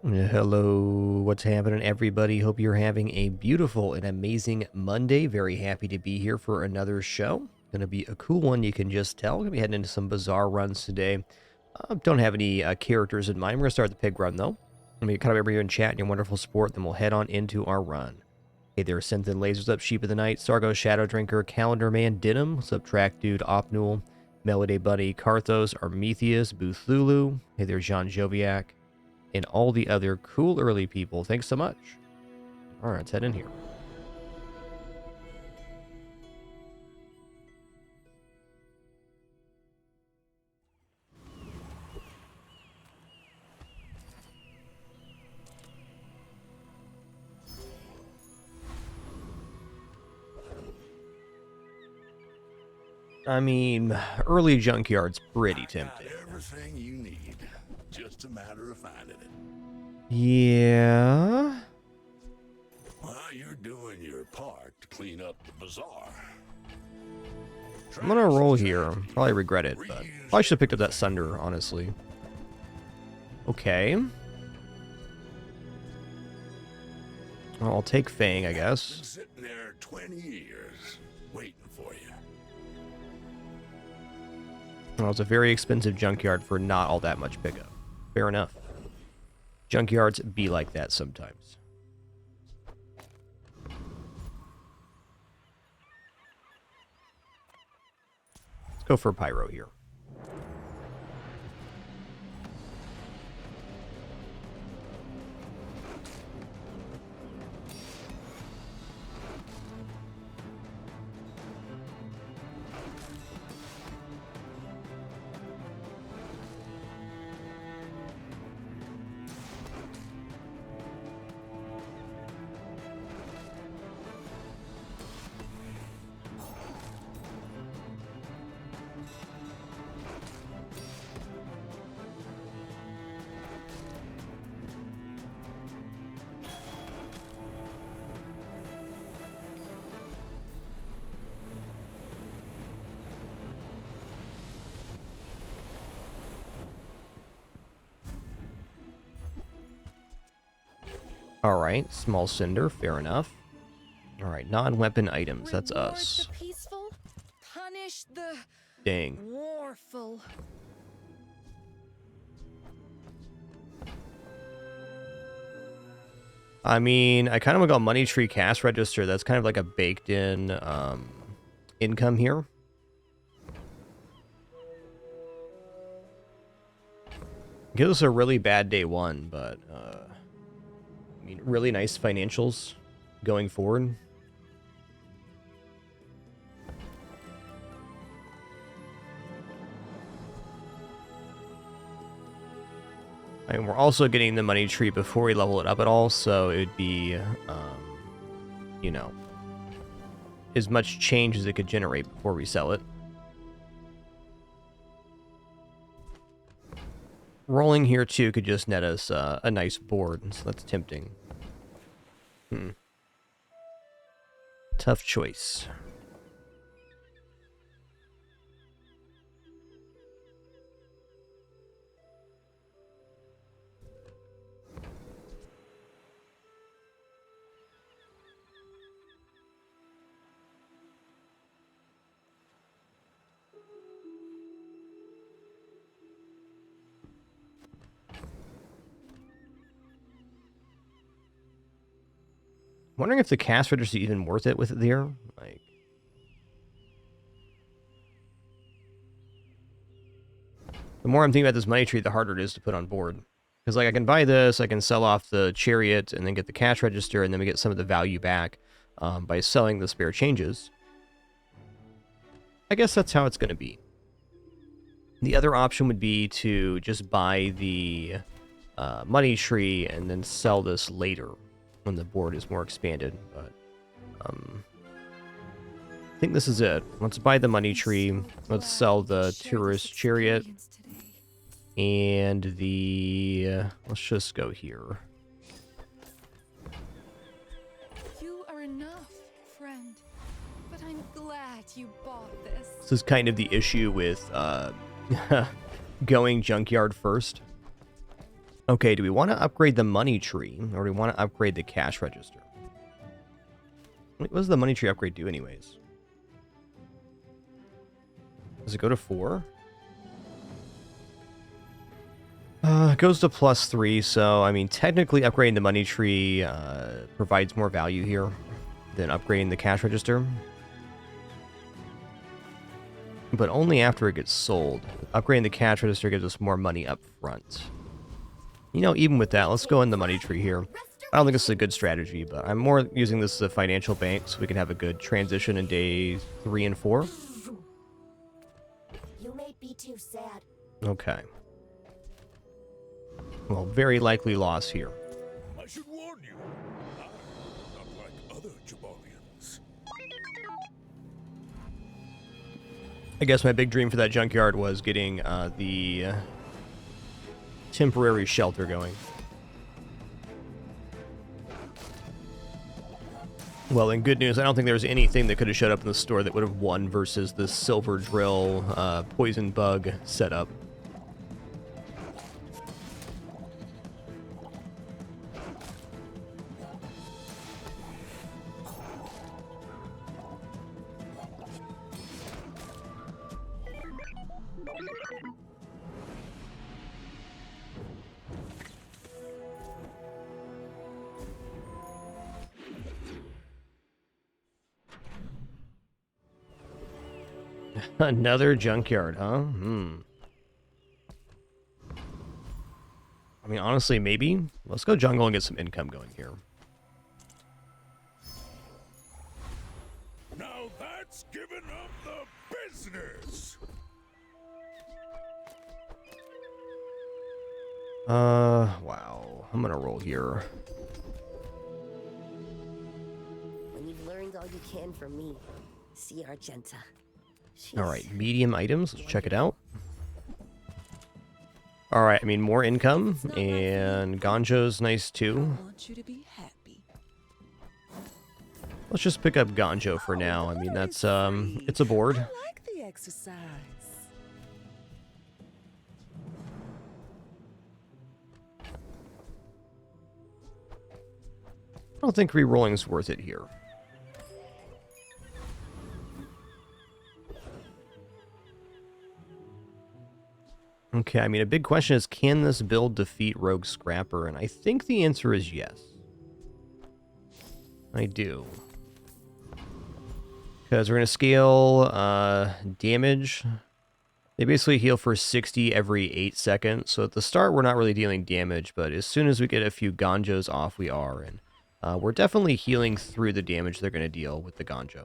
Hello, what's happening, everybody? Hope you're having a beautiful and amazing Monday. Very happy to be here for another show. Going to be a cool one, you can just tell. Going to be heading into some Bazarro runs today. Don't have any characters in mind. We're going to start the pig run, though. I'm going to kind of everybody in chat and your wonderful support, then we'll head on into our run. Hey there, Synth and Lasers up, Sheep of the Night, Sargo, Shadow Drinker, Calendar Man, Denim, what's up, Track Dude, Opnul, Melody Buddy, Karthos, Armethius, Boothulu. Hey there, Jean Joviak, and all the other cool early people. Thanks so much. All right, let's head in here. I mean, early Junkyard's pretty tempting. Everything you need, just a matter of finding it. Yeah. Well, you're doing your part to clean up the bazaar. I'm gonna roll here. Probably regret it, but I should have picked up that Sunder, honestly. Okay. Well, I'll take Fang, I guess. Been sitting there 20 years, waiting for you. Well, it's a very expensive Junkyard for not all that much pickup. Fair enough. Junkyards be like that sometimes. Let's go for Pyro here. Alright, small cinder, fair enough. Alright, non-weapon items, that's Reward us. The peaceful, punish the Dang. warful. I mean, I kind of got money tree cash register. That's kind of like a baked in income here. Gives us a really bad day one, but I mean, really nice financials going forward. I mean, we're also getting the money tree before we level it up at all, so it would be, you know, as much change as it could generate before we sell it. Rolling here, too, could just net us a nice board, so that's tempting. Tough choice. Wondering if the cast register is even worth it with it there. Like, the more I'm thinking about this money tree, the harder it is to put on board. Because, like, I can buy this, I can sell off the chariot, and then get the cash register, and then we get some of the value back by selling the spare changes. I guess that's how it's going to be. The other option would be to just buy the money tree and then sell this later when the board is more expanded, but I think this is it. Let's buy the money tree. Let's sell the tourist chariot and the let's just go here. You are enough, friend. But I'm glad you bought this. This is kind of the issue with going Junkyard first. Okay, do we want to upgrade the money tree, or do we want to upgrade the cash register? What does the money tree upgrade do anyways? Does it go to 4? It goes to +3, so, I mean, technically upgrading the money tree provides more value here than upgrading the cash register. But only after it gets sold. Upgrading the cash register gives us more money up front. You know, even with that, let's go in the money tree here. I don't think this is a good strategy, but I'm more using this as a financial bank so we can have a good transition in days 3 and 4. You may be too sad. Okay. Well, very likely loss here. I should warn you. I'm not like other Jabarians. I guess my big dream for that junkyard was getting the temporary shelter going. Well, in good news, I don't think there was anything that could have showed up in the store that would have won versus the silver drill poison bug setup. Another junkyard, huh? I mean, honestly, maybe. Let's go jungle and get some income going here. Now that's giving up the business. Wow. I'm gonna roll here. When you've learned all you can from me, see Argenta. Alright, medium items. Let's check it out. Alright, I mean, more income. And Ganjo's nice too. I want you to be happy. Let's just pick up Ganjo for now. I mean, that's, it's a board. I like the exercise. I don't think re-rolling's worth it here. Okay, I mean, a big question is, can this build defeat Rogue Scrapper? And I think the answer is yes. I do. Because we're going to scale damage. They basically heal for 60 every 8 seconds. So at the start, we're not really dealing damage, but as soon as we get a few Ganjos off, we are. And we're definitely healing through the damage they're going to deal with the Ganjo.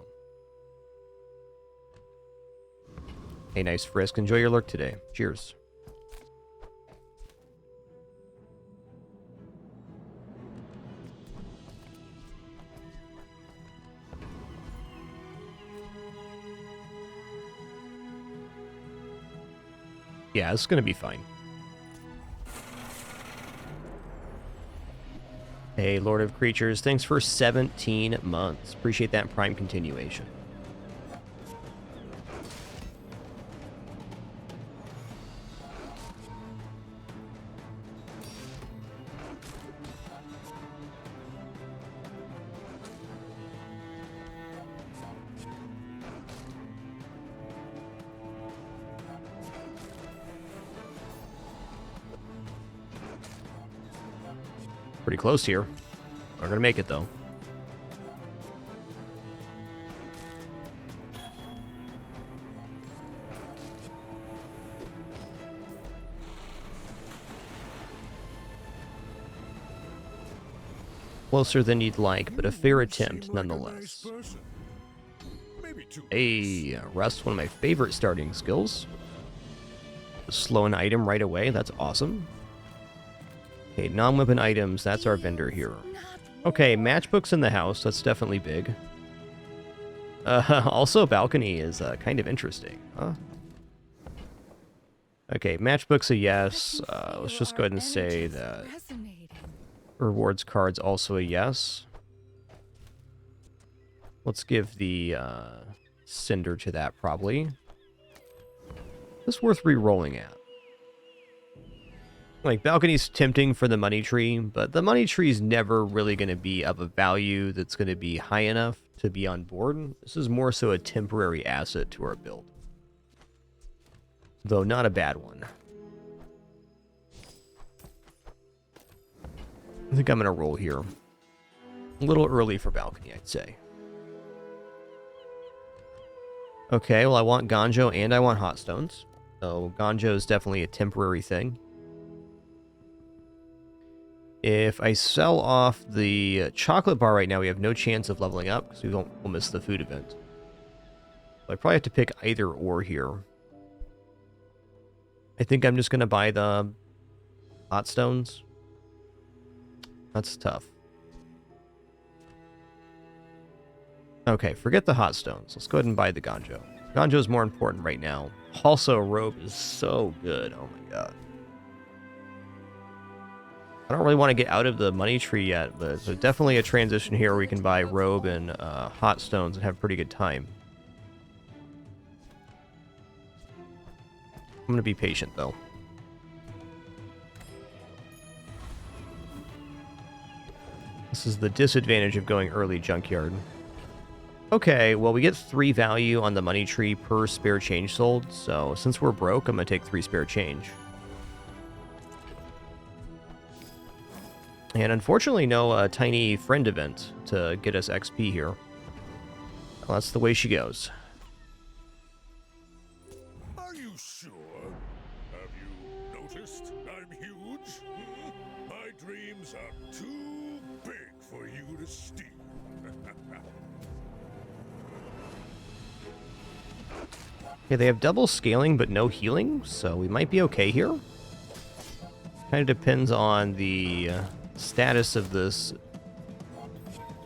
Hey, nice Frisk. Enjoy your lurk today. Cheers. Yeah, it's going to be fine. Hey, Lord of Creatures, thanks for 17 months. Appreciate that Prime continuation. Pretty close here. We're gonna make it though. Closer than you'd like, but a fair attempt nonetheless. Hey, Rust, one of my favorite starting skills. Slow an item right away, that's awesome. Okay, non-weapon items, that's our vendor here. Okay, matchbooks in the house, that's definitely big. Also, balcony is kind of interesting, huh? Okay, matchbooks a yes. Let's just go ahead and say that rewards cards also a yes. Let's give the cinder to that probably. This worth re-rolling at. Like, balcony's tempting for the money tree, but the money tree's never really going to be of a value that's going to be high enough to be on board. This is more so a temporary asset to our build. Though not a bad one. I think I'm going to roll here. A little early for balcony, I'd say. Okay, well, I want Ganjo and I want hot stones. So Ganjo is definitely a temporary thing. If I sell off the chocolate bar right now, we have no chance of leveling up because we'll miss the food event. So I probably have to pick either or here. I think I'm just going to buy the hot stones. That's tough. Okay, forget the hot stones. Let's go ahead and buy the Ganjo. Ganjo is more important right now. Also, Robe is so good. Oh my god. I don't really want to get out of the money tree yet, but there's definitely a transition here where we can buy Robe and hot stones and have a pretty good time. I'm going to be patient, though. This is the disadvantage of going early Junkyard. Okay, well, we get 3 value on the money tree per spare change sold, so since we're broke, I'm going to take 3 spare change. And unfortunately, no tiny friend event to get us XP here. Well, that's the way she goes. Are you sure? Have you noticed I'm huge? My dreams are too big for you to steal. Okay, they have double scaling but no healing, so we might be okay here. Kind of depends on the status of this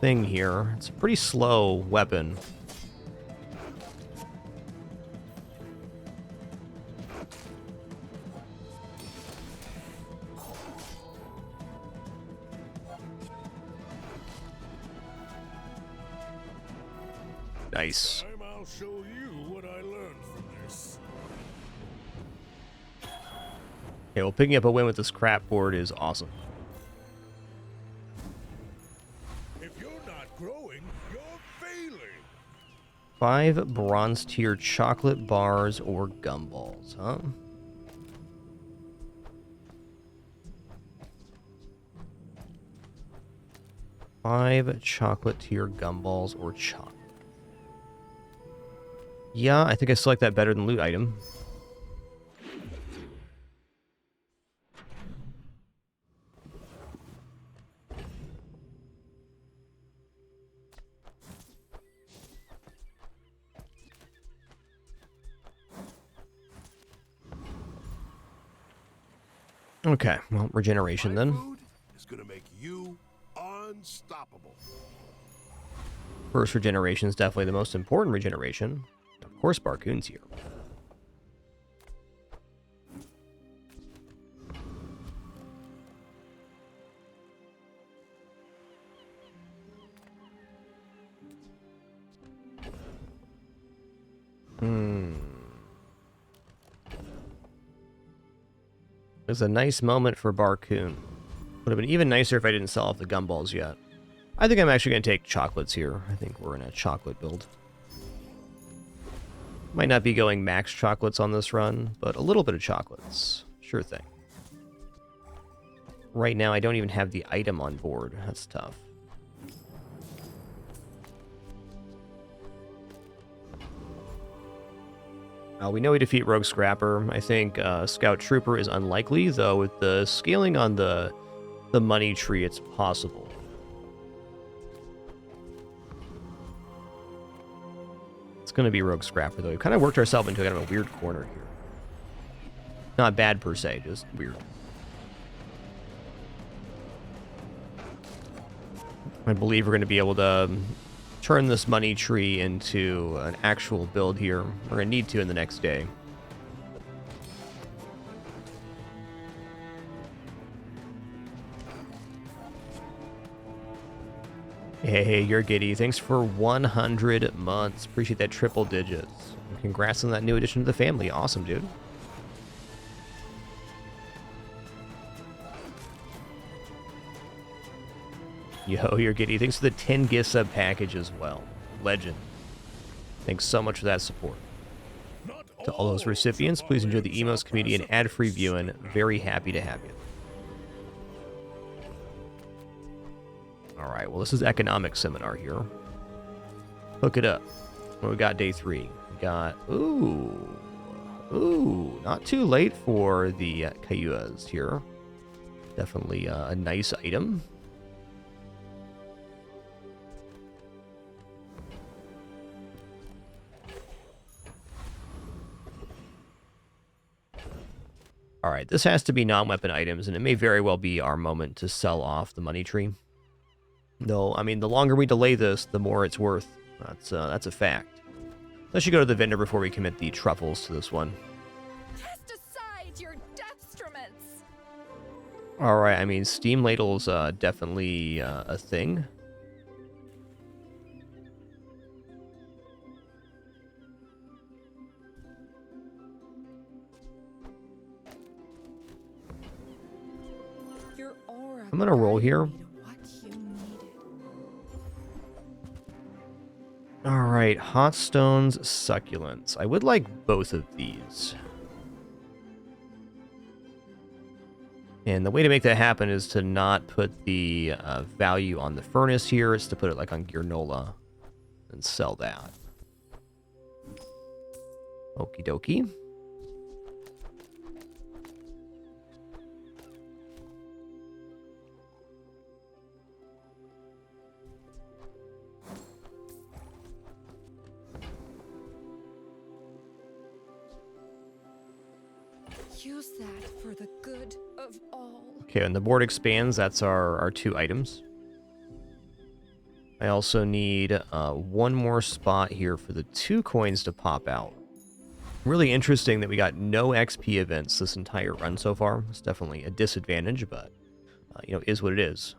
thing here. It's a pretty slow weapon. Nice. Time I'll show you what I learned from this. Okay, well, picking up a win with this crap board is awesome. If you're not growing, you're failing. 5 bronze tier chocolate bars or gumballs, huh? Five chocolate tier gumballs or chocolate. Yeah, I think I select that better than loot item. Okay, well, regeneration then. Food is gonna make you unstoppable. First regeneration is definitely the most important regeneration. Of course, Barcoon's here. It's a nice moment for Barcoon. Would have been even nicer if I didn't sell off the gumballs yet. I think I'm actually going to take chocolates here. I think we're in a chocolate build. Might not be going max chocolates on this run, but a little bit of chocolates. Sure thing. Right now, I don't even have the item on board. That's tough. We know we defeat Rogue Scrapper. I think Scout Trooper is unlikely, though with the scaling on the money tree, it's possible. It's going to be Rogue Scrapper, though. We've kind of worked ourselves into kind of a weird corner here. Not bad per se, just weird. I believe we're going to be able to turn this money tree into an actual build here. We're going to need to in the next day. Hey, you're giddy. Thanks for 100 months. Appreciate that triple digits. And congrats on that new addition to the family. Awesome, dude. Yo, you're giddy. Thanks for the 10 gift sub package as well. Legend. Thanks so much for that support. Not To all those recipients, please enjoy the emotes community and ad-free viewing. Very happy to have you. Alright, well this is economic seminar here. Hook it up. What we got day 3? We got... Ooh, not too late for the Cayuas here. Definitely a nice item. Alright, this has to be non-weapon items, and it may very well be our moment to sell off the money tree. Though, I mean, the longer we delay this, the more it's worth. That's a fact. Let's should go to the vendor before we commit the truffles to this one. Cast aside your deathstruments. Alright, I mean, steam ladle's definitely a thing. Your aura I'm gonna roll here. guided me to what you needed. Alright, hot stones, succulents. I would like both of these. And the way to make that happen is to not put the value on the furnace here. It's to put it like on Gearnola and sell that. Okie dokie. Use that for the good of all. Okay, and the board expands. That's our 2 items. I also need one more spot here for the 2 coins to pop out. Really interesting that we got no XP events this entire run so far. It's definitely a disadvantage, but, you know, is what it is.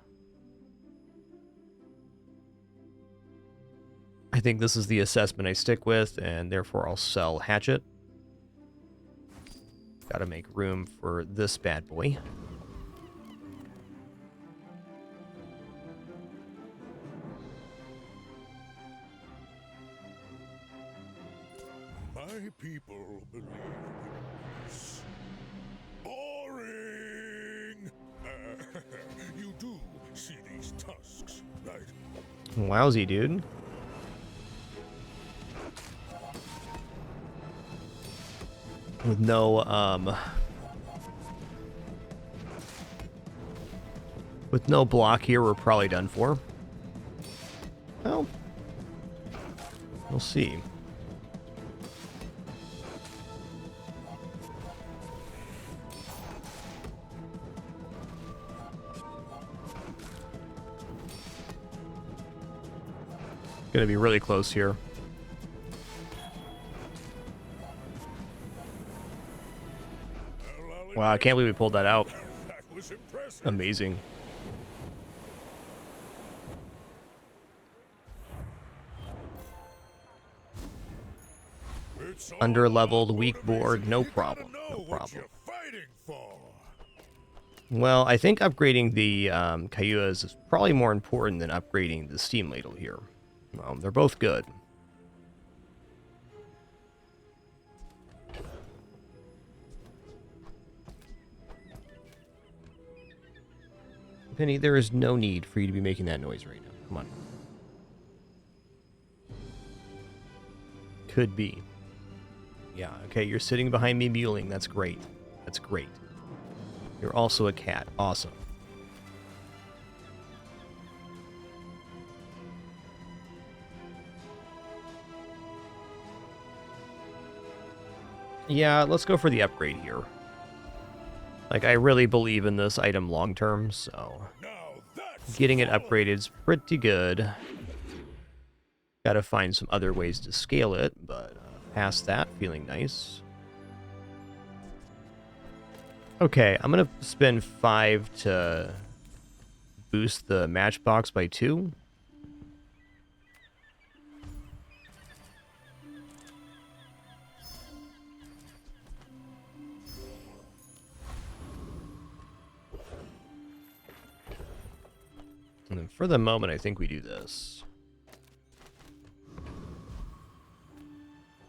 I think this is the assessment I stick with, and therefore I'll sell Hatchet. Gotta make room for this bad boy. My people believe in peace. Boring! You do see these tusks, right? Wowsy, dude. With no, with no block here, we're probably done for. Well, we'll see. Gonna be really close here. Wow, I can't believe we pulled that out. That was impressive. Amazing. It's all Under-leveled, about weak board, motivation. no You gotta problem, know no what problem. you're fighting for. Well, I think upgrading the Cayuas is probably more important than upgrading the Steam Ladle here. They're both good. Penny, there is no need for you to be making that noise right now. Come on. Could be. Yeah, okay, you're sitting behind me muling. That's great. That's great. You're also a cat. Awesome. Yeah, let's go for the upgrade here. Like, I really believe in this item long term, so Now that's getting it upgraded is pretty good. Gotta find some other ways to scale it, but past that, feeling nice. Okay, I'm gonna spend 5 to boost the matchbox by 2. And then for the moment, I think we do this.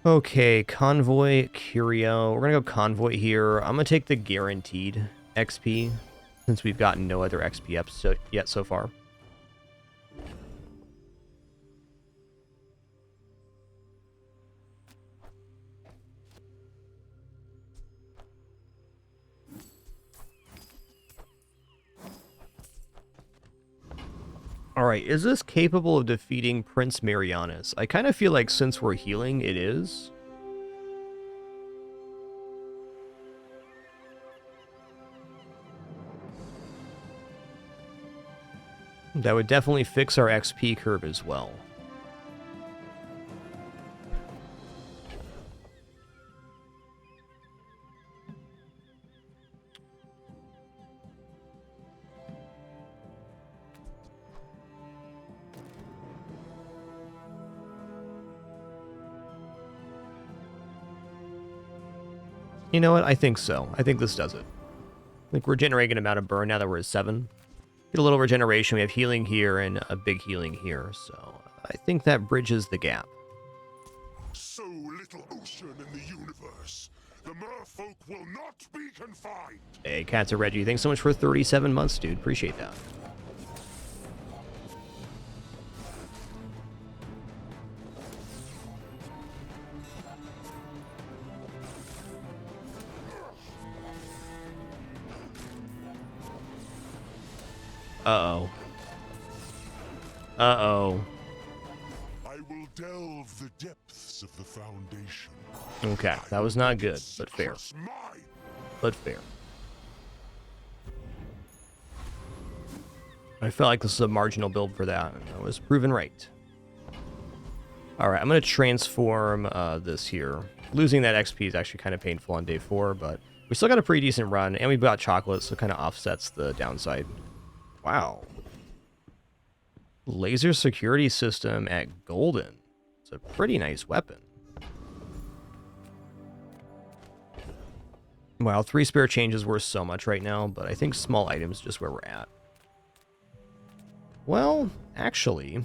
Okay, Convoy, Curio. We're going to go Convoy here. I'm going to take the guaranteed XP, since we've gotten no other XP up yet so far. Alright, is this capable of defeating Prince Marianus? I kind of feel like since we're healing, it is. That would definitely fix our XP curve as well. You know what? I think so. I think this does it. Like, we're generating an amount of burn now that we're at 7. Get a little regeneration. We have healing here and a big healing here. So I think that bridges the gap. So little ocean in the universe. The merfolk will not be confined. Hey, Cats are Reggie. Thanks so much for 37 months, dude. Appreciate that. Uh-oh. Uh-oh. I will delve the depths of the foundation. Okay, that was not good, but fair. Trust mine. But fair. I felt like this was a marginal build for that, and I was proven right. Alright, I'm going to transform this here. Losing that XP is actually kind of painful on day 4, but we still got a pretty decent run, and we've got chocolate, so it kind of offsets the downside. Wow. Laser security system at Golden. It's a pretty nice weapon. Wow, 3 spare changes worth so much right now, but I think small items is just where we're at. Well, actually...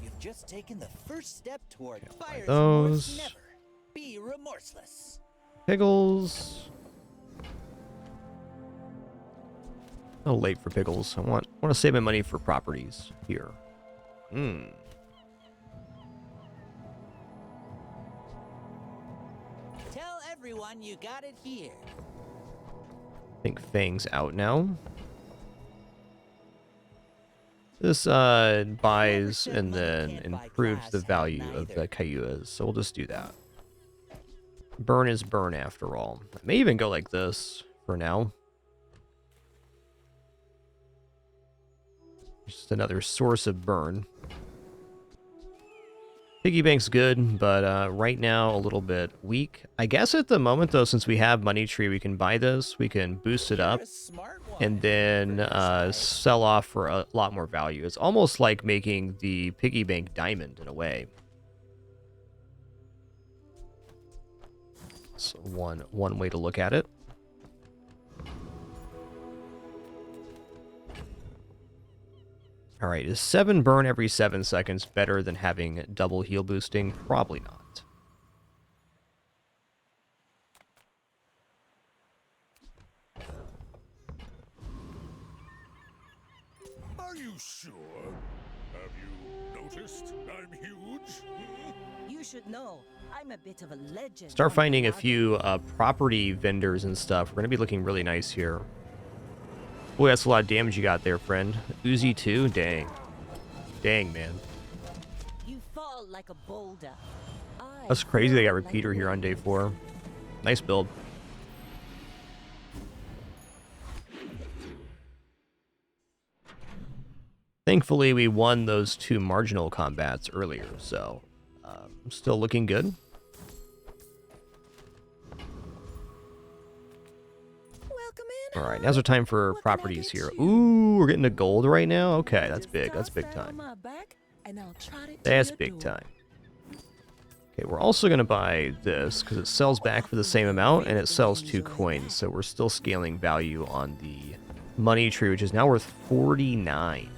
You've just taken the first step toward buyer's those. remorse never. Be remorseless. Pickles. A little late for pickles. I want to save my money for properties here. Tell everyone you got it here. I think Fang's out now. This buys and then improves the value of the Cayuas, so we'll just do that. Burn is burn after all. I may even go like this for now. Just another source of burn. Piggy bank's good, but right now a little bit weak. I guess at the moment though, since we have Money Tree, we can buy this, we can boost it up, and then sell off for a lot more value. It's almost like making the piggy bank diamond in a way. That's one way to look at it. All right, is 7 burn every 7 seconds better than having double heal boosting? Probably not. Are you sure? Have you noticed I'm huge? You should know, I'm a bit of a legend. Start on finding a Bazarro. few property vendors and stuff. We're going to be looking really nice here. Boy, that's a lot of damage you got there, friend. Uzi 2? Dang. Dang, man. You fall like a boulder. That's crazy they got Repeater here on day 4. Nice build. Thankfully, we won those 2 marginal combats earlier, so still looking good. Welcome in. All right, now's our time for What can I properties get here. you? Ooh, we're getting to gold right now? Okay, that's Just big. That's toss big that on time. my back, and I'll trot it to That's your big door. time. Okay, we're also going to buy this because it sells back for the same amount and it sells 2 coins. So we're still scaling value on the money tree, which is now worth 49.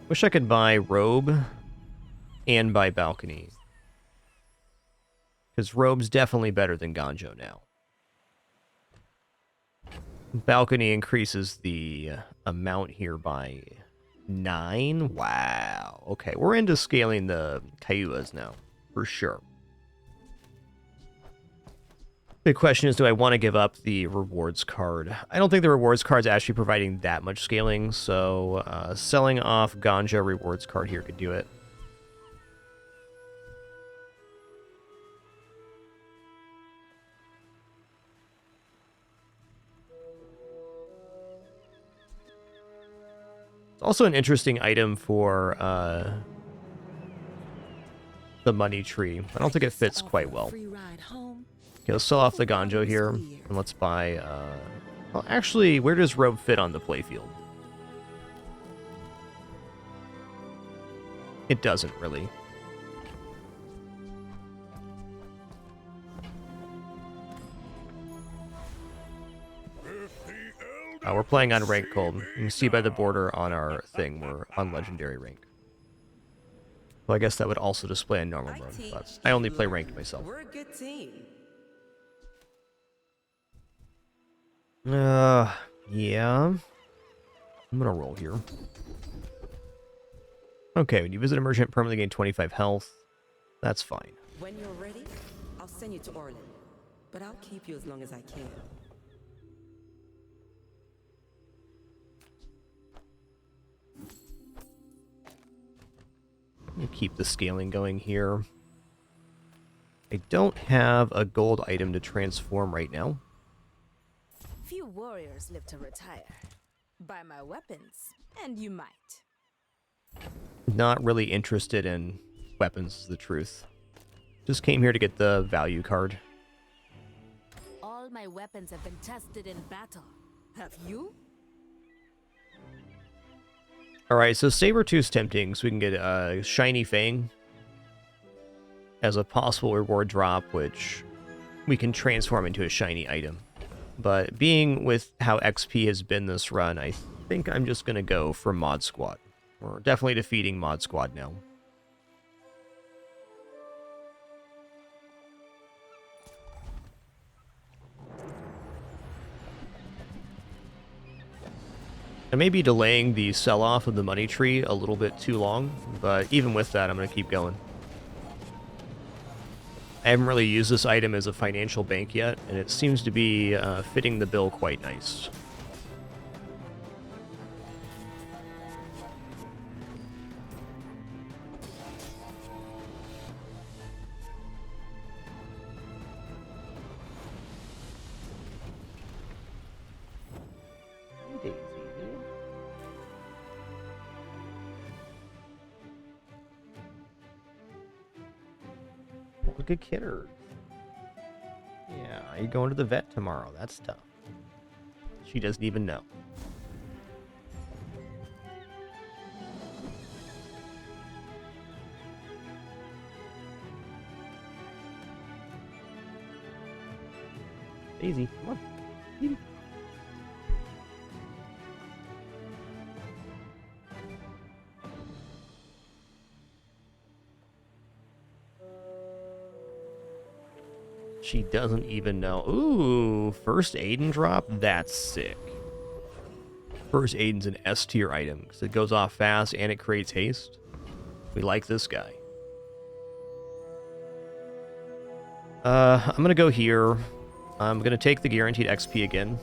Wish I could buy robe and buy balcony. Because robe's definitely better than Ganjo now. Balcony increases the amount here by 9. Wow. Okay, we're into scaling the Kaiuas now, for sure. The question is, do I want to give up the rewards card? I don't think the rewards card's actually providing that much scaling, so selling off Ganja rewards card here could do it. Also an interesting item for the money tree. I don't think it fits quite well. Okay, let's sell off the Ganjo here, and let's buy... well, actually, where does robe fit on the playfield? It doesn't, really. We're playing on rank cold. You can see by the border on our thing, we're on legendary rank. Well, I guess that would also display in normal mode, but I only play ranked myself. We're a good team. Yeah. I'm gonna roll here. Okay, when you visit a merchant, permanently gain 25 health. That's fine. When you're ready, I'll send you to Orlin. But I'll keep you as long as I can. Keep the scaling going here. I don't have a gold item to transform right now. Few warriors live to retire. Buy my weapons, and you might. Not really interested in weapons, is the truth. Just came here to get the value card. All my weapons have been tested in battle. Have you? Alright, so Sabertooth's tempting, so we can get a Shiny Fang as a possible reward drop, which we can transform into a shiny item. But being with how XP has been this run, I think I'm just going to go for Mod Squad. We're definitely defeating Mod Squad now. I may be delaying the sell-off of the money tree a little bit too long, but even with that, I'm going to keep going. I haven't really used this item as a financial bank yet, and it seems to be fitting the bill quite nice. Look at Kidder. Yeah, you're going to the vet tomorrow. That's tough. She doesn't even know. Daisy, come on. Daisy. She doesn't even know. Ooh, first Aiden drop? That's sick. First Aiden's an S tier item because it goes off fast and it creates haste. We like this guy. I'm going to go here. I'm going to take the guaranteed XP again.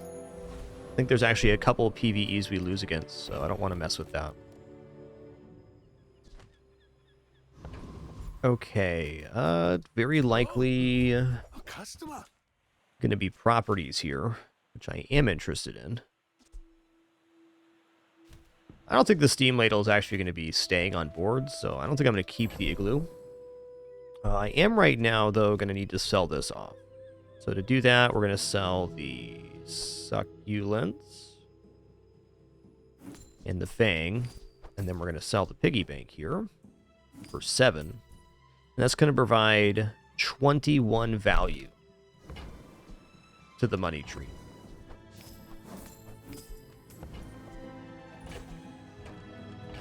I think there's actually a couple of PvEs we lose against, so I don't want to mess with that. Okay, very likely Customer. going to be properties here, which I am interested in. I don't think the steam ladle is actually going to be staying on board, so I don't think I'm going to keep the igloo. I am right now, though, going to need to sell this off. So to do that, we're going to sell the succulents and the fang, and then we're going to sell the piggy bank here for 7. And that's going to provide 21 value to the money tree.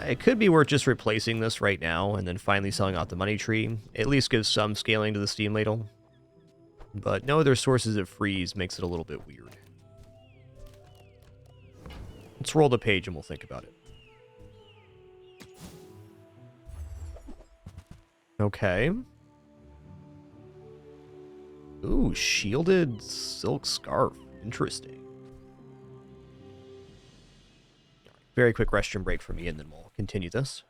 It could be worth just replacing this right now and then finally selling off the money tree. At least gives some scaling to the steam ladle. But no other sources of freeze makes it a little bit weird. Let's roll the page and we'll think about it. Okay. Ooh, shielded silk scarf. Interesting. Very quick restroom break for me, and then we'll continue this.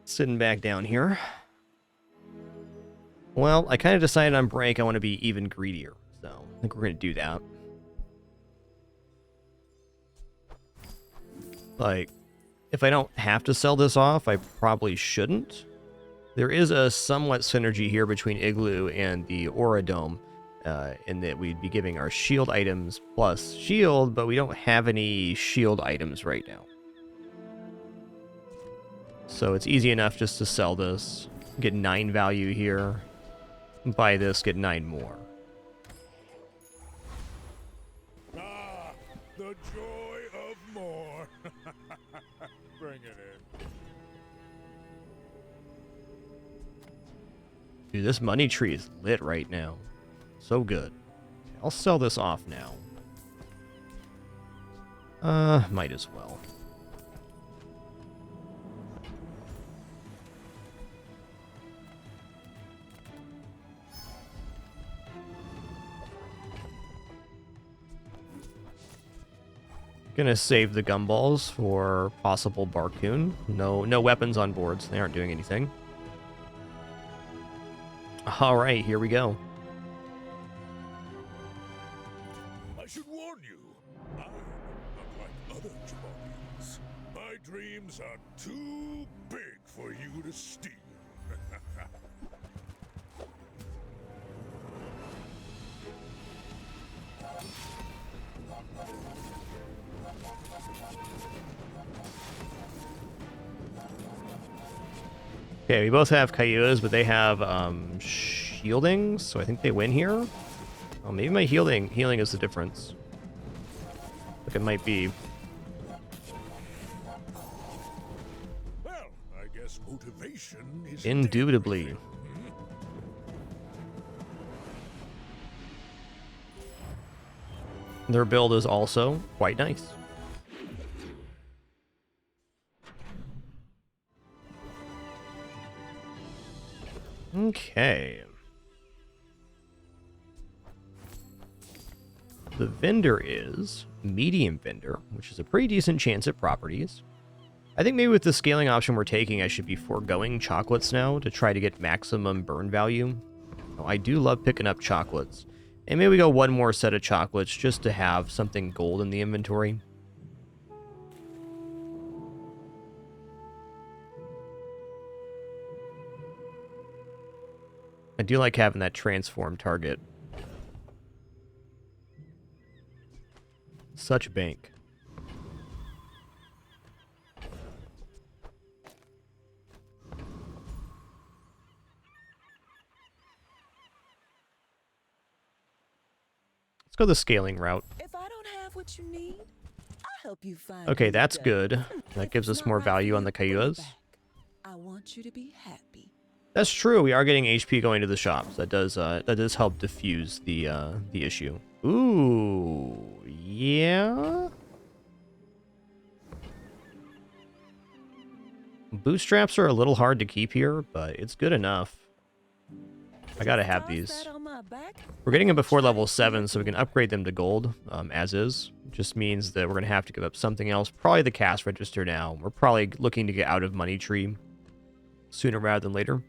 Sitting back down here. Well, I kind of decided on break I want to be even greedier, so I think we're going to do that. Like, if I don't have to sell this off, I probably shouldn't. There is a somewhat synergy here between Igloo and the Aura Dome, in that we'd be giving our shield items plus shield, but we don't have any shield items right now. So it's easy enough just to sell this, get 9 value here, buy this, get 9 more. Ah, the joy of more. Bring it in. Dude, this money tree is lit right now. So good. I'll sell this off now. Might as well. Gonna save the gumballs for possible Barcoon. No weapons on boards. They aren't doing anything. All right, here we go. I should warn you, I'm unlike other Jabalians. My dreams are too big for you to steal. Okay, we both have Cayugas, but they have shielding, so I think they win here. Oh, maybe my healing is the difference. Like it might be. Well, I guess motivation is Indubitably. Their build is also quite nice. Okay. The vendor is medium vendor, which is a pretty decent chance at properties. I think maybe with the scaling option we're taking, I should be foregoing chocolates now to try to get maximum burn value. I do love picking up chocolates. And maybe we go one more set of chocolates just to have something gold in the inventory. I do like having that transform target. Such bank. Let's go the scaling route. If I don't have what you need, I'll help you find. Okay, who that's does. good. That If gives it's us not more right for value on you, the bring it Cayuas. back. I want you to be happy. That's true. We are getting HP going to the shops. That does help diffuse the issue. Ooh, yeah. Bootstraps are a little hard to keep here, but it's good enough. I gotta have Toss these. that on my back. We're getting them before level 7, so we can upgrade them to gold, as is. Just means that we're going to have to give up something else. Probably the cash register now. We're probably looking to get out of Money Tree sooner rather than later.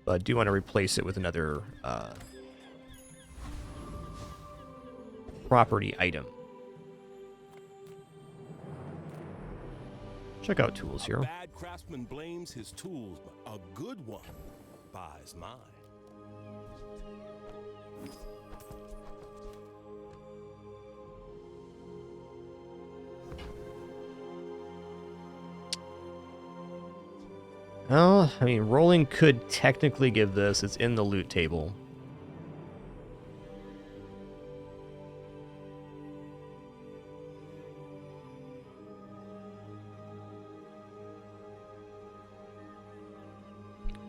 But I do want to replace it with another property item. Check out tools here. A bad craftsman blames his tools, but a good one buys mine. Well, I mean, rolling could technically give this. It's in the loot table.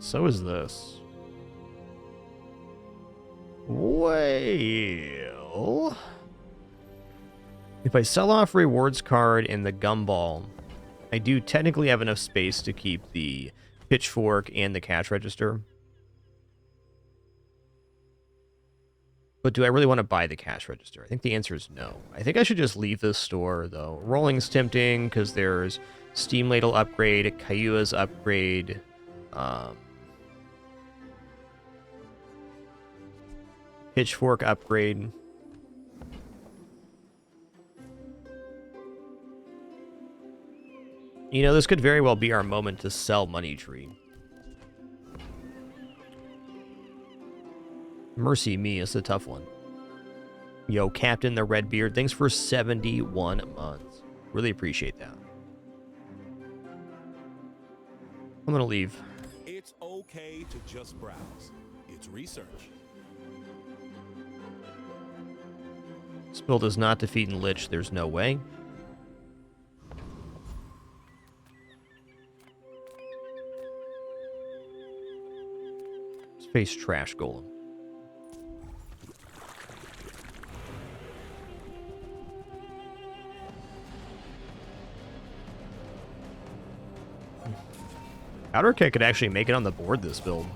So is this. Well, if I sell off rewards card and the gumball, I do technically have enough space to keep the pitchfork and the cash register. But do I really want to buy the cash register? I think the answer is no. I think I should just leave this store, though. Rolling's tempting because there's Steam Ladle upgrade, Cayua's upgrade, pitchfork upgrade. You know, this could very well be our moment to sell Money Tree. Mercy me, it's a tough one. Yo, Captain the Redbeard, thanks for 71 months. Really appreciate that. I'm gonna leave. It's okay to just browse. It's research. This build is not defeating Lich, there's no way. Let's face Trash Golem. Powder Keg could actually make it on the board this build.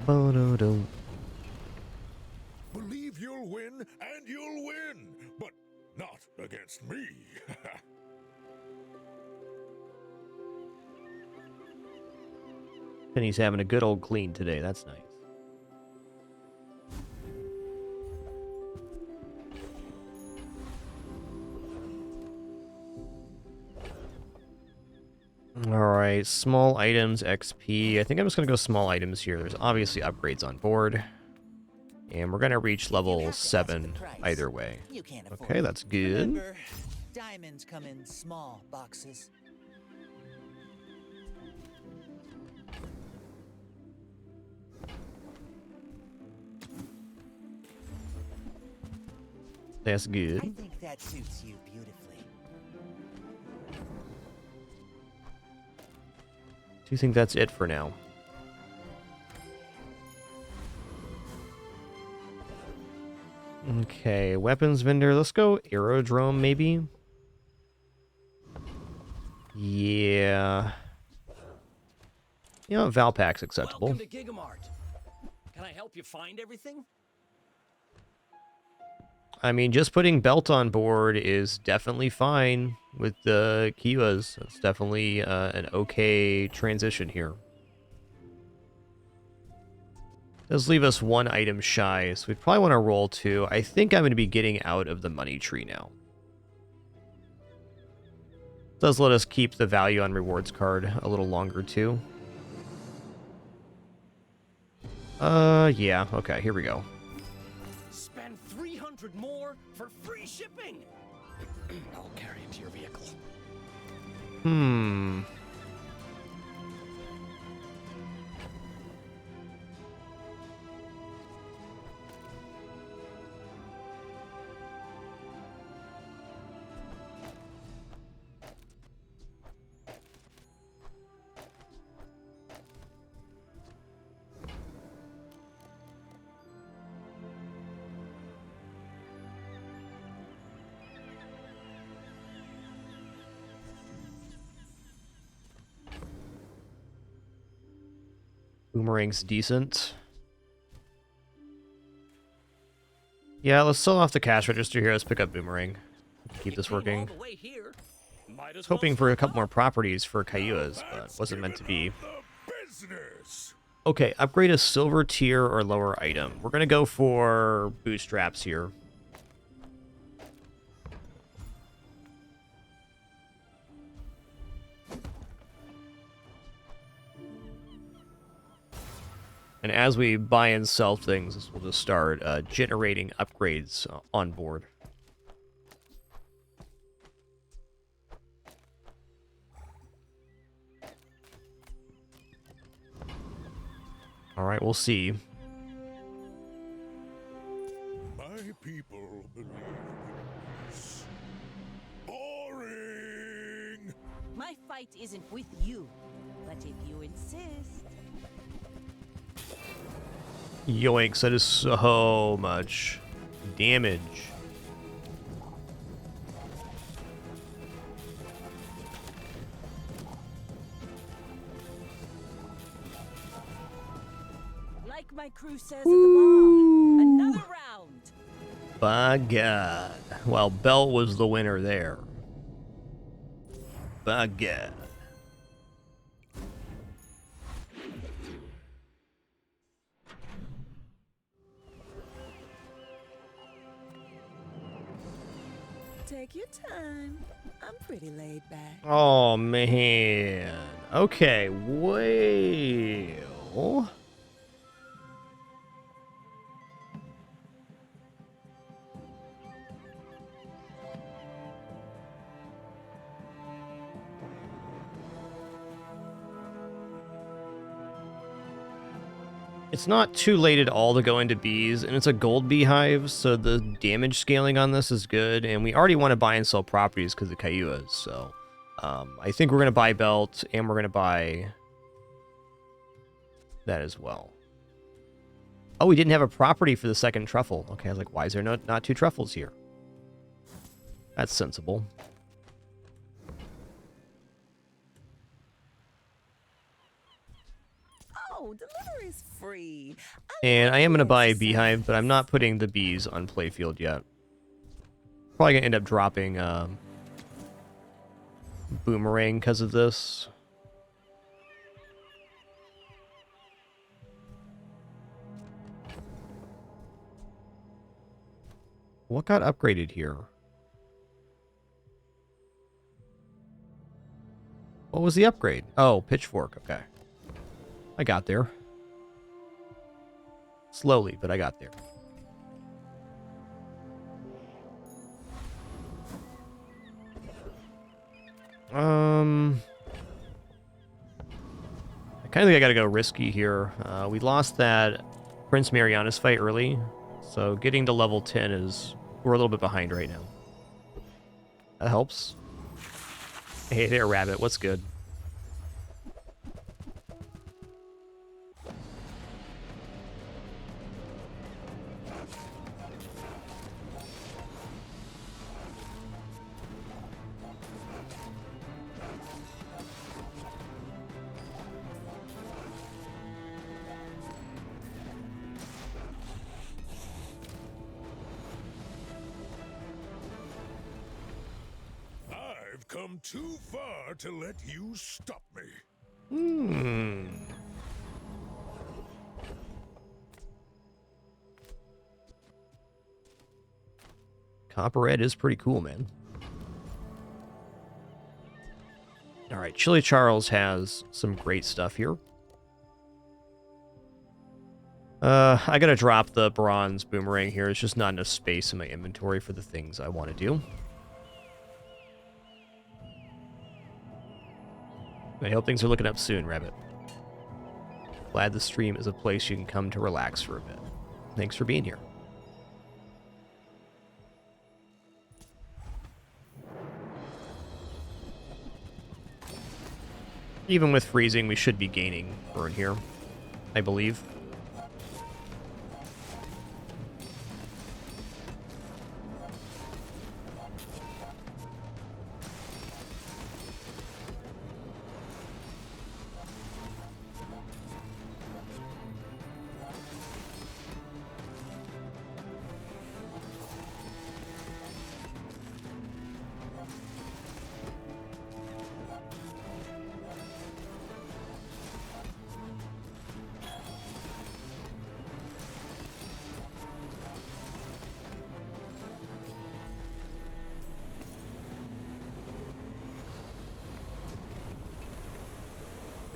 Ba-da-dum. Believe you'll win, and you'll win, but not against me. Penny's having a good old clean today. That's nice. Alright, small items, XP. I think I'm just going to go small items here. There's obviously upgrades on board. And we're going to reach You level have to ask for 7 the price. either way. You can't afford Okay, it. that's good. Remember, diamonds come in small boxes. That's good. I think that suits you beautifully. Do you think that's it for now? Okay, weapons vendor. Let's go aerodrome, maybe. Yeah. You know, Valpak's acceptable. Welcome to Gigamart. Can I help you find everything? I mean, just putting Belt on board is definitely fine with the Kivas. It's definitely an okay transition here. Does leave us 1 item shy, so we probably want to roll 2. I think I'm going to be getting out of the money tree now. Does let us keep the value on rewards card a little longer too. Yeah, okay, here we go. Spend 300 more for free shipping. I'll carry him to your vehicle. Boomerang's decent. Yeah, let's sell off the cash register here. Let's pick up Boomerang. Keep this working. All the way here. Might as Hoping well for a stock couple more up. properties for Cayuas, but wasn't meant to be. The business. Okay, upgrade a silver tier or lower item. We're gonna go for bootstraps here. And as we buy and sell things, this will just start generating upgrades on board. All right, we'll see. My people believe in peace. Boring. My fight isn't with you, but if you insist. Yoinks, that is so much damage. Like my crew says at the bar, another round. By God. Well, Bell was the winner there. By God. Take your time. I'm pretty laid back. Oh, man. Okay, well... It's not too late at all to go into bees, and it's a gold beehive, so the damage scaling on this is good, and we already want to buy and sell properties because of Cayuas, so I think we're going to buy Belt, and we're going to buy that as well. Oh, we didn't have a property for the second truffle. Okay, I was like, why is there not 2 truffles here? That's sensible. Oh, delivery's free. And I am going to buy a beehive, but I'm not putting the bees on playfield yet. Probably going to end up dropping Boomerang because of this. What got upgraded here? What was the upgrade? Oh, pitchfork. Okay. I got there. Slowly, but I got there. I kind of think I gotta go risky here. We lost that Prince Mariana's fight early, so getting to level 10 is... We're a little bit behind right now. That helps. Hey there, Rabbit. What's good? I've come too far to let you stop me. Copper red is pretty cool, man. All right, Chili Charles has some great stuff here. I gotta drop the bronze boomerang here. It's just not enough space in my inventory for the things I want to do. I hope things are looking up soon, Rabbit. Glad the stream is a place you can come to relax for a bit. Thanks for being here. Even with freezing, we should be gaining burn here, I believe.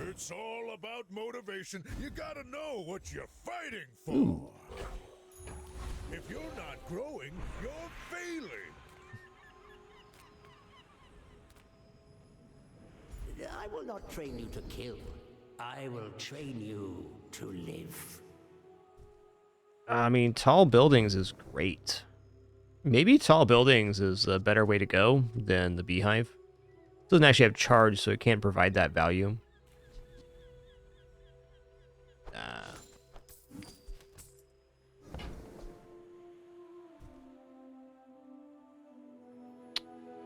It's all about motivation. You gotta know what you're fighting for. If you're not growing, you're failing. I will not train you to kill. I will train you to live. I mean, tall buildings is great. Maybe tall buildings is a better way to go than the beehive. It doesn't actually have charge, so it can't provide that value.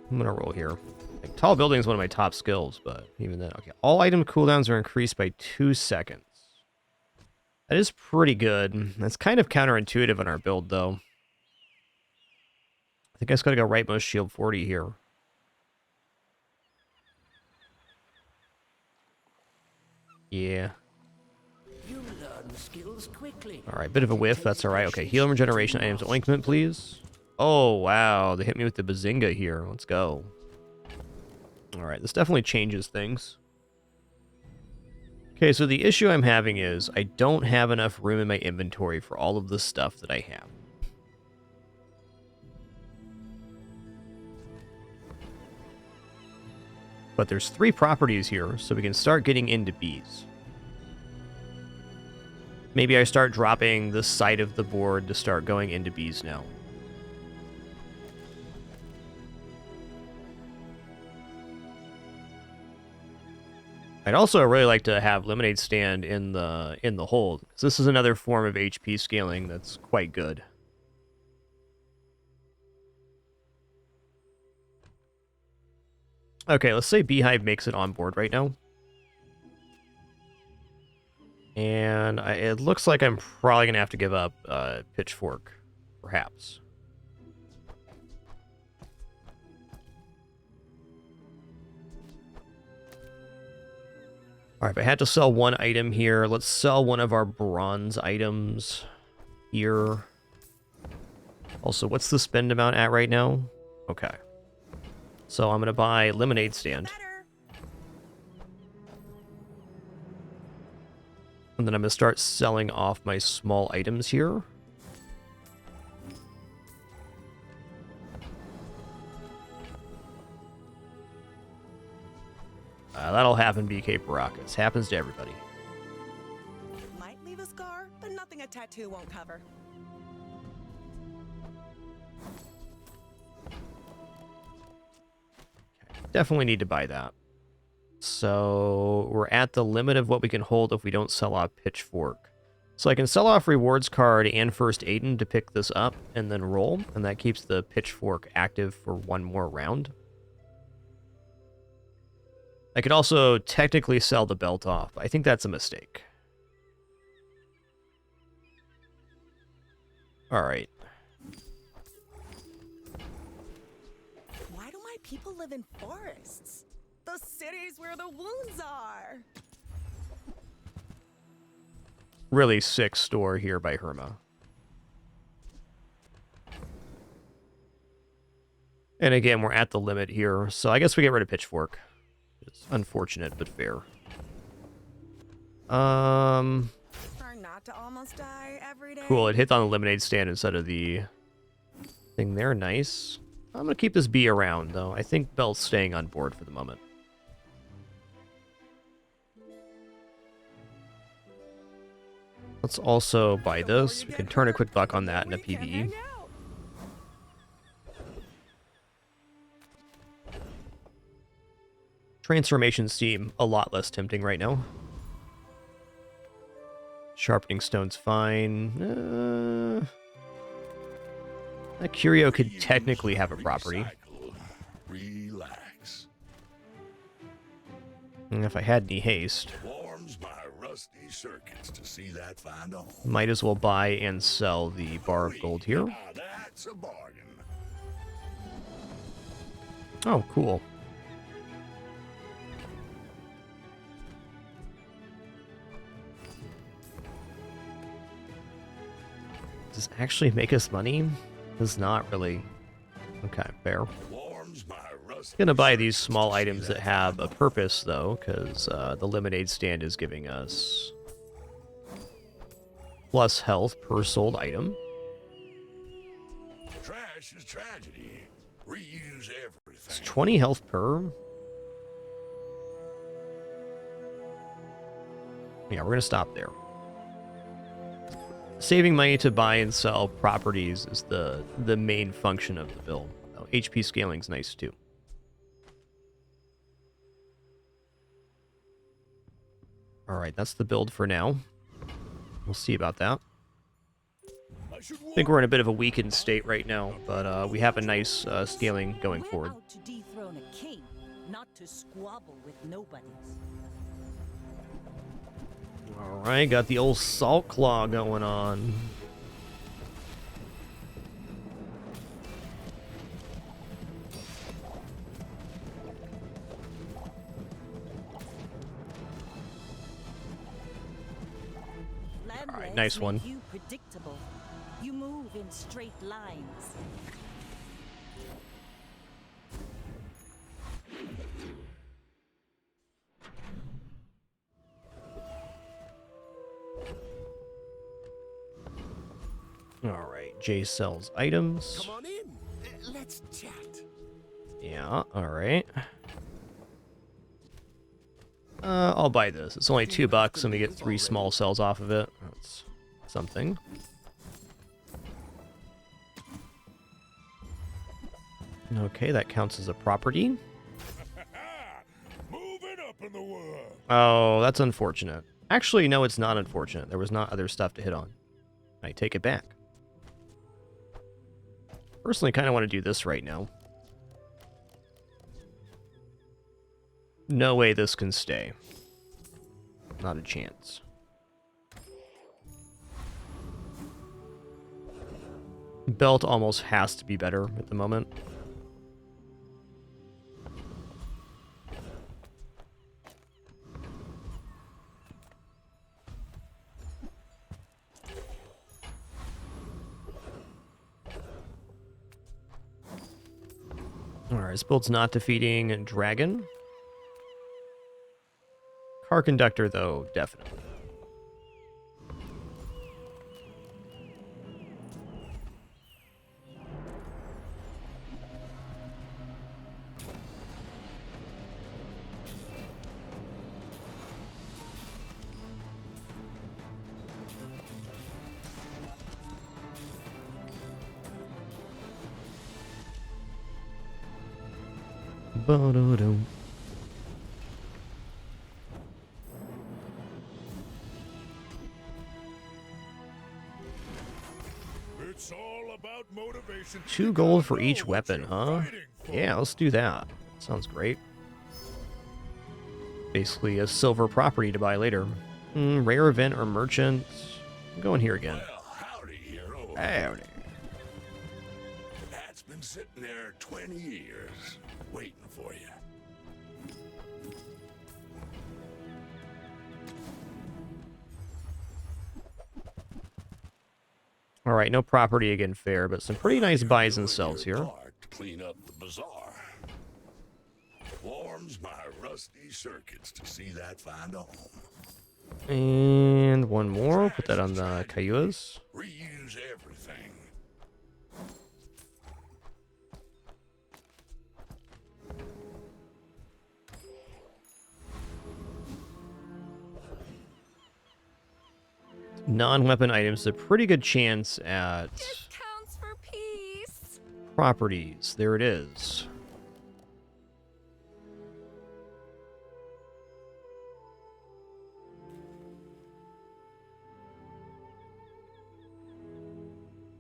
I'm gonna roll here. Like, tall building is one of my top skills, but even then, okay. All item cooldowns are increased by 2 seconds. That is pretty good. That's kind of counterintuitive on our build, though. I think I just gotta go rightmost shield 40 here. Yeah. You learn skills quickly. All right, bit of a whiff. That's all right. Okay, heal and regeneration items. Ointment, please. Oh, wow. They hit me with the Bazinga here. Let's go. All right, this definitely changes things. Okay, so the issue I'm having is I don't have enough room in my inventory for all of the stuff that I have. But there's 3 properties here, so we can start getting into bees. Maybe I start dropping the side of the board to start going into bees now. I'd also really like to have Lemonade Stand in the hold, because this is another form of HP scaling that's quite good. Okay, let's say Beehive makes it on board right now. And it looks like I'm probably going to have to give up Pitchfork, perhaps. All right, if I had to sell one item here, let's sell one of our bronze items here. Also, what's the spend amount at right now? Okay. So I'm going to buy Lemonade Stand. And then I'm going to start selling off my small items here. That'll happen, BK Baracus. Happens to everybody. Might leave a scar, but nothing a tattoo won't cover. Okay. Definitely need to buy that. So we're at the limit of what we can hold if we don't sell off Pitchfork. So I can sell off Rewards card and First Aiden to pick this up and then roll, and that keeps the Pitchfork active for one more round. I could also technically sell the belt off. I think that's a mistake. All right. Why do my people live in forests? The cities where the wounds are. Really sick store here by Herma. And again, we're at the limit here, so I guess we get rid of Pitchfork. It's unfortunate, but fair. Try not to almost die every day. Cool, it hit on the lemonade stand instead of the thing there. Nice. I'm going to keep this bee around, though. I think Belle's staying on board for the moment. Let's also buy this. We can turn a quick buck on that in a PvE. Transformations seem a lot less tempting right now. Sharpening stone's fine. That curio could technically have a property. Relax. And if I had any haste, Warms my rusty circuits to see that find a home. might as well buy and sell the bar of gold here. Now that's a bargain. Oh, cool. Does this actually make us money? Does not really. Okay, fair. Gonna buy these small items that have a purpose, though, because the lemonade stand is giving us plus health per sold item. Trash is tragedy. Reuse everything. It's 20 health per. Yeah, we're gonna stop there. Saving money to buy and sell properties is the main function of the build. Oh, HP scaling's nice too. Alright, that's the build for now. We'll see about that. I think we're in a bit of a weakened state right now, but we have a nice scaling going forward. Out to dethrone a king, not to squabble with nobodies. Alright, got the old Salt Claw going on. Alright, nice one. You predictable. You move in straight lines. Alright, Jay sells items. Come on in. Let's chat. Yeah, alright. I'll buy this. It's only $2 and we get 3 small cells off of it. That's something. Okay, that counts as a property. Moving up in the world. Oh, that's unfortunate. Actually, no, it's not unfortunate. There was not other stuff to hit on. I take it back. Personally, kind of want to do this right now. No way this can stay. Not a chance. Belt almost has to be better at the moment. Alright, this build's not defeating Dragon. Car Conductor, though, definitely. Ba-da-dum. It's all about motivation. 2 gold for each weapon, huh? Yeah, let's do that. Sounds great. Basically a silver property to buy later. Rare event or merchant. I'm going here again. Well, howdy, hero. Howdy. That's been sitting there 20 years, waiting for you. Alright, no property again fair, but some pretty nice buys and sells here. clean up the bazaar. Warms my rusty circuits to see that find a home. And one more. Put that on the Cayuas. Reuse everything. Non-weapon items, a pretty good chance at Discounts for peace. properties. There it is.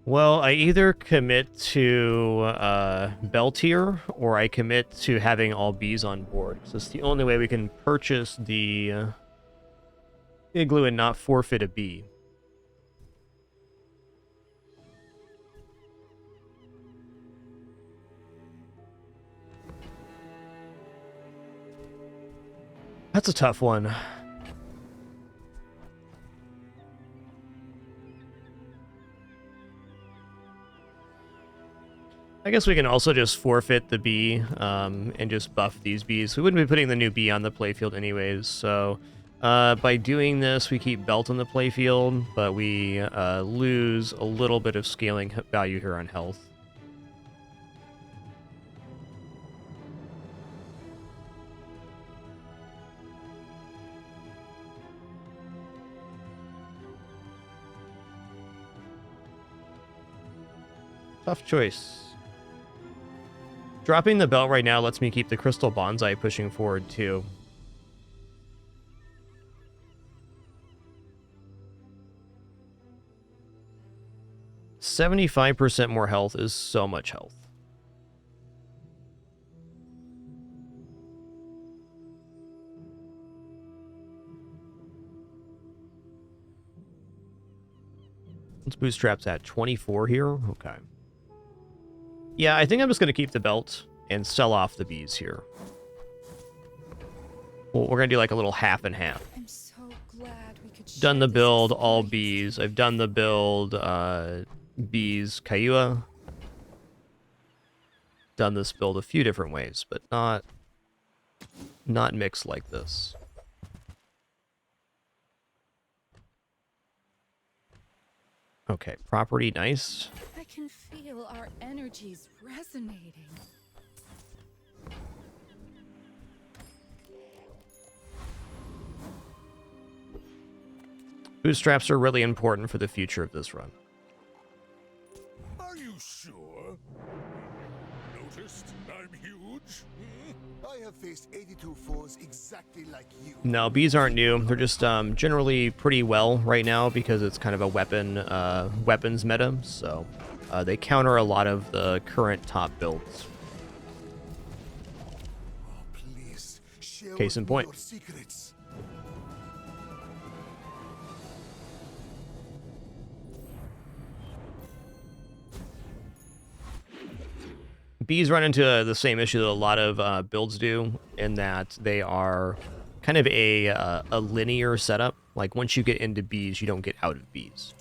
Well, I either commit to belt here, or I commit to having all bees on board. So it's the only way we can purchase the igloo and not forfeit a bee. That's a tough one. I guess we can also just forfeit the bee and just buff these bees. We wouldn't be putting the new bee on the playfield anyways, so by doing this, we keep belt on the playfield, but we lose a little bit of scaling value here on health. Tough choice. Dropping the belt right now lets me keep the crystal bonsai pushing forward too. $75% more health is so much health. Let's bootstraps at 24 here. Okay. Yeah, I think I'm just going to keep the belt and sell off the bees here. Well, we're going to do like a little half and half. I'm so glad we could Done the build, all bees. I've done the build, bees, Kaiua. Done this build a few different ways, but not mixed like this. Okay, property, nice. I can feel our energies resonating. Bootstraps are really important for the future of this run. Are you sure? Noticed I'm huge? I have faced 82 foes exactly like you. No, bees aren't new. They're just generally pretty well right now because it's kind of a weapons meta, so they counter a lot of the current top builds. Oh, please, share Case in with me point. your secrets. Bees run into the same issue that a lot of builds do, in that they are kind of a linear setup. Like, once you get into bees, you don't get out of bees.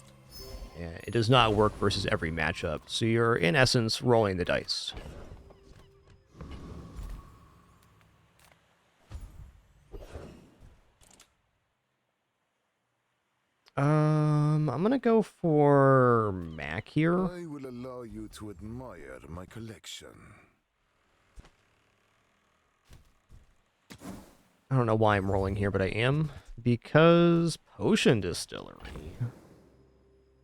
Yeah, it does not work versus every matchup, so you're, in essence, rolling the dice. I'm gonna go for Mac here. I will allow you to admire my collection. I don't know why I'm rolling here, but I am. Because Potion Distillery.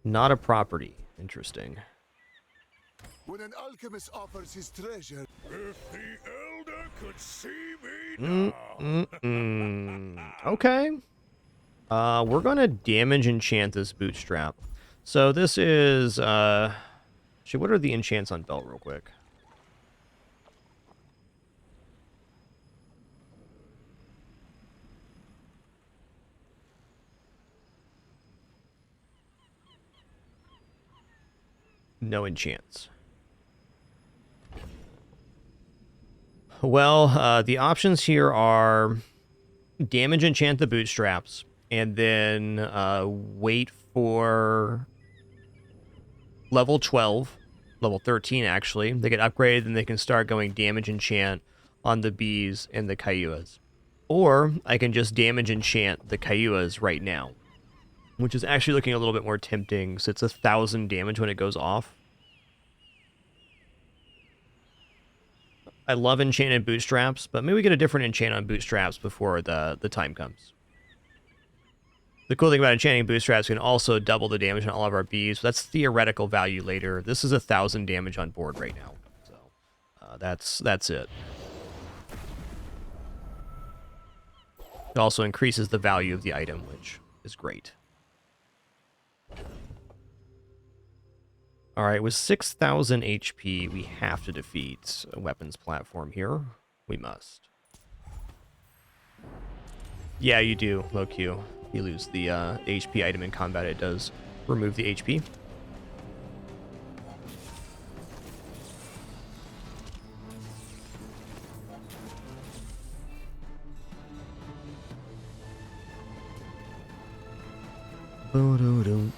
Not a property. Interesting. When an alchemist offers his treasure... If the Elder could see me now. Okay. We're gonna damage enchant this bootstrap. So this is, actually, what are the enchants on belt real quick? No enchants. Well, the options here are damage enchant the bootstraps, and then wait for level 12 Level 13, actually. They get upgraded, and they can start going damage enchant on the bees and the Kayuas. Or I can just damage enchant the Kayuas right now, which is actually looking a little bit more tempting, so it's 1,000 damage when it goes off. I love enchanted bootstraps, but maybe we get a different enchant on bootstraps before the time comes. The cool thing about enchanting bootstraps, we can also double the damage on all of our bees. So that's theoretical value later. This is 1,000 damage on board right now, so that's it. It also increases the value of the item, which is great. Alright, with 6,000 HP, we have to defeat a weapons platform here. We must. Yeah, you do, low Q. You lose the HP item in combat, it does remove the HP. Bo-do-do.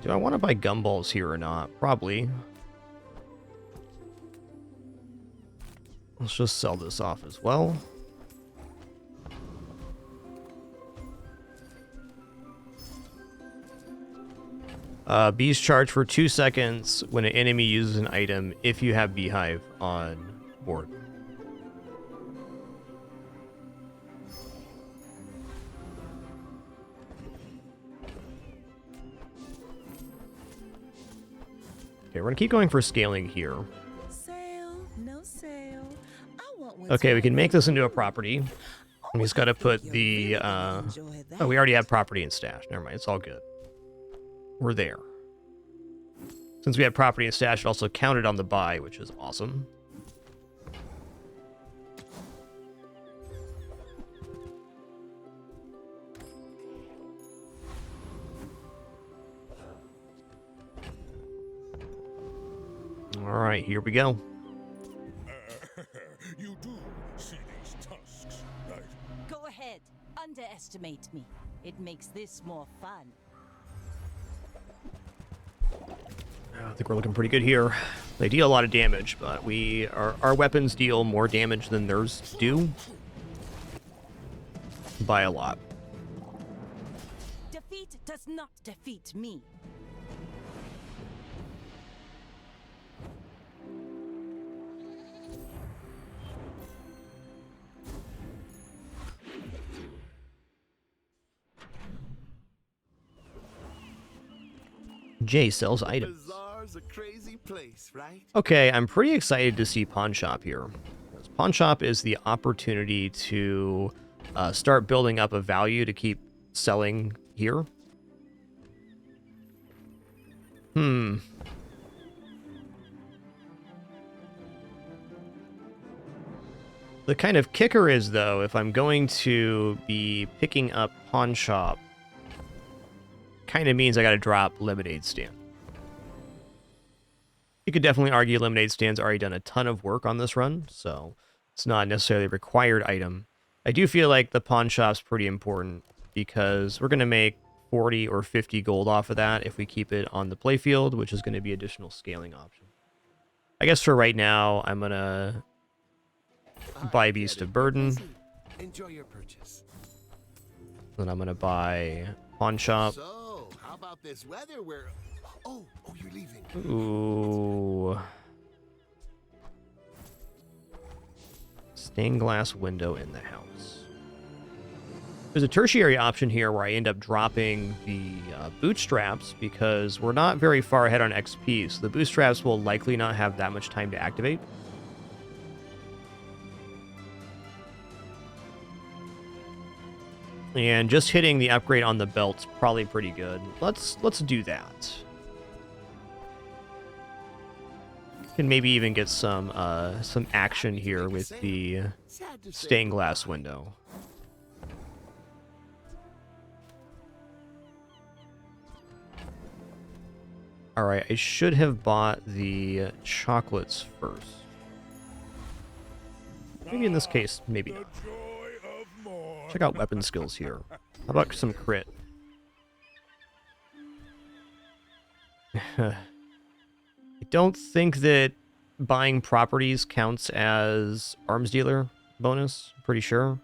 Do I want to buy gumballs here or not? Probably. Let's just sell this off as well. Bees charge for 2 seconds when an enemy uses an item if you have Beehive on board. Okay, we're gonna keep going for scaling here. Sale, no sale. I want what's Okay, we right. can make this into a property. We just gotta put the, oh, we already have property and stash. Never mind, it's all good. We're there. Since we had property and stash, it also counted on the buy, which is awesome. Alright, here we go. You do see these tusks, right? Go ahead. Underestimate me. It makes this more fun. I think we're looking pretty good here. They deal a lot of damage, but our weapons deal more damage than theirs do. By a lot. Defeat does not defeat me. Jay sells items. Bazar's a crazy place, right? Okay, I'm pretty excited to see Pawn Shop here. Pawn Shop is the opportunity to start building up a value to keep selling here. The kind of kicker is, though, if I'm going to be picking up Pawn Shop, kind of means I gotta drop Lemonade Stand. You could definitely argue Lemonade Stand's already done a ton of work on this run, so it's not necessarily a required item. I do feel like the Pawn Shop's pretty important because we're gonna make 40 or 50 gold off of that if we keep it on the playfield, which is gonna be additional scaling option. I guess for right now, I'm gonna buy Beast of Burden. Enjoy your purchase. Then I'm gonna buy Pawn Shop. So, how about this weather where... Oh, you're leaving. Ooh. Stained glass window in the house. There's a tertiary option here where I end up dropping the bootstraps because we're not very far ahead on XP, so the bootstraps will likely not have that much time to activate. And just hitting the upgrade on the belt's probably pretty good. Let's do that. Can maybe even get some action here with the stained glass window. Alright, I should have bought the chocolates first. Maybe in this case, maybe not. Check out weapon skills here. How about some crit? I don't think that buying properties counts as arms dealer bonus. Pretty sure.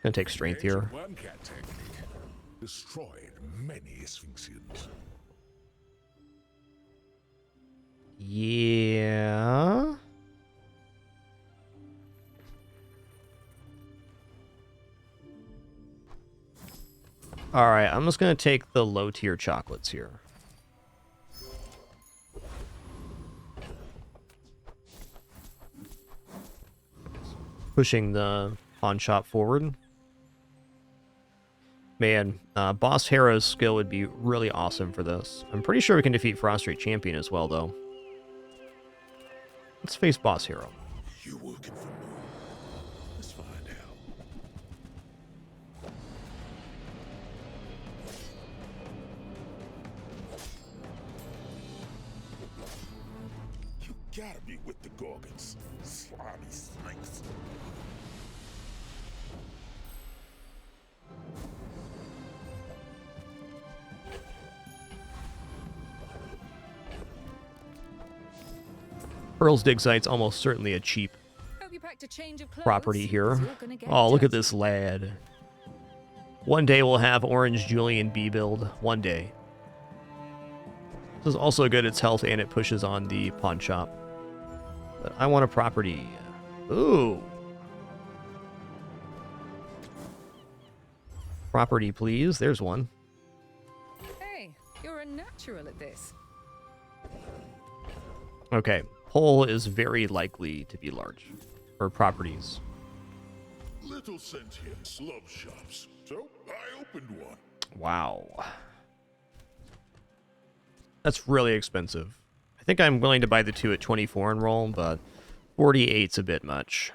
Gonna take strength here. One-cat technique destroyed many Sphinxians. Yeah. Alright, I'm just gonna take the low tier chocolates here. Pushing the pawn shop forward. Man, Boss Hero's skill would be really awesome for this. I'm pretty sure we can defeat Prostrate Champion as well, though. Let's face Boss Hero. You working for me? Let's find out. You gotta be with the Gorgons, slimy snakes. Pearl's Dig Site's almost certainly a cheap Hope you packed a change of clothes. property here. It's all gonna get Oh, look at dirty. this lad. One day we'll have Orange Julian B build. One day. This is also good at its health and it pushes on the pawn shop. But I want a property. Ooh. Property, please. There's one. Hey, you're a natural at this. Okay. Pole is very likely to be large. Or properties. Little sentients love shops, so I opened one. Wow. That's really expensive. I think I'm willing to buy the two at 24 and roll, but 48's a bit much.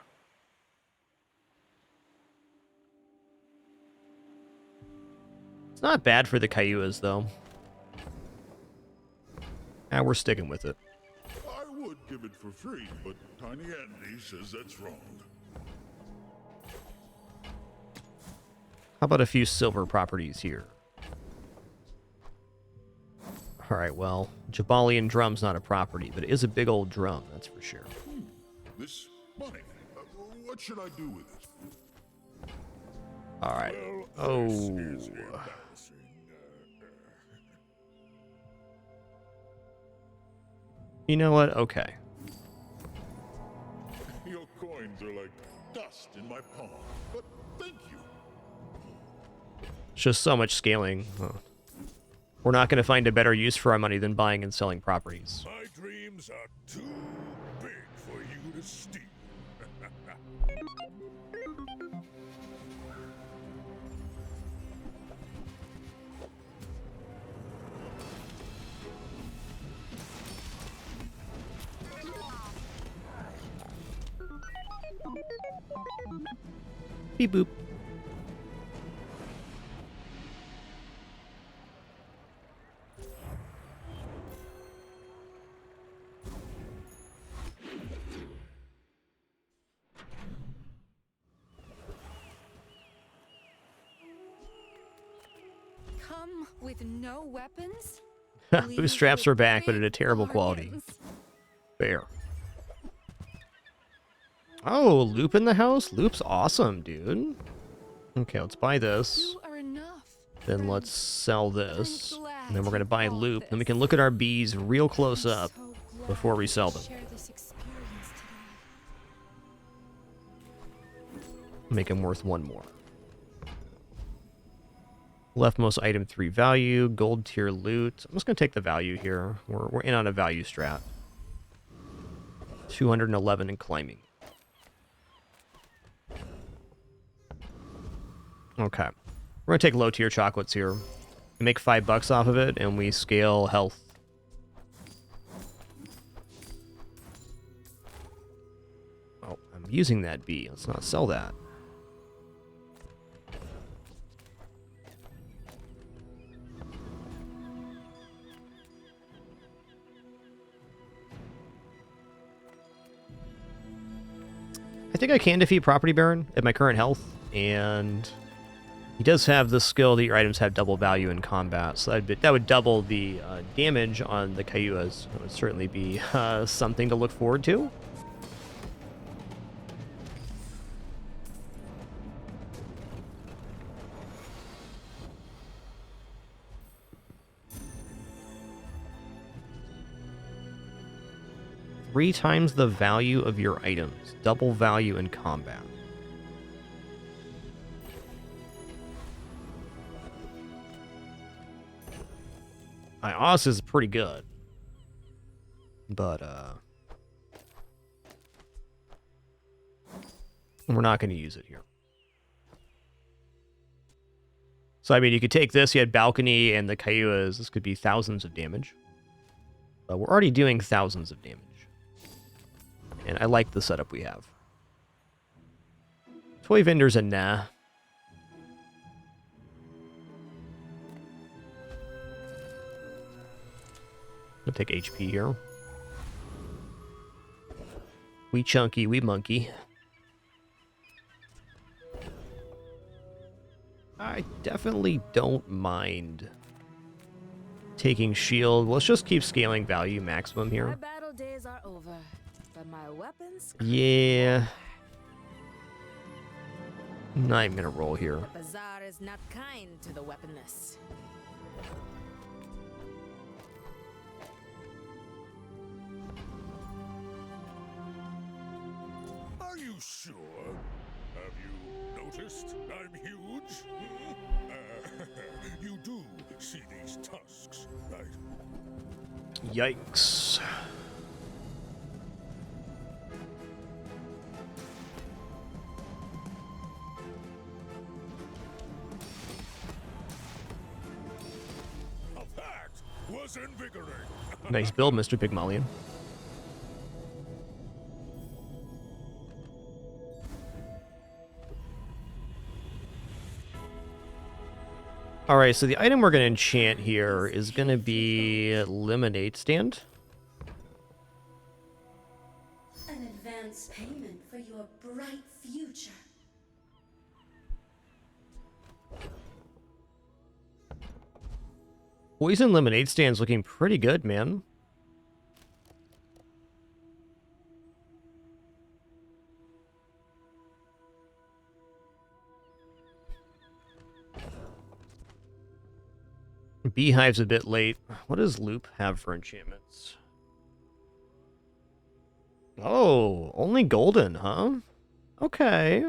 It's not bad for the Cayuas, though. We're sticking with it. I would give it for free, but Tiny Andy says that's wrong. How about a few silver properties here? Alright, well, Jabalian Drum's not a property, but it is a big old drum, that's for sure. This money, what should I do with it? Alright. Well, this Oh. is embarrassing. You know what? Okay. Your coins are like dust in my palm, but thank you. It's just so much scaling. Oh. We're not going to find a better use for our money than buying and selling properties. My dreams are too big for you to steal. Beep boop. Come with no weapons? Bootstraps are back, but at a terrible quality. Fair. Oh, Loop in the house? Loop's awesome, dude. Okay, let's buy this. You are enough. Then let's sell this. And then we're going to buy Loop. Then we can look at our bees real close up before we sell them. Share this experience today. Make them worth one more. Leftmost item 3 value, gold tier loot. I'm just going to take the value here. We're in on a value strat. 211 and climbing. Okay. We're going to take low tier chocolates here. We make $5 off of it, and we scale health. Oh, I'm using that bee. Let's not sell that. think I can defeat Property Baron at my current health, and he does have the skill that your items have double value in combat, so that would double the damage on the Cayuas. That would certainly be something to look forward to. Three times the value of your items. Double value in combat. My Oz is pretty good. But, we're not going to use it here. So, I mean, you could take this, you had Balcony and the Cayuas. This could be thousands of damage. But we're already doing thousands of damage. And I like the setup we have. Toy vendors and nah. I'll take HP here. We chunky, we monkey. I definitely don't mind taking shield. Let's just keep scaling value maximum here. My battle days are over, but my weapons. Yeah. I'm not even gonna roll here. The Bazaar is not kind to the weaponless. Are you sure? Have you noticed I'm huge? You do see these tusks, right? Yikes. That was invigorating. Nice build, Mr. Pygmalion. Alright, so the item we're going to enchant here is going to be Lemonade Stand. An advance payment for your bright future. Poison Lemonade Stand's looking pretty good, man. Beehive's a bit late. What does Loop have for enchantments? Oh, only golden, huh? Okay.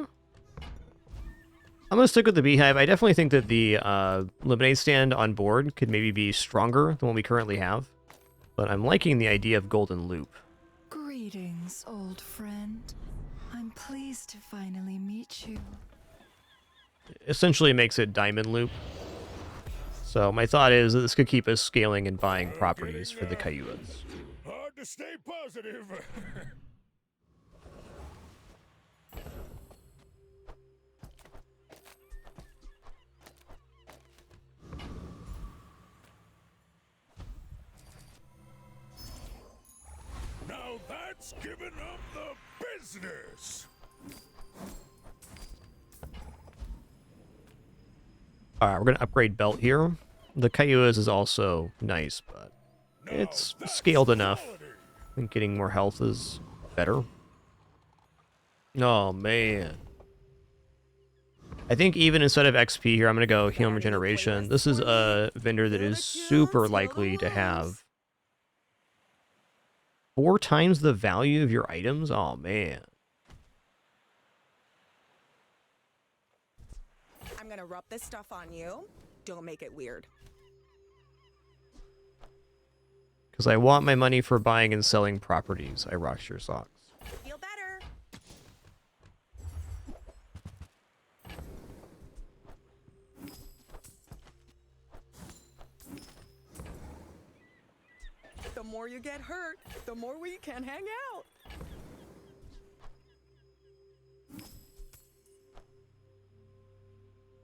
I'm gonna stick with the Beehive. I definitely think that the Lemonade Stand on board could maybe be stronger than what we currently have. But I'm liking the idea of Golden Loop. Greetings, old friend. I'm pleased to finally meet you. Essentially makes it Diamond Loop. So my thought is that this could keep us scaling and buying properties for the Cayuas. Hard to stay positive. Now that's giving up the business. Alright, we're going to upgrade Belt here. The Cayuas is also nice, but it's scaled enough. I think getting more health is better. Oh, man. I think even instead of XP here, I'm going to go Heal and Regeneration. This is a vendor that is super likely to have 4 times the value of your items. Oh, man. I'm gonna rub this stuff on you. Don't make it weird. Because I want my money for buying and selling properties. I rock your socks. Feel better. The more you get hurt, the more we can hang out.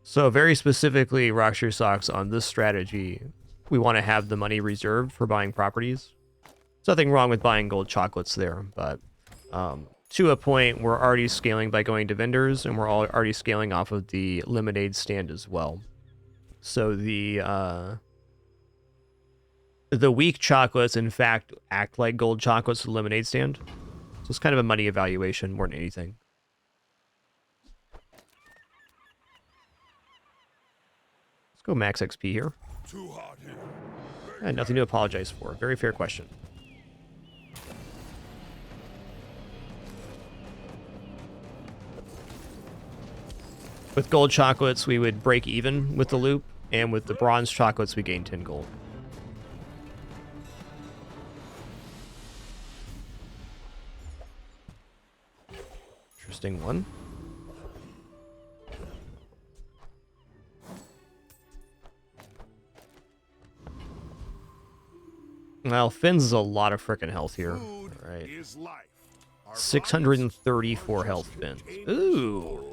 So very specifically, Rockstar Socks on this strategy, we want to have the money reserved for buying properties. There's nothing wrong with buying gold chocolates there, but to a point we're already scaling by going to vendors, and we're already scaling off of the lemonade stand as well. So the weak chocolates, in fact, act like gold chocolates to the lemonade stand. So it's kind of a money evaluation more than anything. Let's go max XP here. Too hot here. And nothing to apologize for. Very fair question. With gold chocolates, we would break even with the loop, and with the bronze chocolates, we gain 10 gold. Interesting one. Well, Finn's is a lot of frickin' health here. All right. 634 health, Finn's. Ooh.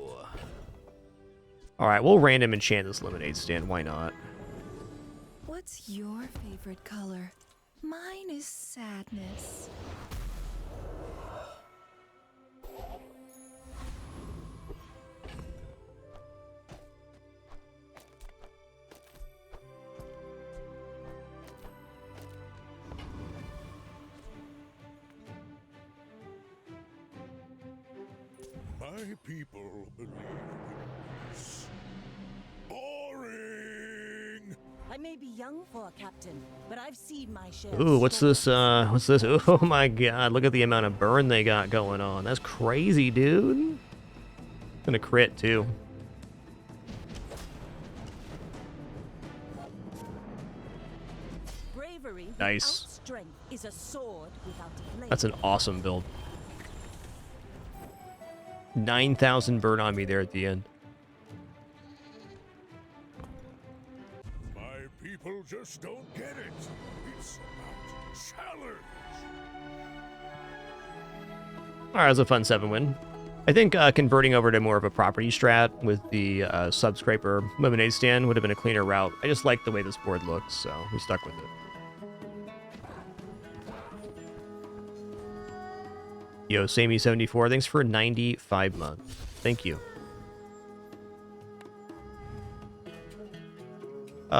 All right, we'll random enchant this lemonade stand. Why not? What's your favorite color? Mine is sadness. My people believe in peace. Boring! I may be young for a captain, but I've seen my share. Ooh, what's this? What's this? Oh my god, look at the amount of burn they got going on. That's crazy, dude. Gonna crit, too. Bravery Nice. without strength is a sword without a blade. That's an awesome build. 9,000 burn on me there at the end. My people just don't get it. It's about challenge. Alright, that was a fun 7 win. I think converting over to more of a property strat with the subscraper lemonade stand would have been a cleaner route. I just like the way this board looks, so we stuck with it. Yo, Samey74, thanks for 95 months. Thank you.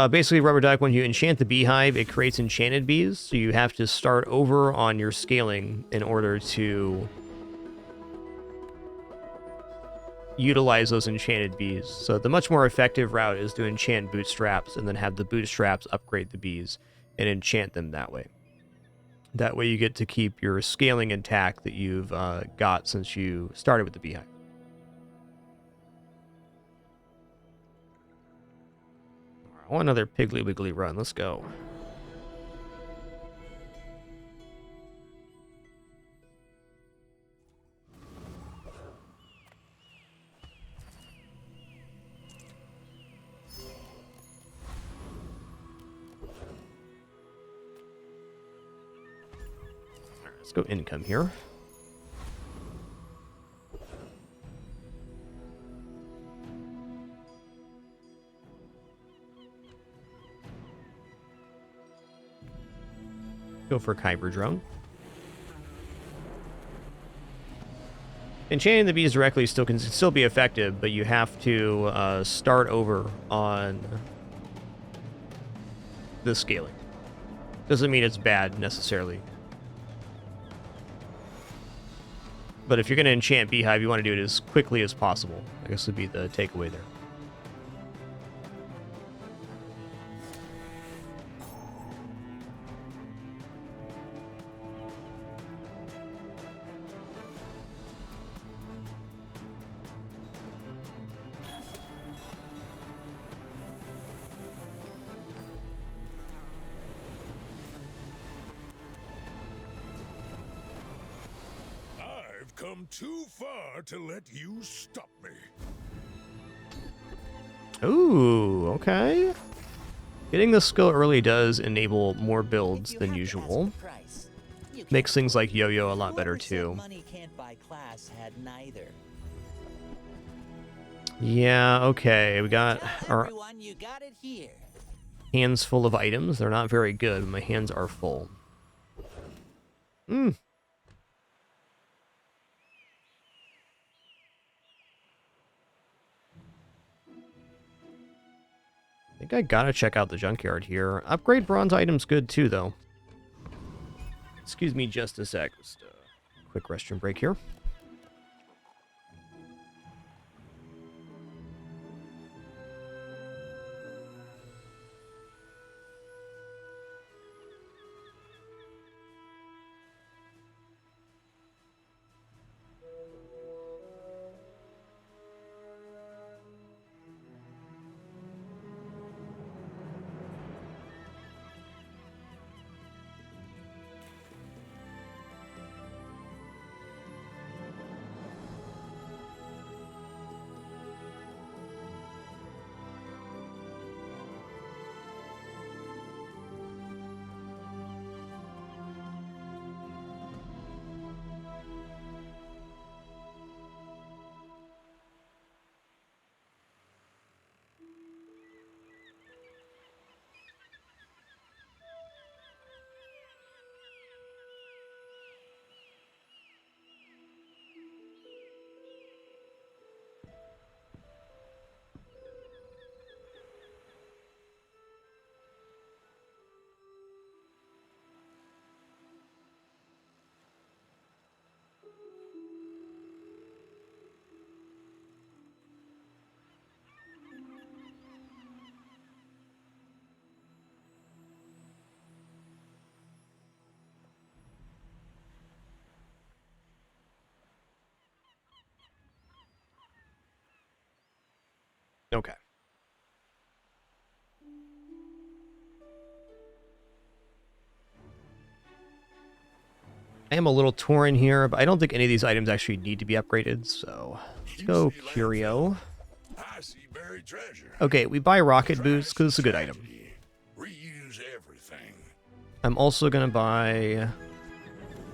Basically, Rubber Duck, when you enchant the beehive, it creates enchanted bees, so you have to start over on your scaling in order to utilize those enchanted bees. So the much more effective route is to enchant bootstraps and then have the bootstraps upgrade the bees and enchant them that way. That way you get to keep your scaling intact that you've got since you started with the beehive. I want another Piggly Wiggly run. Let's go. Let's go income here. Go for Kyber Drone. Enchanting the bees directly can still be effective, but you have to start over on the scaling. Doesn't mean it's bad necessarily. But if you're going to enchant Beehive, you want to do it as quickly as possible. I guess would be the takeaway there. Come too far to let you stop me. Ooh, okay. Getting the skill early does enable more builds than usual. Makes things like Yo-Yo a lot better too. Money can't buy class had neither. Yeah, okay. We got our You got it here. hands full of items. They're not very good, but my hands are full. think I gotta check out the Junkyard here. Upgrade bronze items good too, though. Excuse me just a sec. Just a quick restroom break here. Okay. I am a little torn here, but I don't think any of these items actually need to be upgraded, so let's go Curio. I see buried treasure. Okay, we buy Rocket Boots because it's a good item. Reuse everything. I'm also going to buy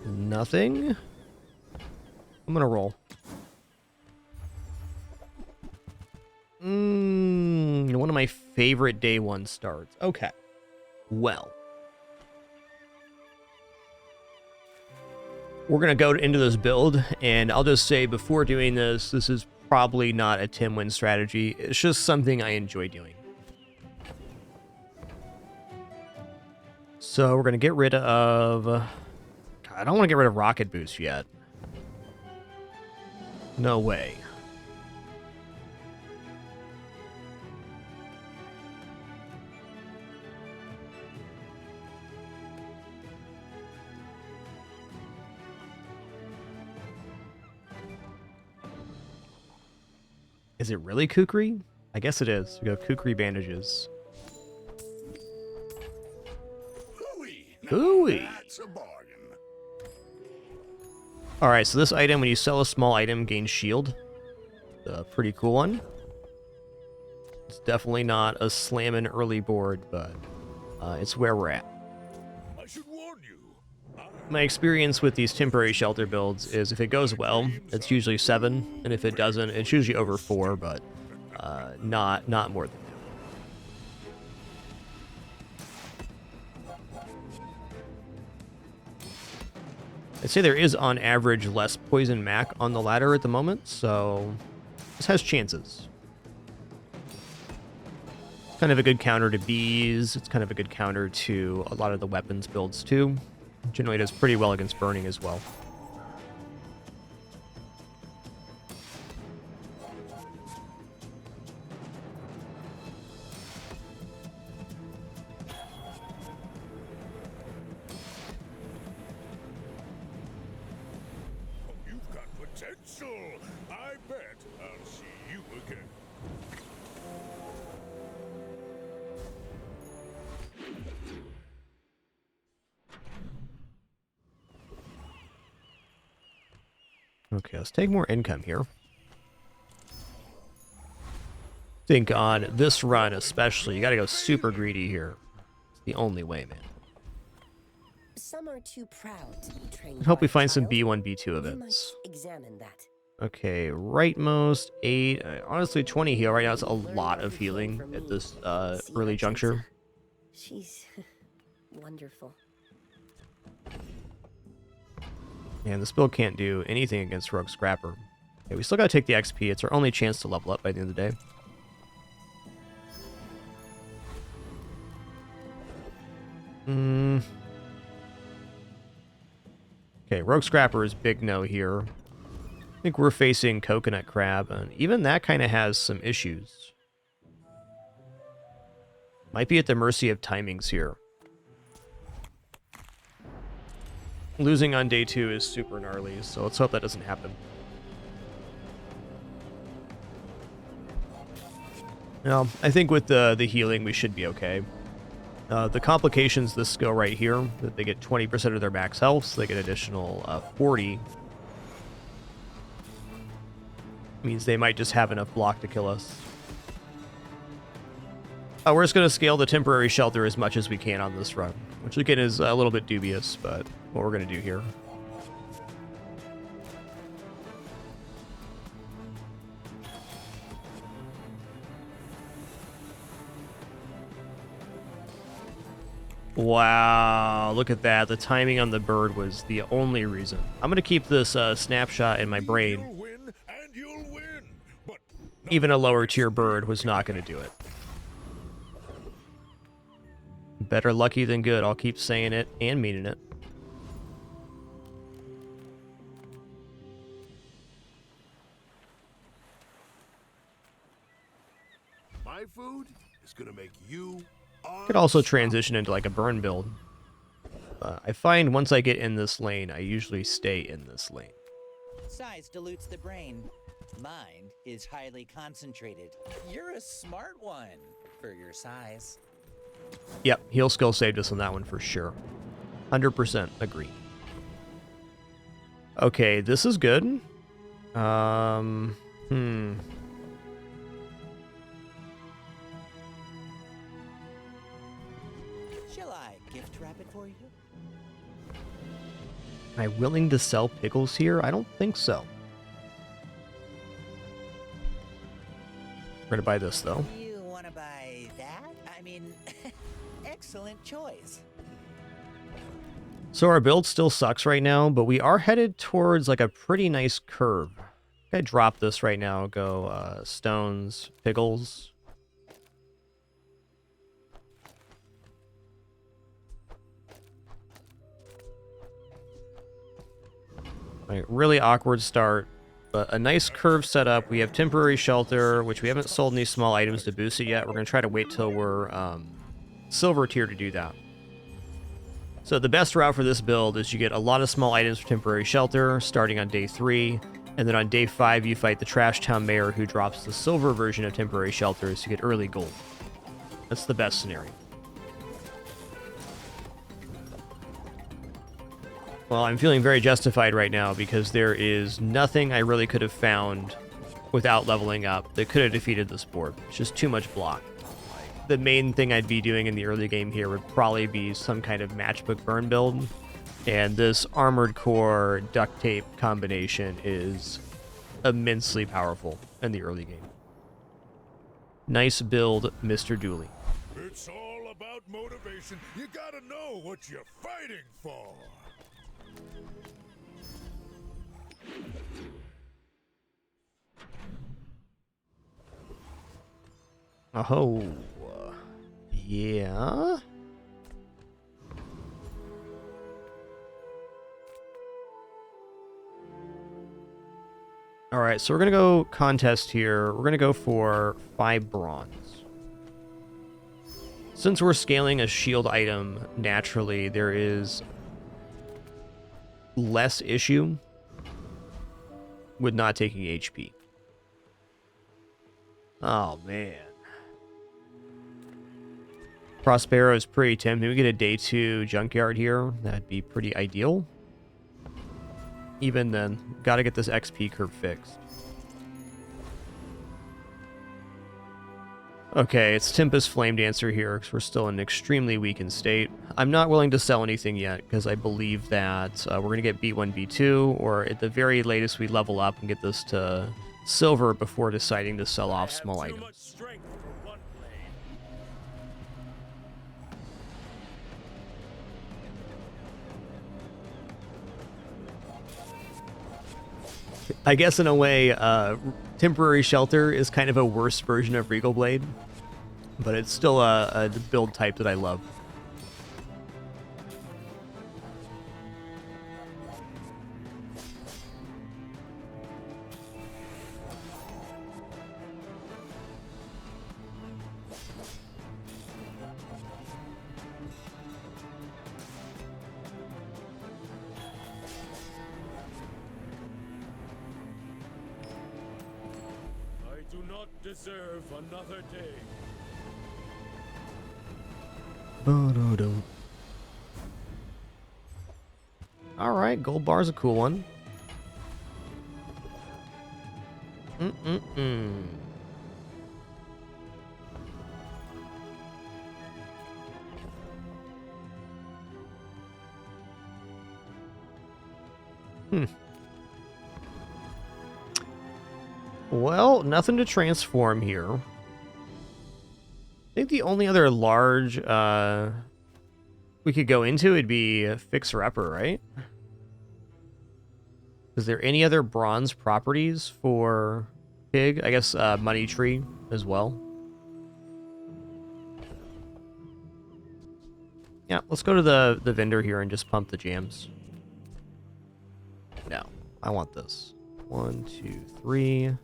nothing. I'm going to roll. One of my favorite day one starts. Okay. Well. We're going to go into this build, and I'll just say before doing this, this is probably not a Tim win strategy. It's just something I enjoy doing. So we're going to get rid of... God, I don't want to get rid of Rocket Boost yet. No way. Is it really Kukri? I guess it is. We got Kukri bandages. Hooey! That's a bargain. Alright, so this item, when you sell a small item, gains shield. A pretty cool one. It's definitely not a slamming early board, but it's where we're at. I should warn you. My experience with these temporary shelter builds is if it goes well, it's usually 7, and if it doesn't, it's usually over 4, but not more than that. I'd say there is, on average, less poison mac on the ladder at the moment, so this has chances. It's kind of a good counter to bees. It's kind of a good counter to a lot of the weapons builds, too. Generally does pretty well against burning as well. You've got potential. I bet I'll see you again. Okay, let's take more income here. Think on this run especially, you gotta go super greedy here. It's the only way, man. Some are too proud to be trained. I hope we by a find some child. B1, B2 You events. might examine that. Okay, rightmost, 8. Honestly, 20 heal right now is a lot of healing at this early juncture. She's wonderful. Man, this build can't do anything against Rogue Scrapper. Okay, we still gotta take the XP. It's our only chance to level up by the end of the day. Okay, Rogue Scrapper is big no here. I think we're facing Coconut Crab, and even that kind of has some issues. Might be at the mercy of timings here. Losing on day 2 is super gnarly, so let's hope that doesn't happen. Well, I think with the healing, we should be okay. The complications this skill right here, that they get 20% of their max health, so they get additional 40. Means they might just have enough block to kill us. We're just going to scale the temporary shelter as much as we can on this run, which again is a little bit dubious, but what we're going to do here. Wow, look at that. The timing on the bird was the only reason. I'm going to keep this snapshot in my brain. Even a lower tier bird was not going to do it. Better lucky than good. I'll keep saying it and meaning it. My food is gonna make you. Could also transition into like a burn build. I find once I get in this lane, I usually stay in this lane. Size dilutes the brain. Mind is highly concentrated. You're a smart one for your size. Yep, heal skill saved us on that one for sure. 100% agree. Okay, this is good. Shall I gift wrap it for you? Am I willing to sell pickles here? I don't think so. We're gonna buy this though. You want to buy that? I mean, excellent choice. So our build still sucks right now, but we are headed towards like a pretty nice curve. I drop this right now. Go stones, pickles. Right, really awkward start, but a nice curve setup. We have temporary shelter, which we haven't sold any small items to boost it yet. We're going to try to wait till we're silver tier to do that. So the best route for this build is you get a lot of small items for temporary shelter starting on day 3, and then on day 5 you fight the Trash Town Mayor who drops the silver version of temporary shelters to get early gold. That's the best scenario. Well, I'm feeling very justified right now because there is nothing I really could have found without leveling up that could have defeated this board. It's just too much block. The main thing I'd be doing in the early game here would probably be some kind of matchbook burn build, and this armored core duct tape combination is immensely powerful in the early game. Nice build, Mr. Dooley. It's all about motivation. You gotta know what you're fighting for. Oh, yeah. All right, so we're gonna go contest here. We're gonna go for 5 bronze. Since we're scaling a shield item naturally, there is less issue with not taking HP. Oh, man. Prospero is pretty tempting. We get a day 2 Junkyard here. That'd be pretty ideal. Even then, gotta get this XP curve fixed. Okay, it's Tempest Flame Dancer here, because we're still in an extremely weakened state. I'm not willing to sell anything yet, because I believe that we're going to get B1, B2, or at the very latest we level up and get this to silver before deciding to sell off small items. I guess in a way, temporary shelter is kind of a worse version of Regal Blade, but it's still a build type that I love. deserve another day. Alright, gold bar's a cool one. Mm-mm-mm. Well, nothing to transform here. I think the only other large we could go into would be Fixer-Upper, right? Is there any other bronze properties for Pig? I guess Money Tree as well. Yeah, let's go to the vendor here and just pump the jams. No, I want this. 1, 2, 3.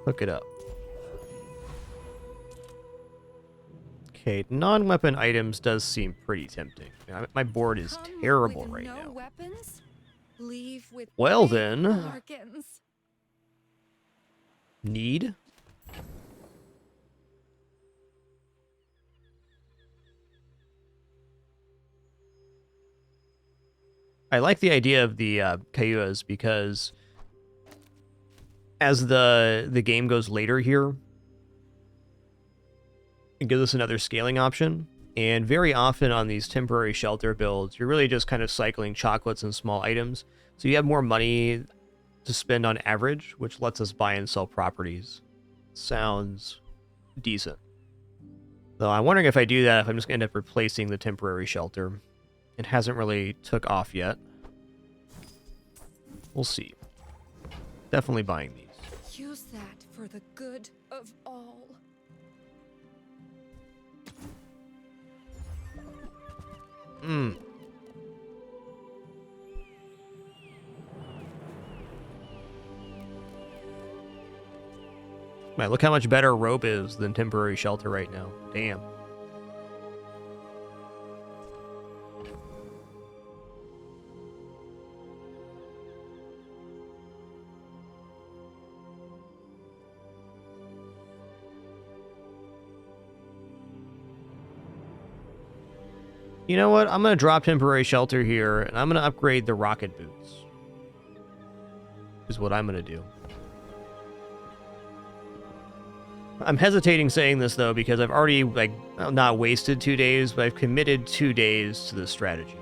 Hook it up. Okay, non-weapon items does seem pretty tempting. My board is terrible right now. Weapons? Leave with Well big then. bargains. Need? I like the idea of the Kayuas because as the game goes later here, it gives us another scaling option. And very often on these temporary shelter builds, you're really just kind of cycling chocolates and small items. So you have more money to spend on average, which lets us buy and sell properties. Sounds decent. Though I'm wondering if I do that, if I'm just going to end up replacing the temporary shelter. It hasn't really took off yet. We'll see. Definitely buying these. Use that for the good of all. Man, look how much better rope is than temporary shelter right now. Damn. You know what? I'm going to drop temporary shelter here, and I'm going to upgrade the rocket boots. Is what I'm going to do. I'm hesitating saying this, though, because I've already, like, not wasted 2 days, but I've committed 2 days to this strategy.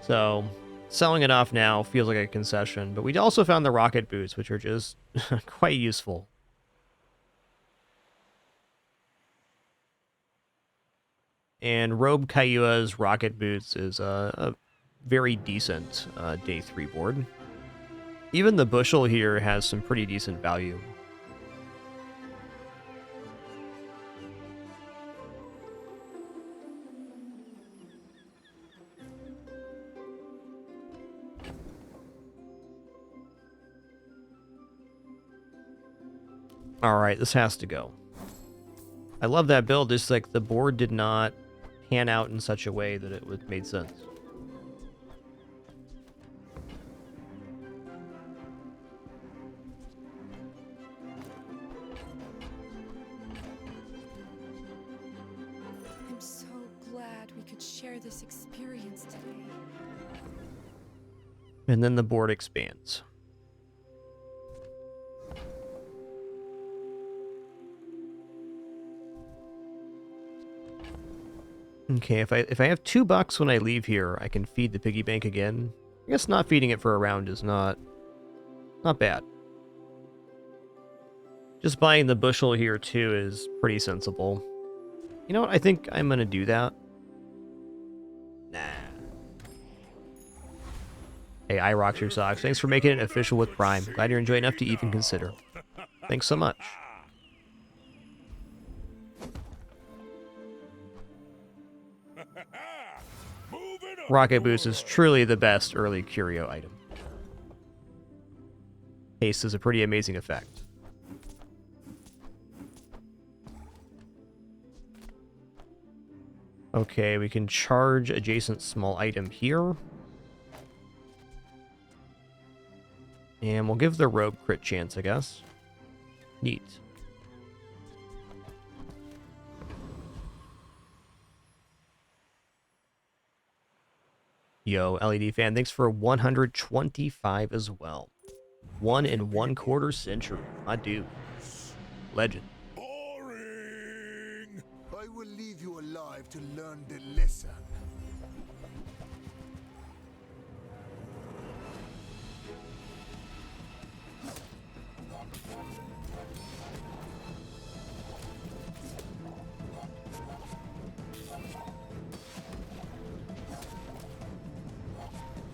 So, selling it off now feels like a concession, but we also found the rocket boots, which are just quite useful. And Robe Kayua's rocket boots is a very decent day 3 board. Even the bushel here has some pretty decent value. Alright, this has to go. I love that build, just like the board did not pan out in such a way that it made sense. I'm so glad we could share this experience today. And then the board expands. Okay, if I have $2 when I leave here, I can feed the piggy bank again. I guess not feeding it for a round is not bad. Just buying the bushel here too is pretty sensible. You know what? I think I'm gonna do that. Nah. Hey, iRocks your socks. Thanks for making it official with Prime. Glad you're enjoying enough to even consider. Thanks so much. Rocket Boost is truly the best early curio item. Haste is a pretty amazing effect. Okay, we can charge adjacent small item here. And we'll give the robe crit chance, I guess. Neat. Yo, LED fan, thanks for 125 as well. 1 1/4 century. My dude. Legend. Boring! I will leave you alive to learn the lesson.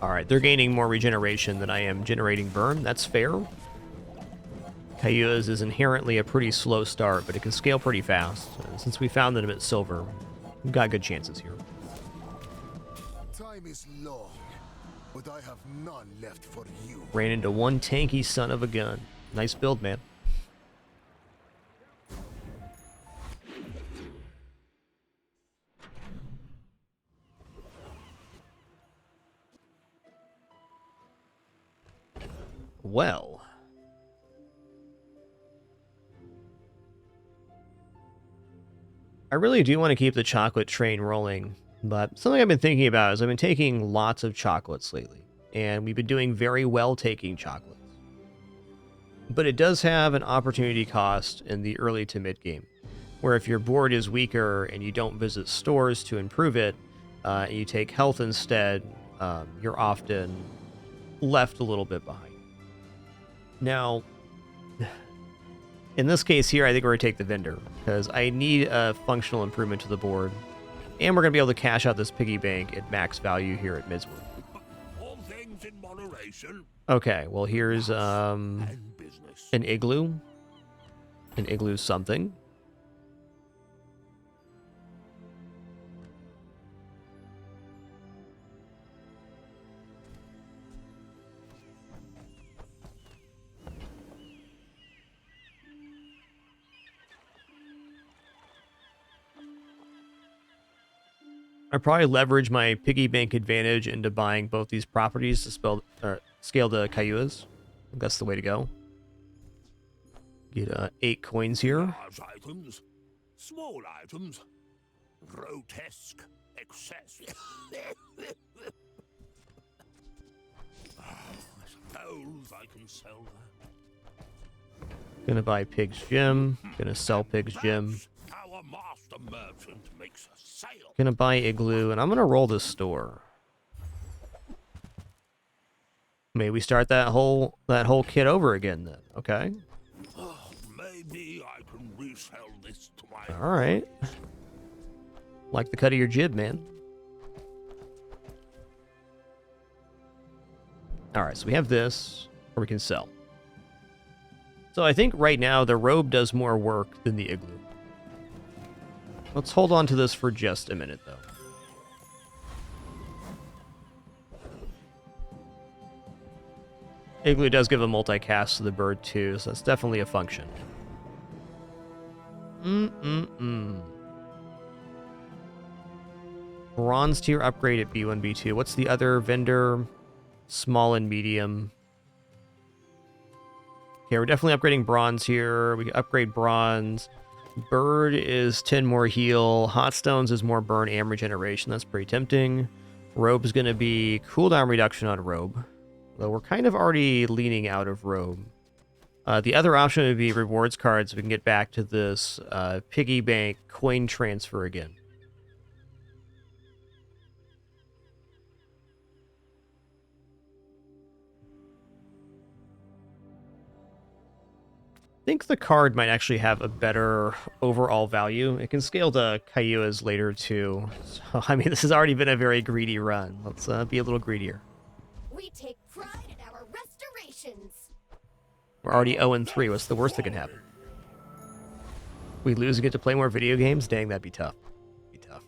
Alright, they're gaining more regeneration than I am generating burn. That's fair. Kayua's is inherently a pretty slow start, but it can scale pretty fast. Since we found them at silver, we've got good chances here. Time is long, but I have none left for you. Ran into one tanky son of a gun. Nice build, man. Well. I really do want to keep the chocolate train rolling, but something I've been thinking about is I've been taking lots of chocolates lately, and we've been doing very well taking chocolates. But it does have an opportunity cost in the early to mid game, where if your board is weaker and you don't visit stores to improve it, and you take health instead, you're often left a little bit behind. Now, in this case here, I think we're going to take the vendor, because I need a functional improvement to the board, and we're going to be able to cash out this piggy bank at max value here at Midsworth. All things in moderation. Okay, well here's an igloo. An igloo something. I probably leverage my piggy bank advantage into buying both these properties to scale the Kayuas. That's the way to go. Get 8 coins here. Large items, small items, grotesque excess. I suppose I can sell that. Gonna buy Pig's Gym. Gonna sell Pig's Gym. Our master merchant makes a sale. Gonna buy Igloo, and I'm gonna roll this store. Maybe we start that whole kit over again then. Okay. Maybe I can resell this to my. All right. Like the cut of your jib, man. All right, so we have this, or we can sell. So I think right now the robe does more work than the igloo. Let's hold on to this for just a minute, though. Igloo does give a multicast to the bird, too, so that's definitely a function. Bronze tier upgrade at B1, B2. What's the other vendor? Small and medium. Okay, we're definitely upgrading bronze here. We can upgrade bronze. Bird is 10 more heal. Hot Stones is more burn and regeneration. That's pretty tempting. Robe is going to be cooldown reduction on robe. Though we're kind of already leaning out of robe. The other option would be rewards cards. We can get back to this piggy bank coin transfer again. I think the card might actually have a better overall value. It can scale to Kayua's later too. So, I mean, this has already been a very greedy run. Let's be a little greedier. We take pride in our restorations. We're already 0-3. What's the worst that can happen? We lose and get to play more video games? Dang, that'd be tough. Be tough.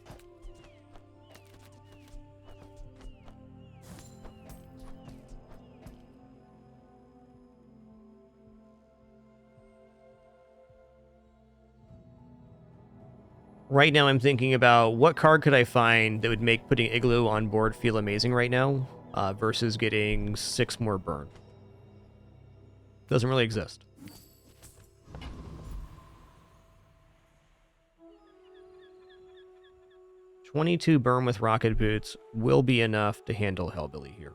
Right now I'm thinking about what card could I find that would make putting Igloo on board feel amazing right now versus getting 6 more burn. Doesn't really exist. "22 burn with rocket boots will be enough to handle Hellbilly here."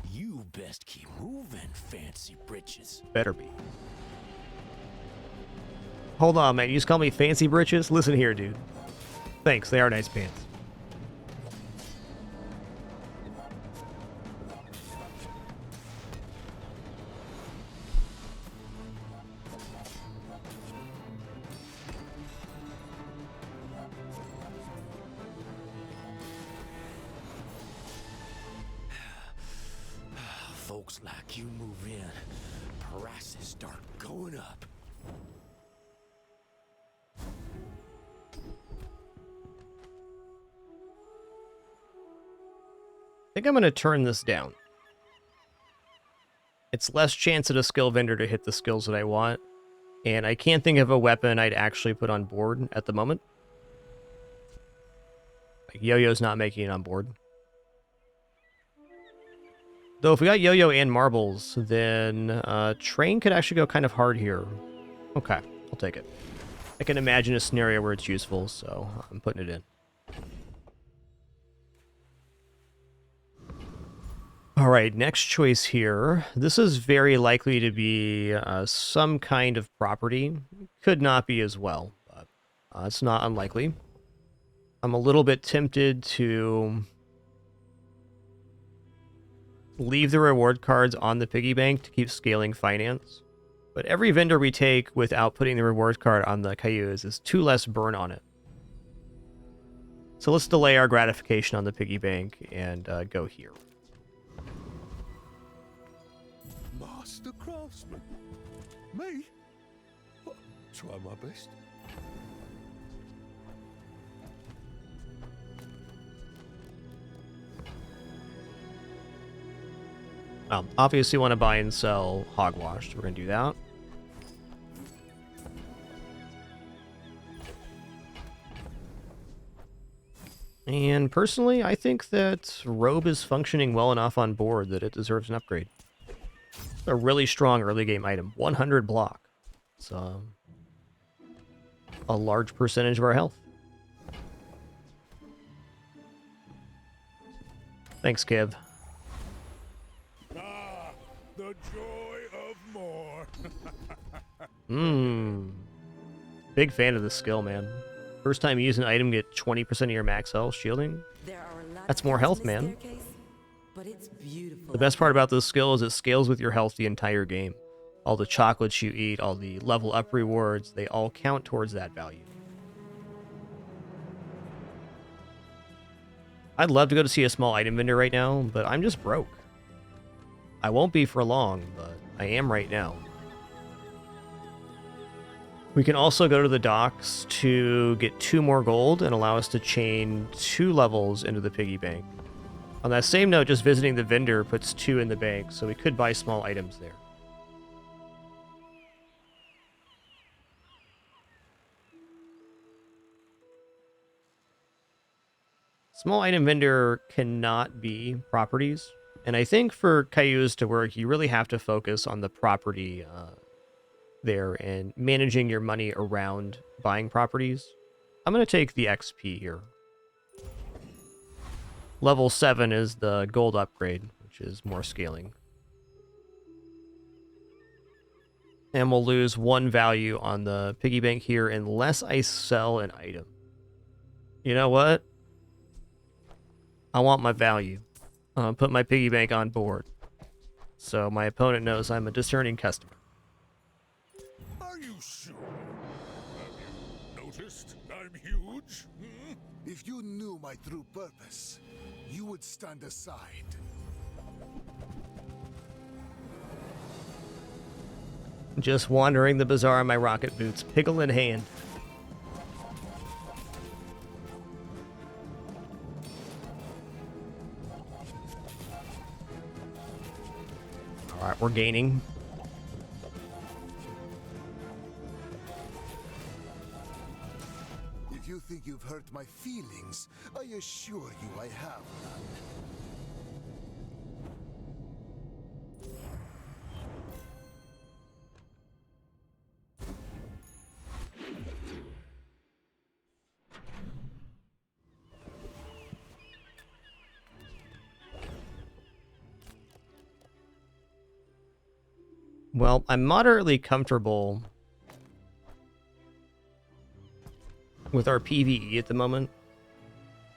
You best keep moving, fancy britches. Better be. Hold on, man. You just call me fancy britches? Listen here, dude. Thanks, they are nice pants. Folks like you move in, prices start going up. I think I'm going to turn this down. It's less chance at a skill vendor to hit the skills that I want, and I can't think of a weapon I'd actually put on board at the moment. Like, Yo-Yo's not making it on board. Though if we got Yo-Yo and marbles, then Train could actually go kind of hard here. Okay, I'll take it. I can imagine a scenario where it's useful, so I'm putting it in. Alright, next choice here. This is very likely to be some kind of property. Could not be as well, but it's not unlikely. I'm a little bit tempted to leave the reward cards on the piggy bank to keep scaling finance. But every vendor we take without putting the reward card on the Cayuse is 2 less burn on it. So let's delay our gratification on the piggy bank and go here. Master craftsman. Me? Try my best. Obviously want to buy and sell hogwash, so we're going to do that. And personally, I think that Robe is functioning well enough on board that it deserves an upgrade. It's a really strong early game item. 100 block. It's a large percentage of our health. Thanks, Kev. Ah, the joy of more. Big fan of this skill, man. First time you use an item, get 20% of your max health shielding. That's more health, man. But it's beautiful. The best part about this skill is it scales with your health the entire game. All the chocolates you eat, all the level up rewards, they all count towards that value. I'd love to go to see a small item vendor right now, but I'm just broke. I won't be for long, but I am right now. We can also go to the docks to get 2 more gold and allow us to chain 2 levels into the piggy bank. On that same note, just visiting the vendor puts 2 in the bank, so we could buy small items there. Small item vendor cannot be properties. And I think for Cayuse to work, you really have to focus on the property there and managing your money around buying properties. I'm going to take the XP here. Level 7 is the gold upgrade, which is more scaling. And we'll lose 1 value on the piggy bank here unless I sell an item. You know what? I want my value. Put my piggy bank on board. So my opponent knows I'm a discerning customer. Are you sure? Have you noticed I'm huge? If you knew my true purpose, you would stand aside. Just wandering the bazaar in my rocket boots, pickle in hand. Alright, we're gaining. If you think you've hurt my feelings, I assure you I have none. Well, I'm moderately comfortable with our PvE at the moment.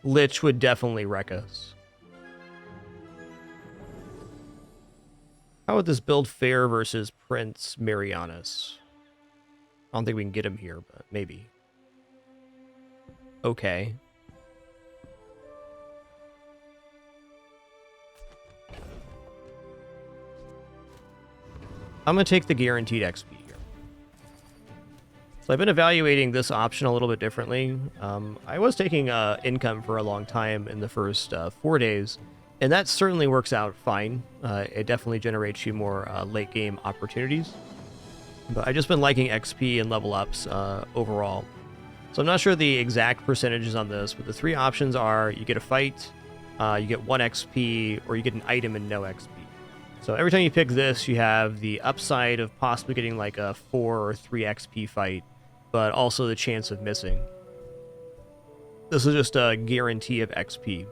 Lich would definitely wreck us. How would this build fare versus Prince Marianus? I don't think we can get him here, but maybe. Okay. I'm going to take the guaranteed XP here. So I've been evaluating this option a little bit differently. I was taking income for a long time in the first 4 days, and that certainly works out fine. It definitely generates you more late game opportunities. But I've just been liking XP and level ups overall. So I'm not sure the exact percentages on this, but the 3 options are you get a fight, you get 1 XP, or you get an item and no XP. So every time you pick this, you have the upside of possibly getting like a 4 or 3 XP fight, but also the chance of missing. This is just a guarantee of XP.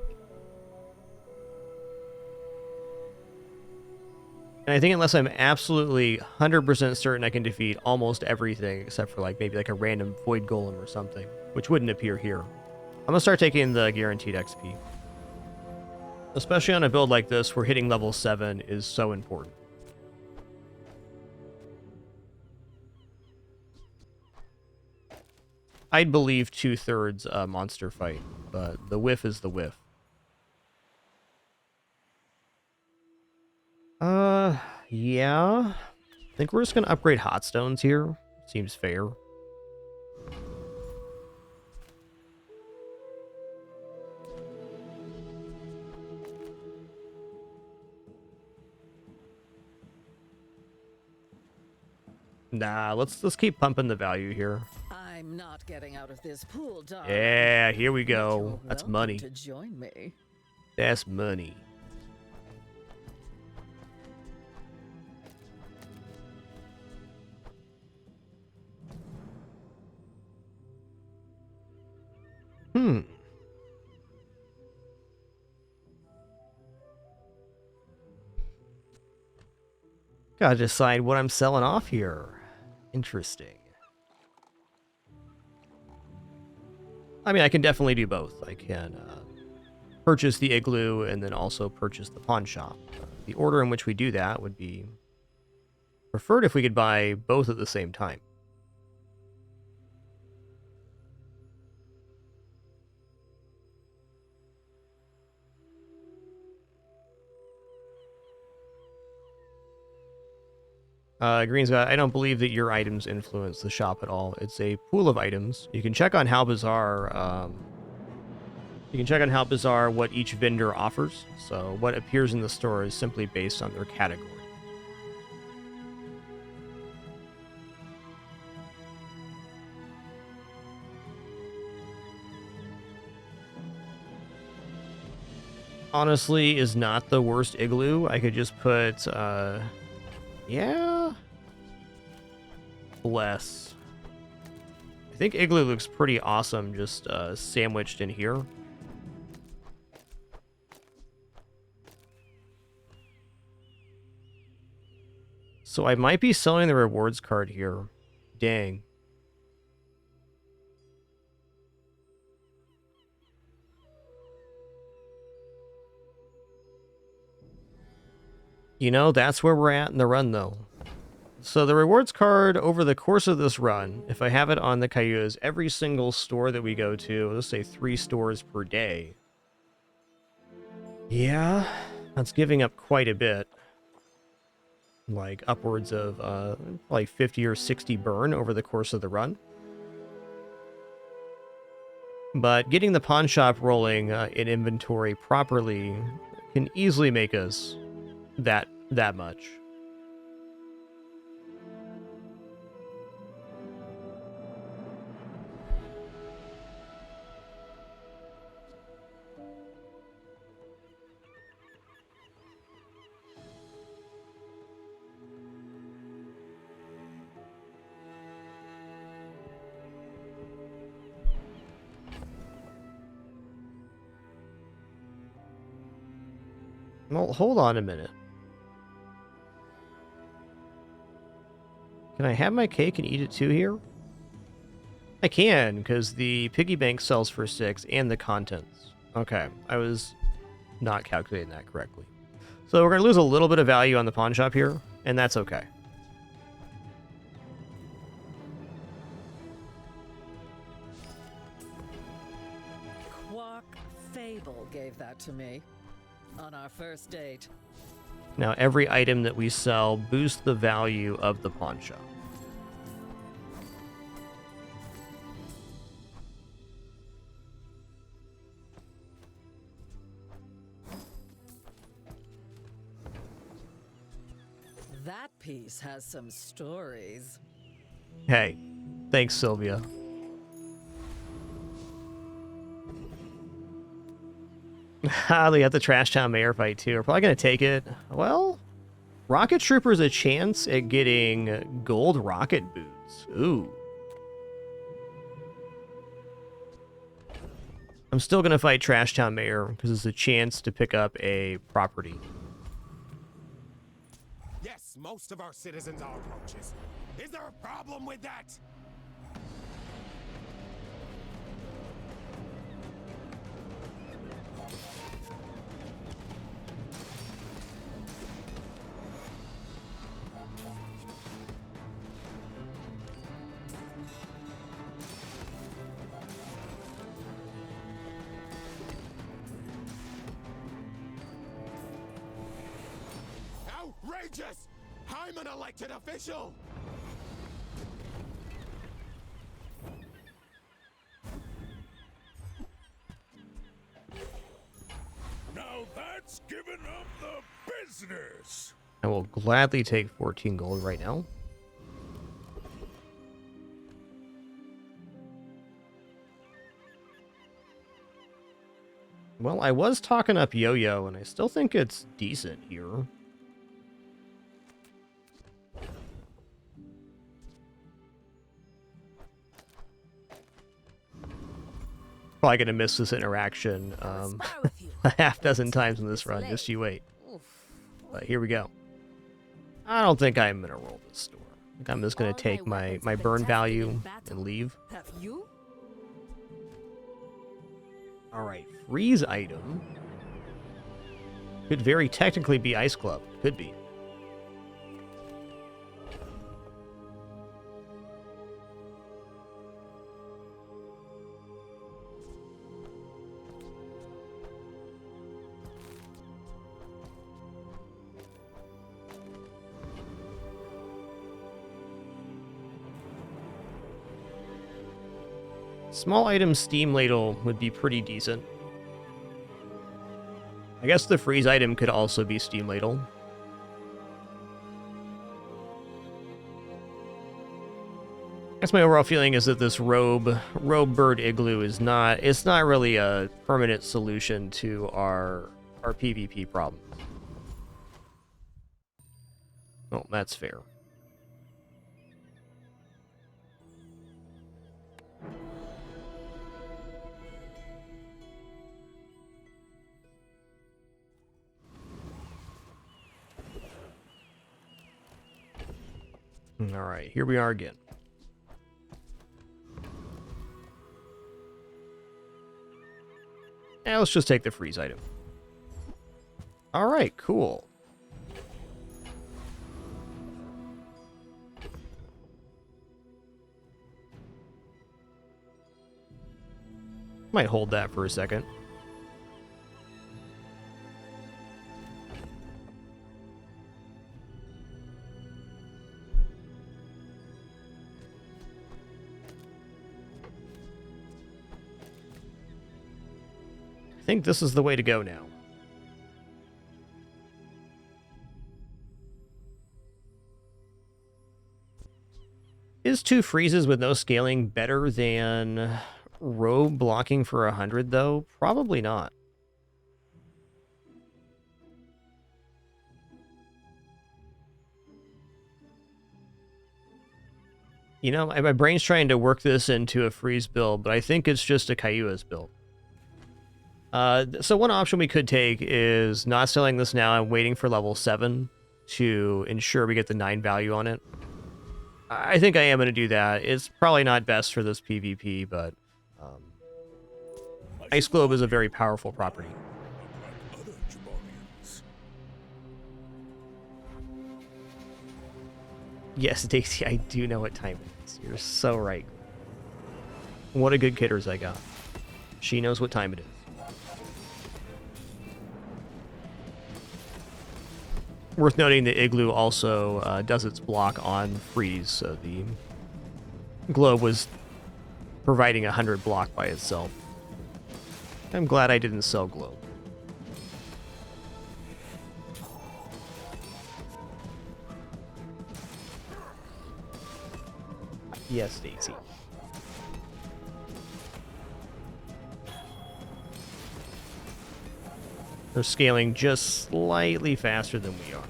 And I think unless I'm absolutely 100% certain I can defeat almost everything, except for like maybe like a random Void Golem or something, which wouldn't appear here, I'm going to start taking the guaranteed XP. Especially on a build like this where hitting level 7 is so important. I'd believe 2/3 a monster fight, but the whiff is the whiff. Yeah. I think we're just gonna upgrade hot stones here. Seems fair. Nah, let's keep pumping the value here. I'm not getting out of this pool, darling. Yeah, here we But you're go. That's welcome money. to join me. That's money. Gotta decide what I'm selling off here. Interesting. I mean, I can definitely do both. I can purchase the igloo and then also purchase the pawn shop. The order in which we do that would be preferred if we could buy both at the same time. Green's got, I don't believe that your items influence the shop at all. It's a pool of items. You can check on how Bazarro, what each vendor offers. So what appears in the store is simply based on their category. Honestly, is not the worst igloo. I could just put, yeah. Bless. I think igloo looks pretty awesome just sandwiched in here. So I might be selling the rewards card here. Dang. You know, that's where we're at in the run, though. So the rewards card over the course of this run, if I have it on the Cayuse, every single store that we go to, let's say 3 stores per day. Yeah, that's giving up quite a bit. Like upwards of like 50 or 60 burn over the course of the run. But getting the pawn shop rolling in inventory properly can easily make us that much. Well, hold on a minute. Can I have my cake and eat it too here? I can, because the piggy bank sells for 6 and the contents. Okay, I was not calculating that correctly. So we're going to lose a little bit of value on the pawn shop here, and that's okay. Quark Fable gave that to me on our first date. Now every item that we sell boosts the value of the pawn shop. That piece has some stories. Hey, thanks, Sylvia. They got the Trash Town Mayor fight too. We're probably gonna take it. Well, Rocket Trooper's a chance at getting gold rocket boots. Ooh. I'm still gonna fight Trash Town Mayor because it's a chance to pick up a property. Yes, most of our citizens are roaches. Is there a problem with that? Outrageous! I'm an elected official! Now that's giving up the business! I will gladly take 14 gold right now. Well, I was talking up Yo-Yo, and I still think it's decent here. Probably gonna miss this interaction a half dozen times in this run. Just you wait. But here we go. I don't think I'm gonna roll this store. I think I'm just gonna take my burn value and leave. All right, freeze item could very technically be Ice Club. Could be. Small item Steam Ladle would be pretty decent. I guess the freeze item could also be Steam Ladle. I guess my overall feeling is that this robe bird igloo is not, it's not really a permanent solution to our PvP problem. Oh, that's fair. All right, here we are again. Now let's just take the freeze item. All right, cool. Might hold that for a second. I think this is the way to go now. Is 2 freezes with no scaling better than robe blocking for 100 though? Probably not. You know, my brain's trying to work this into a freeze build, but I think it's just a Cayua's build. So one option we could take is not selling this now and waiting for level 7 to ensure we get the 9 value on it. I think I am going to do that. It's probably not best for this PvP, but Ice Globe is a very powerful property. Other Jabarians. Yes, Daisy, I do know what time it is. You're so right. What a good kidders I got. She knows what time it is. Worth noting the Igloo also does its block on freeze, so the globe was providing 100 block by itself. I'm glad I didn't sell globe. Yes, Daisy. They're scaling just slightly faster than we are.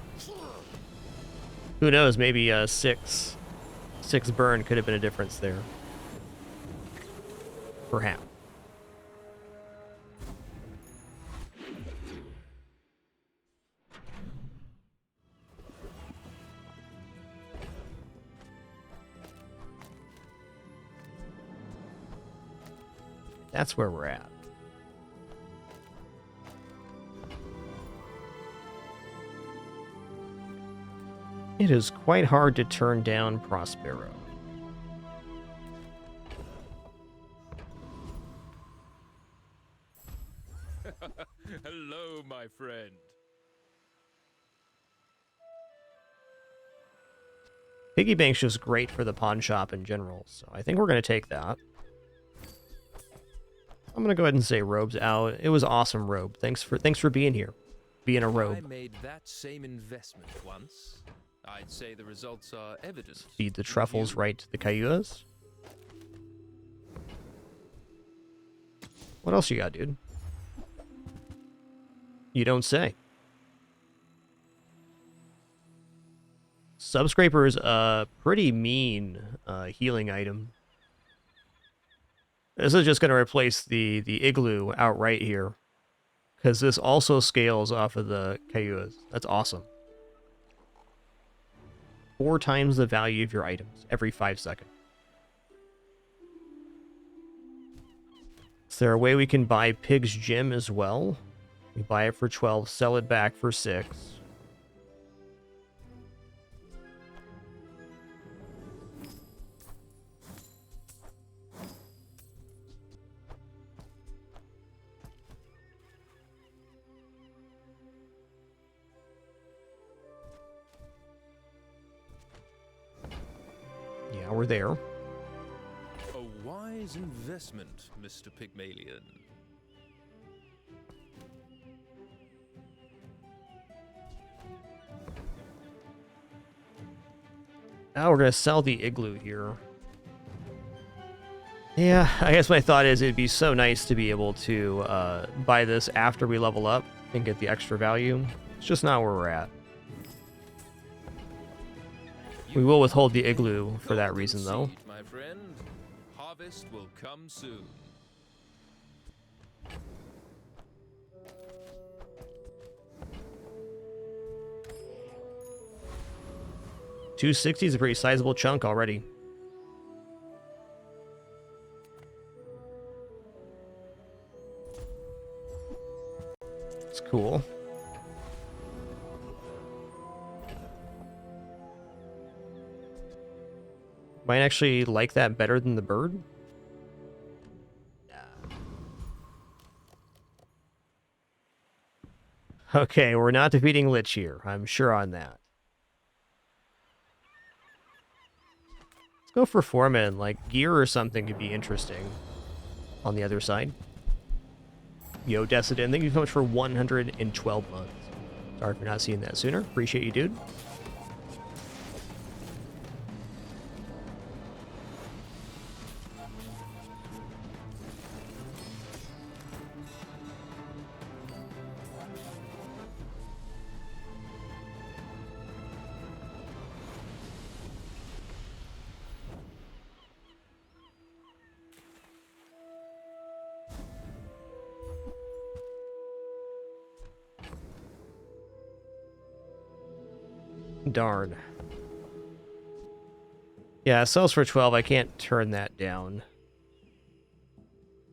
Who knows, maybe 6 burn could have been a difference there. Perhaps. That's where we're at. It is quite hard to turn down Prospero. Hello, my friend. Piggy Bank's just great for the pawn shop in general, so I think we're going to take that. I'm going to go ahead and say Robe's out. It was awesome, Robe. Thanks for being here. Being a Robe. I made that same investment once. I'd say the results are evident. Feed the truffles right to the Cayugas. What else you got, dude? You don't say. Subscraper is a pretty mean healing item. This is just going to replace the Igloo outright here. Because this also scales off of the Cayugas. That's awesome. 4 times the value of your items every 5 seconds. Is there a way we can buy Pig's Gym as well? We buy it for 12, sell it back for 6. Yeah, we're there. A wise investment, Mr. Pygmalion. Now we're going to sell the Igloo here. Yeah, I guess my thought is it'd be so nice to be able to buy this after we level up and get the extra value. It's just not where we're at. We will withhold the Igloo for that reason, though. My friend, harvest will come soon. $260 is a pretty sizable chunk already. It's cool. Might actually like that better than the bird. Okay, we're not defeating Lich here. I'm sure on that. Let's go for Foreman. Like, gear or something could be interesting on the other side. Yo, Decidin, thank you so much for 112 months. Sorry for not seeing that sooner. Appreciate you, dude. Darn. Yeah, it sells for 12. I can't turn that down.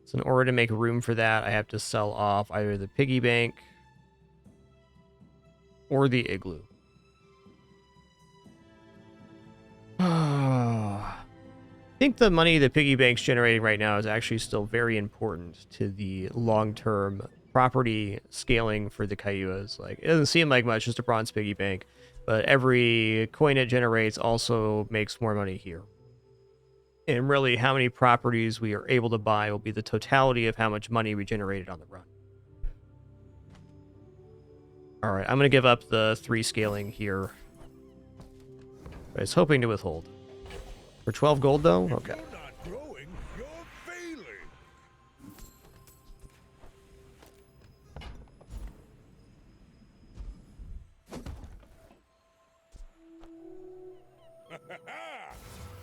So in order to make room for that, I have to sell off either the piggy bank or the igloo. I think the money the piggy bank's generating right now is actually still very important to the long-term property scaling for the Cayuas. Like, it doesn't seem like much, just a bronze piggy bank, but every coin it generates also makes more money here. And really, how many properties we are able to buy will be the totality of how much money we generated on the run. All right, I'm going to give up the 3 scaling here. I was hoping to withhold. For 12 gold, though? Okay.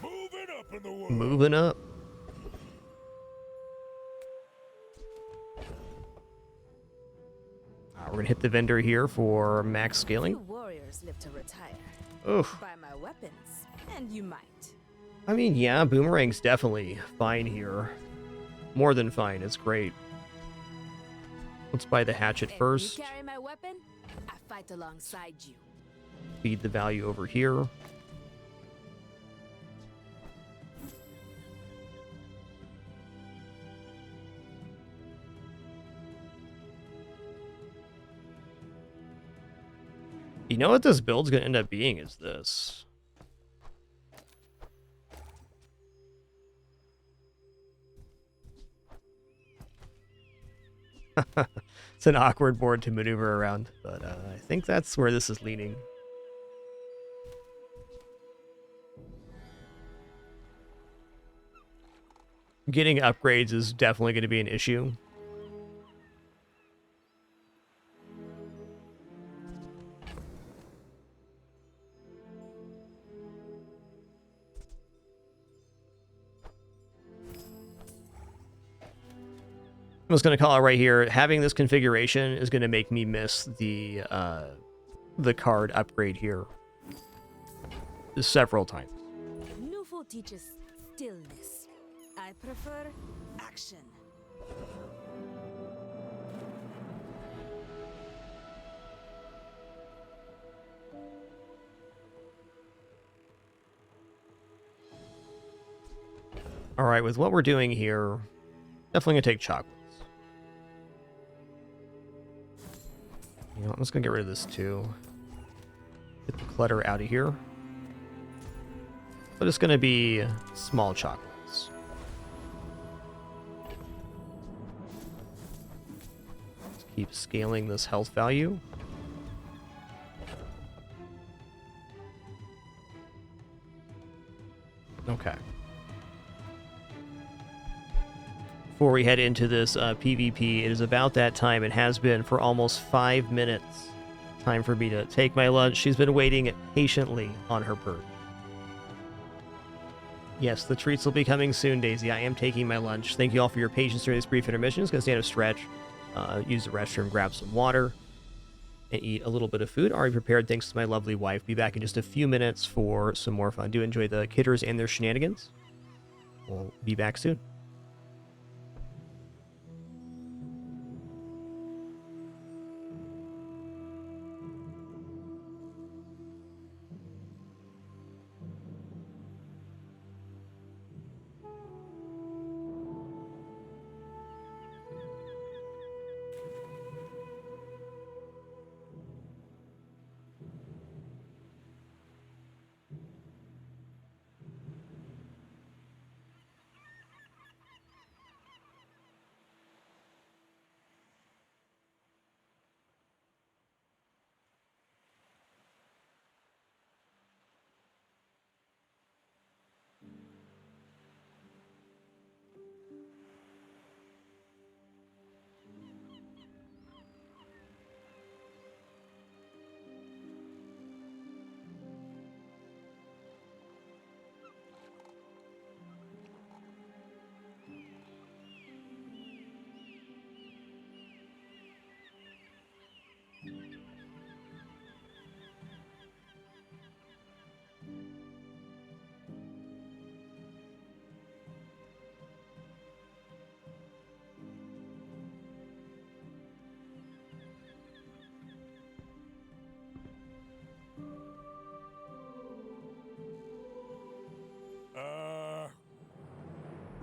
Moving up in the world. Moving up. We're going to hit the vendor here for max scaling. You warriors live to retire. Oof. Buy my weapons, and you might. I mean, yeah, Boomerang's definitely fine here. More than fine, it's great. Let's buy the hatchet first. You carry my weapon, I fight alongside you. Feed the value over here. You know what this build's gonna end up being is this. It's an awkward board to maneuver around, but I think that's where this is leaning. Getting upgrades is definitely going to be an issue. I'm just going to call it right here. Having this configuration is going to make me miss the card upgrade here several times. Newful teaches stillness. I prefer action. All right, with what we're doing here, definitely going to take chocolates. You know, I'm just going to get rid of this too. Get the clutter out of here. But it's going to be small chocolates. Let's keep scaling this health value. Okay. Before we head into this PvP, it is about that time. It has been for almost 5 minutes. Time for me to take my lunch. She's been waiting patiently on her perch. Yes, the treats will be coming soon, Daisy. I am taking my lunch. Thank you all for your patience during this brief intermission. It's going to stand up, stretch, use the restroom, grab some water, and eat a little bit of food. Already prepared, thanks to my lovely wife. Be back in just a few minutes for some more fun. Do enjoy the kidders and their shenanigans. We'll be back soon.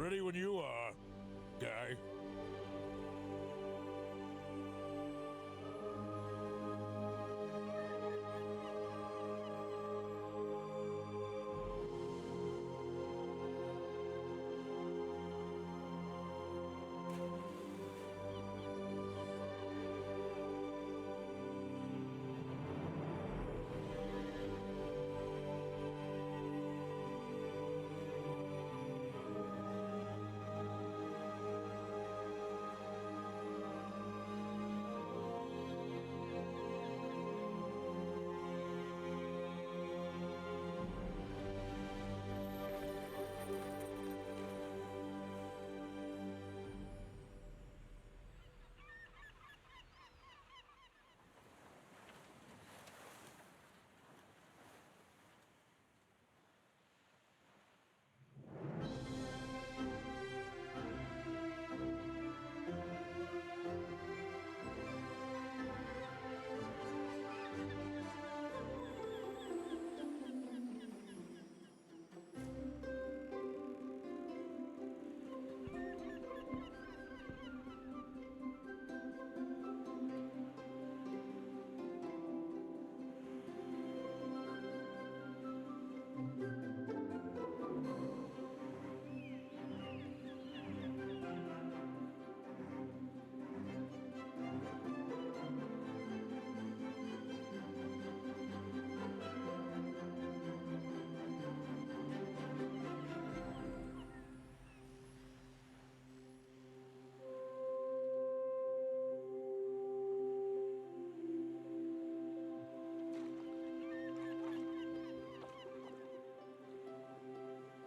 Ready when you are, guy.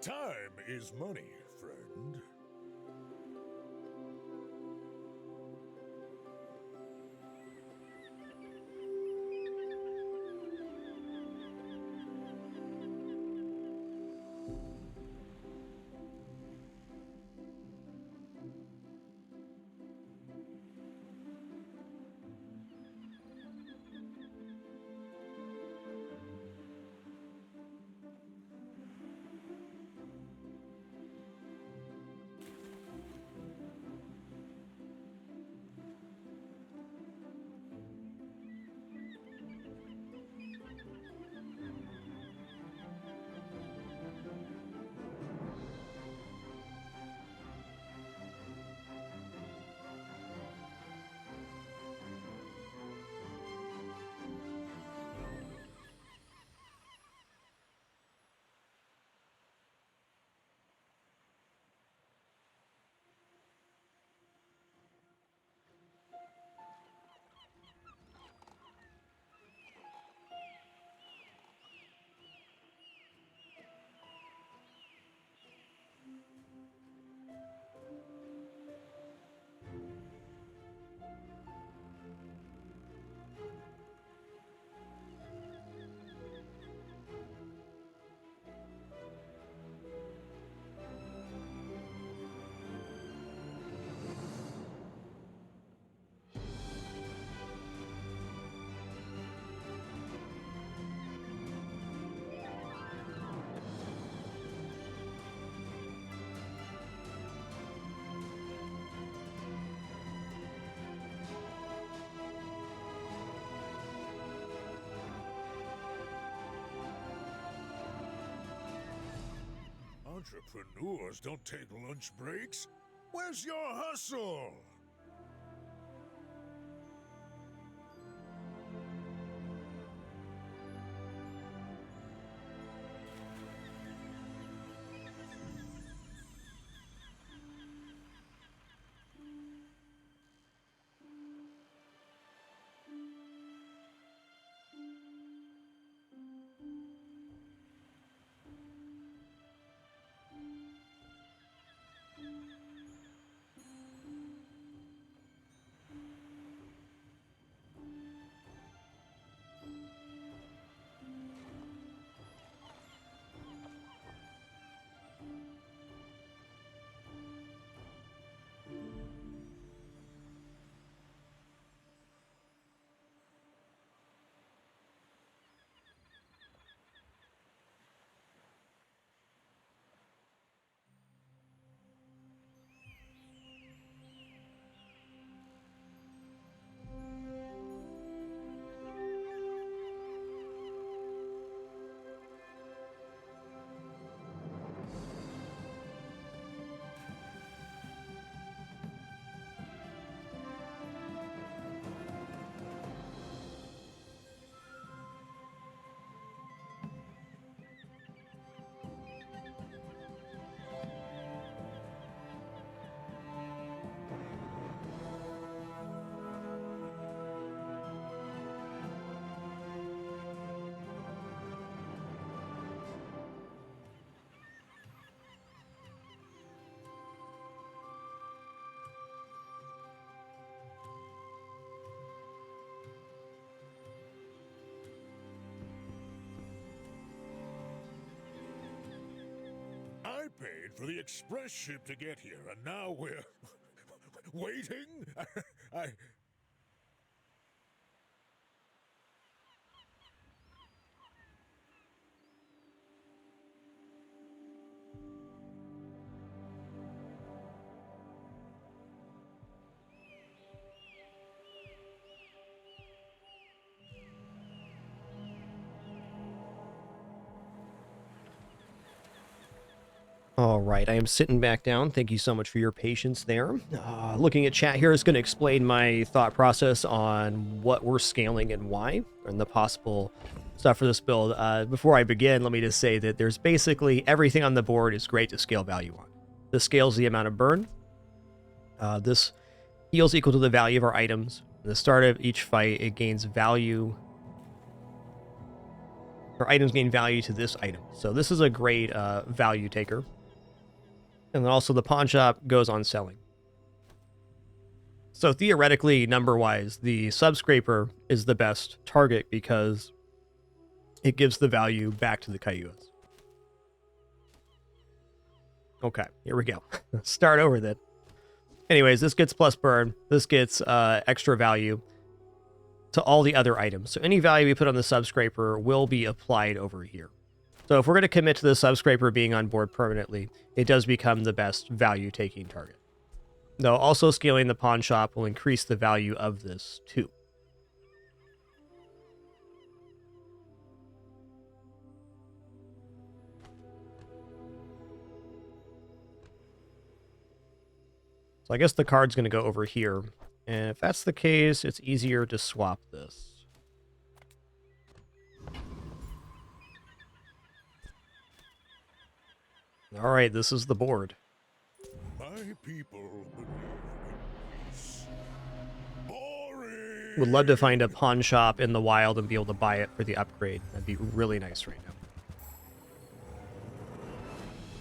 Time is money, friend. Entrepreneurs don't take lunch breaks. Where's your hustle? paid for the express ship to get here, and now we're waiting? I... All right, I am sitting back down. Thank you so much for your patience there. Looking at chat here is going to explain my thought process on what we're scaling and why, and the possible stuff for this build. Before I begin, let me just say that there's basically everything on the board is great to scale value on. This scales the amount of burn. This heals equal to the value of our items. At the start of each fight, it gains value. Our items gain value to this item. So this is a great value taker. And then also the pawn shop goes on selling. So theoretically, number-wise, the subscraper is the best target because it gives the value back to the Cayuas. Okay, here we go. Start over then. Anyways, this gets plus burn. This gets extra value to all the other items. So any value we put on the subscraper will be applied over here. So if we're going to commit to the subscraper being on board permanently, it does become the best value-taking target. Though also scaling the pawn shop will increase the value of this too. So I guess the card's going to go over here. And if that's the case, it's easier to swap this. All right, this is the board. My people believe in peace. Boring. Would love to find a pawn shop in the wild and be able to buy it for the upgrade. That'd be really nice right now.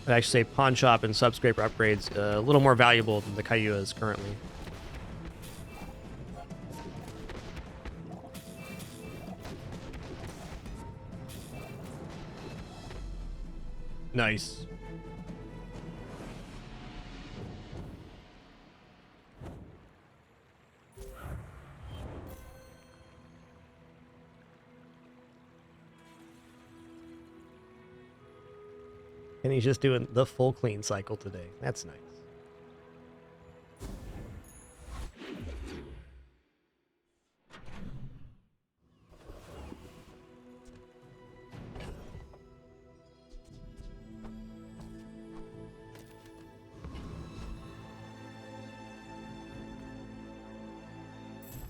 I'd actually say pawn shop and subscraper upgrades a little more valuable than the Cayuas currently. Nice. And he's just doing the full clean cycle today. That's nice.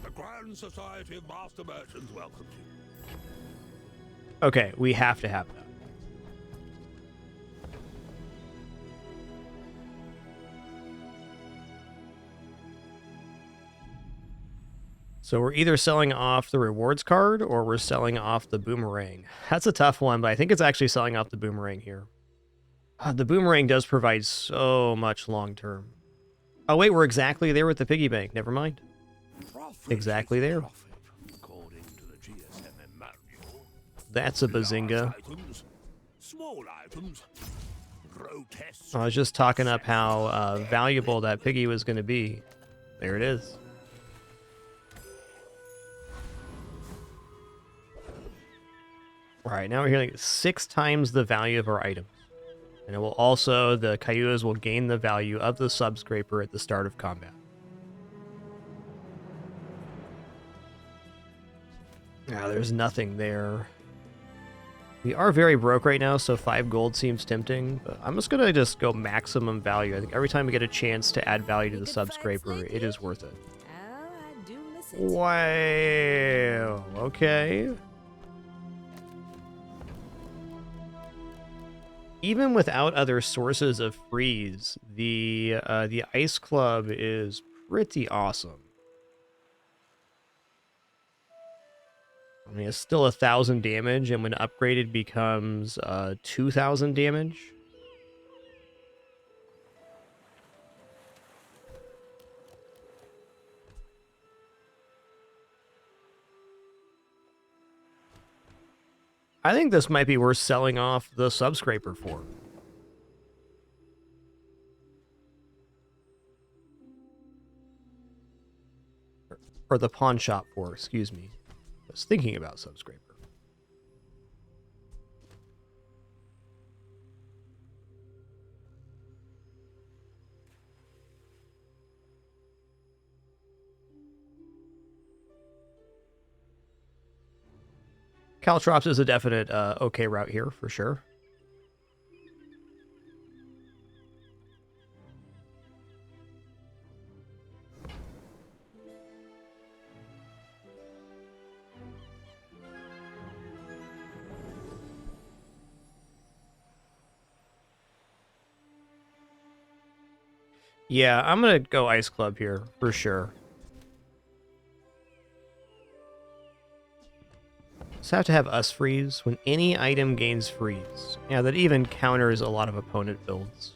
The Grand Society of Master Merchants welcomes you. Okay, we have to have that. So we're either selling off the rewards card or we're selling off the boomerang. That's a tough one, but I think it's actually selling off the boomerang here. The boomerang does provide so much long-term. Oh, wait, we're exactly there with the piggy bank. Never mind. Exactly there. That's a bazinga. Small items, grotesque. I was just talking up how valuable that piggy was going to be. There it is. All right, now we're hearing 6 times the value of our items. And it will also, the Cayuas will gain the value of the subscraper at the start of combat. Now, there's nothing there. We are very broke right now, so 5 gold seems tempting. But I'm just going to just go maximum value. I think every time we get a chance to add value to the subscraper, it is worth it. Oh, I do miss it. Wow. Okay. Even without other sources of freeze, the Ice Club is pretty awesome. I mean, it's still 1,000 damage, and when upgraded becomes 2,000 damage. I think this might be worth selling off the subscraper for. or the pawn shop for, excuse me. I was thinking about Subscraper. Caltrops is a definite okay route here, for sure. Yeah, I'm gonna go Ice Club here, for sure. Just have to have us freeze when any item gains freeze. Yeah, that even counters a lot of opponent builds.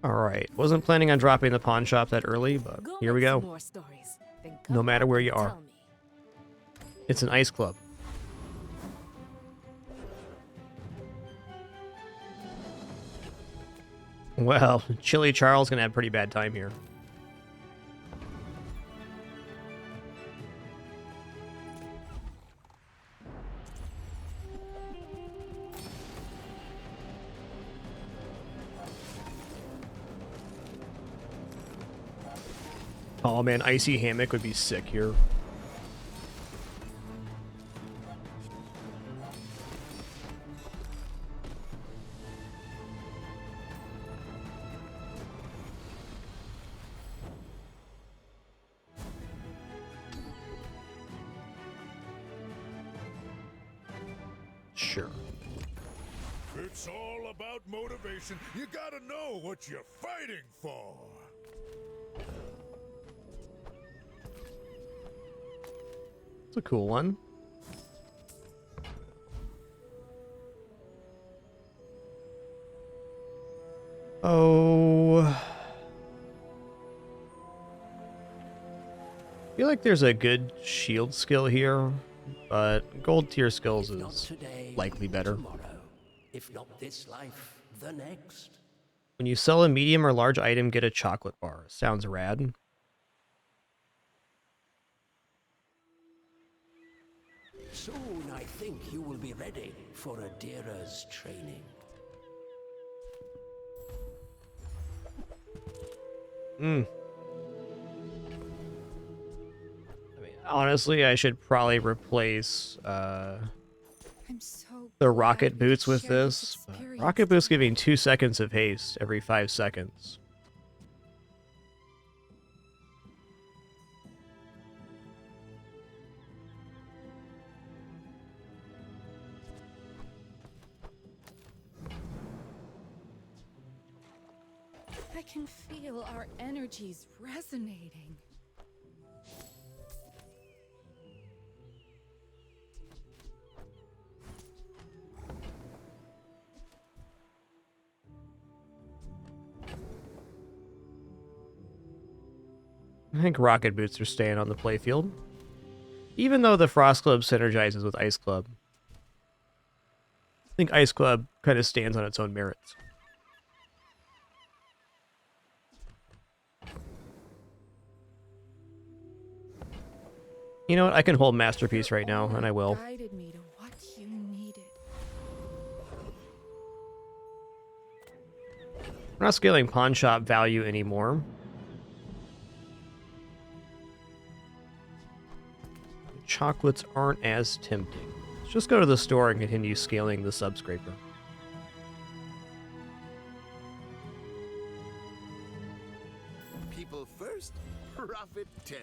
Alright, wasn't planning on dropping the pawn shop that early, but here we go. No matter where you are. It's an Ice Club. Well, Chili Charles gonna have a pretty bad time here. Oh man, Icy Hammock would be sick here. Sure. It's all about motivation. You gotta know what you're fighting for. It's a cool one. Oh. I feel like there's a good shield skill here, but gold tier skills is likely better. If not this life, the next. When you sell a medium or large item, get a chocolate bar. Sounds rad. Soon I think you will be ready for Adira's training. I mean, honestly, I should probably replace the rocket boots with this. But rocket boots giving 2 seconds of haste every 5 seconds. I can feel our energies resonating. I think rocket boots are staying on the playfield. Even though the Frost Club synergizes with Ice Club. I think Ice Club kind of stands on its own merits. You know what? I can hold Masterpiece right now, and I will. Guided me to what you needed. We're not scaling pawn shop value anymore. Chocolates aren't as tempting. Let's just go to the store and continue scaling the Subscraper. People first, profit 10.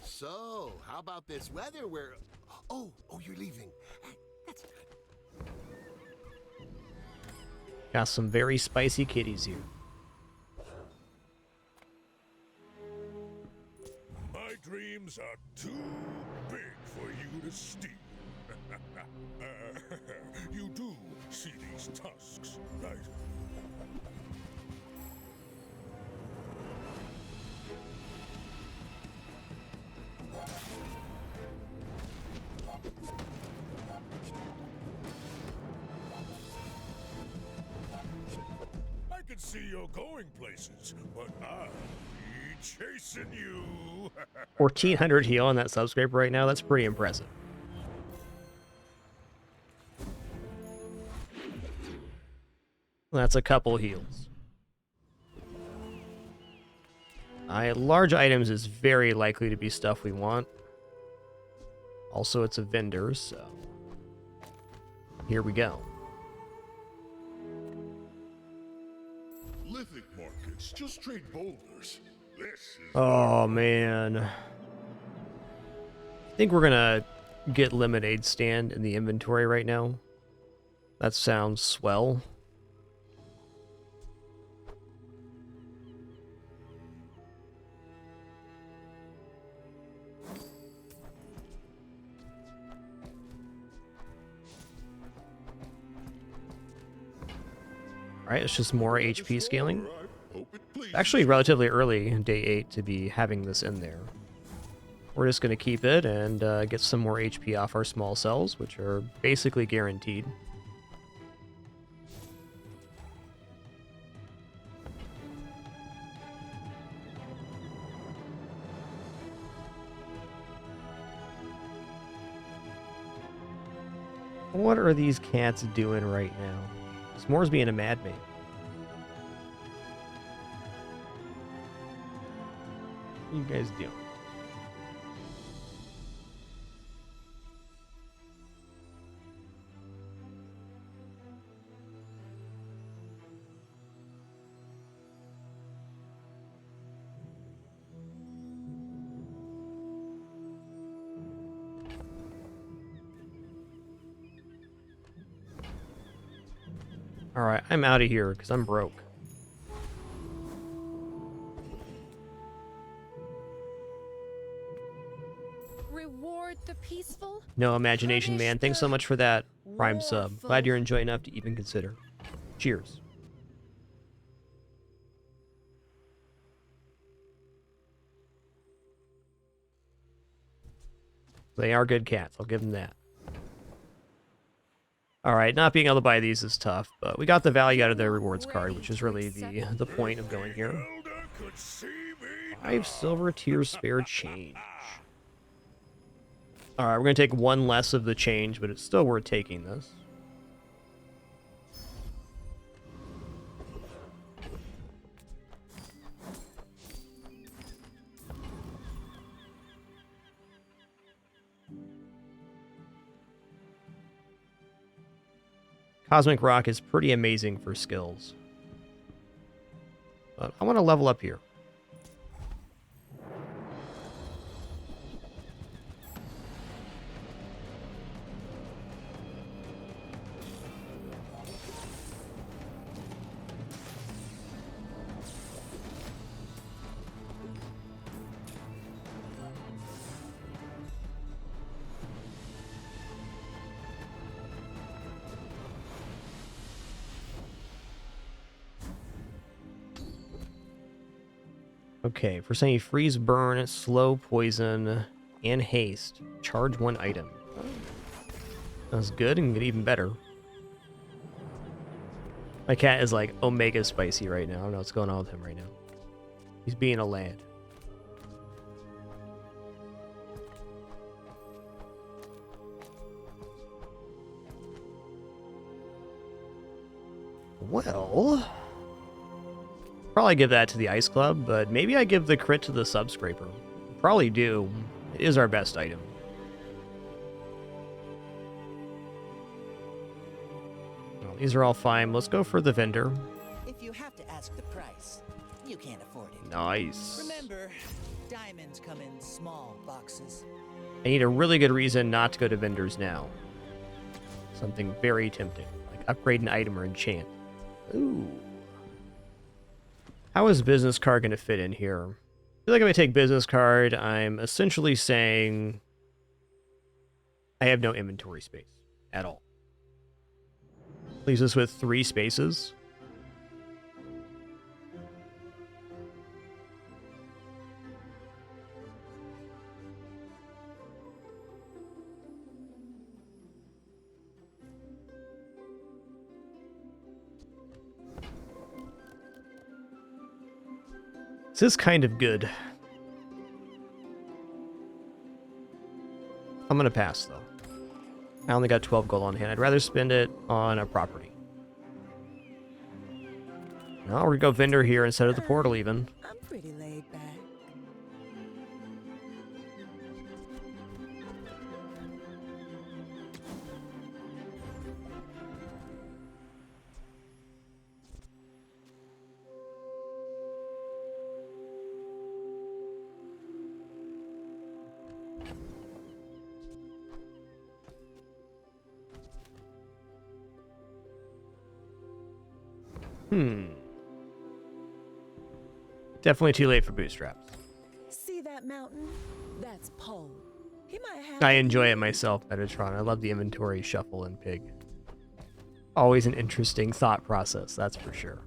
So, how about this weather where... Oh, you're leaving. That's good. Got some very spicy kitties here. My dreams are too big for you to steal. see these tusks, right? I can see you're going places, but I'll be chasing you. 1,400 heal on that subscriber right now. That's pretty impressive. That's a couple heals. Large items is very likely to be stuff we want. Also, it's a vendor, so here we go. Lithic markets just trade boulders. This is Oh man, I think we're gonna get lemonade stand in the inventory right now. That sounds swell. Alright, it's just more HP scaling. Actually relatively early, day 8, to be having this in there. We're just going to keep it and get some more HP off our small cells, which are basically guaranteed. What are these cats doing right now? S'more's being a madman. What are you guys doing? Alright, I'm out of here because I'm broke. Reward the peaceful? No imagination, man. Thanks so much for that Prime sub. Glad you're enjoying enough to even consider. Cheers. They are good cats. I'll give them that. Alright, not being able to buy these is tough, but we got the value out of the rewards card, which is really the point of going here. 5 silver tier spare change. Alright, we're going to take one less of the change, but it's still worth taking this. Cosmic Rock is pretty amazing for skills. But I want to level up here. Okay, for saying freeze, burn, slow, poison, and haste. Charge 1 item. That's good and get even better. My cat is like omega spicy right now. I don't know what's going on with him right now. He's being a lad. Well, probably give that to the Ice Club, but maybe I give the crit to the Sub Scraper. Probably do. It is our best item. Well, these are all fine. Let's go for the vendor. If you have to ask the price, you can't afford it. Nice. Remember, diamonds come in small boxes. I need a really good reason not to go to vendors now. Something very tempting, like upgrade an item or enchant. Ooh. How is business card going to fit in here? I feel like if I take business card, I'm essentially saying I have no inventory space at all. Leaves us with 3 spaces. This is kind of good. I'm gonna pass, though. I only got 12 gold on hand. I'd rather spend it on a property. No, we're gonna go vendor here instead of the portal, even. I'm pretty laid back. Definitely too late for bootstraps. See that mountain? That's Poe. He might have. I enjoy it myself, Metatron. I love the inventory shuffle in Pig. Always an interesting thought process, that's for sure.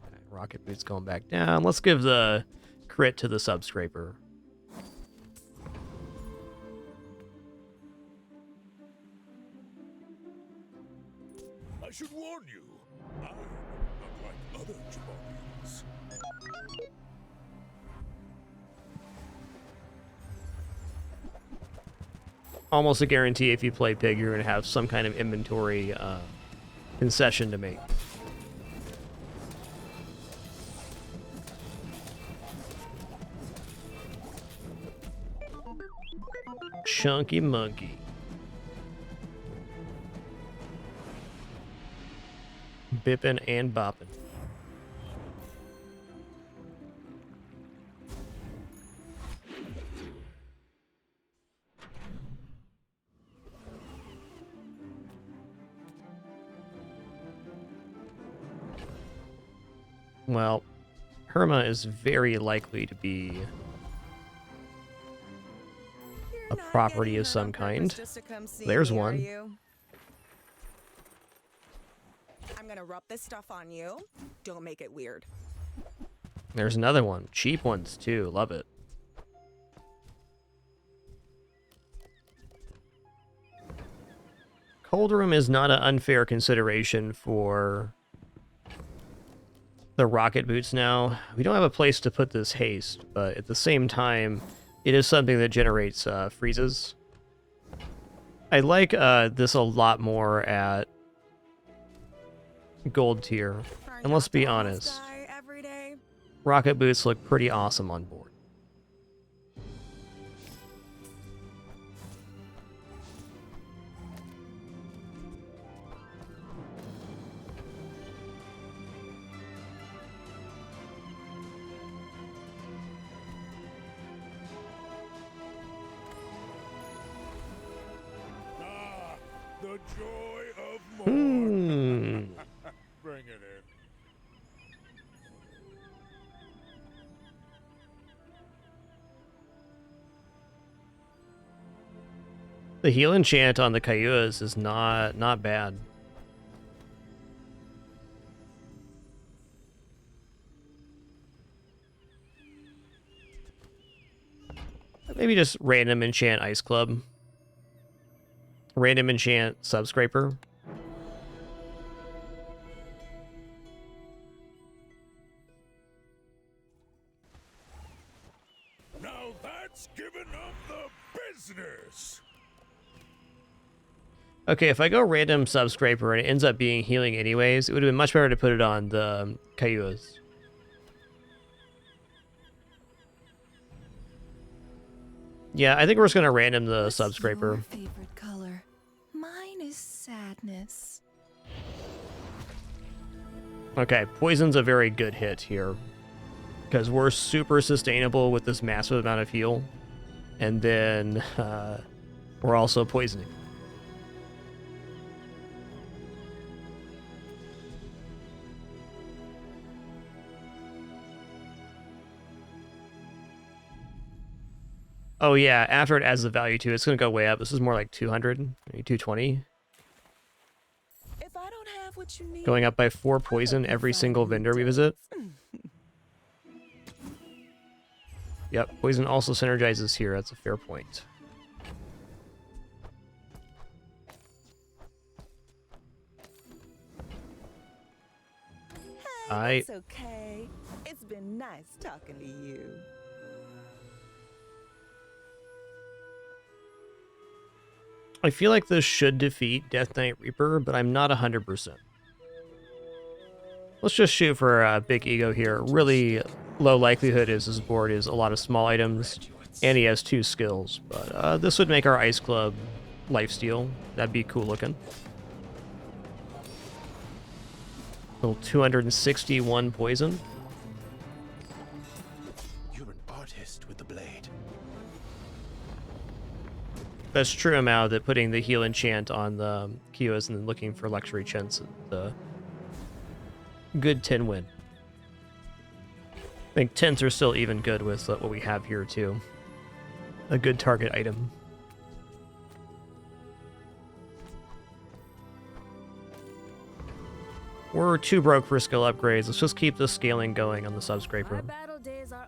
Okay, rocket boots going back down. Let's give the crit to the subscraper. I should warn you, I'm not like other Jabarians. Almost a guarantee if you play Pig, you're going to have some kind of inventory concession to make. Chunky monkey. Bippin' and boppin'. Well, Herma is very likely to be a property of some kind. There's one. I'm gonna rub this stuff on you. Don't make it weird. There's another one. Cheap ones, too. Love it. Cold room is not an unfair consideration for the rocket boots now. We don't have a place to put this haste, but at the same time, it is something that generates freezes. I like this a lot more at gold tier. And let's be honest, rocket boots look pretty awesome on board. The joy of more. Bring it in. The heal enchant on the Cayuas is not bad. Maybe just random enchant Ice Club. Random enchant Subscraper. Now that's giving up the business. Okay, if I go random Subscraper and it ends up being healing anyways, it would have been much better to put it on the Cayuas. Yeah, I think we're just gonna random the Subscraper. Your favorite color. Mine is sadness. Okay, Poison's a very good hit here. Because we're super sustainable with this massive amount of heal. And then we're also poisoning. Oh yeah, after it adds the value to it, it's going to go way up. This is more like 200, maybe 220. If I don't what you need. Going up by 4 poison every single vendor we visit. Yep, poison also synergizes here. That's a fair point. Hey, it's okay. It's been nice talking to you. I feel like this should defeat Death Knight Reaper, but I'm not 100%. Let's just shoot for a big ego here. Really low likelihood is his board is a lot of small items, and he has 2 skills. But this would make our Ice Club lifesteal. That'd be cool looking. Little 261 poison. You're an artist with the blade. That's true amount that putting the heal enchant on the Kios and then looking for luxury chents the good 10 win. I think 10s are still even good with what we have here too. A good target item. We're too broke for skill upgrades. Let's just keep the scaling going on the subscraper.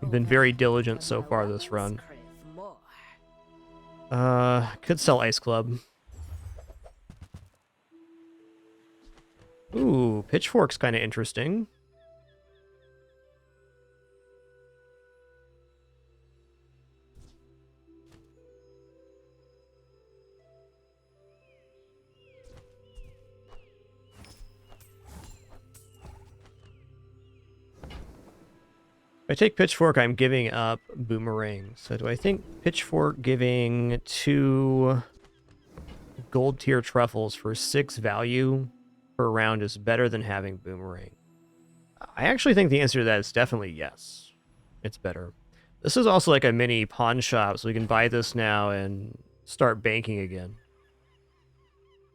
We've been very diligent so far this run. Could sell Ice Club. Ooh, Pitchfork's kind of interesting. If I take Pitchfork, I'm giving up Boomerang. So do I think Pitchfork giving 2 gold tier truffles for 6 value per round is better than having Boomerang? I actually think the answer to that is definitely yes. It's better. This is also like a mini pawn shop, so we can buy this now and start banking again.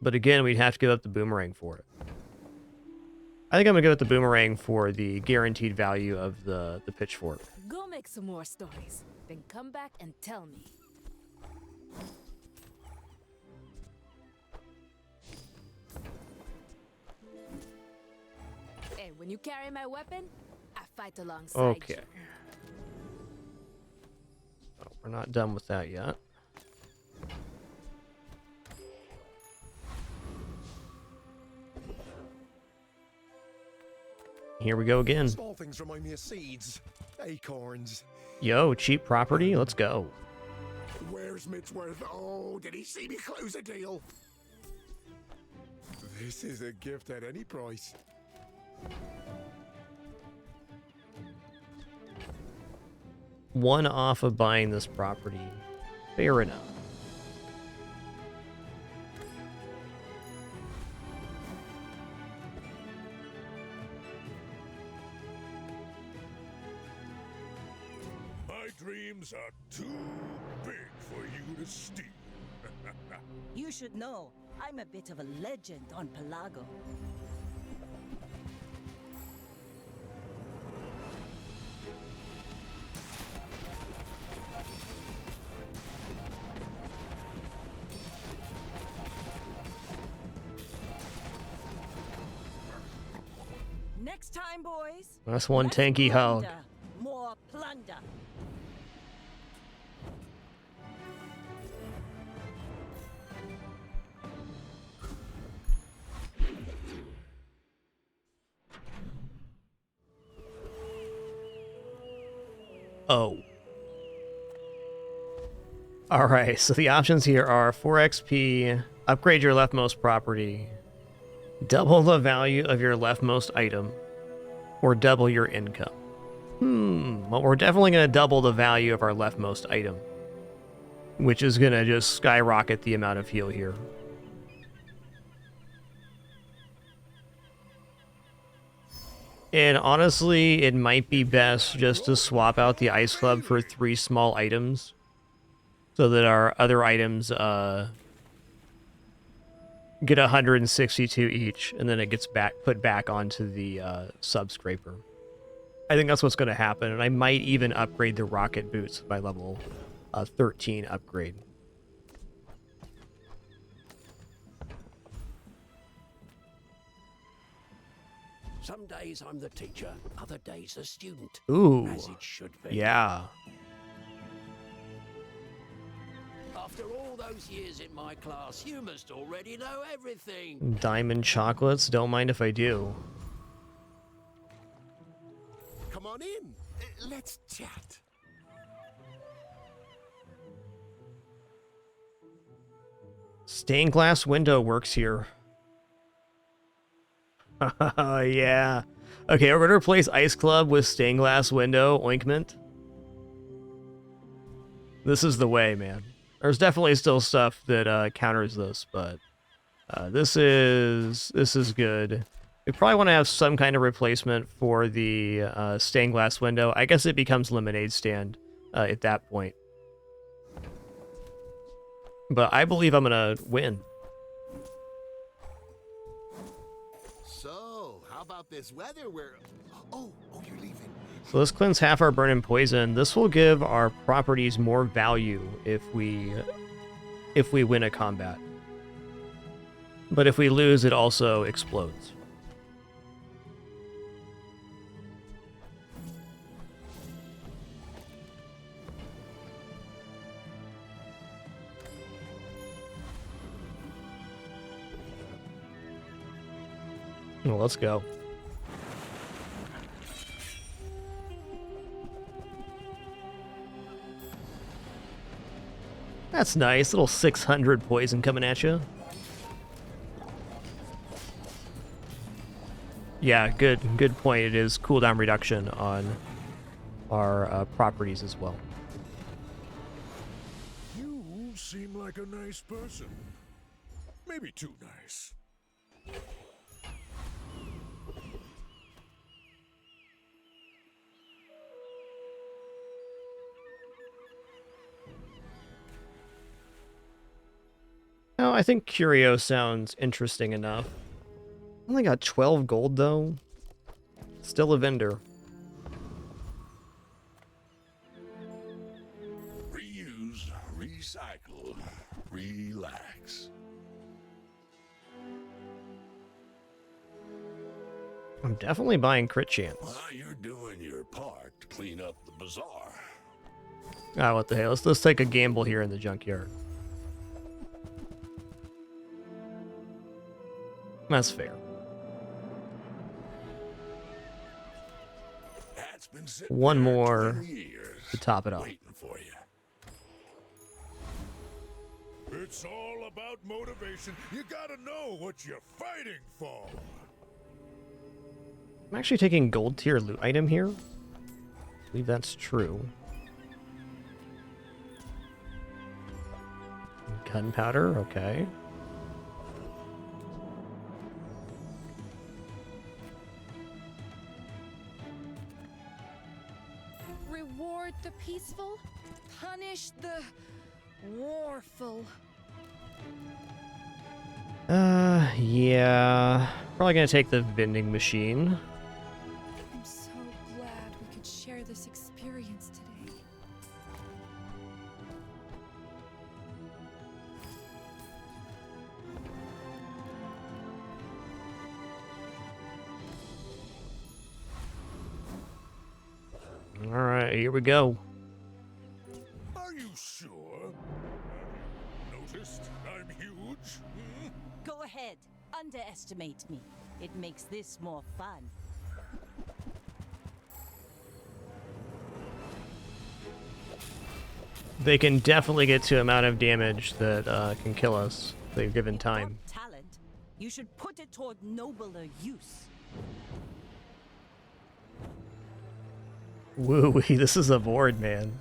But again, we'd have to give up the Boomerang for it. I think I'm gonna go with the Boomerang for the guaranteed value of the Pitchfork. Go make some more stories, then come back and tell me. Hey, when you carry my weapon, I fight alongside Okay. you. Oh, we're not done with that yet. Here we go again. Small things remind me of seeds, acorns. Yo, cheap property, let's go. Where's Midsworth? Oh, did he see me close a deal? This is a gift at any price. One off of buying this property. Fair enough. My dreams are too big for you to steal. You should know, I'm a bit of a legend on Pelago. Next time, boys. That's one less tanky hog. plunder, more plunder. Oh. Alright, so the options here are 4 XP, upgrade your leftmost property, double the value of your leftmost item, or double your income. Well, we're definitely going to double the value of our leftmost item, which is going to just skyrocket the amount of heal here. And honestly, it might be best just to swap out the Ice Club for 3 small items, so that our other items get 162 each, and then it gets put back onto the sub-scraper. I think that's what's going to happen, and I might even upgrade the rocket boots by level 13 upgrade. Some days I'm the teacher, other days the student. Ooh. As it should be. Yeah. After all those years in my class, you must already know everything. Diamond chocolates? Don't mind if I do. Come on in. Let's chat. Stained glass window works here. Yeah. Okay, we're gonna replace Ice Club with stained glass window ointment. This is the way, man. There's definitely still stuff that counters this, but this is good. We probably want to have some kind of replacement for the stained glass window. I guess it becomes lemonade stand at that point. But I believe I'm gonna win. So, how about this weather where... Oh, you're leaving. So let's cleanse half our burn and poison. This will give our properties more value if we win a combat. But if we lose, it also explodes. Well, let's go. That's nice. Little 600 poison coming at you. Yeah, good point. It is cooldown reduction on our properties as well. You seem like a nice person. Maybe too nice. Oh, I think Curio sounds interesting enough. Only got 12 gold, though. Still a vendor. Reuse, recycle, relax. I'm definitely buying crit chance. Well, you're doing your part to clean up the bazaar. Ah, what the hell? Let's take a gamble here in the junkyard. That's fair. One more to top it off. For you. It's all about motivation. You gotta know what you're fighting for. I'm actually taking gold tier loot item here. I believe that's true. Gunpowder, okay. Reward the peaceful, punish the warful. Yeah. Probably gonna take the vending machine. I'm so glad we could share this experience today. Alright, here we go. Are you sure? Have you noticed I'm huge? Hmm? Go ahead. Underestimate me. It makes this more fun. They can definitely get to amount of damage that can kill us if they've given time. Talent. You should put it toward nobler use. Woo-wee, this is a board, man.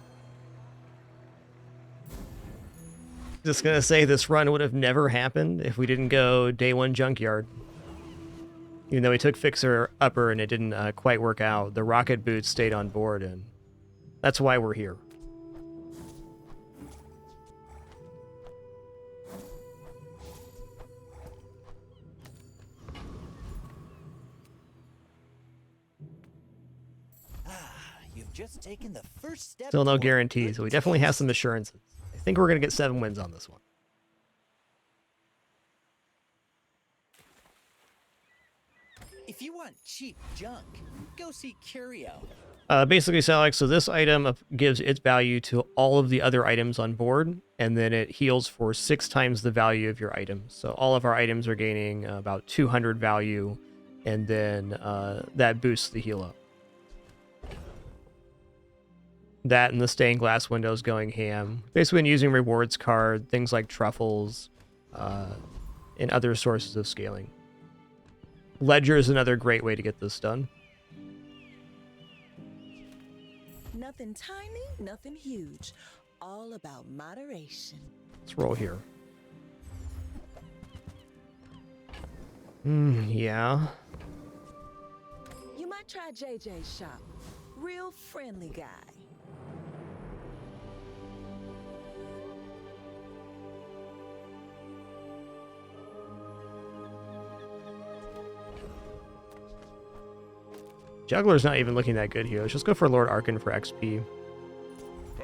Just gonna say this run would have never happened if we didn't go day one Junkyard. Even though we took Fixer Upper and it didn't quite work out, the rocket boots stayed on board, and that's why we're here. You've just taken the first step. Still no toward guarantees, but we definitely have some assurances. I think we're gonna get 7 wins on this one. If you want cheap junk, go see Curio. Basically, Alex, so this item gives its value to all of the other items on board, and then it heals for 6 times the value of your item. So all of our items are gaining about 200 value, and then that boosts the heal up. That and the stained glass windows going ham. Basically, when using rewards card, things like truffles, and other sources of scaling. Ledger is another great way to get this done. Nothing tiny, nothing huge. All about moderation. Let's roll here. Yeah. You might try JJ's shop. Real friendly guy. Juggler's not even looking that good here. Let's just go for Lord Arkan for XP.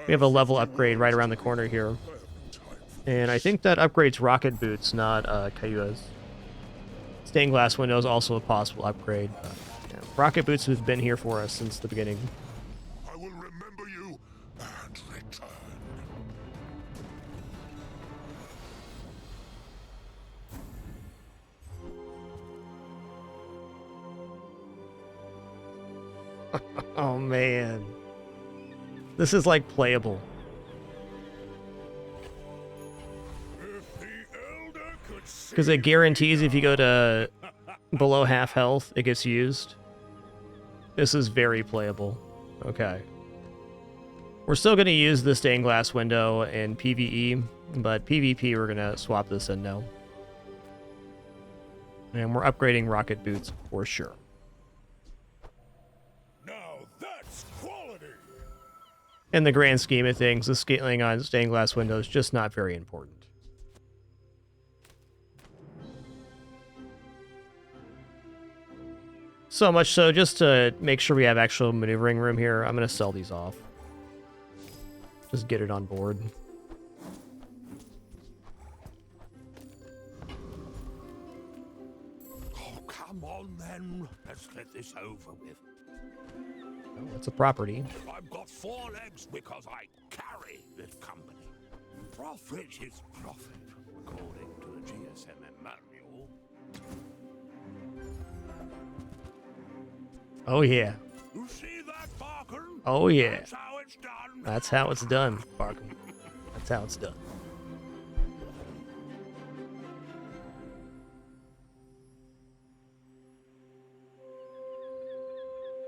We have a level upgrade right around the corner here. And I think that upgrades rocket boots, not Cayuas. Stained glass window is also a possible upgrade. But, yeah, rocket boots have been here for us since the beginning. I will remember you and return. Oh man. This is like playable. Because it guarantees if you go to below half health, it gets used. This is very playable. Okay. We're still going to use the stained glass window in PvE, but PvP we're going to swap this in now. And we're upgrading rocket boots for sure. Now that's quality. In the grand scheme of things, the scaling on stained glass windows is just not very important. So much so, just to make sure we have actual maneuvering room here, I'm going to sell these off. Just get it on board. Oh, come on then. Let's get this over with. Oh, it's a property. I've got 4 legs because I carry this company. Profit is profit, according to the GSM manual. Oh yeah. You see that, Barker? Oh yeah. That's how it's done. That's how it's done, Barker. That's how it's done.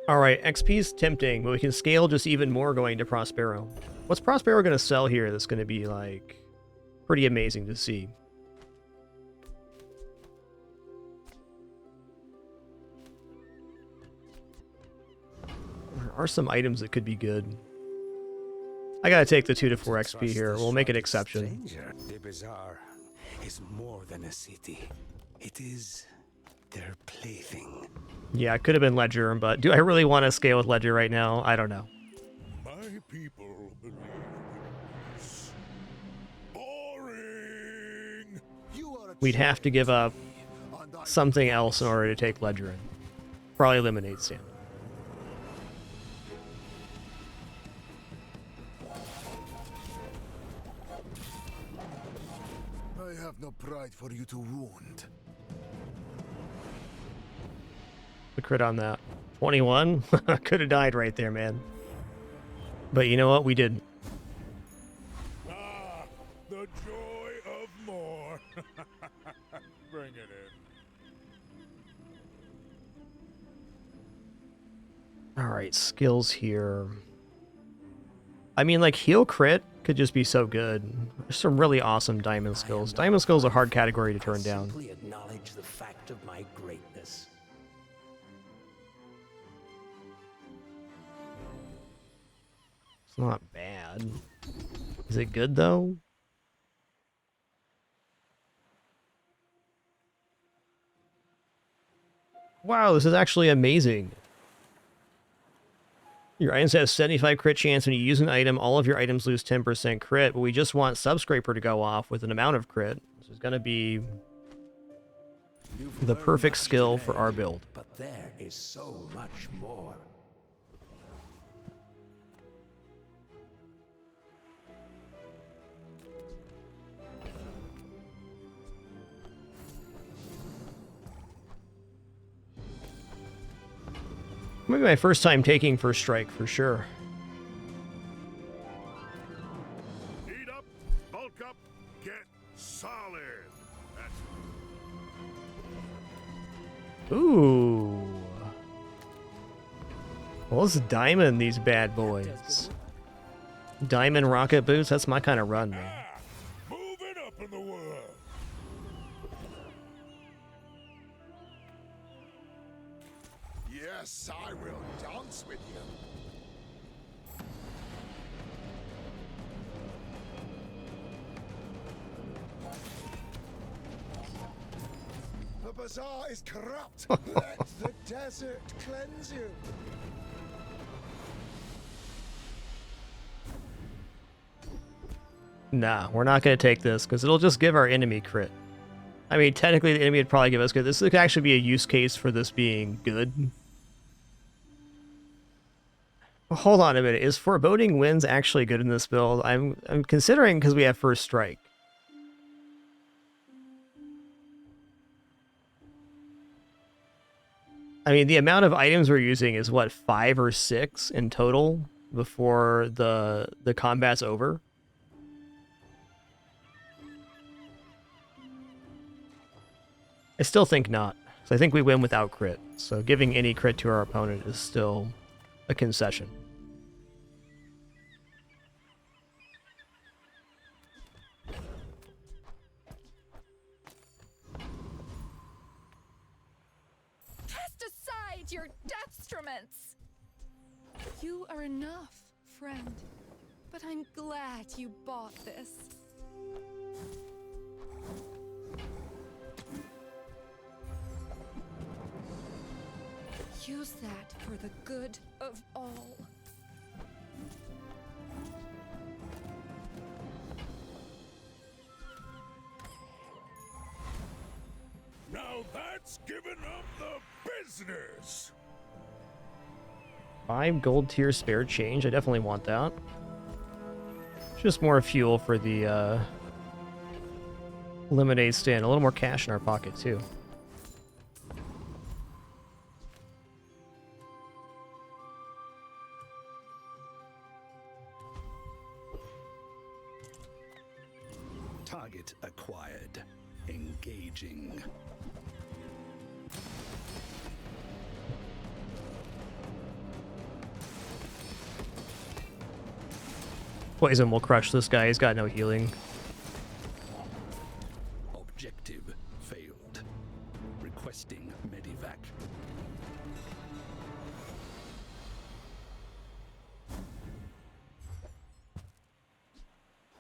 Alright, XP is tempting, but we can scale just even more going to Prospero. What's Prospero going to sell here that's going to be, like, pretty amazing to see? There are some items that could be good. I gotta take the 2 to 4 XP here. We'll make an exception. The Bazarro is more than a city. It is their plaything. Yeah, it could have been Ledger, but do I really want to scale with Ledger right now? I don't know. My people believe in peace. Boring. We'd have to give up something else in order to take Ledger in. Probably eliminate Sam. I have no pride for you to wound. The crit on that. 21? Could have died right there, man. But you know what? We did. Ah, the joy of more. Bring it in. Alright, skills here. I mean, like, heal crit could just be so good. There's some really awesome diamond skills. Diamond skills are a hard category to turn down. Simply acknowledge the fact of my greatness. It's not bad. Is it good, though? Wow, this is actually amazing. Your items have 75 crit chance. When you use an item, all of your items lose 10% crit, but we just want Subscraper to go off with an amount of crit. This is going to be You've the learned perfect much skill today, for our build. But there is so much more. Maybe my first time taking first strike for sure. Heat up, bulk up, get solid. That's Ooh. Well, let's diamond these bad boys. Diamond rocket boots, that's my kind of run, man. moving up in the world. Yes, I will dance with you. The bazaar is corrupt. Let the desert cleanse you. Nah, we're not going to take this, because it'll just give our enemy crit. I mean, technically the enemy would probably give us good. This could actually be a use case for this being good. Well, hold on a minute. Is foreboding winds actually good in this build? I'm considering because we have first strike. I mean, the amount of items we're using is what, 5 or 6 in total before the combat's over. I still think not. So I think we win without crit. So giving any crit to our opponent is still a concession. Cast aside your deathstruments! You are enough, friend. But I'm glad you bought this. Use that for the good of all. Now that's giving up the business. 5 gold tier spare change. I definitely want that. Just more fuel for the lemonade stand. A little more cash in our pocket too. Target acquired. Engaging. Poison will crush this guy. He's got no healing. Objective failed. Requesting medivac.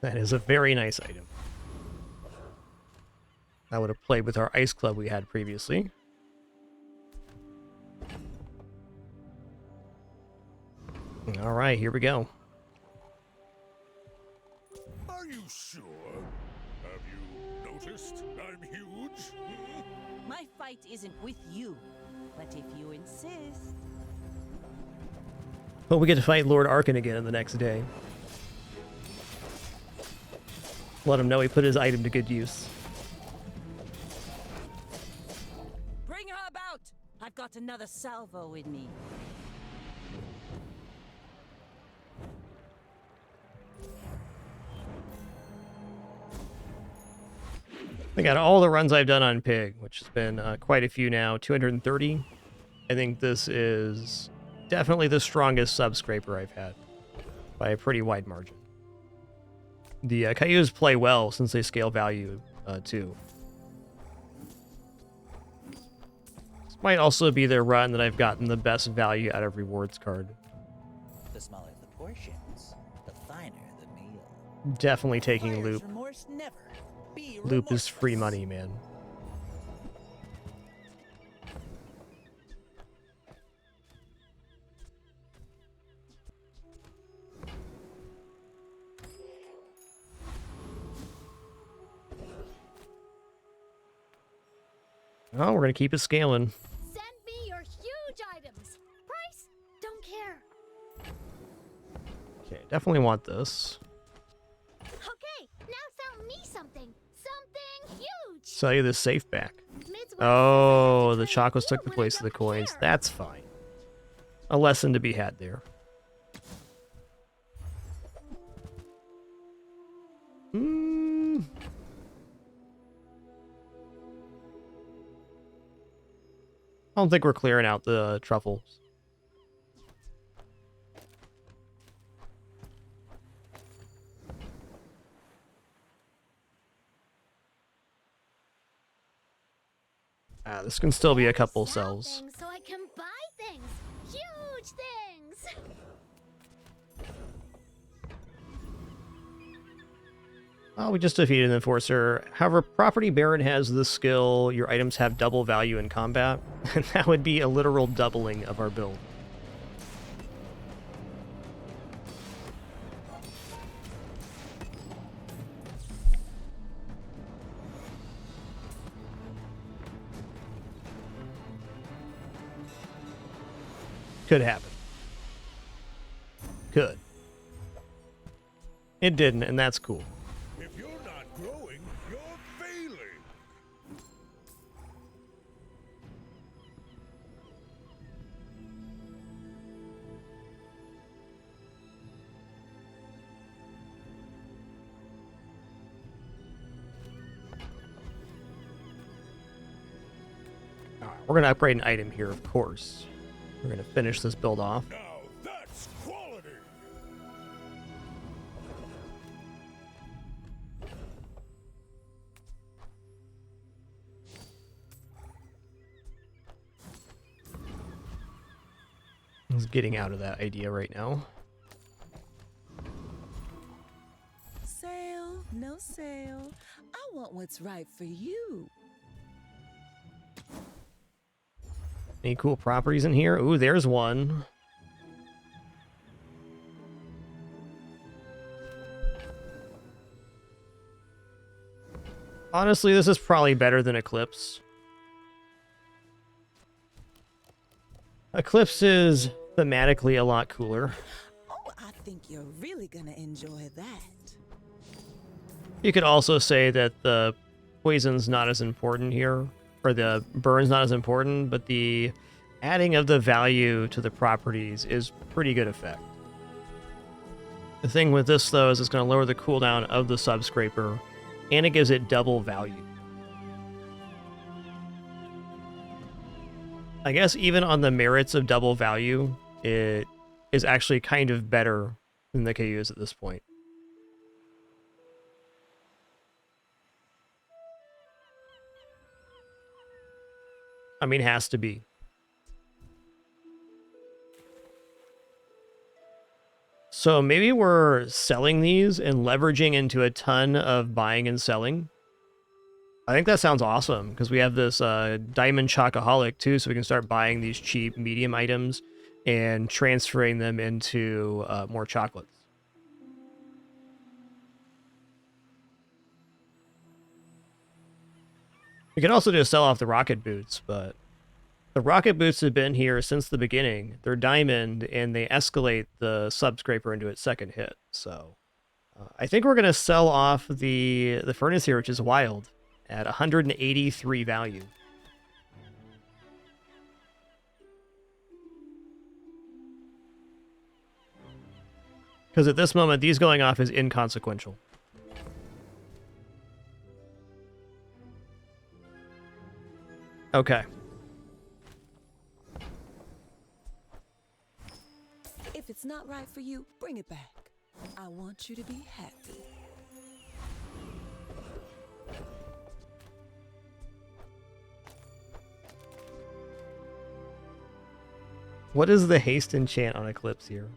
That is a very nice item. I would have played with our ice club we had previously. All right, here we go. Are you sure? Have you noticed I'm huge? My fight isn't with you, but if you insist. But we get to fight Lord Arkan again in the next day. Let him know he put his item to good use. Bring her about! I've got another salvo in me. I got all the runs I've done on Pig, which has been quite a few now, 230. I think this is definitely the strongest sub-scraper I've had, by a pretty wide margin. The Cayuse play well since they scale value too. This might also be their run that I've gotten the best value out of rewards card. The smaller the portions, the finer the meal. Definitely taking Buyer's Loop. remorse never. Be Loop is free money, man. Oh, we're gonna keep it scaling. Send me your huge items. Price? Don't care. Okay, definitely want this. Okay, now sell me something. Something huge. Sell you this safe back. Oh, the chocolates took the place of the coins. That's fine. A lesson to be had there. I don't think we're clearing out the truffles. This can still be a couple cells. So I can buy things. Huge things. Oh, we just defeated an enforcer. However, Property Baron has the skill, your items have double value in combat, and that would be a literal doubling of our build. Could happen. Could. It didn't, and that's cool. If you're not growing, you're failing. All right, we're going to upgrade an item here, of course. We're going to finish this build off. Now that's quality. He's getting out of that idea right now. Sale, no sale. I want what's right for you. Any cool properties in here? Ooh, there's one. Honestly, this is probably better than Eclipse. Eclipse is thematically a lot cooler. Oh, I think you're really gonna enjoy that. You could also say that the poison's not as important here, or the burn's not as important, but the adding of the value to the properties is pretty good effect. The thing with this, though, is it's going to lower the cooldown of the Subscraper, and it gives it double value. I guess even on the merits of double value, it is actually kind of better than the KUs at this point. I mean, has to be. So maybe we're selling these and leveraging into a ton of buying and selling. I think that sounds awesome because we have this Diamond Chocoholic too, so we can start buying these cheap medium items and transferring them into more chocolates. We can also just sell off the rocket boots, but the rocket boots have been here since the beginning. They're diamond, and they escalate the Subscraper into its second hit. So I think we're going to sell off the furnace here, which is wild, at 183 value. Because at this moment, these going off is inconsequential. Okay. If it's not right for you, bring it back. I want you to be happy. What is the haste enchant on Eclipse here?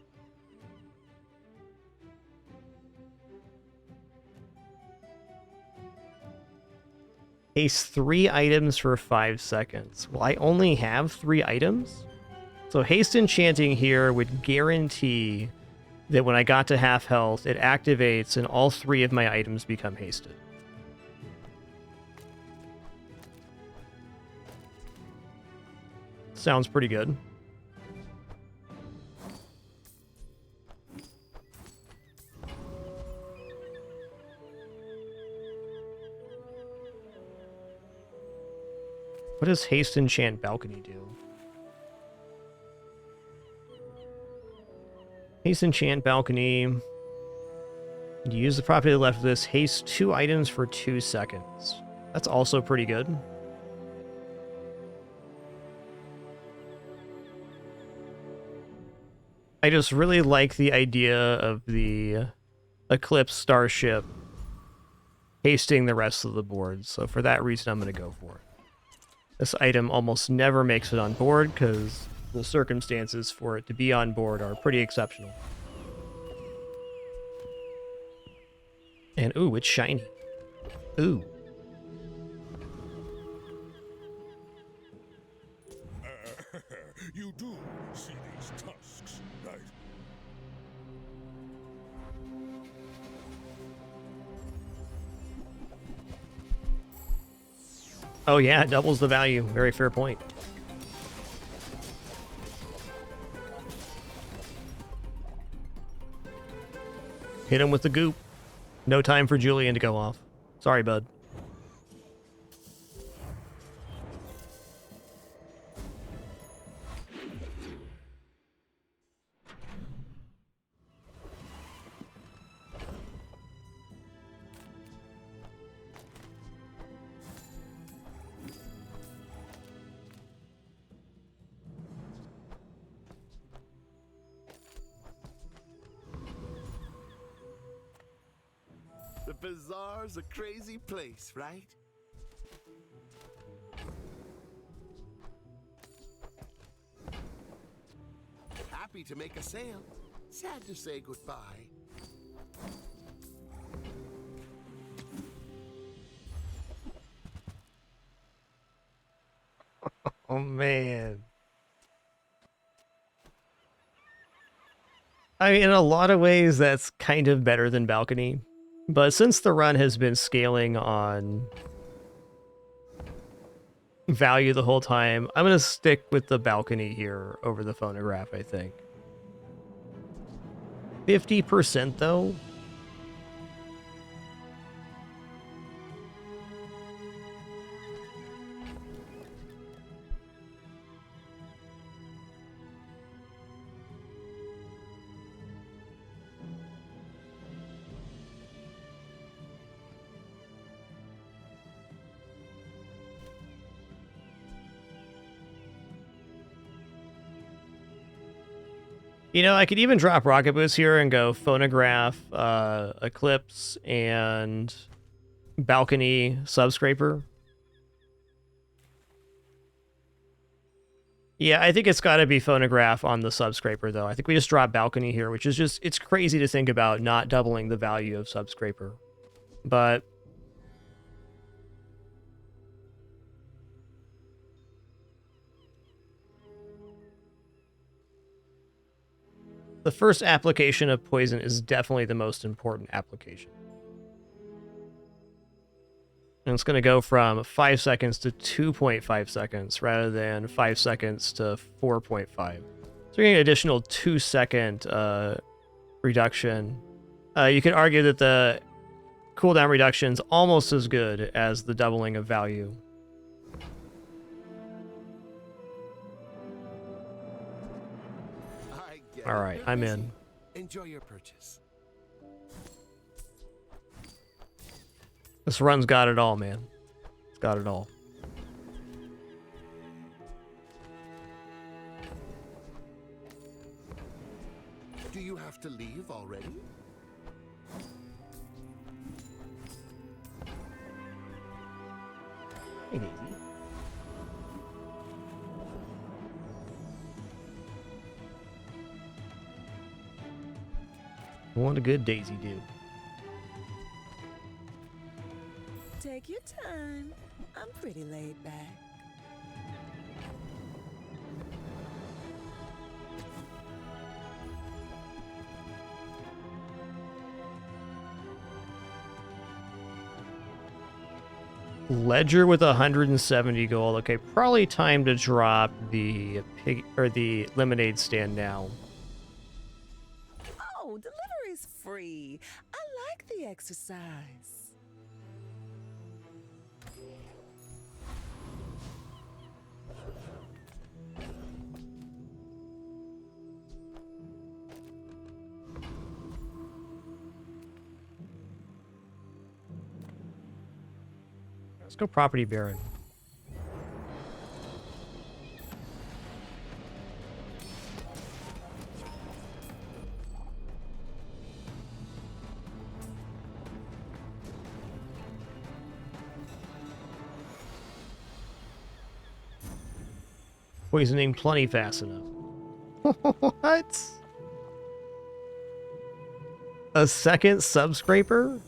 Haste 3 items for 5 seconds. Well, I only have 3 items? So haste enchanting here would guarantee that when I got to half health, it activates and all 3 of my items become hasted. Sounds pretty good. What does haste enchant balcony do? Haste enchant balcony. You use the property left of this. Haste 2 items for 2 seconds. That's also pretty good. I just really like the idea of the Eclipse Starship hasting the rest of the board. So for that reason, I'm going to go for it. This item almost never makes it on board because the circumstances for it to be on board are pretty exceptional. And ooh, it's shiny. Ooh. You do see these tusks, right? Oh yeah, it doubles the value. Very fair point. Hit him with the goop. No time for Julian to go off. Sorry, bud. The Bazar's a crazy place, right? Happy to make a sale. Sad to say goodbye. Oh man. I mean, in a lot of ways, that's kind of better than balcony. But since the run has been scaling on value the whole time, I'm going to stick with the balcony here over the phonograph, I think. 50% though? You know, I could even drop Rocket Boots here and go Phonograph, Eclipse, and Balcony Subscraper. Yeah, I think it's got to be Phonograph on the Subscraper, though. I think we just drop Balcony here, which is just, it's crazy to think about not doubling the value of Subscraper. But the first application of poison is definitely the most important application. And it's going to go from 5 seconds to 2.5 seconds rather than 5 seconds to 4.5. So you're getting an additional 2-second reduction. You could argue that the cooldown reduction is almost as good as the doubling of value. All right, I'm in. Enjoy your purchase. This run's got it all, man. It's got it all. Do you have to leave already? Hey, Daisy. What a good Daisy do. Take your time. I'm pretty laid back. Ledger with 170 gold. Okay, probably time to drop the pig or the lemonade stand now. Oh, delivery's free. I like the exercise. Let's go property baron. Poisoning plenty fast enough. What? A second subscraper?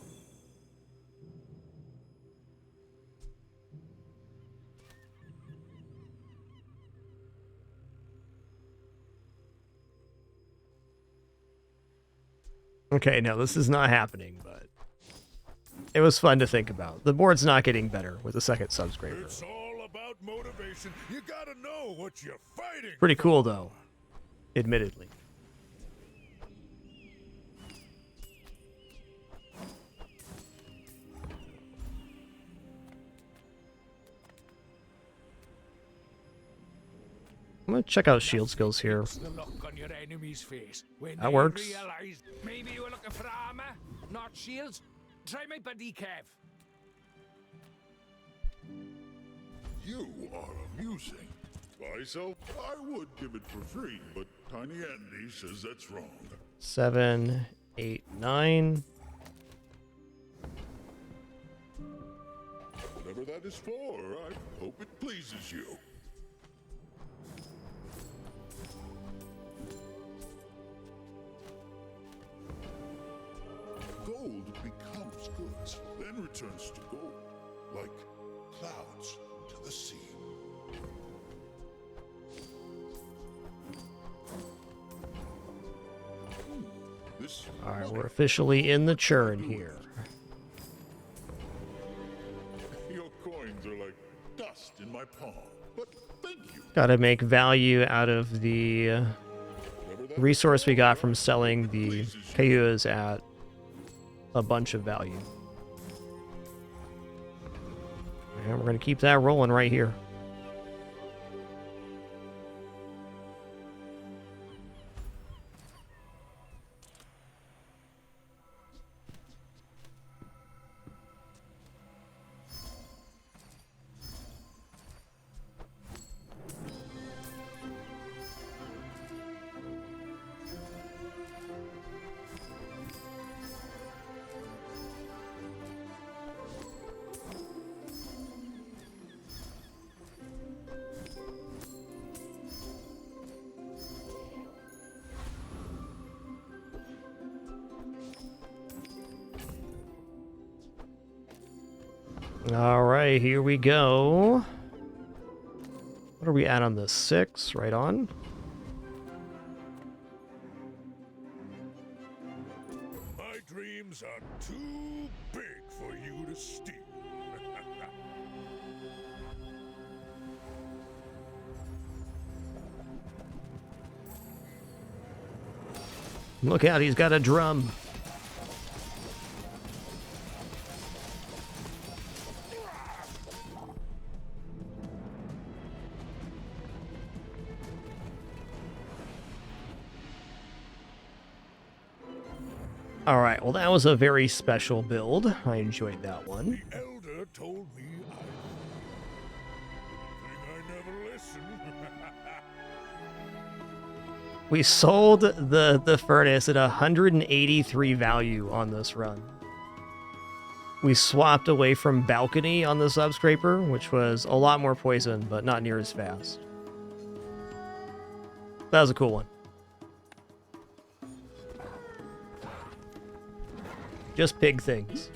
Okay, no, this is not happening, but it was fun to think about. The board's not getting better with a second subscraper. It's all about motivation. You gotta know what you're fighting. Pretty cool, though, admittedly. I'm gonna check out shield skills here. The look on your enemy's face when That they works. realize maybe you were looking for armor, not shields. Try my buddy Kev. You are amusing. Myself, I would give it for free, but Tiny Andy says that's wrong. 7, 8, 9. Whatever that is for, I hope it pleases you. Gold becomes goods, then returns to gold, like clouds to the sea. Alright, we're officially in the churn here. Your coins are like dust in my palm, but thank you. Gotta make value out of the resource we got from selling the Kayuas at a bunch of value. And we're gonna keep that rolling right here. All right, here we go. What are we at on the 6? Right on. My dreams are too big for you to steal. Look out, he's got a drum. All right, well, that was a very special build. I enjoyed that one. The elder told me I never listen. We sold the furnace at 183 value on this run. We swapped away from balcony on the subscraper, which was a lot more poison, but not near as fast. That was a cool one. Just pig things.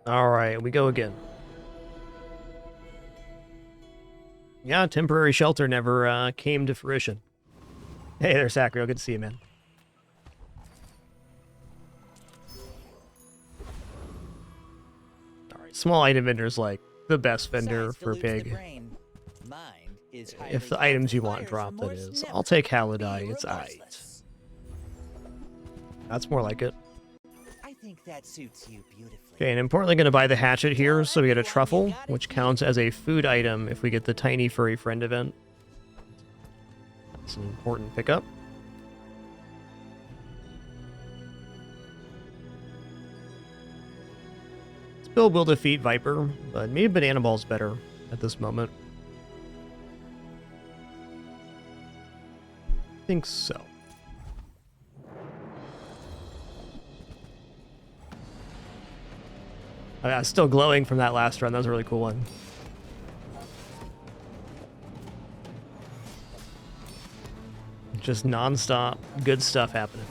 Alright, we go again. Yeah, temporary shelter never came to fruition. Hey there, Sacrio. Good to see you, man. Alright, small item vendor's like the best vendor for pig. If the items you want drop, that is. I'll take Halidai, it's aight. That's more like it. I think that suits you beautifully. Okay, and importantly going to buy the hatchet here, so we get a truffle, which counts as a food item if we get the tiny furry friend event. That's an important pickup. Still will defeat Viper, but maybe Banana Ball's better at this moment. I think so. Oh, yeah, still glowing from that last run. That was a really cool one. Just non-stop good stuff happening.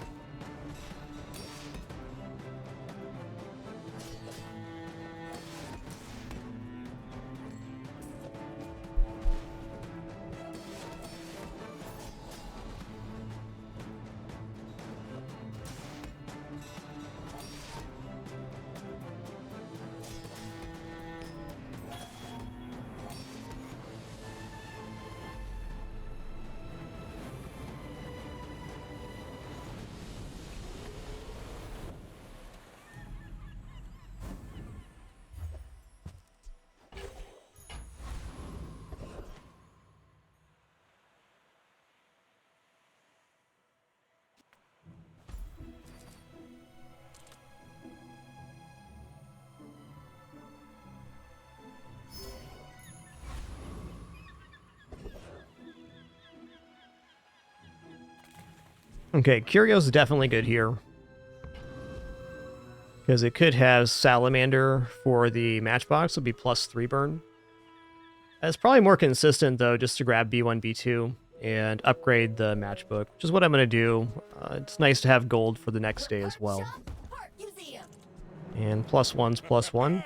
Okay, Curio's definitely good here. Because it could have Salamander for the Matchbox, it'll be +3 burn. It's probably more consistent, though, just to grab B1, B2, and upgrade the Matchbook, which is what I'm going to do. It's nice to have gold for the next day as well. And +1's +1.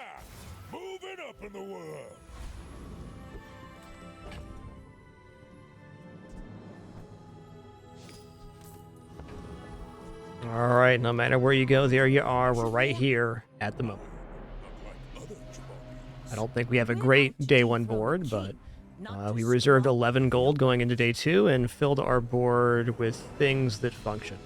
Moving up in the world. Alright, no matter where you go, there you are. We're right here at the moment. I don't think we have a great day 1 board, but we reserved 11 gold going into day 2 and filled our board with things that function.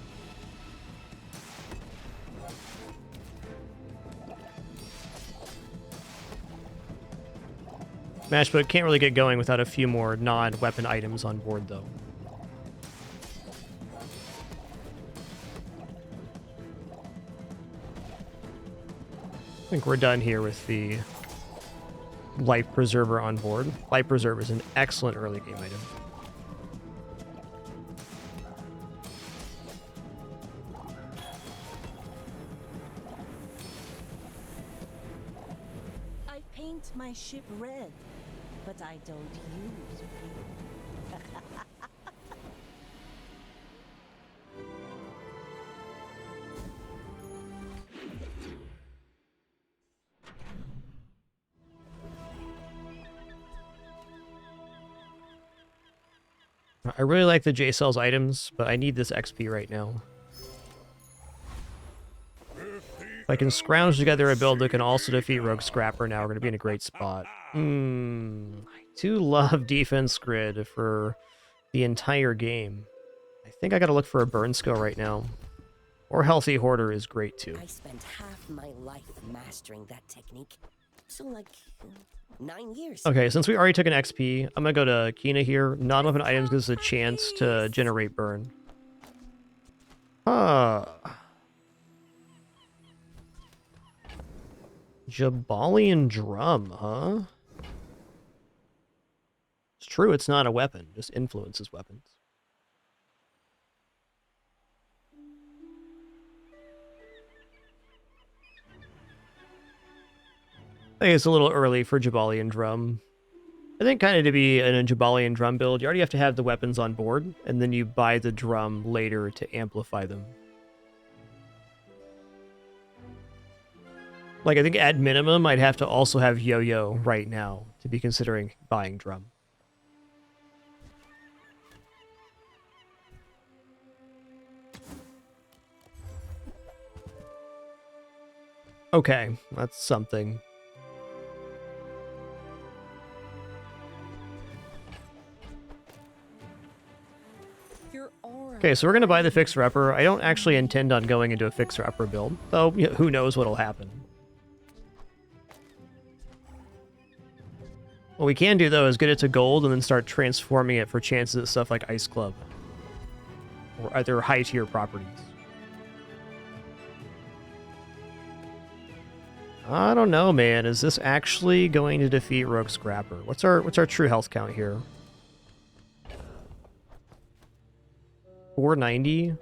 Matchbook can't really get going without a few more non-weapon items on board, though. I think we're done here with the Life Preserver on board. Life Preserver is an excellent early game item. I paint my ship red, but I don't use blue. I really like the J-Cells items, but I need this XP right now. If I can scrounge together a build that can also defeat Rogue Scrapper, now we're going to be in a great spot. I do love Defense Grid for the entire game. I think I got to look for a burn skill right now. Or Healthy Hoarder is great too. I spent half my life mastering that technique. So like 9 years. Okay, since we already took an XP, I'm going to go to Kina here. Non-weapon items gives us a chance to generate burn. Jabalian Drum, huh? It's true, it's not a weapon, just influences weapons. I think it's a little early for Jabalian Drum. I think kind of to be in a Jabalian Drum build, you already have to have the weapons on board, and then you buy the drum later to amplify them. Like, I think at minimum, I'd have to also have Yo-Yo right now to be considering buying Drum. Okay, that's something. Okay, so we're going to buy the Fixer-Upper. I don't actually intend on going into a Fixer-Upper build, though who knows what'll happen. What we can do, though, is get it to gold and then start transforming it for chances at stuff like Ice Club. Or other high-tier properties. I don't know, man. Is this actually going to defeat Rogue Scrapper? What's our true health count here? 490?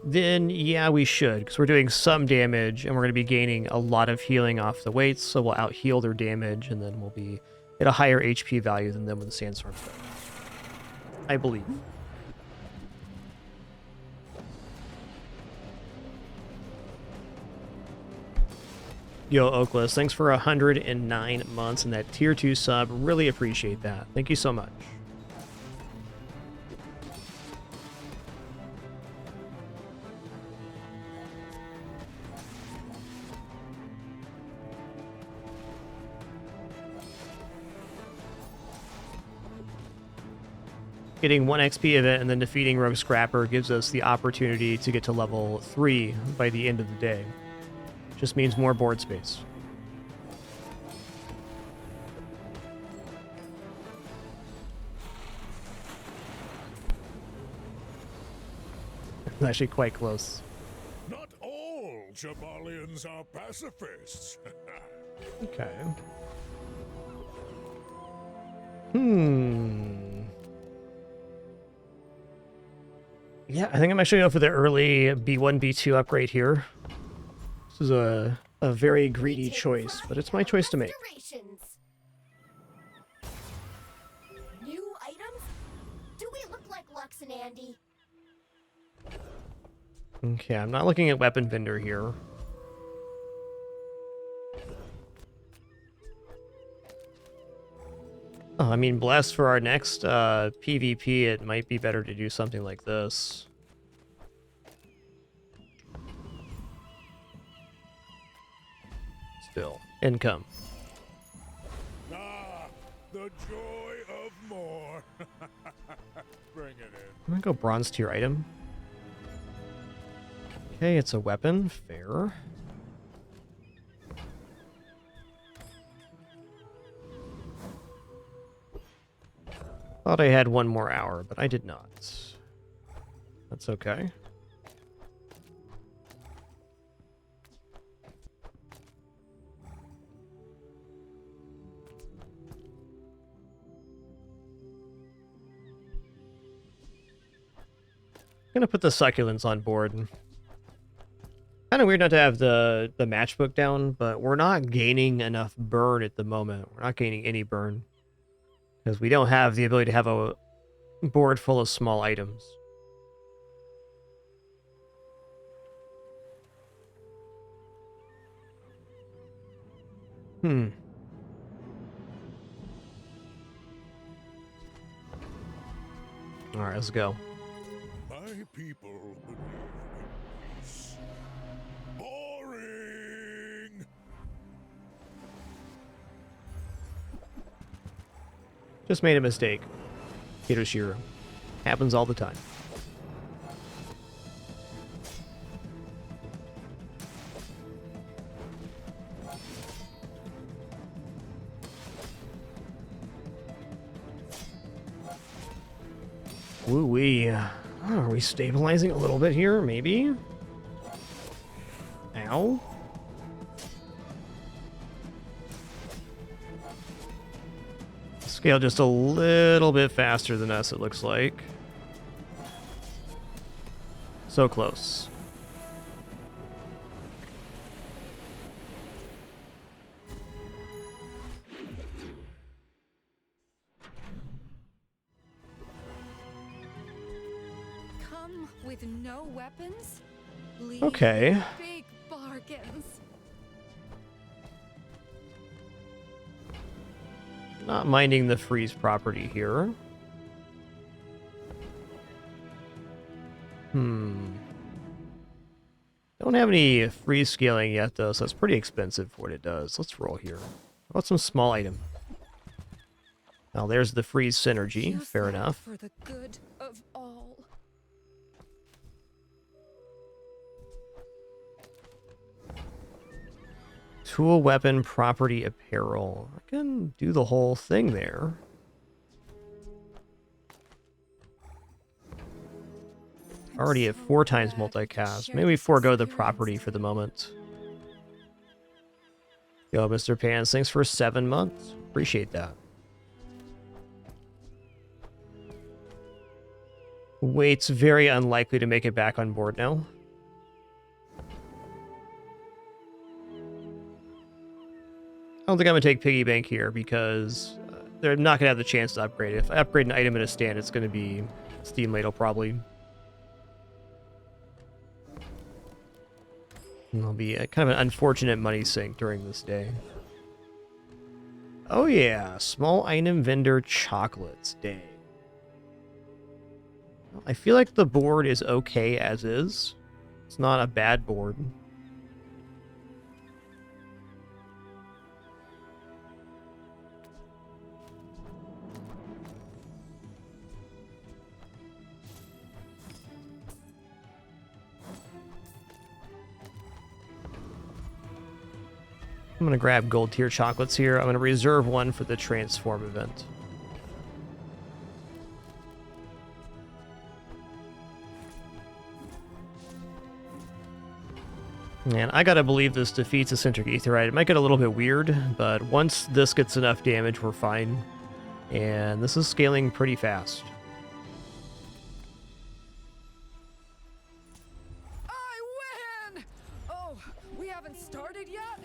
Then, yeah, we should, because we're doing some damage, and we're going to be gaining a lot of healing off the weights, so we'll out-heal their damage, and then we'll be at a higher HP value than them with the Sandstorm stuff. I believe. Yo, Oakless, thanks for 109 months and that tier 2 sub. Really appreciate that. Thank you so much. Getting 1 XP of it and then defeating Rogue Scrapper gives us the opportunity to get to level 3 by the end of the day. Just means more board space. It's actually quite close. Not all Jabalians are pacifists. Okay. Yeah, I think I'm actually going to go for the early B1, B2 upgrade here. This is a very greedy choice, but it's my choice to make. New items? Do we look like Lux and Andy? Okay, I'm not looking at Weapon Vendor here. Oh, I mean, bless for our next PvP, it might be better to do something like this. Still, income. Ah, the joy of more. Bring it in. I'm gonna go bronze tier item. Okay, it's a weapon. Fair. Thought I had one more hour, but I did not. That's okay. I'm gonna put the succulents on board. Kind of weird not to have the matchbook down, but we're not gaining enough burn at the moment. We're not gaining any burn. Because we don't have the ability to have a board full of small items. Alright, let's go. My people believe in peace. Boring! Just made a mistake. Hiroshiro. Happens all the time. Woo-wee. Are we stabilizing a little bit here? Maybe? Ow. Scale just a little bit faster than us, it looks like. So close. Come with no weapons? Leave Okay. big bargains. Not minding the freeze property here. Don't have any freeze scaling yet, though, so it's pretty expensive for what it does. Let's roll here. How about some small item? Now, there's the freeze synergy. Use Fair that enough. For the good of all. Tool, weapon, property, apparel. I can do the whole thing there. Already at 4 times multicast. Maybe we forego the property for the moment. Yo, Mr. Pants, thanks for 7 months. Appreciate that. Wait's very unlikely to make it back on board now. I don't think I'm going to take Piggy Bank here because they're not going to have the chance to upgrade it. If I upgrade an item in a stand, it's going to be Steam Ladle probably. And it'll be a, kind of an unfortunate money sink during this day. Oh yeah, small item vendor chocolates day. I feel like the board is okay as is. It's not a bad board. I'm going to grab gold tier chocolates here. I'm going to reserve one for the transform event. And I gotta believe this defeats a Centric Aetherite. It might get a little bit weird, but once this gets enough damage, we're fine. And this is scaling pretty fast. I win! Oh, we haven't started yet?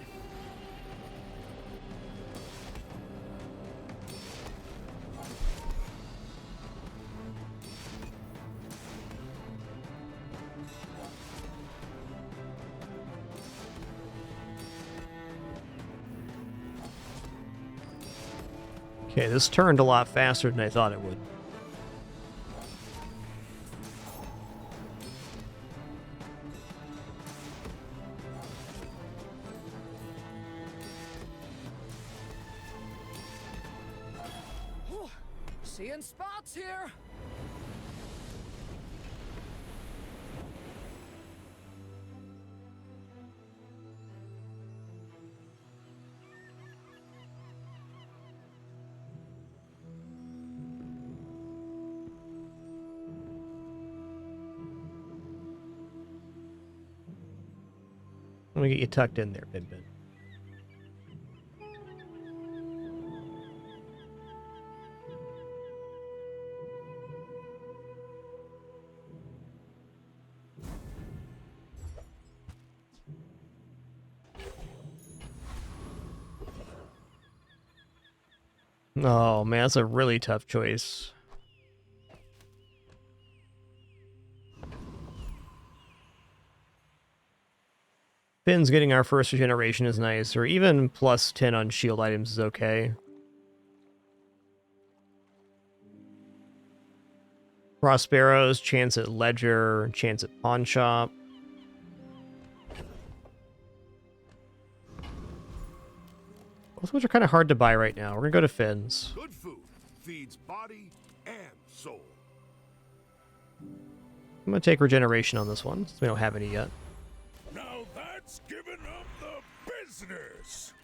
Okay, this turned a lot faster than I thought it would. Whew, seeing spots here. Let me get you tucked in there, Bin Bin. Oh man, that's a really tough choice. Finn's getting our first regeneration is nice, or even plus 10 on shield items is okay. Prospero's, chance at Ledger, chance at Pawn Shop. Both of which are kind of hard to buy right now. We're gonna go to Finn's. Good food feeds body and soul. I'm gonna take regeneration on this one, since we don't have any yet. Now that's giving up the business.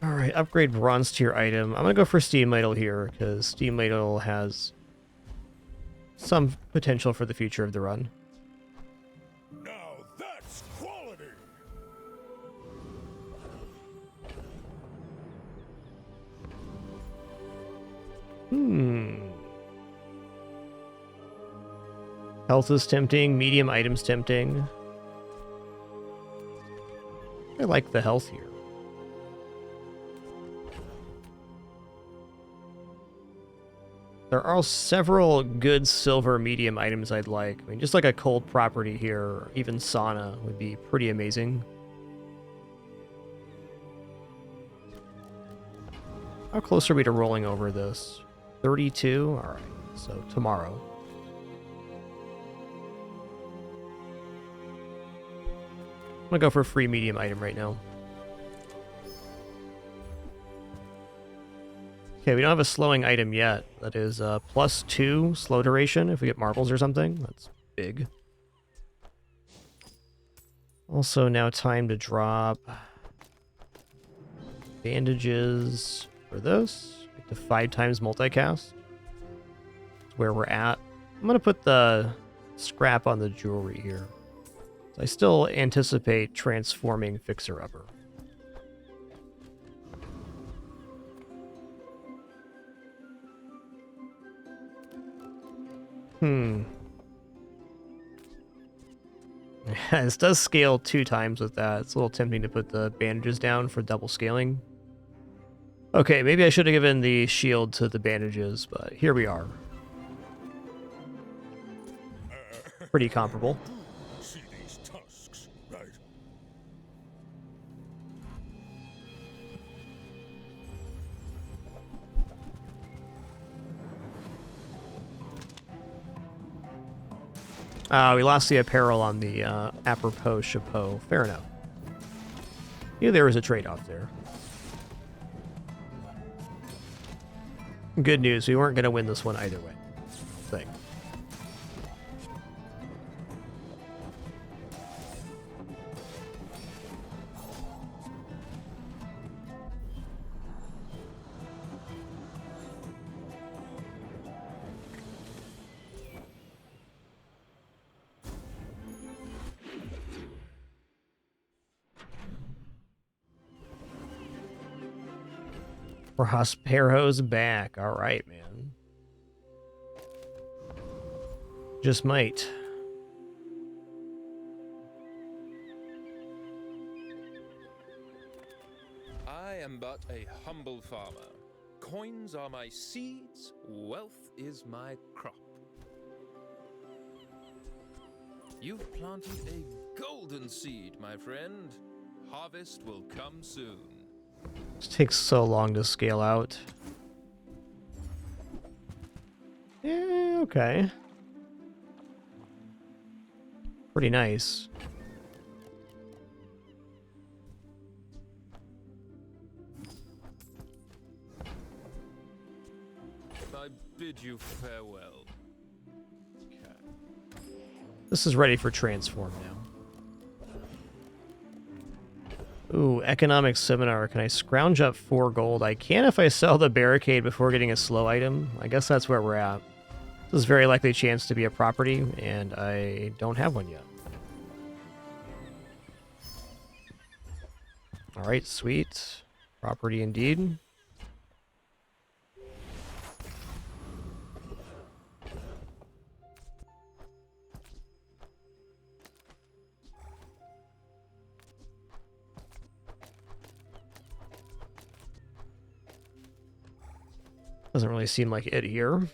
Alright, upgrade bronze tier item. I'm gonna go for Steam Ladle here, because Steam Ladle has some potential for the future of the run. Now that's quality. Health is tempting, medium items tempting. I like the health here. There are several good silver medium items I'd like. I mean, just like a cold property here, or even sauna would be pretty amazing. How close are we to rolling over this? 32? Alright, so tomorrow. I'm gonna go for a free medium item right now. Okay, we don't have a slowing item yet. That is +2 slow duration if we get marbles or something. That's big. Also now time to drop bandages for this. Get to 5 times multicast. That's where we're at. I'm gonna put the scrap on the jewelry here. I still anticipate transforming Fixer Upper. This does scale 2 times with that. It's a little tempting to put the bandages down for double scaling. Okay, maybe I should have given the shield to the bandages, but here we are. Pretty comparable. See these tusks, right? We lost the apparel on the apropos chapeau. Fair enough. Yeah, there was a trade-off there. Good news, we weren't going to win this one either way. Thing. Prospero's back. All right, man. Just might. I am but a humble farmer. Coins are my seeds, wealth is my crop. You've planted a golden seed, my friend. Harvest will come soon. This takes so long to scale out. Yeah, okay. Pretty nice. I bid you farewell. This is ready for transform now. Ooh, economic seminar. Can I scrounge up 4 gold? I can if I sell the barricade before getting a slow item. I guess that's where we're at. This is very likely a chance to be a property, and I don't have one yet. Alright, sweet. Property indeed. Doesn't really seem like it here.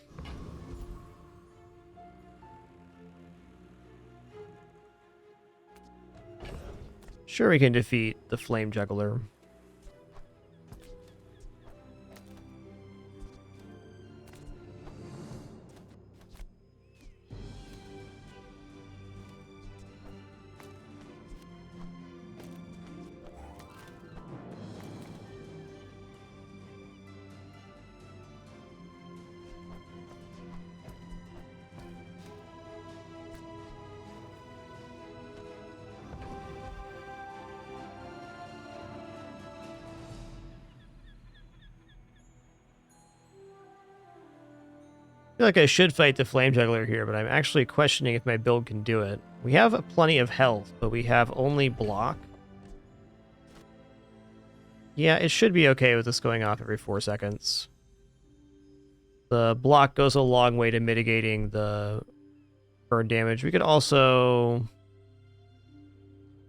Sure, we can defeat the Flame Juggler. I feel like I should fight the Flame Juggler here, but I'm actually questioning if my build can do it. We have plenty of health, but we have only block. Yeah, it should be okay with this going off every 4 seconds. The block goes a long way to mitigating the burn damage. We could also...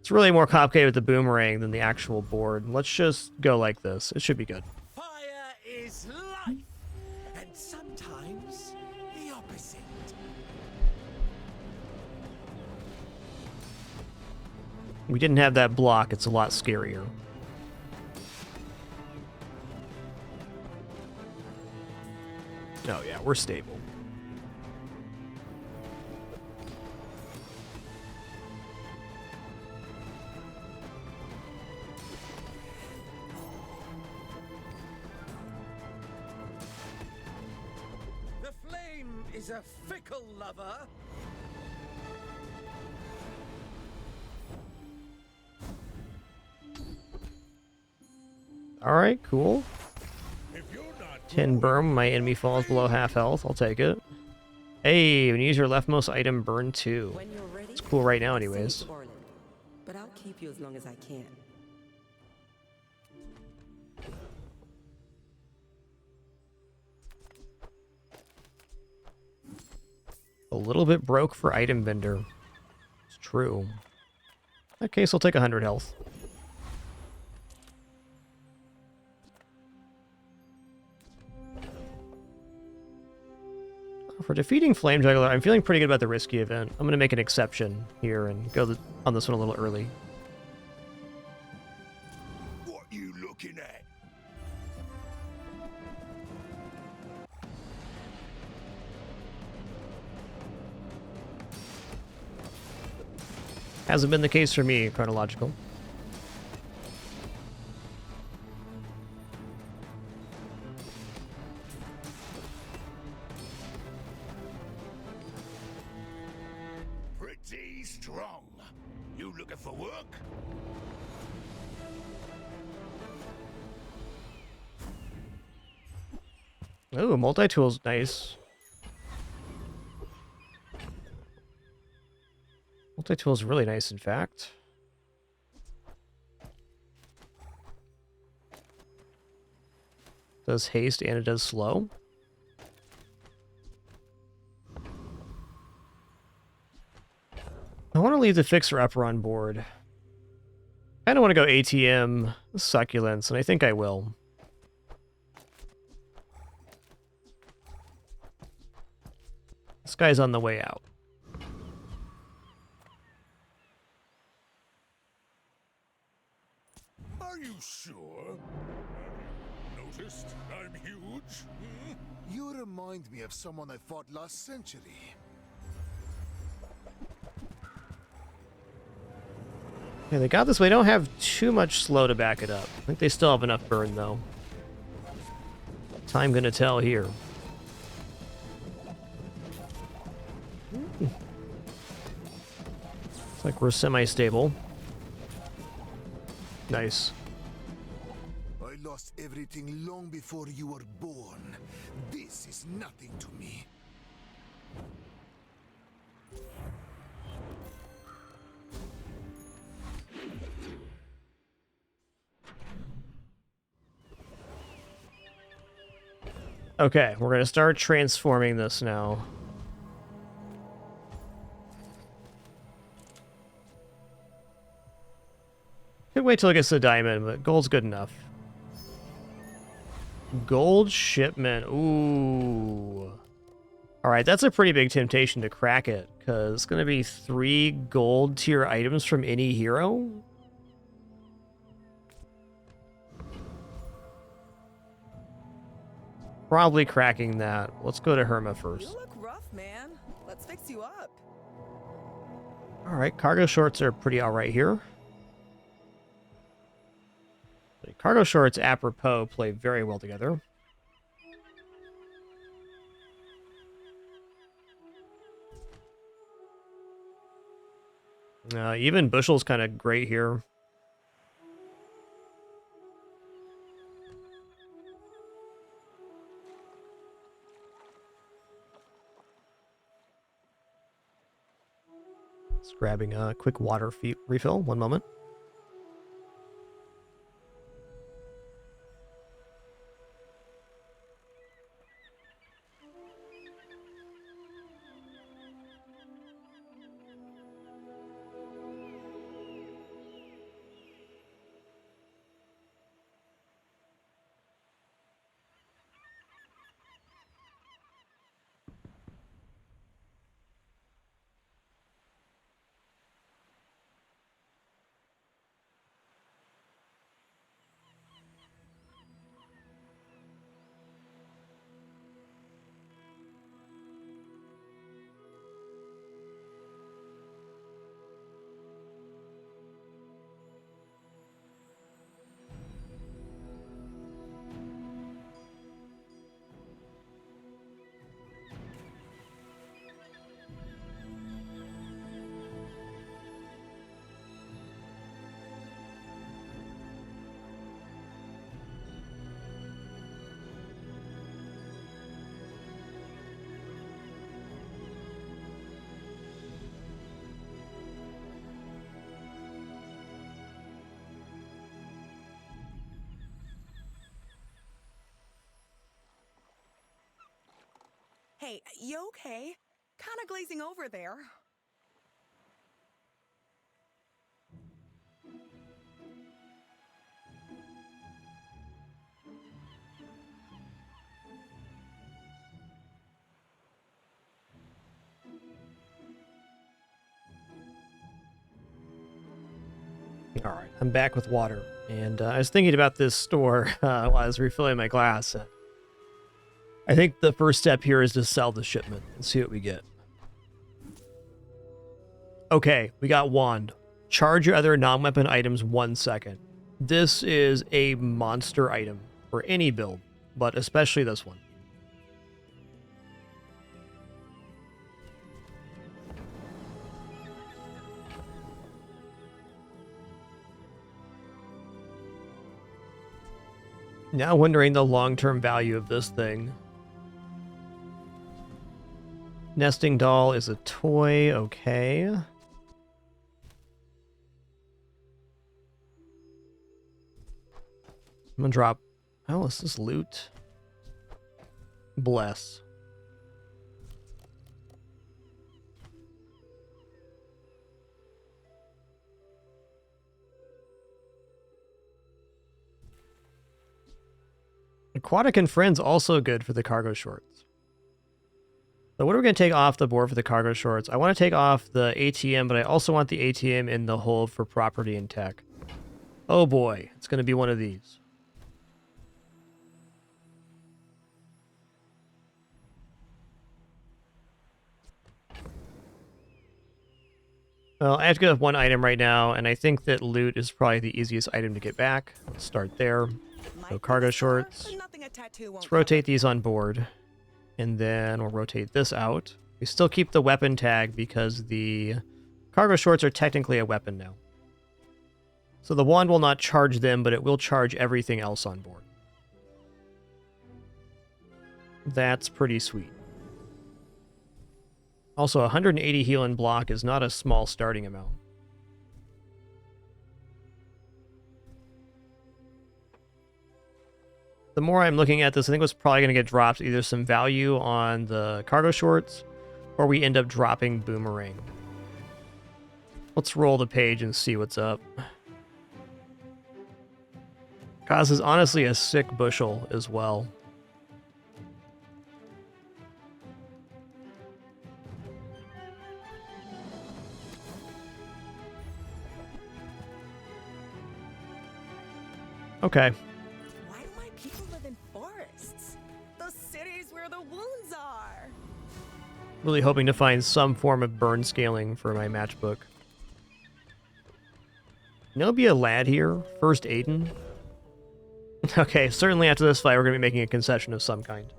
It's really more complicated with the boomerang than the actual board. Let's just go like this. It should be good. Fire is life, and sometimes the opposite. We didn't have that block. It's a lot scarier. we're stable. The flame is a fickle lover. Alright, cool. 10 burn, my enemy falls below half health. I'll take it. Hey, when you use your leftmost item, burn 2. When you're ready, It's cool right now I'll send you anyways. to Orland, but I'll keep you as long as I can. A little bit broke for item vendor. It's true. In that case, I'll take 100 health. For defeating Flame Juggler, I'm feeling pretty good about the risky event. I'm going to make an exception here and go on this one a little early. What you looking at? Hasn't been the case for me, chronological. Pretty strong. You looking for work? Ooh, multi-tool's nice. Multi-tool's really nice, in fact. Does haste and it does slow. I want to leave the fixer upper on board. I don't want to go ATM succulents, and I think I will. This guy's on the way out. Are you sure? Have you noticed I'm huge? Hmm? You remind me of someone I fought last century. Yeah, they got this way. They don't have too much slow to back it up. I think they still have enough burn, though. Time gonna tell here. It's like we're semi-stable. Nice. I lost everything long before you were born. This is nothing to me. Okay, we're gonna start transforming this now. Could wait till it gets to diamond, but gold's good enough. Gold shipment. Ooh. Alright, that's a pretty big temptation to crack it, because it's going to be 3 gold tier items from any hero. Probably cracking that. Let's go to Herma first. You look rough, man. Let's fix you up. Alright, cargo shorts are pretty alright here. The cargo shorts, apropos, play very well together. Even Bushel's kind of great here. Just grabbing a quick water refill. One moment. Hey, you okay? Kind of glazing over there. All right, I'm back with water, and I was thinking about this store while I was refilling my glass. I think the first step here is to sell the shipment and see what we get. Okay, we got wand. Charge your other non-weapon items 1 second. This is a monster item for any build, but especially this one. Now wondering the long-term value of this thing. Nesting doll is a toy, okay. I'm gonna drop... Oh, is this loot? Bless. Aquatic and Friends also good for the cargo shorts. So what are we going to take off the board for the cargo shorts? I want to take off the ATM, but I also want the ATM in the hold for property and tech. Oh boy, it's going to be one of these. Well, I have to go with one item right now, and I think that loot is probably the easiest item to get back. Let's start there. So cargo shorts. Let's rotate these on board. And then we'll rotate this out. We still keep the weapon tag because the cargo shorts are technically a weapon now. So the wand will not charge them, but it will charge everything else on board. That's pretty sweet. Also, 180 heal and block is not a small starting amount. The more I'm looking at this, I think what's probably going to get dropped either some value on the cargo shorts, or we end up dropping boomerang. Let's roll the page and see what's up. Kaz is honestly a sick bushel as well. Okay. Why do my people live in forests? The cities where the wounds are. Really hoping to find some form of burn scaling for my matchbook. There'll be a lad here. First Aiden. Okay, certainly after this fight, we're going to be making a concession of some kind.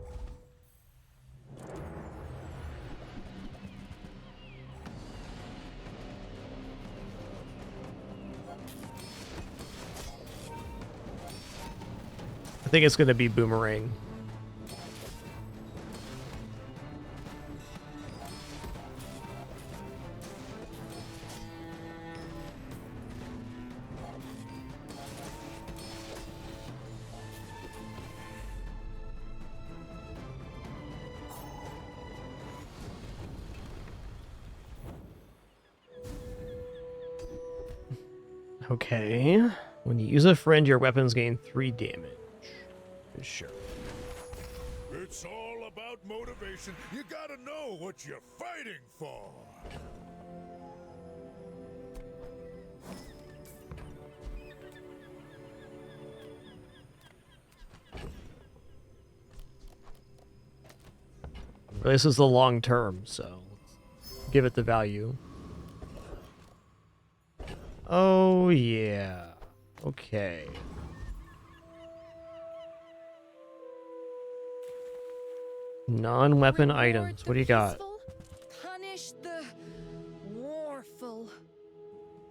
I think it's going to be boomerang. Okay. When you use a friend, your weapons gain 3 damage. Sure. It's all about motivation. You gotta know what you're fighting for. This is the long term, so let's give it the value. Oh, yeah. Okay. Non-weapon items. What do you got? Punish the warful.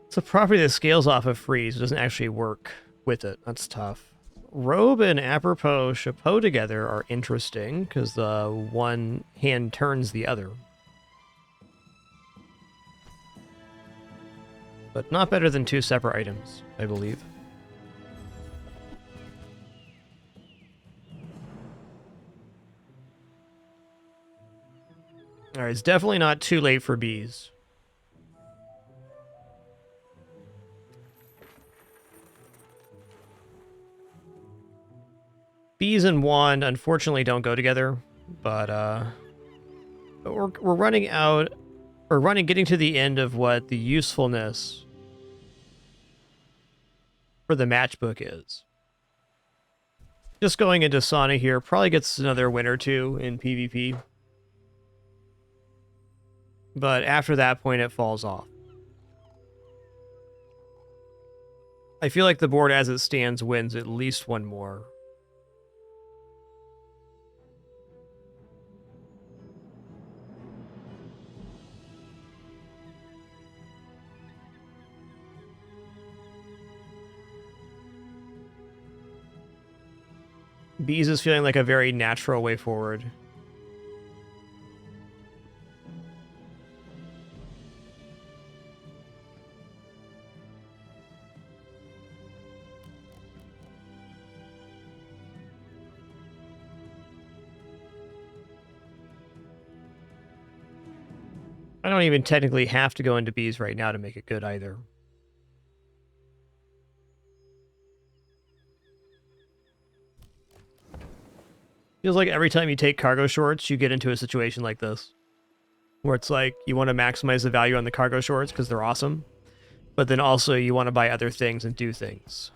It's a property that scales off of freeze. It doesn't actually work with it. That's tough. Robe and apropos chapeau together are interesting because the one hand turns the other. But not better than 2 separate items, I believe. Alright, it's definitely not too late for bees. Bees and wand unfortunately don't go together, but we're running out, or getting to the end of what the usefulness for the matchbook is. Just going into Sauna here probably gets another win or two in PvP. But after that point, it falls off. I feel like the board as it stands wins at least one more. Bees is feeling like a very natural way forward. I don't even technically have to go into bees right now to make it good either. Feels like every time you take cargo shorts, you get into a situation like this. Where it's like, you want to maximize the value on the cargo shorts because they're awesome. But then also you want to buy other things and do things.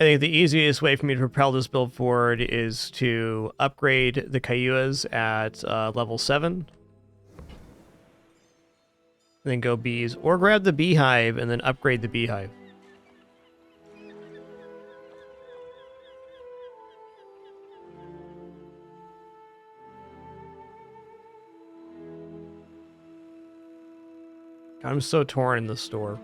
I think the easiest way for me to propel this build forward is to upgrade the Kayuas at level 7. And then go bees. Or grab the beehive and then upgrade the beehive. I'm so torn in this store.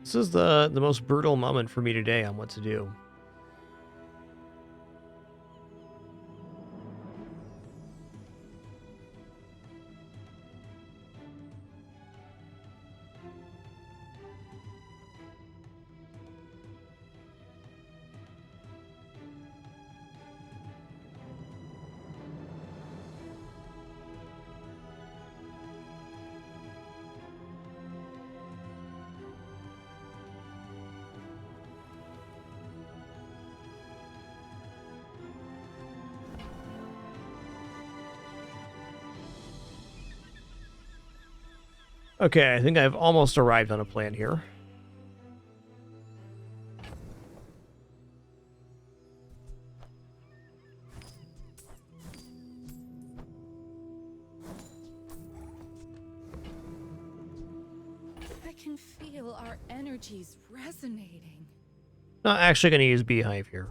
This is the most brutal moment for me today on what to do. Okay, I think I've almost arrived on a plan here. I can feel our energies resonating. Not actually going to use beehive here.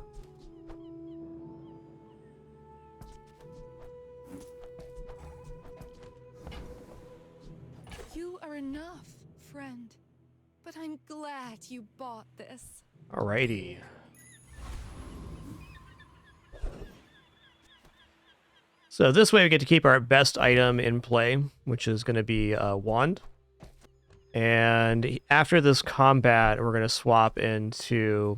Enough, friend. But I'm glad you bought this. Alrighty. So this way we get to keep our best item in play, which is going to be a wand. And after this combat, we're going to swap into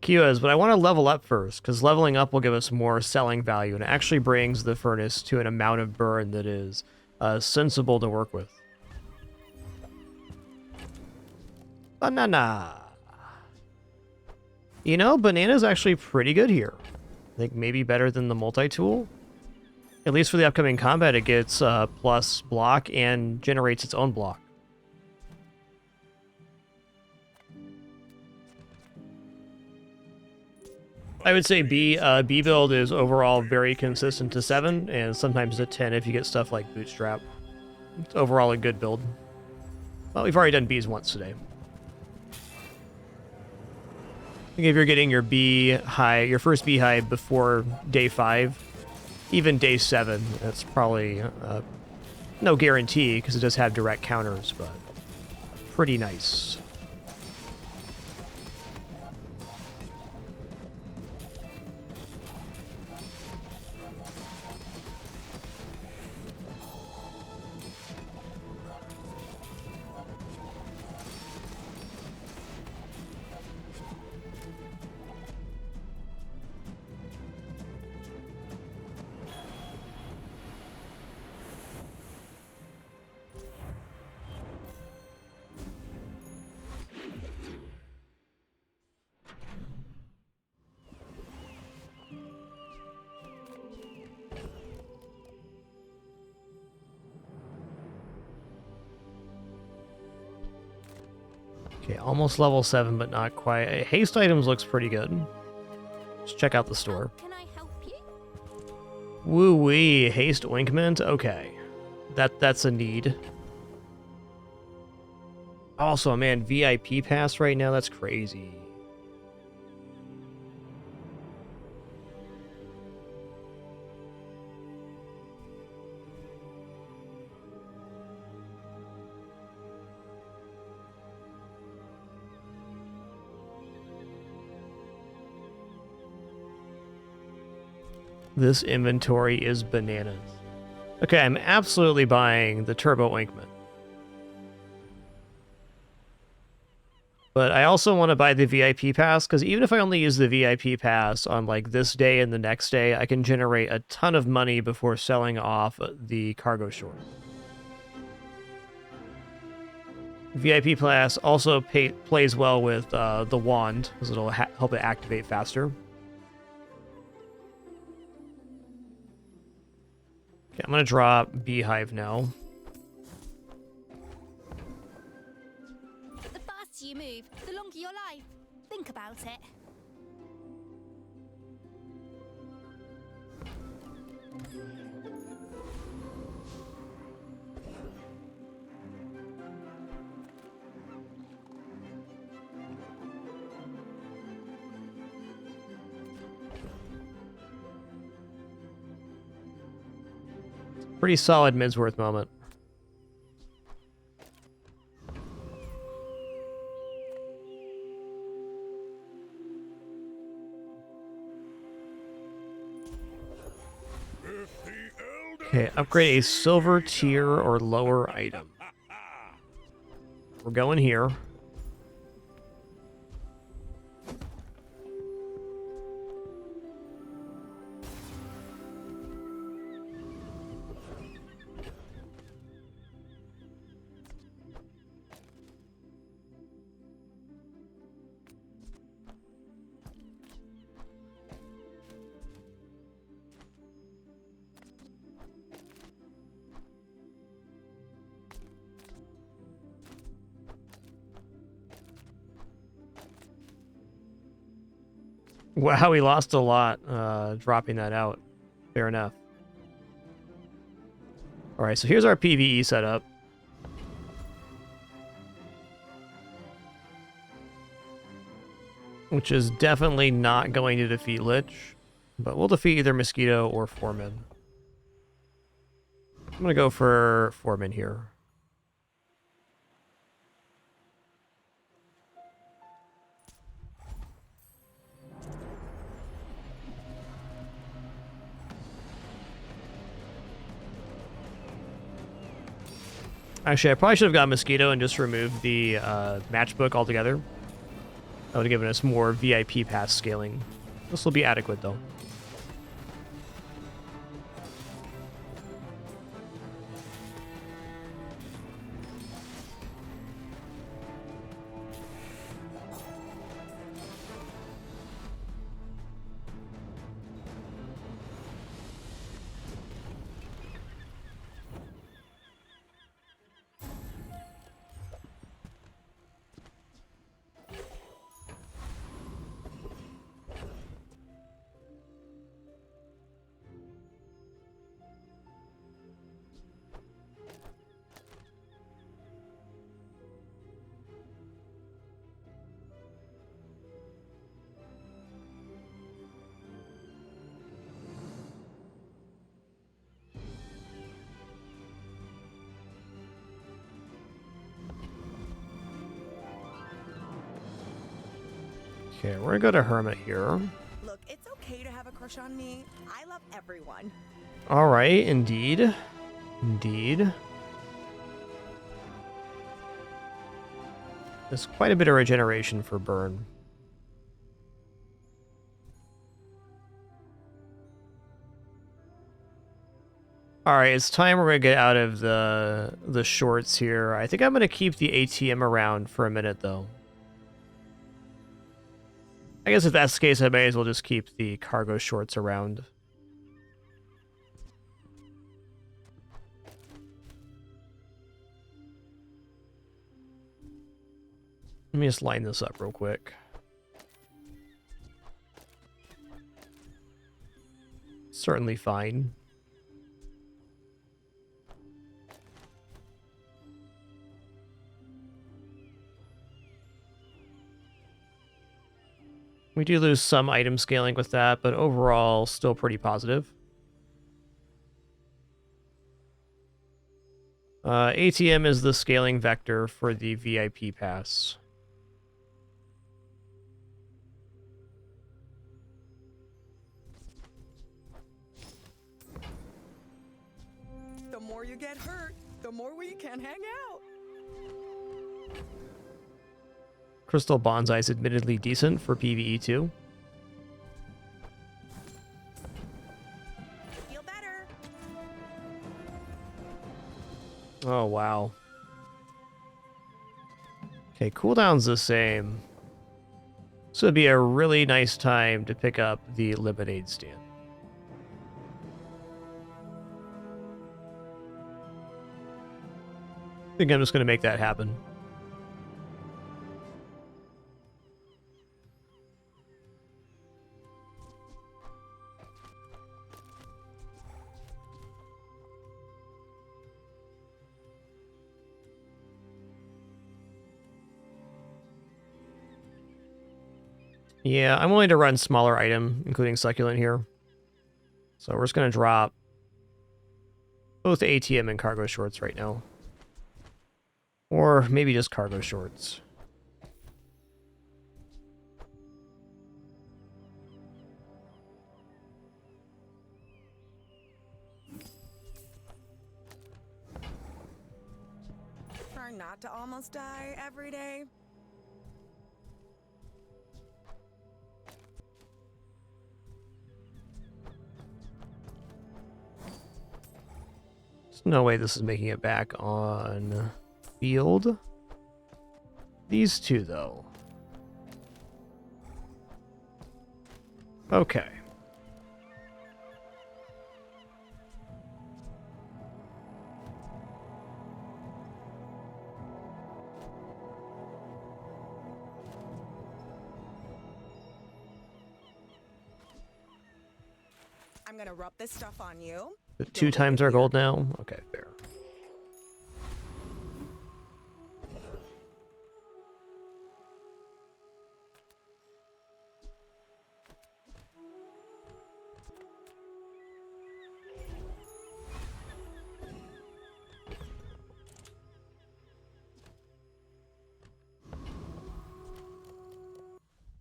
Kiwas, but I want to level up first, because leveling up will give us more selling value, and it actually brings the furnace to an amount of burn that is sensible to work with. Banana. You know, banana's actually pretty good here. I think maybe better than the multi-tool. At least for the upcoming combat, it gets plus block and generates its own block. I would say B build is overall very consistent to 7, and sometimes a 10 if you get stuff like Bootstrap. It's overall a good build. Well, we've already done Bs once today. I think if you're getting your your first beehive before day 5, even day 7, that's probably No guarantee, because it does have direct counters, but pretty nice. Okay, almost level 7, but not quite. Haste items looks pretty good. Let's check out the store. Can I help you? Woo-wee, haste ointment? Okay. That's a need. Also, man, VIP pass right now, that's crazy. This inventory is bananas. Okay, I'm absolutely buying the Turbo Ointment. But I also want to buy the VIP pass, because even if I only use the VIP pass on like this day and the next day, I can generate a ton of money before selling off the cargo shore. VIP pass also plays well with the wand, because it'll help it activate faster. Okay, I'm gonna drop Beehive now. The faster you move, the longer your life. Think about it. Pretty solid Midsworth moment. Okay, upgrade a silver tier or lower item. We're going here. Wow, we lost a lot dropping that out. Fair enough. Alright, so here's our PvE setup. Which is definitely not going to defeat Lich. But we'll defeat either Mosquito or Foreman. I'm gonna go for Foreman here. Actually, I probably should have got Mosquito and just removed the matchbook altogether. That would have given us more VIP pass scaling. This will be adequate, though. Okay, we're gonna go to Hermit here. Look, it's okay to have a crush on me. I love everyone. Alright, indeed. Indeed. There's quite a bit of regeneration for burn. Alright, it's time we're gonna get out of the shorts here. I think I'm gonna keep the ATM around for a minute though. I guess if that's the case, I may as well just keep the cargo shorts around. Let me just line this up real quick. Certainly fine. We do lose some item scaling with that, but overall, still pretty positive. ATM is the scaling vector for the VIP pass. The more you get hurt, the more we can hang out. Crystal Bonsai is admittedly decent for PvE too. Feel better. Oh, wow. Okay, cooldown's the same. So it'd be a really nice time to pick up the lemonade stand. I think I'm just going to make that happen. Yeah, I'm willing to run smaller item, including succulent here. So we're just going to drop both ATM and cargo shorts right now. Or maybe just cargo shorts. Try not to almost die every day. There's no way this is making it back on field. These two, though. Okay. I'm gonna rub this stuff on you. But 2 times our gold now? Okay, fair.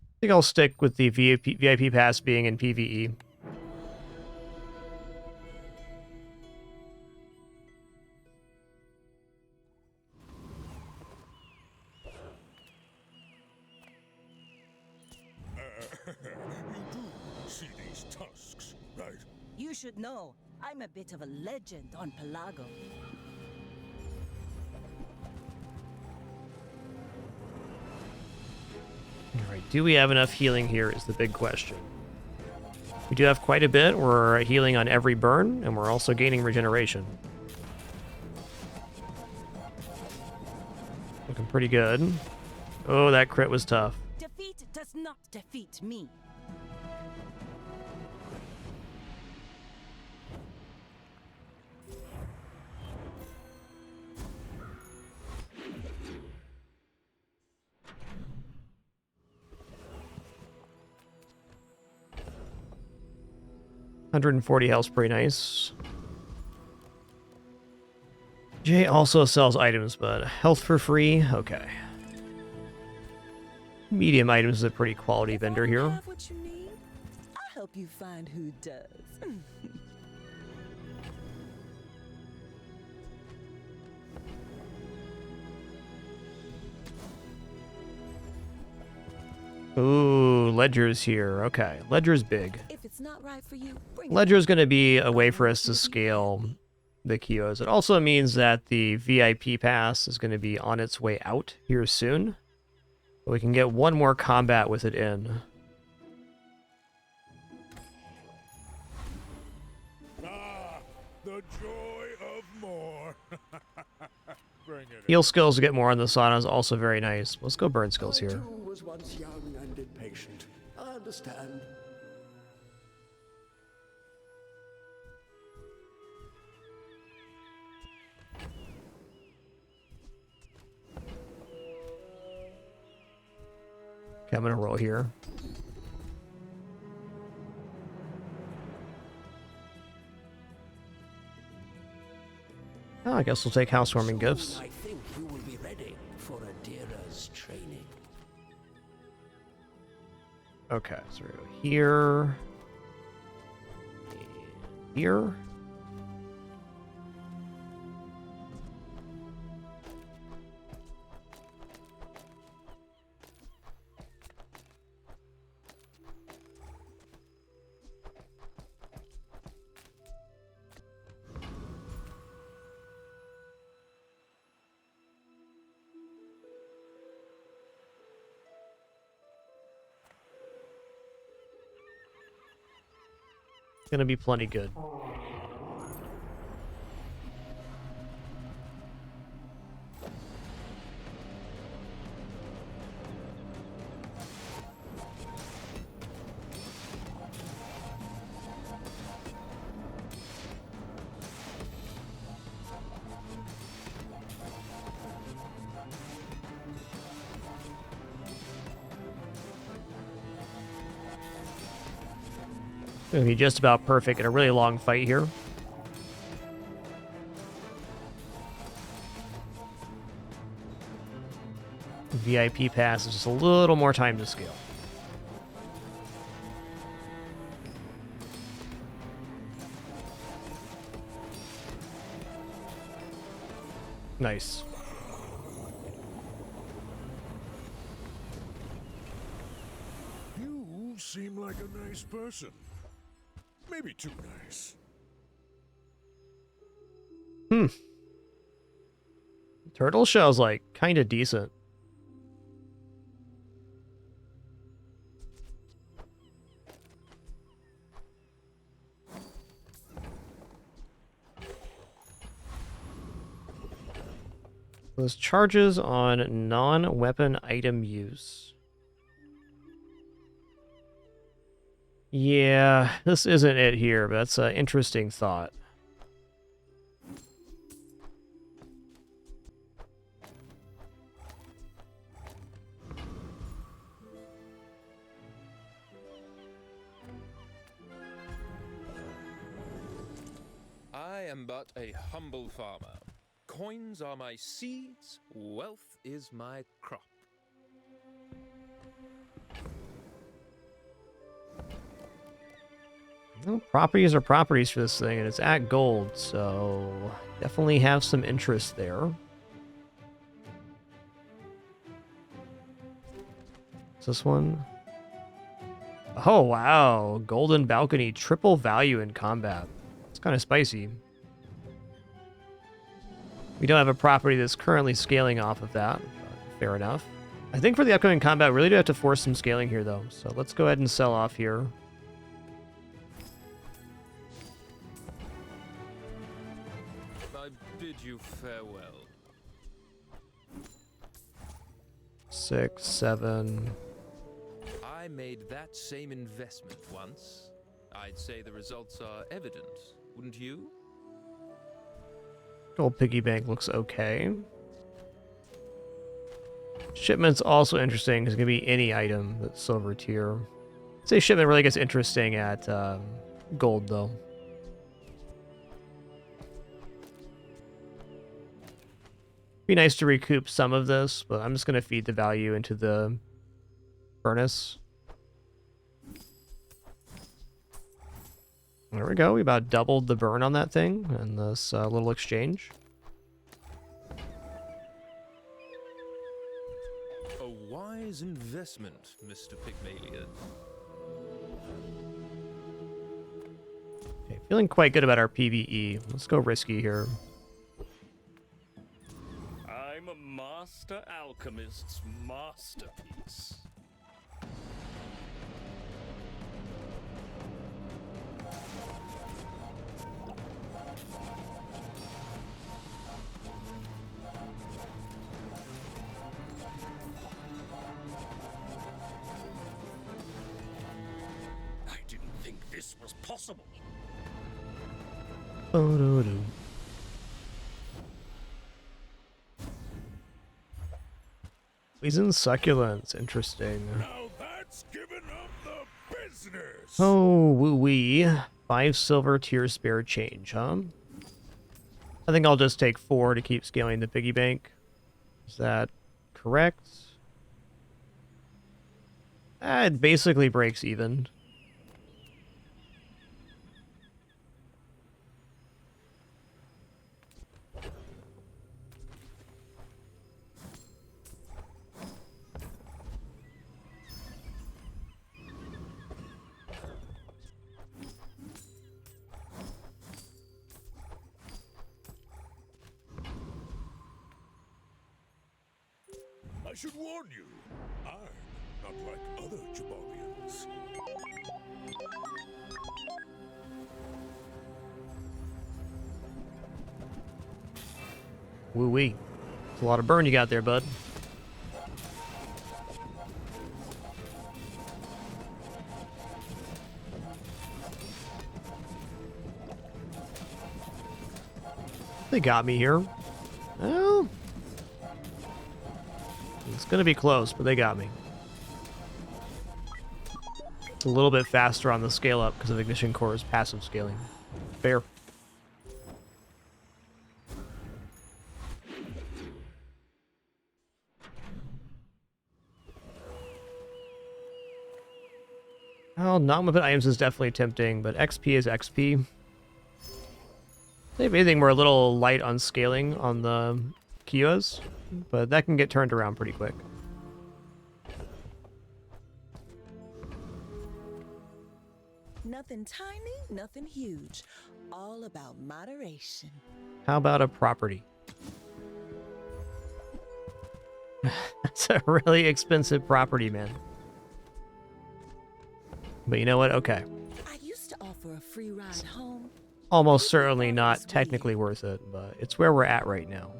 I think I'll stick with the VIP pass being in PvE. You do see these tusks, right? You should know, I'm a bit of a legend on Pelago. Alright, do we have enough healing here is the big question. We do have quite a bit. We're healing on every burn, and we're also gaining regeneration. Looking pretty good. Oh, that crit was tough. Defeat does not defeat me. $140 health's pretty nice. Jay also sells items, but health for free? Okay. Medium items is a pretty quality vendor here. Have what you need? I'll help you find who does. Ooh, Ledger's here. Okay, Ledger's big. If it's not right for you, bring Ledger's going to be a way for us to scale the Kios. It also means that the VIP pass is going to be on its way out here soon. But we can get one more combat with it in. Ah, the joy of more. Bring it. Heal skills to get more on the sauna is also very nice. Let's go burn skills here. I too was once young and impatient. I understand. Okay, I'm gonna roll here. Oh, I guess we'll take housewarming gifts. I think you will be ready for Adira's training. Okay, so we go here. Here. Gonna be plenty good. Gonna be just about perfect in a really long fight here. VIP pass is just a little more time to scale. Nice. You seem like a nice person. Maybe too nice. Turtle shell's like kind of decent. Those charges on non-weapon item use. Yeah, this isn't it here, but that's an interesting thought. I am but a humble farmer. Coins are my seeds, wealth is my crop. Well, properties are properties for this thing, and it's at gold, so definitely have some interest there. Is this one? Oh, wow. Golden balcony, triple value in combat. It's kind of spicy. We don't have a property that's currently scaling off of that. Fair enough. I think for the upcoming combat, we really do have to force some scaling here, though. So let's go ahead and sell off here. I bid you farewell. 6, 7. I made that same investment once. I'd say the results are evident, wouldn't you? Gold piggy bank looks okay. Shipment's also interesting because it can be any item that's silver tier. I'd say shipment really gets interesting at gold, though. Be nice to recoup some of this, but I'm just going to feed the value into the furnace. There we go. We about doubled the burn on that thing in this little exchange. A wise investment, Mr. Pygmalion. Okay, feeling quite good about our PvE. Let's go risky here. I'm a master alchemist's masterpiece. I didn't think this was possible. Bo-do-do. Poison succulents, interesting. Now that's giving up the business. Oh, woo-wee. 5 silver tier spare change, huh? I think I'll just take 4 to keep scaling the piggy bank. Is that correct? It basically breaks even. I should warn you, I'm not like other Jabarians. Woo-wee. It's a lot of burn you got there, bud. They got me here. Well, it's gonna be close, but they got me. It's a little bit faster on the scale up because of Ignition Core's passive scaling. Fair. Well, non-weapon items is definitely tempting, but XP is XP. If anything, we're a little light on scaling on the Kios, but that can get turned around pretty quick. Nothing tiny, nothing huge. All about moderation. How about a property? That's a really expensive property, man. But you know what? Okay. I used to offer a free ride home. Almost certainly not technically worth it, but it's where we're at right now.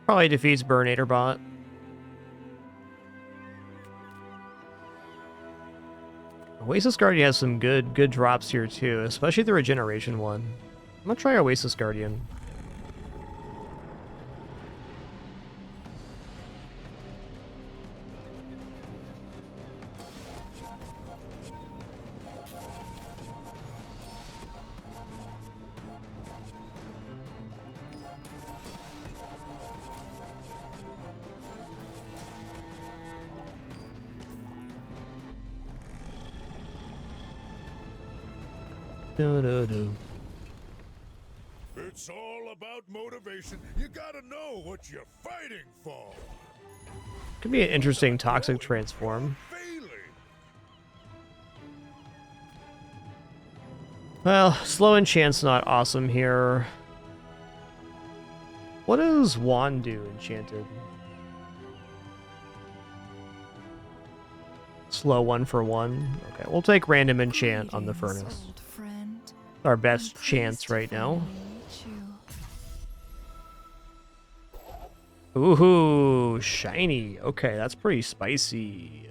Probably defeats Burnator Bot. Oasis Guardian has some good drops here too, especially the regeneration one. I'm gonna try Oasis Guardian. It's all about motivation. You gotta know what you're fighting for. Could be an interesting toxic transform. Well, slow enchant's not awesome here. What does Wand do enchanted? Slow 1 for 1. Okay, we'll take random enchant on the furnace. Our best chance right now. Ooh, shiny. Okay, that's pretty spicy.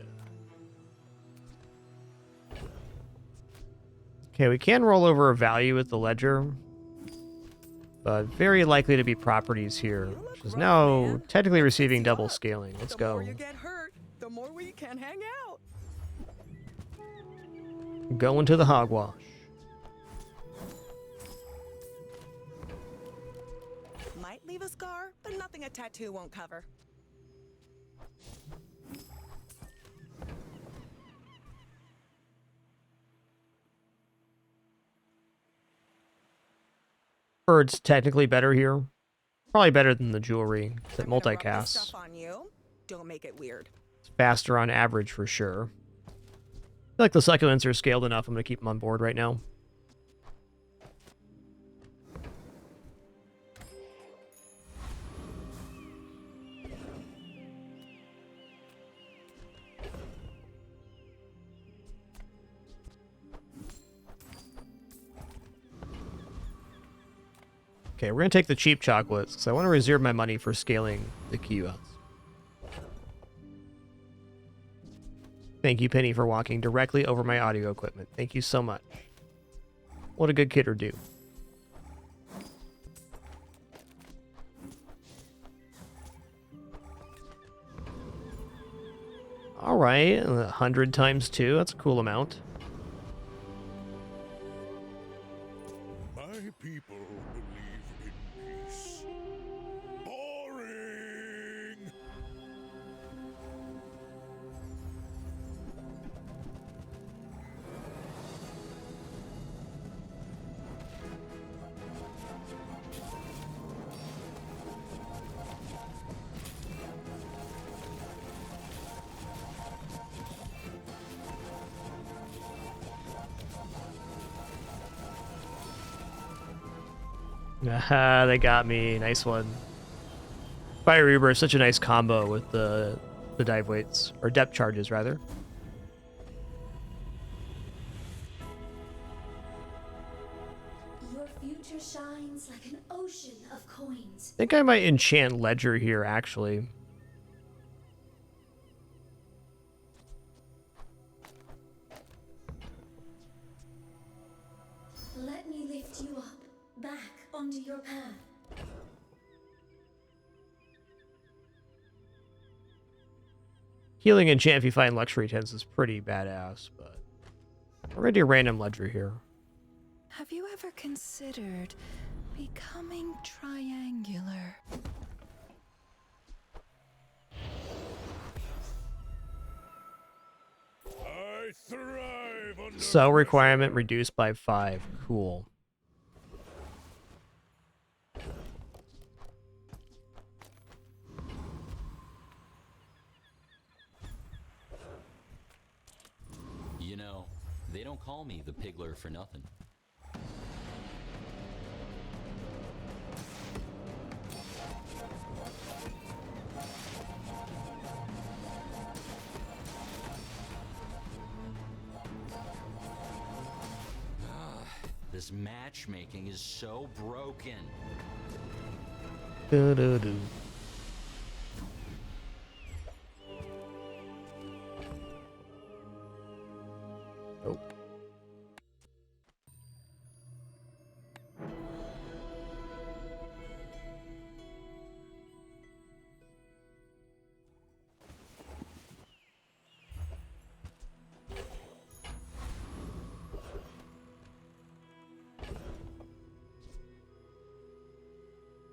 Okay, we can roll over a value with the ledger. But very likely to be properties here, which is now technically receiving double scaling. Let's go. The more you get hurt, the more we can hang out. Going to the hogwash. Might leave a scar, but nothing a tattoo won't cover. Bird's technically better here. Probably better than the jewelry. It's at Rub this multicast. stuff on you. Don't make it weird. It's faster on average for sure. I feel like the succulents are scaled enough. I'm going to keep them on board right now. Okay, we're going to take the cheap chocolates, because I want to reserve my money for scaling the kiosks. Thank you, Penny, for walking directly over my audio equipment. Thank you so much. What a good kidder do. Alright, 100 times 2, that's a cool amount. My people believe in peace. Boring! Aha, they got me. Nice one. Fire Reaver is such a nice combo with the dive weights, or depth charges rather. Your future shines like an ocean of coins. I think I might enchant Ledger here actually. Let me lift you up, back onto your path. Healing enchant if you find luxury tents is pretty badass, but we're gonna do random Ledger here. Have you ever considered becoming triangular? I thrive under Cell requirement reduced by 5. Cool. You know, they don't call me the Pigler for nothing. This matchmaking is so broken. Doo-doo-doo. Nope.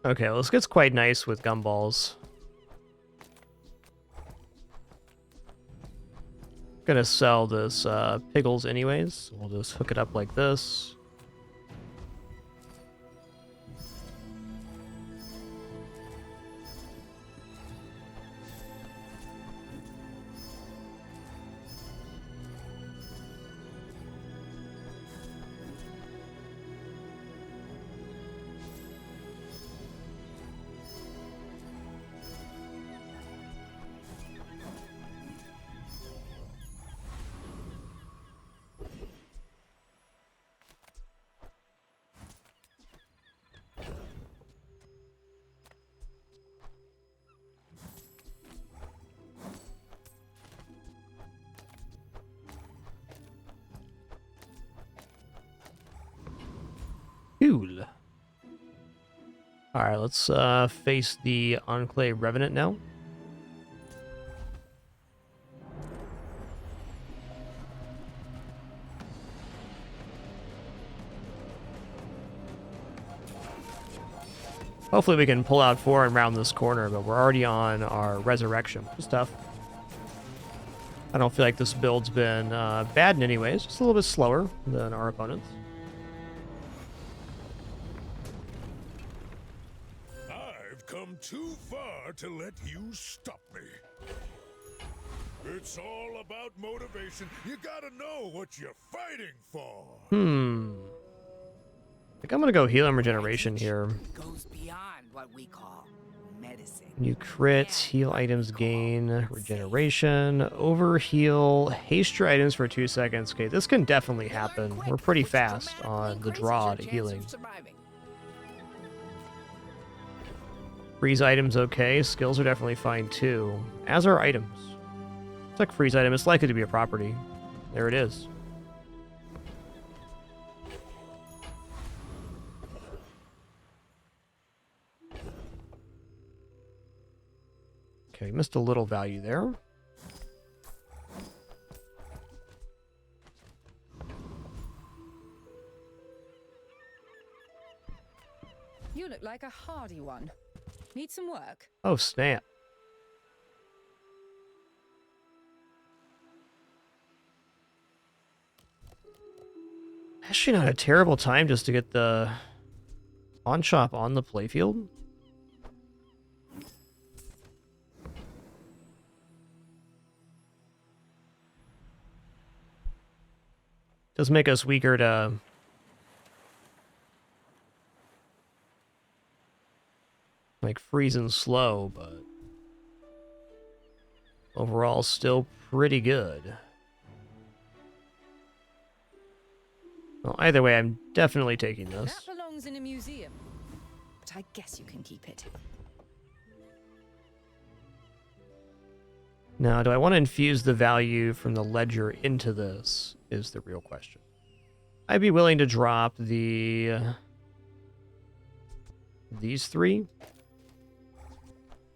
Okay, well, this gets quite nice with gumballs. Gonna sell this Piggles anyways. We'll just hook it up like this. Cool. Alright, let's face the Enclave Revenant now. Hopefully we can pull out 4 and round this corner, but we're already on our Resurrection. It's tough. I don't feel like this build's been bad in any ways. Just a little bit slower than our opponents. I've come too far to let you stop me. It's all about motivation. You gotta know what you're fighting for. I think I'm gonna go heal and regeneration here. Goes beyond what we call medicine. New crit, heal items gain, regeneration, over heal, haste your items for 2 seconds. Okay, this can definitely happen. We're pretty fast on the draw to healing. Freeze items okay, skills are definitely fine too. As are items. It's like freeze item, it's likely to be a property. There it is. Okay, missed a little value there. You look like a hardy one. Need some work? Oh, snap. Actually not a terrible time just to get the pawn shop on the playfield. Does make us weaker to like freeze and slow, but overall still pretty good. Well, either way, I'm definitely taking this. That belongs in a museum, but I guess you can keep it. Now, do I want to infuse the value from the ledger into this is the real question. I'd be willing to drop the these 3.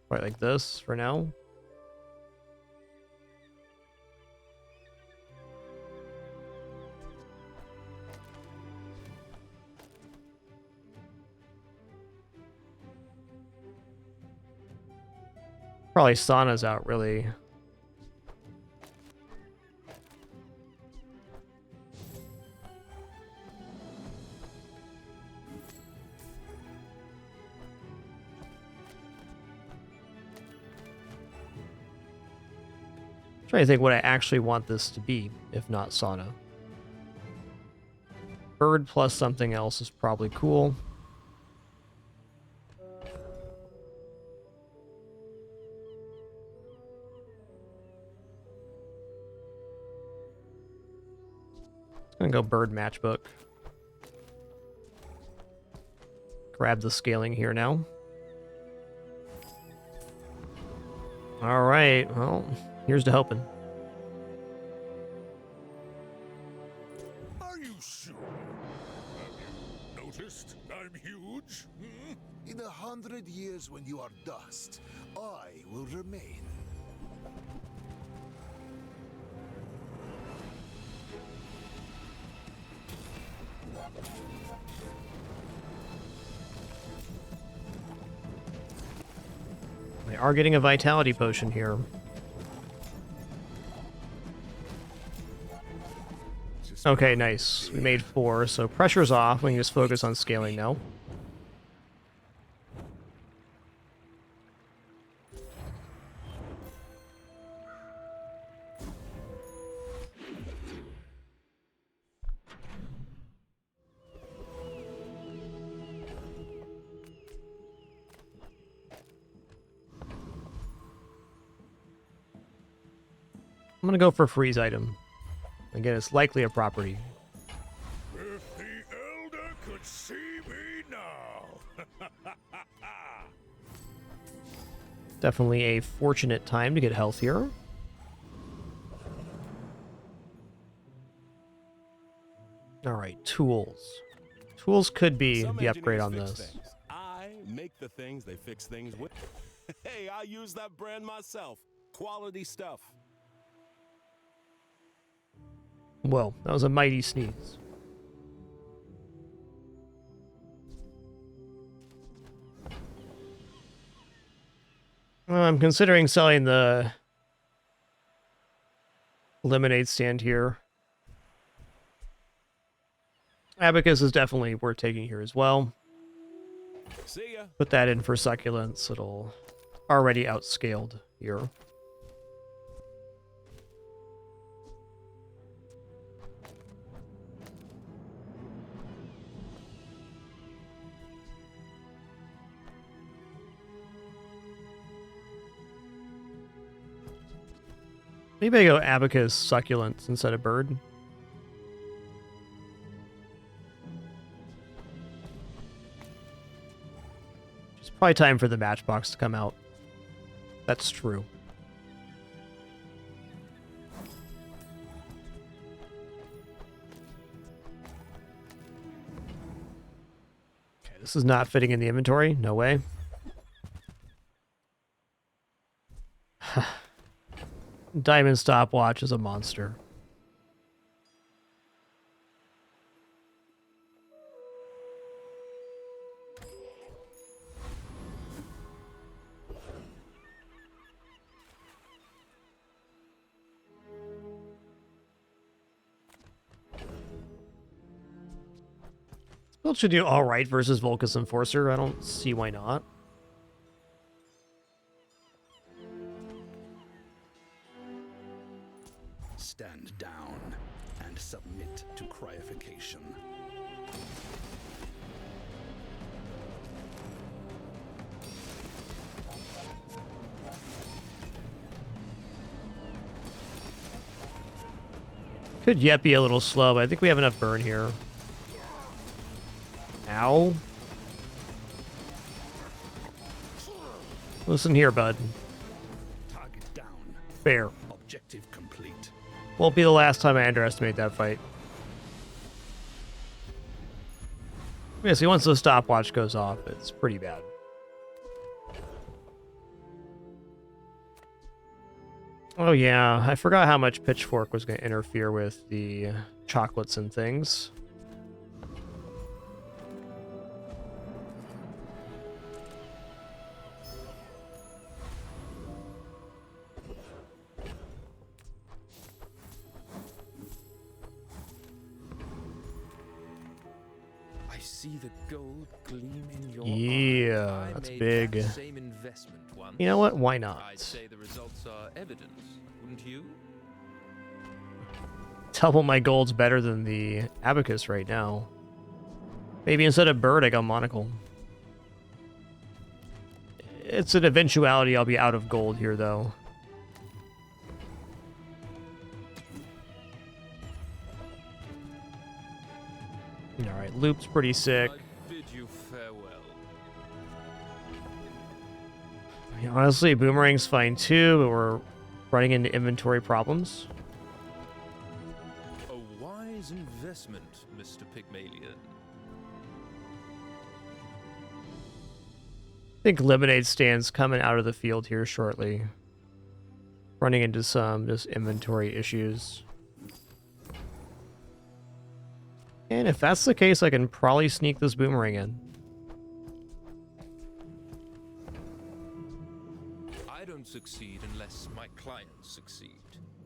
Quite like this for now. Probably Sauna's out, really. Trying to think what I actually want this to be, if not sauna. Bird plus something else is probably cool. I'm gonna go bird matchbook. Grab the scaling here now. All right, well, here's to hoping. Are you sure? Have you noticed I'm huge? In 100 years when you are dust, I will remain. They are getting a vitality potion here. Okay, nice. We made 4, so pressure's off. We can just focus on scaling now. I'm gonna go for freeze item. Again, it's likely a property. If the Elder could see me now. Definitely a fortunate time to get healthier. Alright, tools. Tools could be the upgrade on this. I make the things, they fix things with. Hey, I use that brand myself. Quality stuff. Whoa, that was a mighty sneeze. I'm considering selling the lemonade stand here. Abacus is definitely worth taking here as well. See ya. Put that in for succulents. It'll already outscaled here. Maybe I go abacus succulents instead of bird. It's probably time for the matchbox to come out. That's true. Okay, this is not fitting in the inventory. No way. Diamond stopwatch is a monster. This build should do alright versus Volcus Enforcer. I don't see why not. Stand down and submit to cryification. Could yet be a little slow, but I think we have enough burn here. Ow. Listen here, bud. Target down. Fair. Objective complete. Won't be the last time I underestimate that fight. Yeah, see, once the stopwatch goes off, it's pretty bad. Oh yeah, I forgot how much Pitchfork was going to interfere with the chocolates and things. I see the gold gleam in your Yeah, eye. that's I made big. that same investment once. You know what? Why not? I'd say the results are evident, wouldn't you? Double my gold's better than the abacus right now. Maybe instead of bird, I go monocle. It's an eventuality I'll be out of gold here, though. Alright, loop's pretty sick. I bid you farewell. I mean, honestly, boomerang's fine too, but we're running into inventory problems. A wise investment, Mr. Pygmalion. I think lemonade stand's coming out of the field here shortly. Running into some just inventory issues. And if that's the case, I can probably sneak this boomerang in. I don't succeed unless my clients succeed.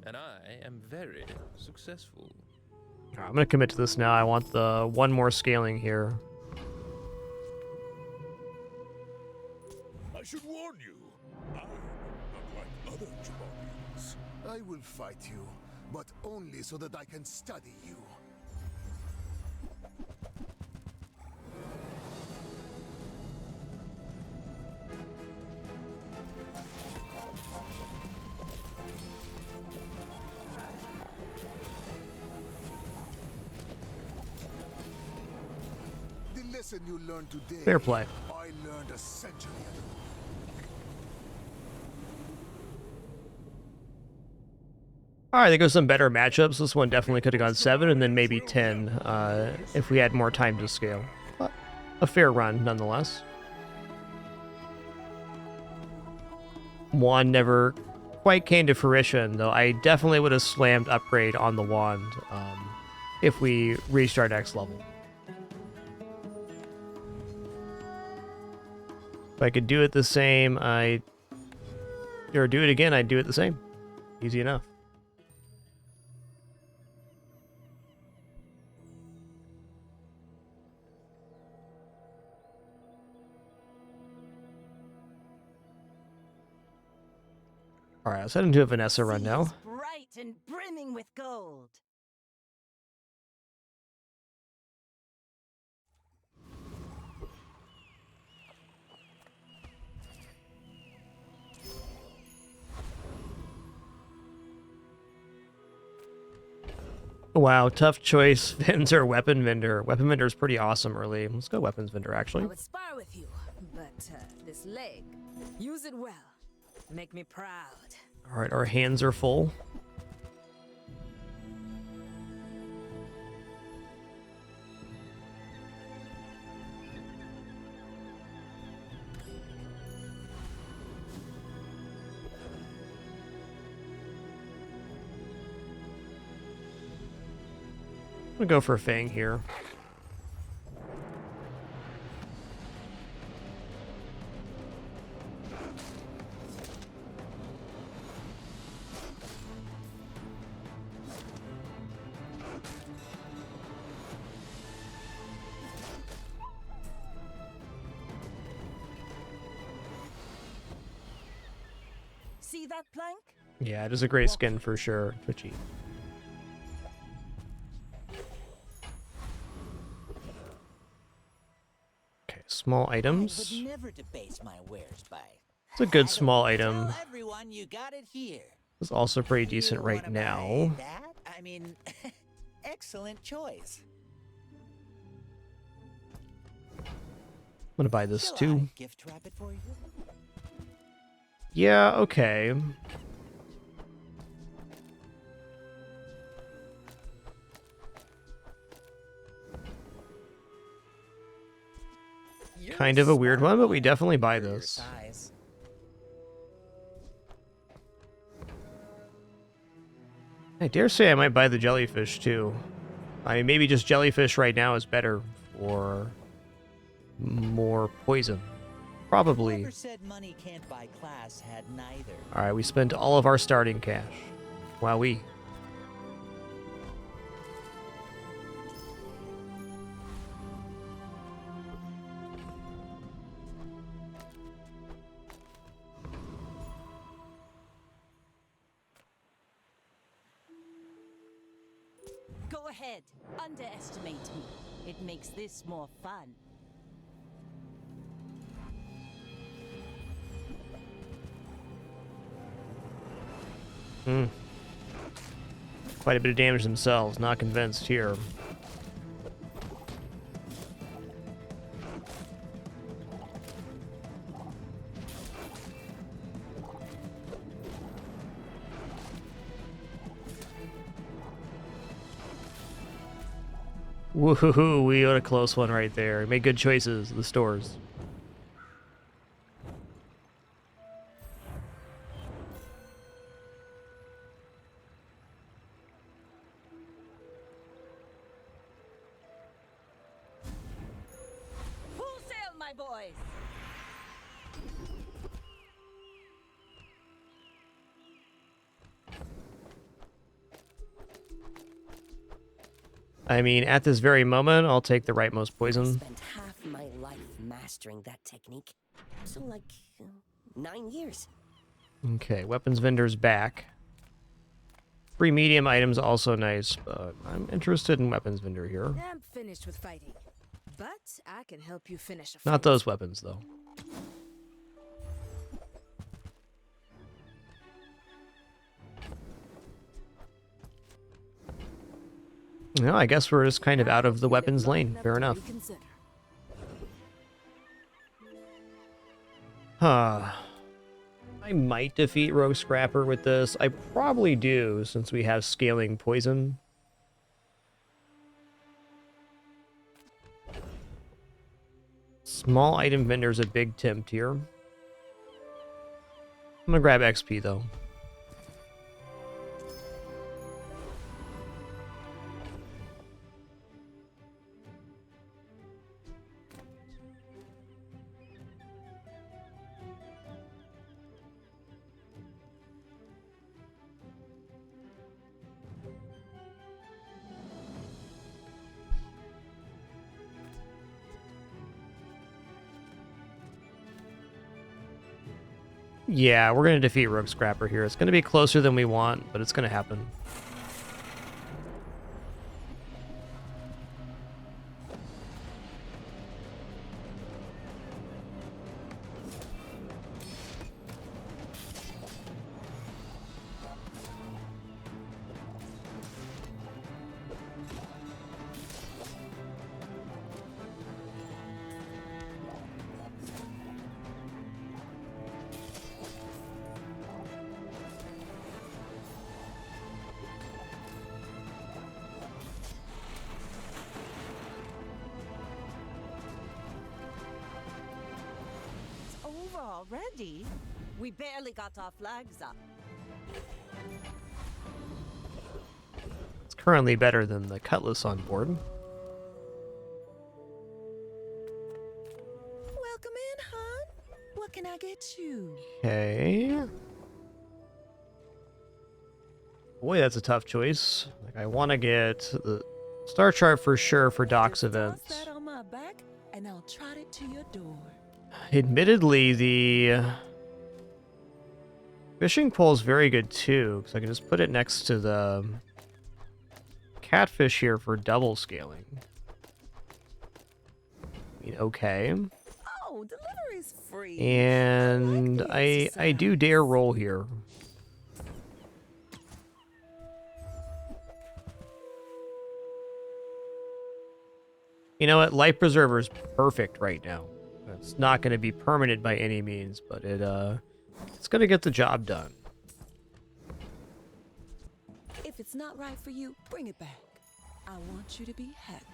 And I am very successful. Alright, I'm going to commit to this now. I want the one more scaling here. I should warn you, I'm unlike other Jabarians. I will fight you, but only so that I can study you. The lesson you learned today, Fair play. I learned a century ago. Alright, there goes some better matchups. This one definitely could have gone 7 and then maybe 10 if we had more time to scale. But a fair run, nonetheless. wand never quite came to fruition, though I definitely would have slammed upgrade on the wand if we reached our next level. If I could do it the same, or do it again, I'd do it the same. Easy enough. All right, let's head into a Vanessa run now. Sea is bright and brimming with gold. Wow, tough choice. Vins or weapon vendor. Weapon vendor is pretty awesome early. Let's go weapons vendor, actually. I would spar with you, but this leg, use it well. Make me proud. All right, our hands are full. I'm gonna go for a Fang here. See that plank? Yeah, it is a great skin for sure. Twitchy. Okay, small items. I would never debase my wares by. It's a good small item. Tell everyone you got it here. It's also pretty decent right now. That? I mean, excellent choice. I'm gonna buy this Shall too. I gift wrap it for you? Yeah, okay. Kind of a weird one, but we definitely buy this. I dare say I might buy the jellyfish too. I mean, maybe just jellyfish right now is better for more poison. Probably. Whoever said money can't buy class had neither. Alright, we spent all of our starting cash. Wowee. Go ahead, underestimate me. It makes this more fun. Quite a bit of damage themselves. Not convinced here. Woohoo, we got a close one right there. Made good choices, the stores. Full sail, my boys! I mean, at this very moment, I'll take the rightmost I poison. spent half my life mastering that technique. So like 9 years. Okay, weapons vendor's back. Free medium items also nice, but I'm interested in weapons vendor here. I'm finished with fighting, but I can help you finish a Not those weapons, though. No, I guess we're just kind of out of the weapons lane. Fair enough. Huh. I might defeat Rogue Scrapper with this. I probably do, since we have scaling poison. Small item vendor's a big tempt here. I'm gonna grab XP though. Yeah, we're gonna defeat Rogue Scrapper here. It's gonna be closer than we want, but it's gonna happen. It's over already. We barely got our flags up. It's currently better than the Cutlass on board. Welcome in, hon. What can I get you? Okay. Boy, that's a tough choice. Like, I want to get the star chart for sure for Doc's events. Toss that on my back, and I'll trot it to your door. Admittedly, the fishing pole is very good too, because I can just put it next to the catfish here for double scaling. I mean, okay. Oh, delivery's free. And I do dare roll here. You know what? Life Preserver is perfect right now. It's not going to be permanent by any means, but it's going to get the job done. If it's not right for you, bring it back. I want you to be happy.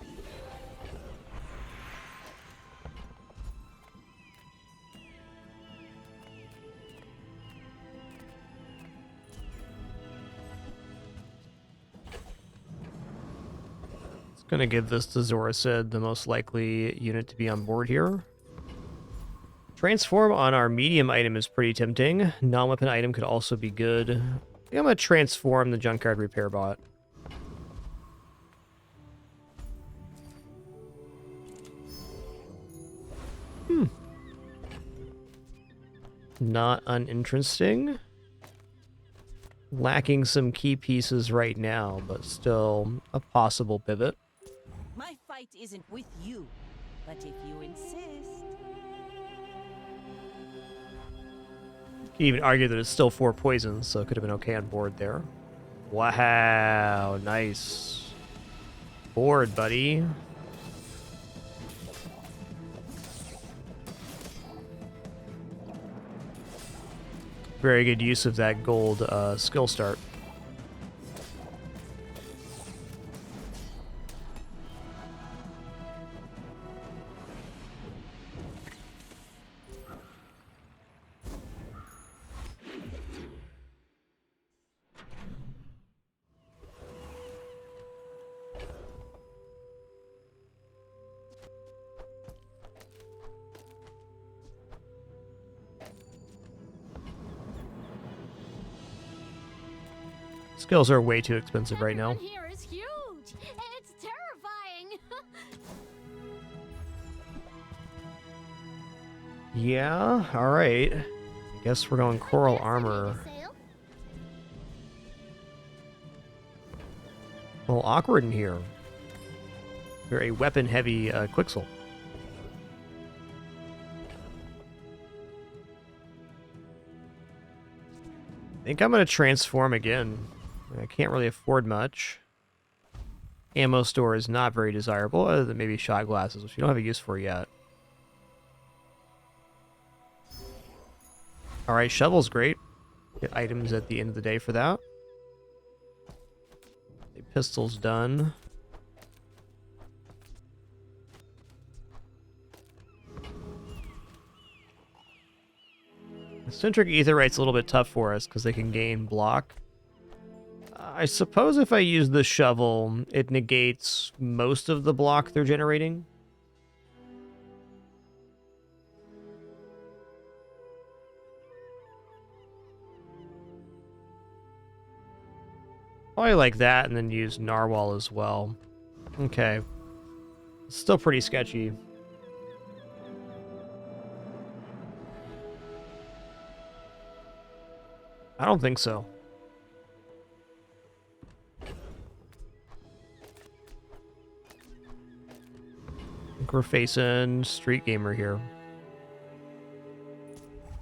Gonna give this to Zorasid, the most likely unit to be on board here. Transform on our medium item is pretty tempting. Non-weapon item could also be good. I think I'm gonna transform the Junkyard repair bot. Not uninteresting. Lacking some key pieces right now, but still a possible pivot. My fight isn't with you, but if you insist. You can even argue that it's still 4 poisons, so it could have been okay on board there. Wow, nice. Board, buddy. Very good use of that gold skill start. Skills are way too expensive right now. Here is huge. It's terrifying. Yeah, alright. I guess we're going coral armor. A little awkward in here. Very weapon-heavy Quixel. I think I'm going to transform again. I can't really afford much. Ammo store is not very desirable, other than maybe shot glasses, which you don't have a use for yet. Alright, shovel's great. Get items at the end of the day for that. The pistol's done. Centric Aetheryte's a little bit tough for us because they can gain block. I suppose if I use the shovel, it negates most of the block they're generating. Probably like that, and then use Narwhal as well. Okay. Still pretty sketchy. I don't think so. I think we're facing Street Gamer here.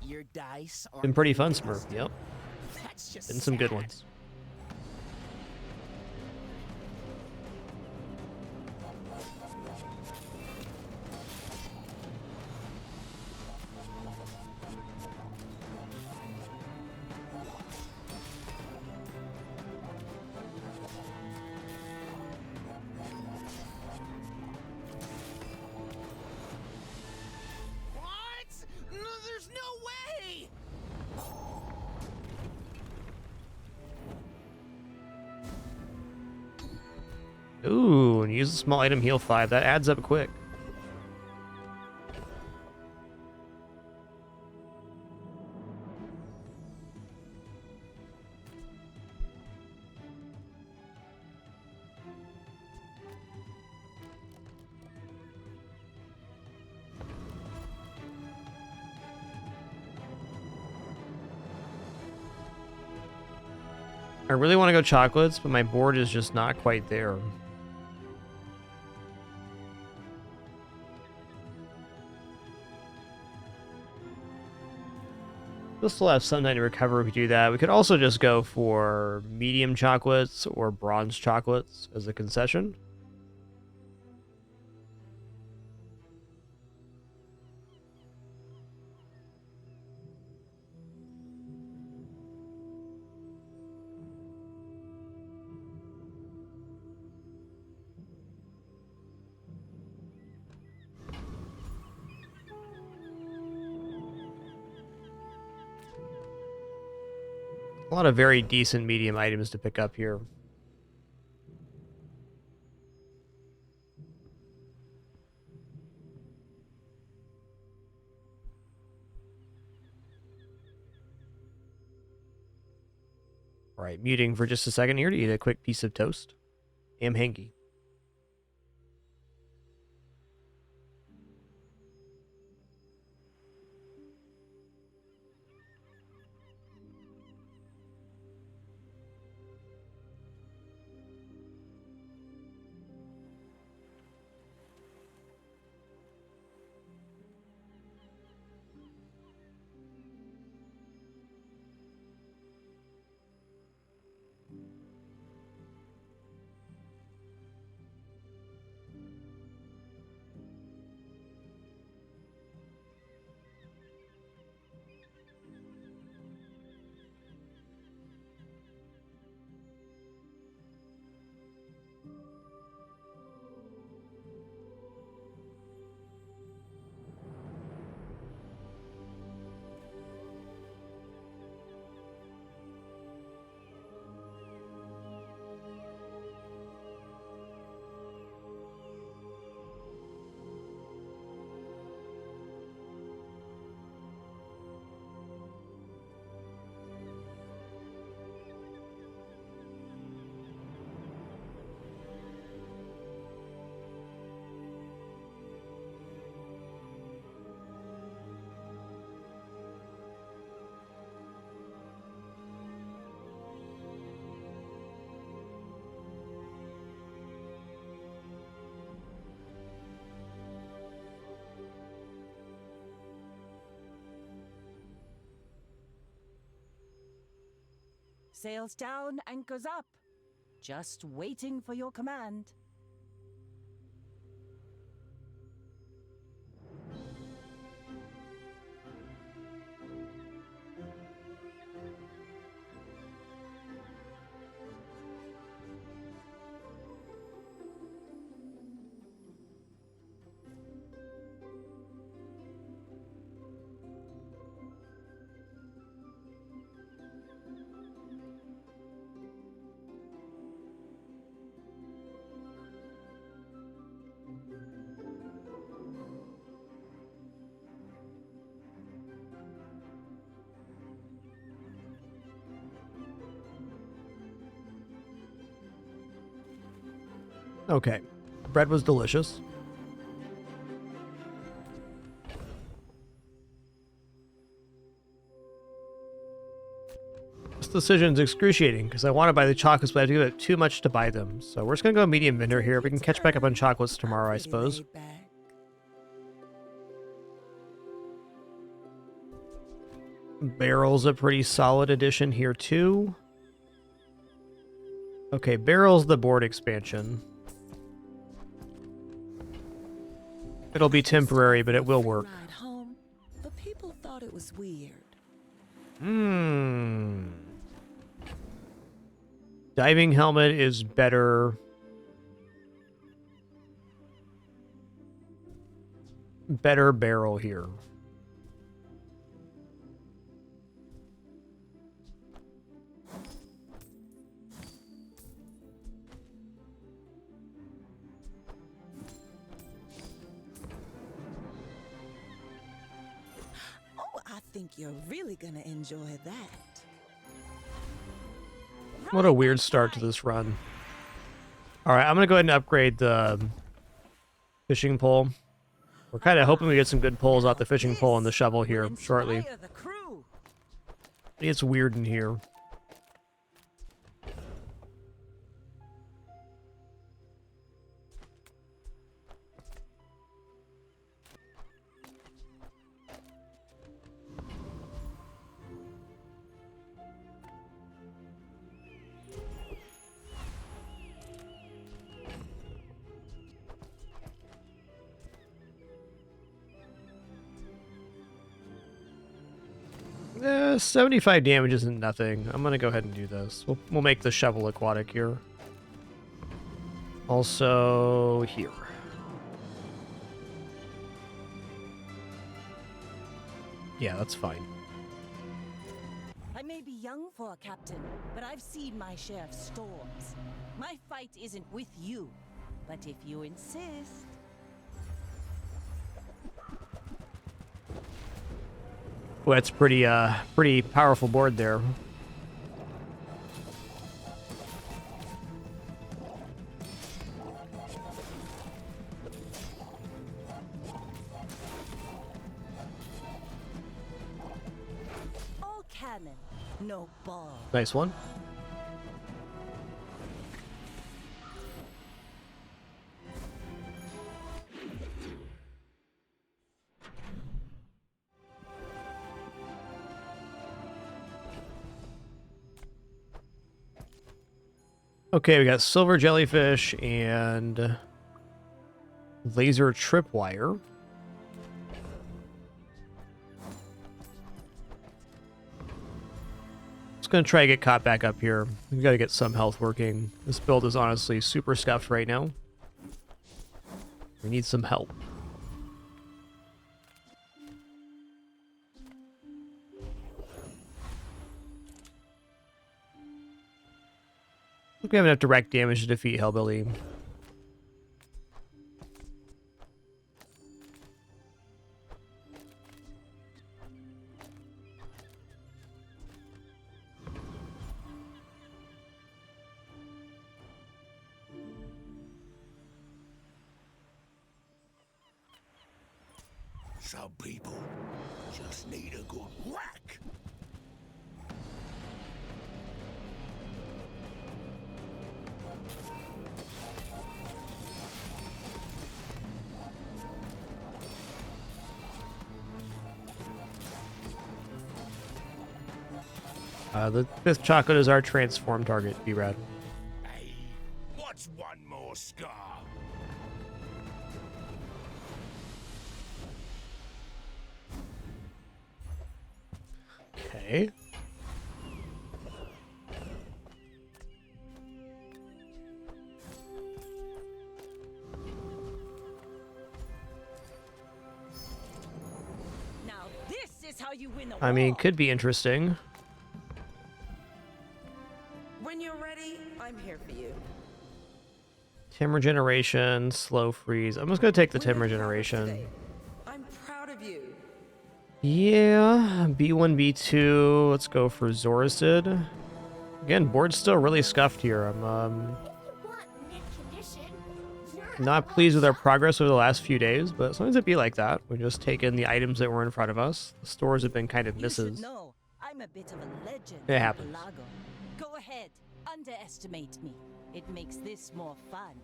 Your dice are Been pretty fun, Smurf. Yep. That's just Been some good sad. ones. What? No, there's no way! Ooh, and use a small item, heal 5. That adds up quick. I really want to go chocolates, but my board is just not quite there. We'll still have some time to recover if we do that. We could also just go for medium chocolates or bronze chocolates as a concession. A lot of very decent medium items to pick up here. All right, muting for just a second here to eat a quick piece of toast. Am hangy. Sails down, anchors up. Just waiting for your command. Okay. Bread was delicious. This decision is excruciating because I want to buy the chocolates, but I have to give it too much to buy them. So we're just going to go medium vendor here. We can catch back up on chocolates tomorrow, I suppose. Barrel's a pretty solid addition here, too. Okay, Barrel's the board expansion. It'll be temporary, but it will work. Ride home, but people thought it was weird. Diving helmet is better. Better barrel here. Oh, I think you're really gonna enjoy that. What a weird start to this run. Alright, I'm going to go ahead and upgrade the fishing pole. We're kind of hoping we get some good pulls off the fishing pole and the shovel here shortly. It's weird in here. Eh, 75 damage isn't nothing. I'm gonna go ahead and do this. We'll make the shovel aquatic here. Also here. Yeah, that's fine. I may be young for a captain, but I've seen my share of storms. My fight isn't with you, but if you insist. Well, that's pretty powerful board there. All cannon, no ball. Nice one. Okay, we got silver jellyfish and laser tripwire. Just gonna try to get caught back up here. We gotta get some health working. This build is honestly super scuffed right now. We need some help. We have enough direct damage to defeat Hellbilly. Some people just need a good whack. The 5th chocolate is our transform target, B-Rad. Hey, what's one more scar? Okay. Now this is how you win the I mean, could be interesting. When you're ready, I'm here for you. Tim regeneration, slow freeze. I'm just gonna take the Tim regeneration. I'm proud of you. Yeah, B1, B2. Let's go for Zorasid. Again, board's still really scuffed here. I'm Want mint condition? Not pleased with our progress over the last few days, but sometimes it be like that. We just take in the items that were in front of us. The stores have been kind of You misses. should know, I'm a bit of a legend. It in happens. Pelago. Go ahead, underestimate me. It makes this more fun.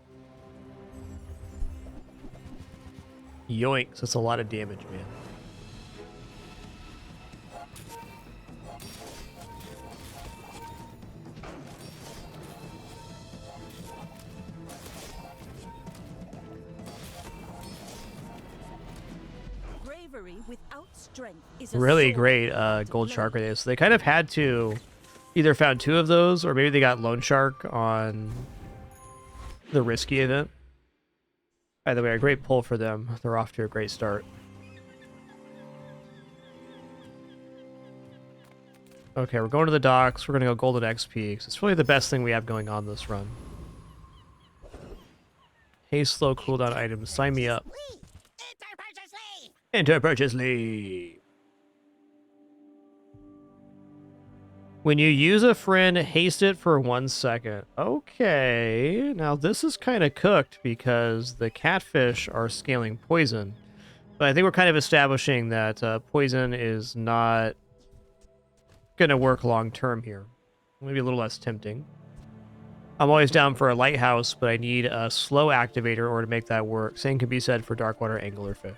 Yoinks, that's a lot of damage, man. Bravery without strength is a Really sword great without gold blade. shark right there. So they kind of had to either found 2 of those, or maybe they got lone shark on the risky event. By the way, a great pull for them. They're off to a great start. Okay, we're going to the docks. We're going to go golden XP, 'cause it's really the best thing we have going on this run. Haste slow cooldown items. Sign me up. Enter purchase leave. When you use a friend, haste it for 1 second. Okay, now this is kind of cooked because the catfish are scaling poison. But I think we're kind of establishing that poison is not going to work long term here. Maybe a little less tempting. I'm always down for a lighthouse, but I need a slow activator in order to make that work. Same can be said for darkwater anglerfish.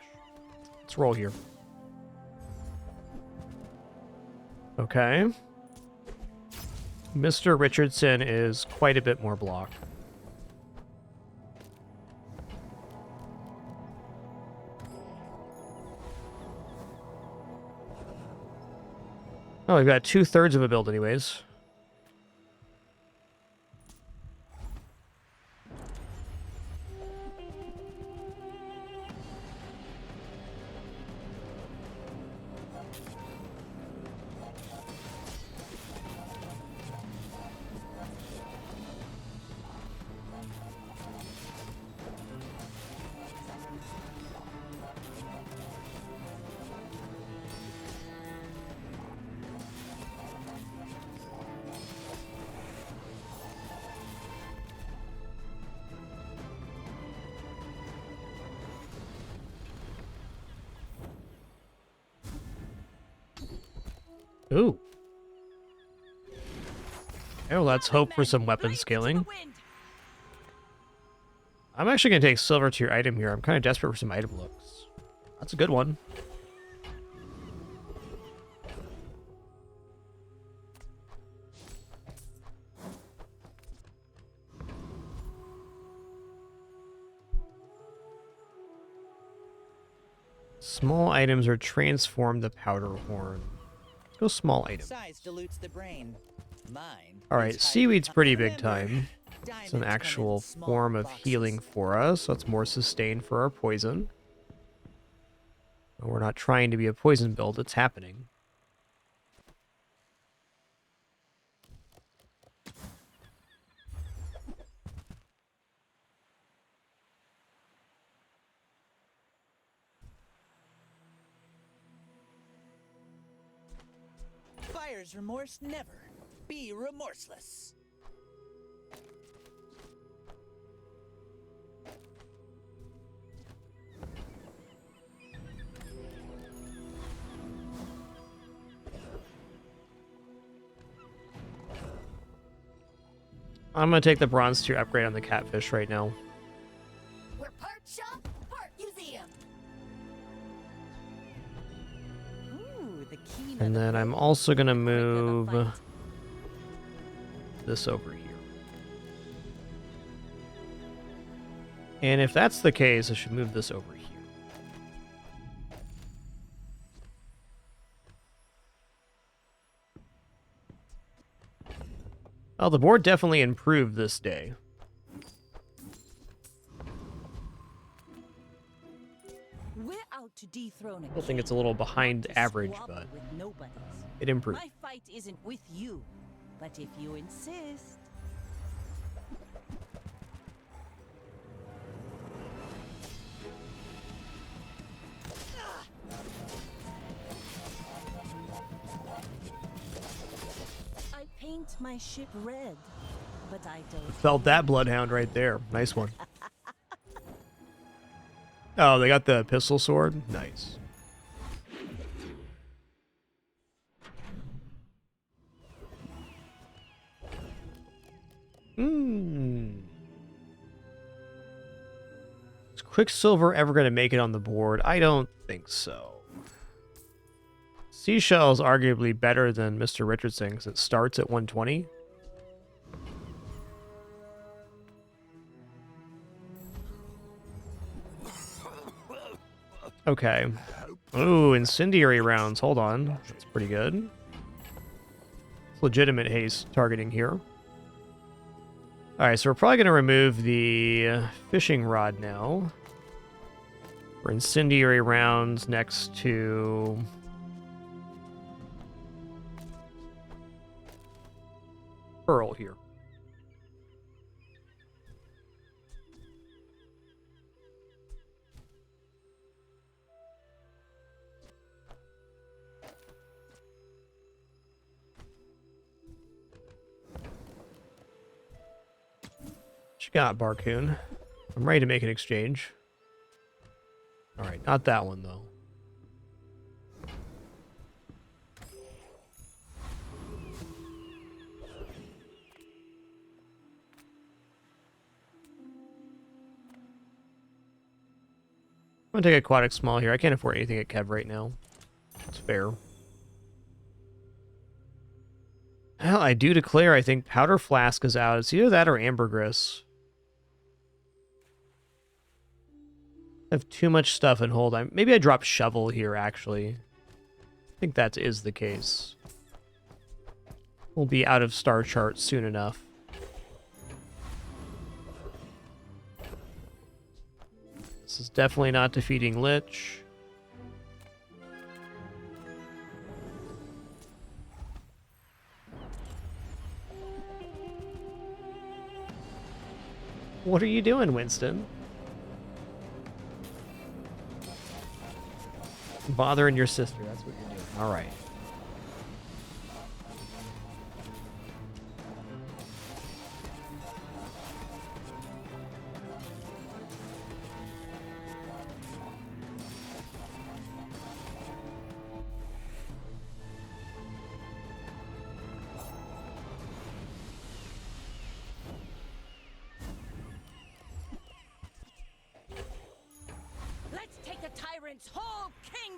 Let's roll here. Okay. Mr. Richardson is quite a bit more block. Oh, we've got 2/3 of a build anyways. Ooh. Oh, let's hope for some weapon scaling. I'm actually going to take silver to your item here. I'm kind of desperate for some item looks. That's a good one. Small items are transformed to powder horn. Let's go small items. Size dilutes the brain. Mind. Alright, is highly seaweed's pretty big concentrated. time. It's an Diamonds come in actual small form of boxes. healing for us, so it's more sustained for our poison. We're not trying to be a poison build, it's happening. Buyer's remorse never. Be remorseless. I'm gonna take the bronze tier upgrade on the catfish right now. We're part shop, part museum. Ooh, the key And then I'm also gonna move this over here. And if that's the case, I should move this over here. Oh, the board definitely improved this day. We're out to dethrone a I still think king, it's a little behind not to average, squabble but with nobodies. it improved. My fight isn't with you, but if you insist. I paint my ship red, but I don't. Felt that bloodhound right there. Nice one. Oh, they got the pistol sword? Nice. Is Quicksilver ever going to make it on the board? I don't think so. Seashell is arguably better than Mr. Richardson because it starts at 120. Okay. Ooh, incendiary rounds. Hold on. That's pretty good. It's legitimate haste targeting here. Alright, so we're probably going to remove the fishing rod now. For incendiary rounds next to... Pearl here. What you got, Barcoon? I'm ready to make an exchange. Alright, not that one, though. I'm gonna take Aquatic Small here. I can't afford anything at Kev right now. It's fair. Well, I do declare I think Powder Flask is out. It's either that or Ambergris. I have too much stuff in hold. Maybe I drop Shovel here, actually. I think that is the case. We'll be out of Star Chart soon enough. This is definitely not defeating Lich. What are you doing, Winston? Bothering your sister, that's what you're doing. Alright.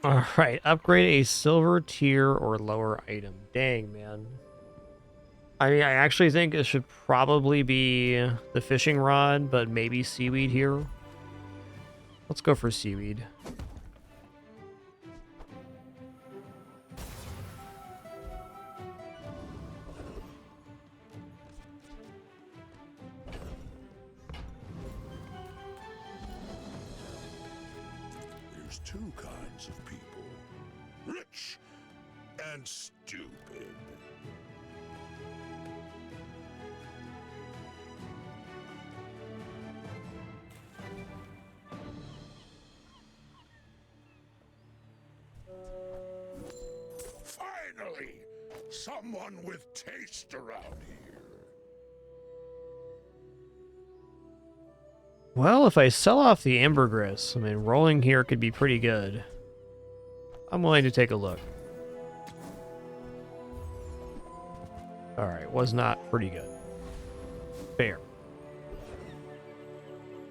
Alright, upgrade a silver tier or lower item. Dang, man. I mean, I actually think it should probably be the fishing rod, but maybe seaweed here. Let's go for seaweed. There's two kinds of people. Rich and stupid. Finally! Someone with taste around here. Well, if I sell off the Ambergris, I mean, rolling here could be pretty good. I'm willing to take a look. Alright, was not pretty good. Fair.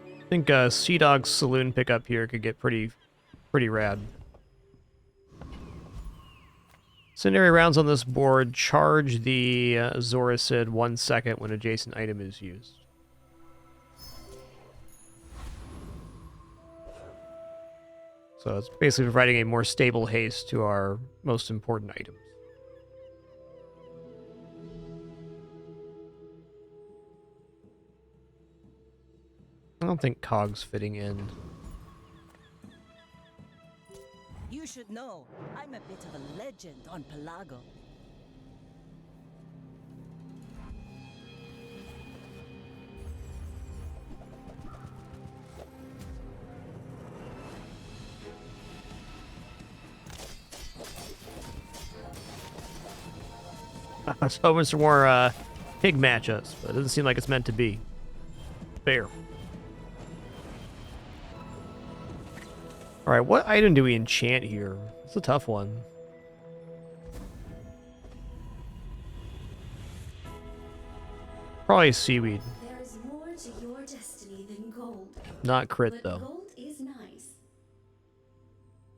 I think Sea Dog's Saloon pickup here could get pretty rad. Secondary rounds on this board charge the Zoricid 1 second when adjacent item is used. So it's basically providing a more stable haste to our most important items. I don't think Cog's fitting in. You should know, I'm a bit of a legend on Pelago. I was hoping for more pig matchups, but it doesn't seem like it's meant to be. Fair. Alright, what item do we enchant here? It's a tough one. Probably seaweed. There is more to your destiny than gold. Not crit, But though. gold is nice.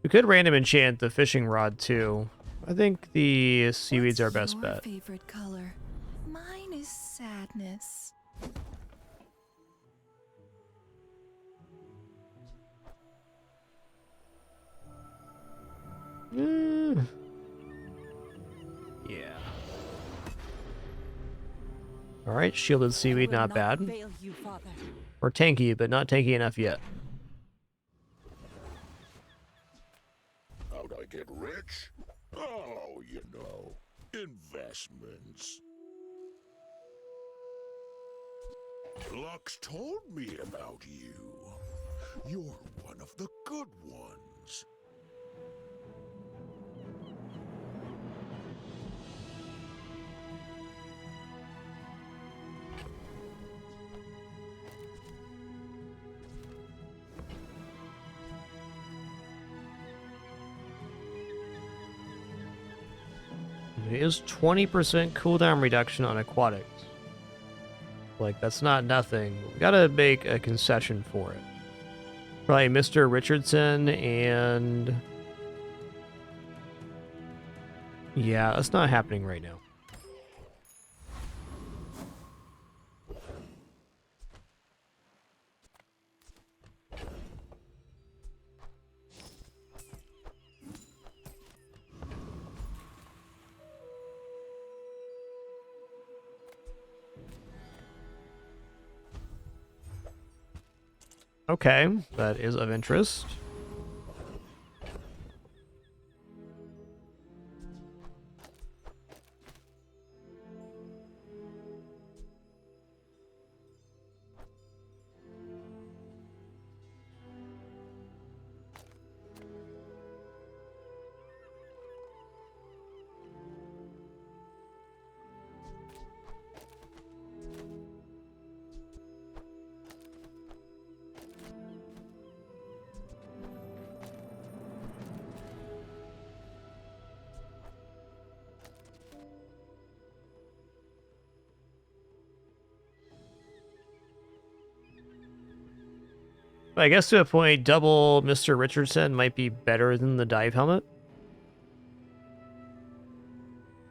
We could random enchant the fishing rod, too. I think the seaweed's our best Your bet. favorite color. Mine is sadness. Yeah. Alright, shielded seaweed, not bad. Fail you, Father. Or tanky, but not tanky enough yet. How'd I get rich? Oh, you know, investments. Lux told me about you. You're one of the good ones. It is 20% cooldown reduction on aquatics. Like, that's not nothing. We gotta make a concession for it. Probably Mr. Richardson and... Yeah, that's not happening right now. Okay, that is of interest. I guess to a point, double Mr. Richardson might be better than the dive helmet.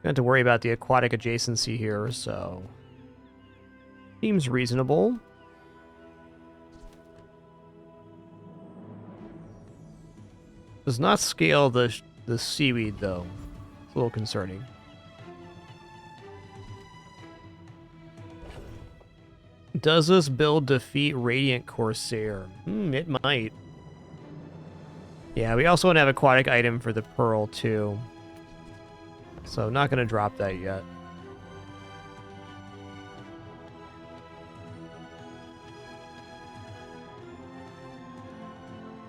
Don't have to worry about the aquatic adjacency here, so... Seems reasonable. Does not scale the seaweed, though. It's a little concerning. Does this build defeat Radiant Corsair? It might. Yeah, we also want to have aquatic item for the Pearl, too. So, not going to drop that yet.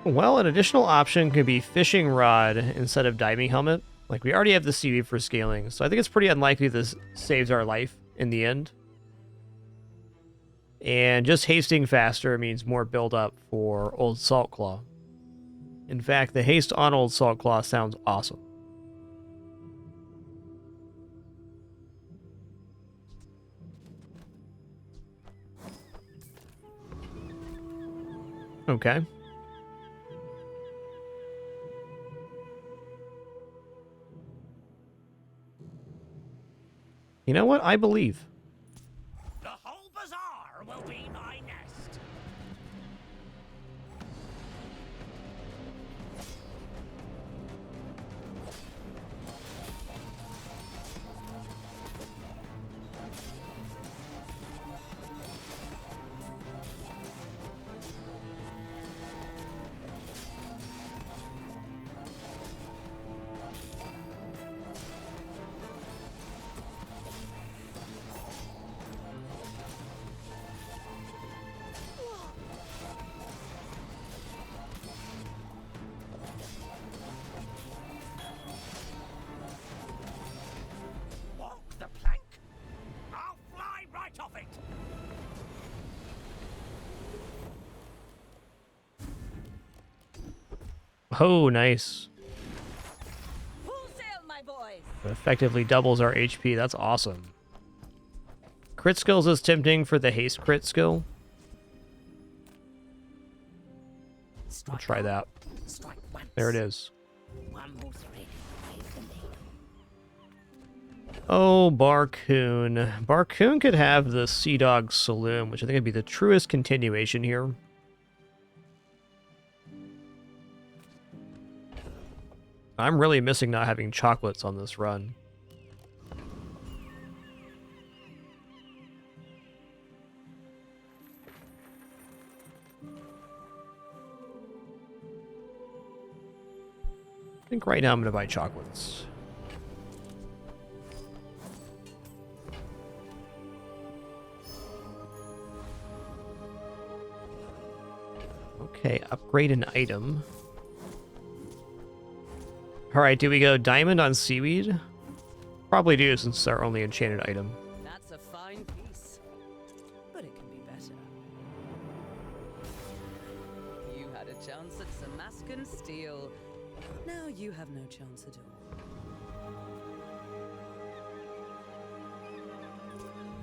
Well, an additional option could be fishing rod instead of diving helmet. Like, we already have the seaweed for scaling, so I think it's pretty unlikely this saves our life in the end. And just hasting faster means more build-up for Old Salt Claw. In fact, the haste on Old Salt Claw sounds awesome. Okay. You know what? I believe. The whole bazaar will be my nest. Oh, nice. Full sail, my boys. It effectively doubles our HP. That's awesome. Crit skills is tempting for the haste crit skill. I'll try that. There it is. Oh, Barcoon. Barcoon could have the Sea Dog Saloon, which I think would be the truest continuation here. I'm really missing not having chocolates on this run. I think right now I'm going to buy chocolates. Okay, upgrade an item. Alright, do we go diamond on seaweed? Probably do, since it's our only enchanted item. That's a fine piece, but it can be better. You had a chance at Samascan steel. Now you have no chance at all.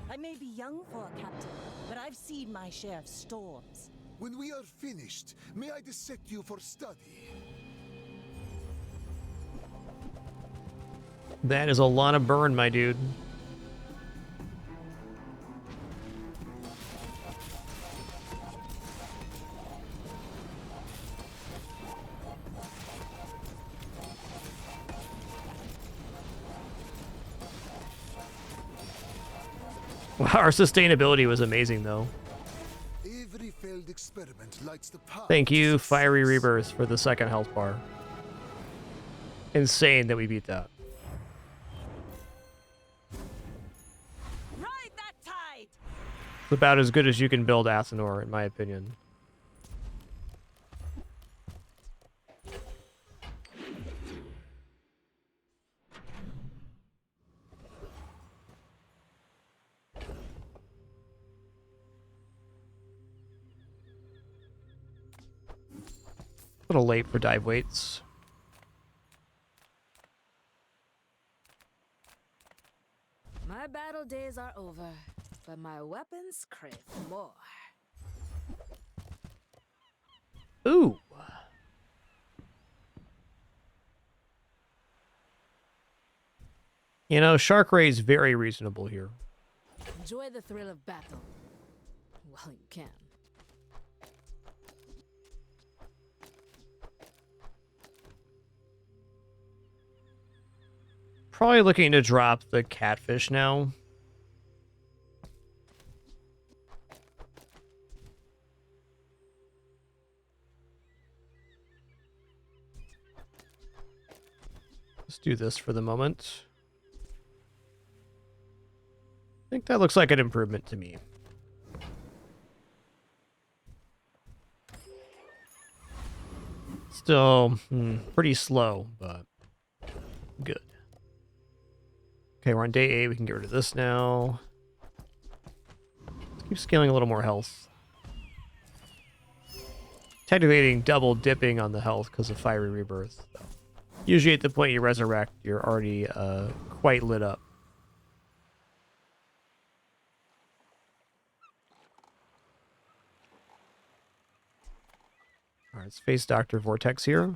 I may be young for a captain, but I've seen my share of storms. When we are finished, may I dissect you for study? That is a lot of burn, my dude. Wow, our sustainability was amazing, though. Every failed experiment lights the path. Thank you, Fiery Rebirth, for the second health bar. Insane that we beat that. Ride that tide! It's about as good as you can build Athenor, in my opinion. A little late for dive weights. My battle days are over, but my weapons crave more. Ooh. You know, Shark Ray's very reasonable here. Enjoy the thrill of battle while you can. Probably looking to drop the catfish now. Let's do this for the moment. I think that looks like an improvement to me. Still pretty slow, but good. Okay, we're on day 8. We can get rid of this now. Let's keep scaling a little more health. Technically getting double dipping on the health because of Fiery Rebirth. So. Usually at the point you resurrect, you're already quite lit up. Alright, let's face Dr. Vortex here.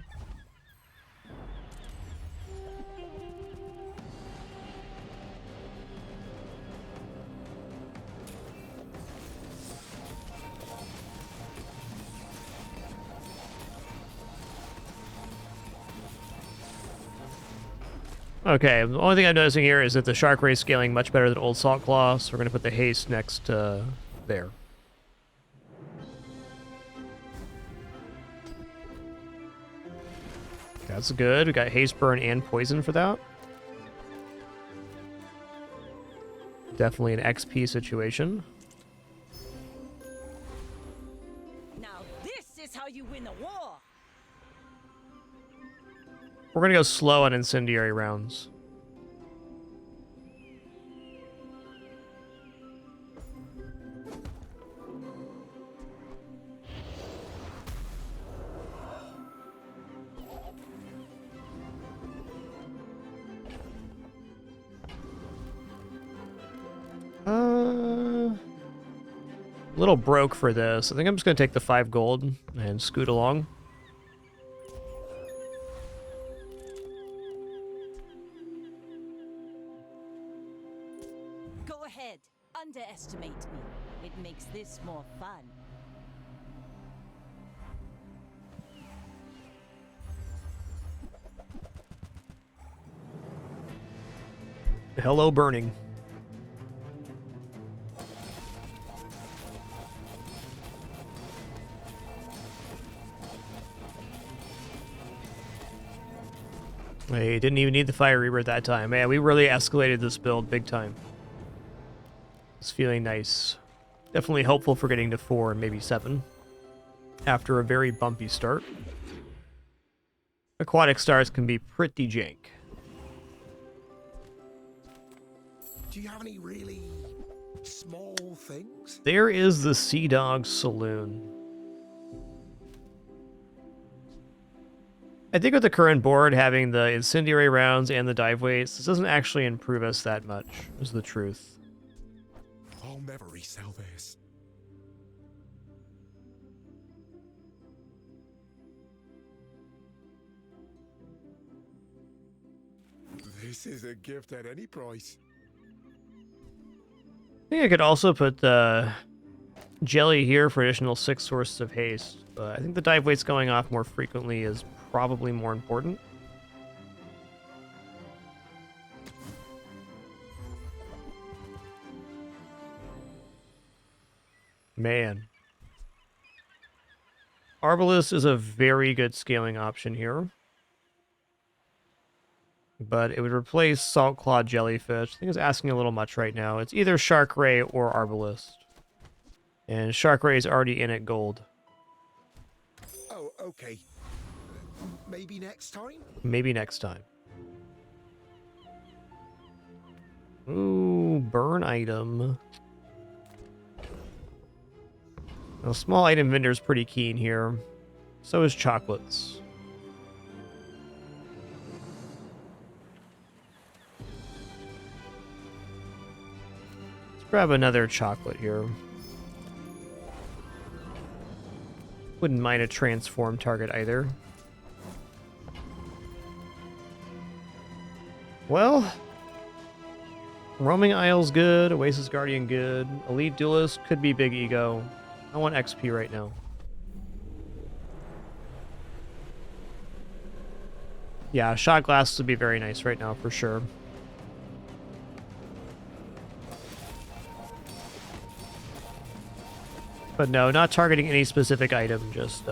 Okay, the only thing I'm noticing here is that the Shark Ray is scaling much better than Old Salt Claw, so we're going to put the haste next to there. That's good. We got haste, burn, and poison for that. Definitely an XP situation. Now this is how you win a war! We're going to go slow on incendiary rounds. A little broke for this. I think I'm just going to take the 5 gold and scoot along. Go ahead. Underestimate me. It makes this more fun. Hello, burning. Hey, didn't even need the fire reaver at that time. Man, we really escalated this build big time. It's feeling nice. Definitely hopeful for getting to 4 and maybe 7 after a very bumpy start. Aquatic stars can be pretty jank. Do you have any really small things? There is the Sea Dog Saloon. I think with the current board having the incendiary rounds and the dive weights, this doesn't actually improve us that much, is the truth. I'll never resell this. This is a gift at any price. I think I could also put the jelly here for additional 6 sources of haste, but I think the dive weights going off more frequently is probably more important. Man. Arbalest is a very good scaling option here. But it would replace Salt Clawed Jellyfish. I think it's asking a little much right now. It's either Shark Ray or Arbalest. And Shark Ray is already in at gold. Oh, okay. Maybe next time? Maybe next time. Ooh, burn item. Now, small item vendor's pretty keen here. So is chocolates. Grab another chocolate here. Wouldn't mind a transform target either. Well, Roaming Isle's good, Oasis Guardian good, Elite Duelist could be big ego. I want XP right now. Yeah, shot glass would be very nice right now for sure. But no, not targeting any specific item, just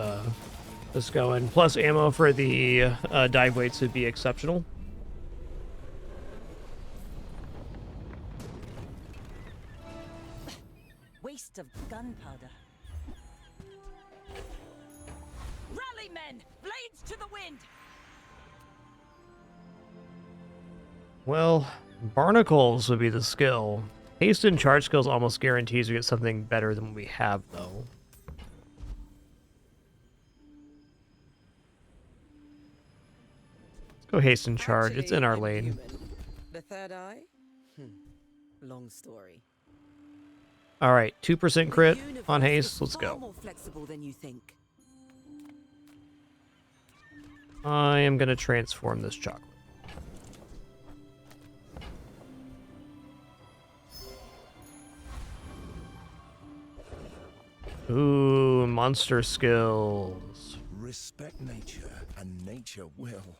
going. Plus ammo for the dive weights would be exceptional. Waste of gunpowder. Rally, men! Blades to the wind! Well, barnacles would be the skill. Haste and charge skills almost guarantees we get something better than what we have, though. Let's go haste and charge. It's in our lane. The third eye? Long story. All right, 2% crit on haste. Let's Far go. more flexible than you think. I am going to transform this chocolate. Ooh, monster skills. Respect nature, and nature will.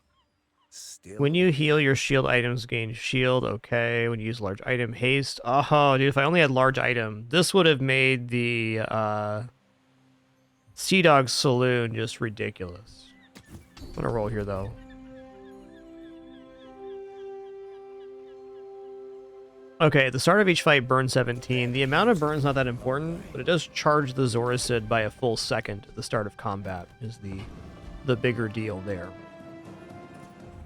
Still. When you heal, your shield items gain shield. Okay. When you use large item, haste. Oh, dude, if I only had large item, this would have made the Sea Dog Saloon just ridiculous. I'm gonna roll here, though. Okay, at the start of each fight, burn 17. The amount of burn's not that important, but it does charge the Zorasid by a full second at the start of combat, is the bigger deal there.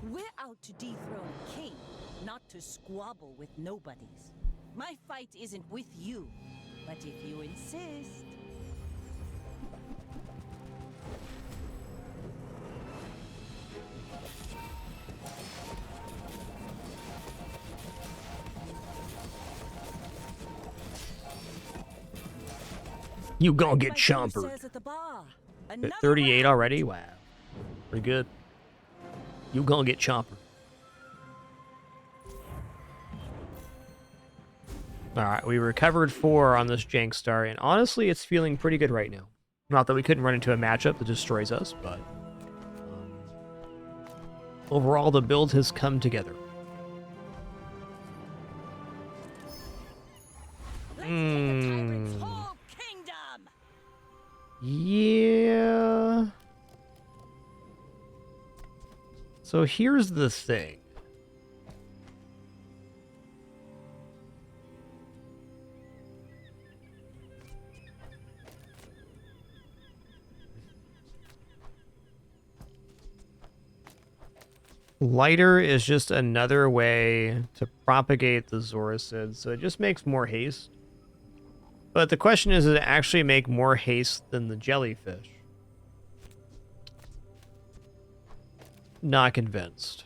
We're out to dethrone a king, not to squabble with nobodies. My fight isn't with you, but if you insist... You gonna get My dinner chompered. says at the bar. At Another 38 round. already? Wow. Pretty good. You gonna get chompered. Alright, we recovered 4 on this Jank Star, and honestly, it's feeling pretty good right now. Not that we couldn't run into a matchup that destroys us, but overall, the build has come together. Yeah. So here's the thing. Lighter is just another way to propagate the Zoricid, so it just makes more haste. But the question is, does it actually make more haste than the jellyfish? Not convinced.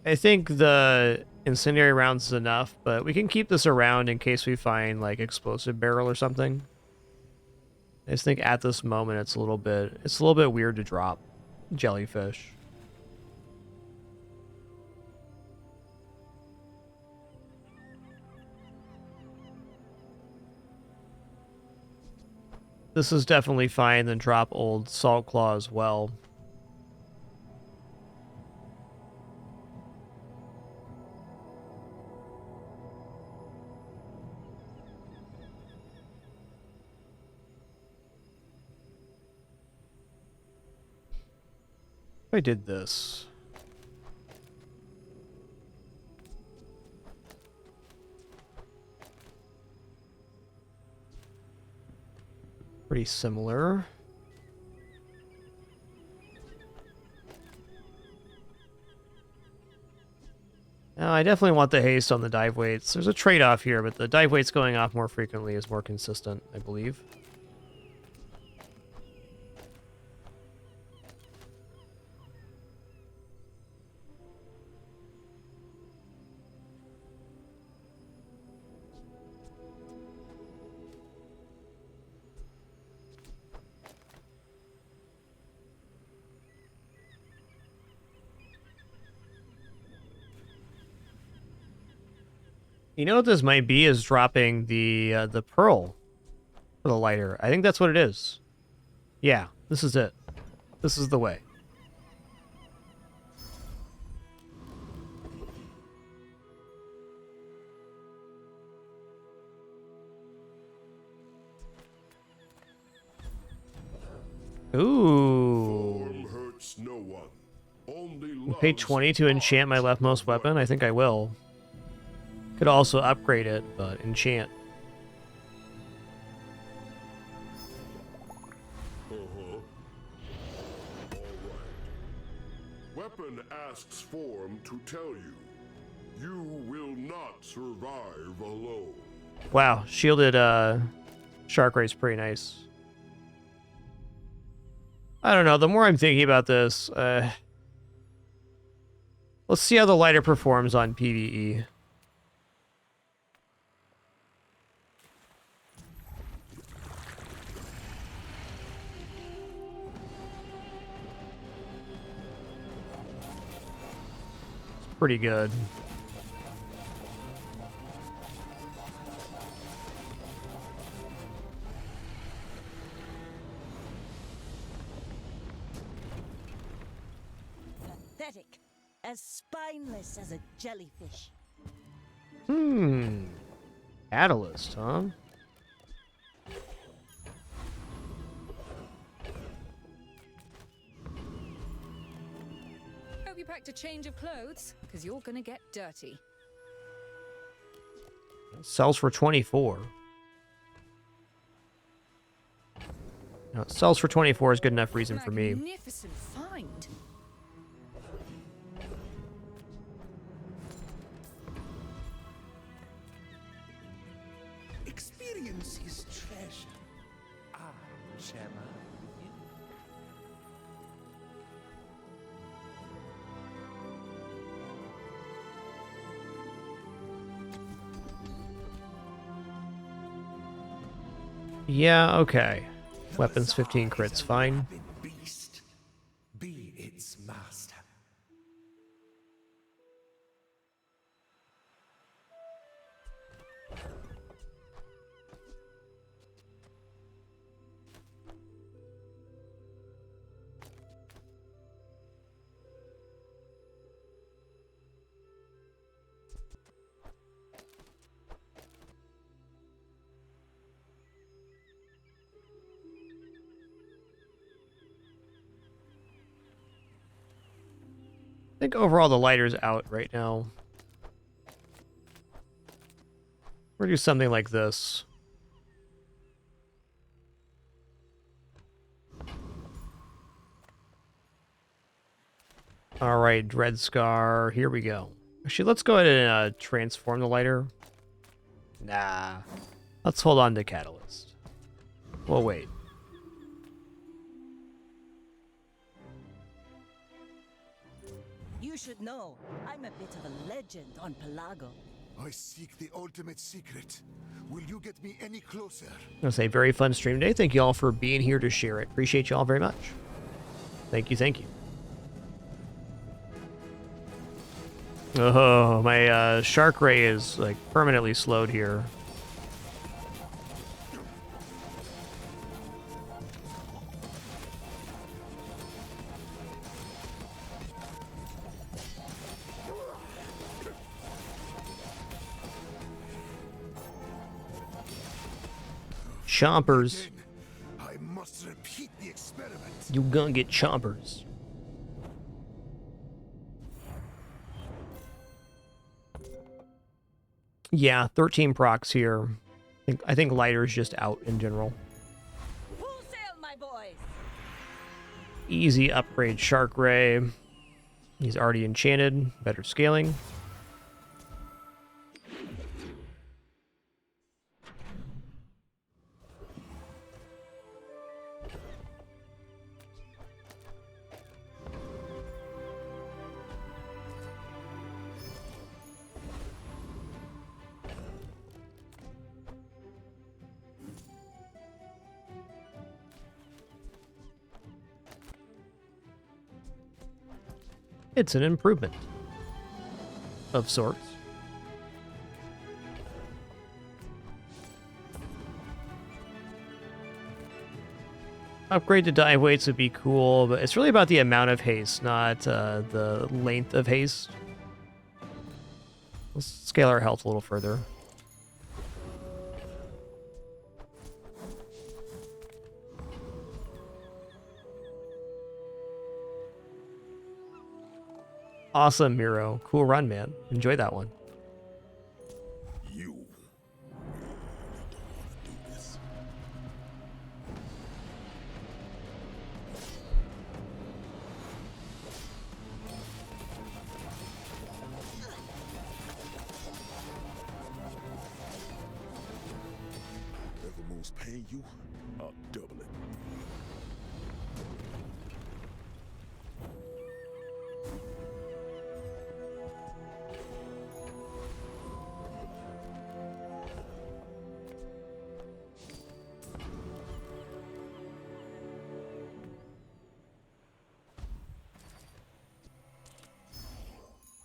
I think the incendiary rounds is enough, but we can keep this around in case we find like explosive barrel or something. I just think at this moment it's a little bit weird to drop jellyfish. This is definitely fine, then drop old Salt Claw as well. If I did this. Pretty similar. Now, I definitely want the haste on the dive weights. There's a trade-off here, but the dive weights going off more frequently is more consistent, I believe. You know what this might be is dropping the pearl for the lighter. I think that's what it is. Yeah, this is it. This is the way. Ooh. Hurts no one. Only Pay 20 to enchant my leftmost weapon? I think I will. Could also upgrade it, but enchant. All right. Weapon asks form to tell you. You will not survive alone. Wow, shielded Shark Ray's pretty nice. I don't know, the more I'm thinking about this, let's see how the lighter performs on PvE. Pretty good. Pathetic. As spineless as a jellyfish. Catalyst, huh? Hope you packed a change of clothes, because you're gonna get dirty. Sells for 24. No, it sells for 24 is good enough reason for me. Magnificent find. Experience is treasure. I'll share mine with you. Yeah, okay. Weapons 15 crits, fine. Beast, be its master. I think overall the lighter's out right now. We'll do something like this. Alright, Dread Scar, here we go. Actually, let's go ahead and transform the lighter. Nah. Let's hold on to Catalyst. We'll wait. You should know, I'm a bit of a legend on Pelago. I seek the ultimate secret. Will you get me any closer? I'm gonna say very fun stream today. Thank you all for being here to share it. Appreciate you all very much. Thank you, thank you. Oh, my Shark Ray is like permanently slowed here. Chompers. I must repeat the experiment. You gonna get chompers. Yeah, 13 procs here. I think lighter's just out in general. Full sail, my boys. Easy upgrade Shark Ray. He's already enchanted. Better scaling. It's an improvement of sorts. Upgrade to dive weights would be cool, but it's really about the amount of haste, not the length of haste. Let's scale our health a little further. Awesome, Miro. Cool run, man. Enjoy that one. You do this. Whatever moves pay you, I'll double it.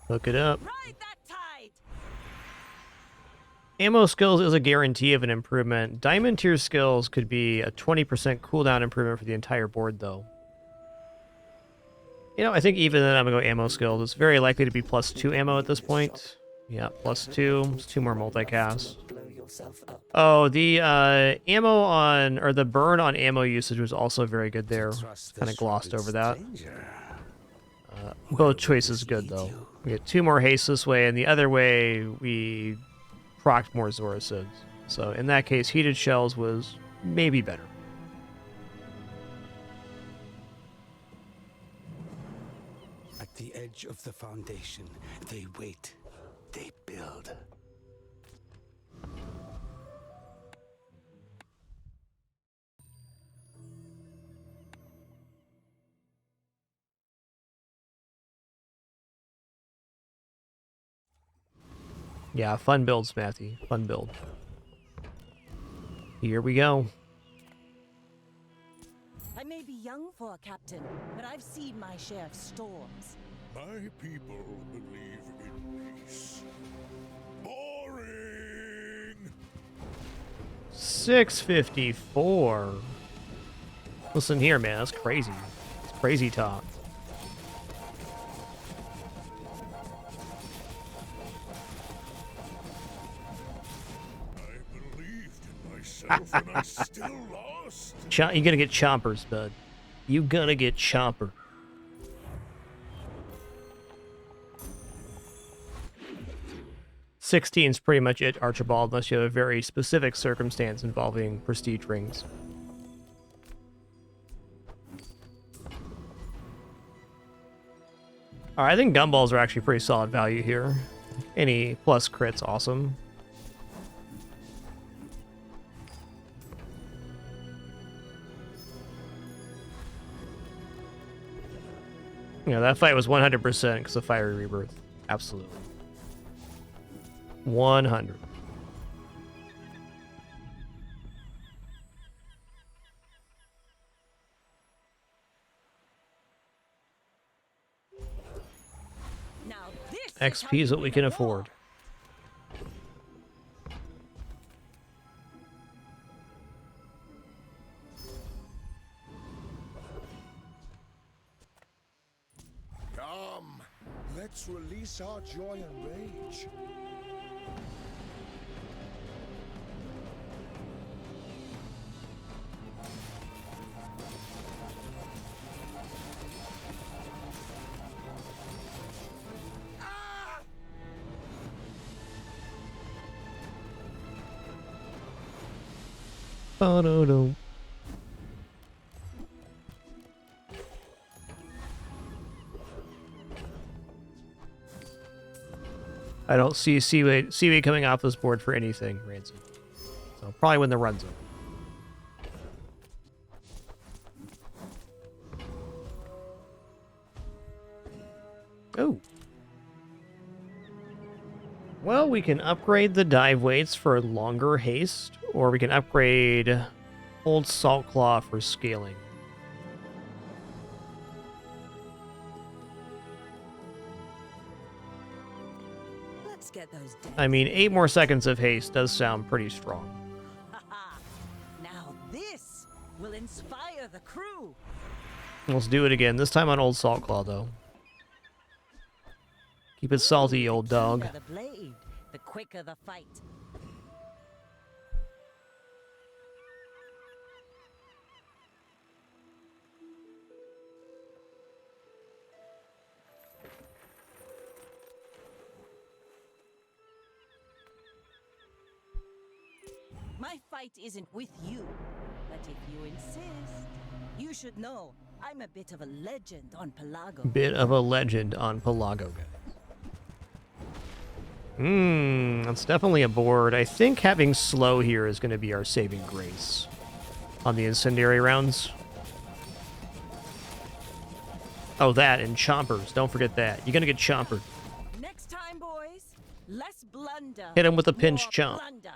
Look it up. Ride that tide. Ammo skills is a guarantee of an improvement. Diamond tier skills could be a 20% cooldown improvement for the entire board, though. You know, I think even then I'm going to go ammo skills. It's very likely to be +2 ammo at this point. Yeah, +2. It's 2 more multicast. Oh, the ammo on, or the burn on ammo usage was also very good there. Kind of glossed over that. Both choices good, though. We get 2 more haste this way, and the other way we procced more Zoricids. So in that case, heated shells was maybe better. At the edge of the foundation, they wait, they build. Yeah, fun build, Smathy. Fun build. Here we go. I may be young for a captain, but I've seen my share of storms. My people believe in peace. Boring! 654. Listen here, man. That's crazy. It's crazy talk. I believed in myself and I still lost. You're gonna get chompers, bud. You gonna get chomper. Sixteen's pretty much it, Archibald, unless you have a very specific circumstance involving prestige rings. Alright, I think gumballs are actually pretty solid value here. Any plus crit's awesome. Yeah, that fight was 100% because of Fiery Rebirth. Absolutely. 100. Now this XP is what we can afford. Come, let's release our joy and rage. Ba-do-do. I don't see Seaweed coming off this board for anything, Ransom. So probably win the run zone. Oh. Well, we can upgrade the dive weights for longer haste, or we can upgrade Old Salt Claw for scaling. Let's get those down. I mean, 8 more seconds of haste does sound pretty strong. Now this will inspire the crew. Let's do it again, this time on Old Salt Claw, though. Keep it salty, old dog. The blade, the quicker the fight. My fight isn't with you, but if you insist, you should know I'm a bit of a legend on Pelago. Bit of a legend on Pelago, guys. That's definitely a board. I think having slow here is going to be our saving grace on the incendiary rounds. Oh, that and chompers. Don't forget that. You're going to get chompered. Next time, boys, less blunder. Hit him with a pinch chomp. Blunder.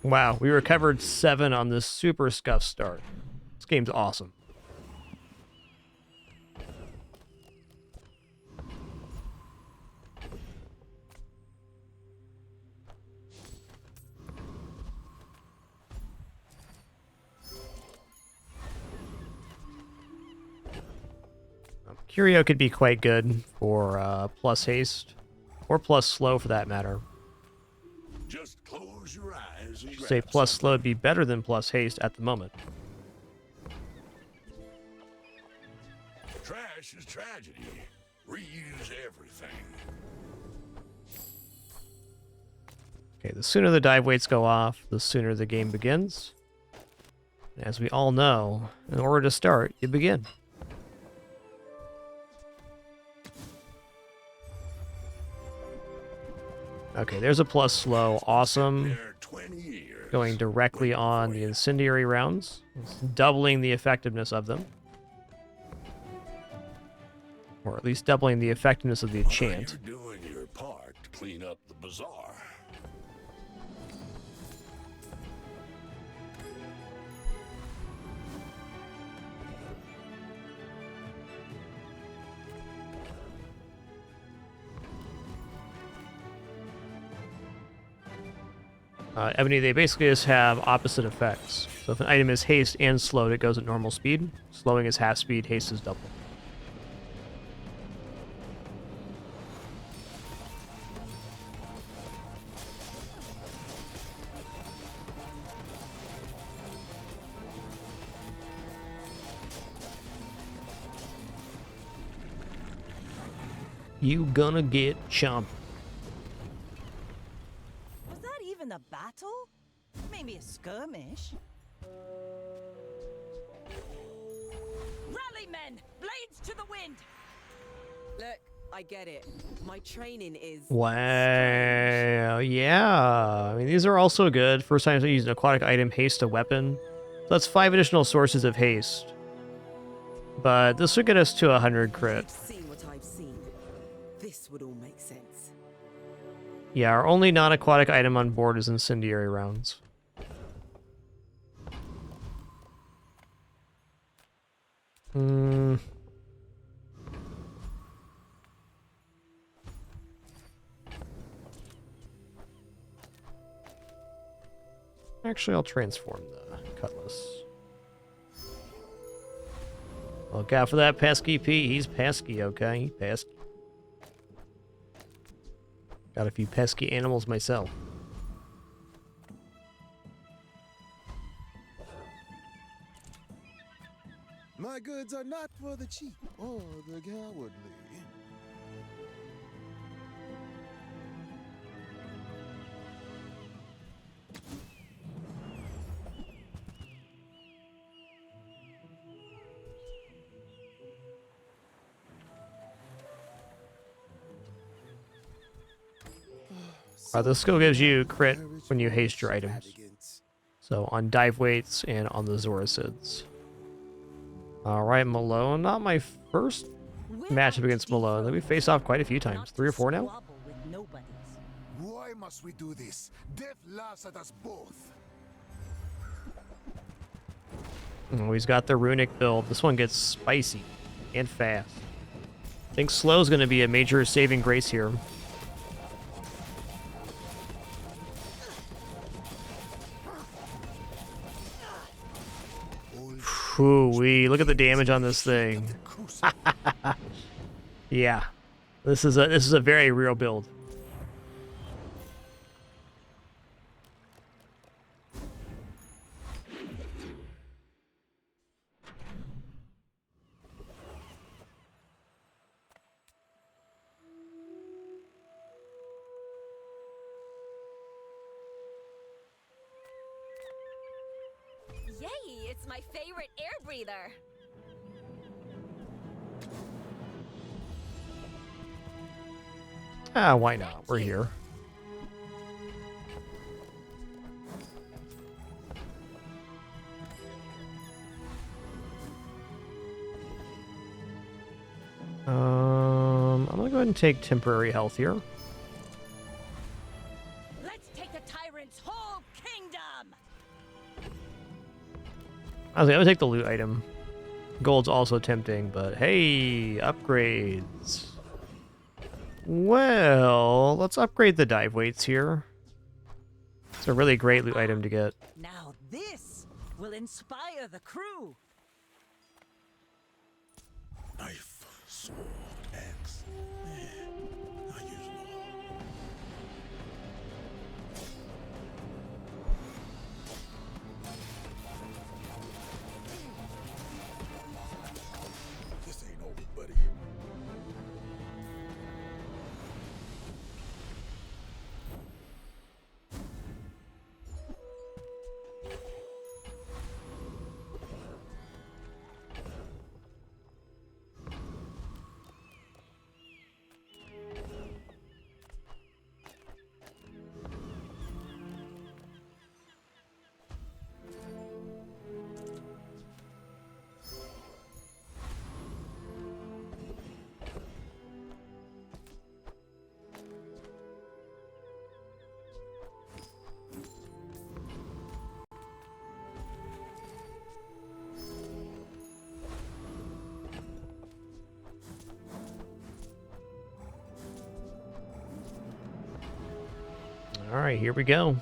Wow, we recovered 7 on this super scuff start. This game's awesome. Curio could be quite good for plus haste, or plus slow for that matter. Just close your eyes and Say grab plus some. slow would be better than plus haste at the moment. Trash is tragedy. Reuse everything. Okay, the sooner the dive weights go off, the sooner the game begins. And as we all know, in order to start, you begin. Okay, there's a plus slow. Awesome. Going directly on the incendiary rounds. It's doubling the effectiveness of them. Or at least doubling the effectiveness of the enchant. You're doing your part to clean up the bazaar. Ebony, they basically just have opposite effects. So if an item is haste and slowed, it goes at normal speed. Slowing is half speed, haste is double. You gonna get chomped. Was that even a battle? Maybe a skirmish. Rally, men! Blades to the wind! Look, I get it. My training is... Wow, yeah. I mean, these are also good. First time I use an aquatic item, haste a weapon. So that's 5 additional sources of haste. But this would get us to 100 crit. You've seen what I've seen. This would all make sense. Yeah, our only non-aquatic item on board is incendiary rounds. Actually, I'll transform the cutlass. Look out for that pesky P. He's pesky, okay? He's pesky. Got a few pesky animals myself. My goods are not for the cheap or the cowardly. This skill gives you crit when you haste your items. So on dive weights and on the Zoricids. Alright, Malone. Not my first matchup against Malone. We face off quite a few times. 3 or 4 now? Why must we do this? Death laughs at us both. Oh, he's got the runic build. This one gets spicy and fast. I think slow's going to be a major saving grace here. Ooh-wee, look at the damage on this thing. Yeah. This is a very real build. Yay, it's my favorite air breather. Ah, why not? We're here. I'm gonna go ahead and take temporary health here. Let's take the tyrant's whole kingdom! I was gonna take the loot item. Gold's also tempting, but hey, upgrades. Well, let's upgrade the dive weights here. It's a really great loot item to get. Now this will inspire the crew. Knife, sword, axe. I use them all. This ain't over, buddy. Alright, here we go.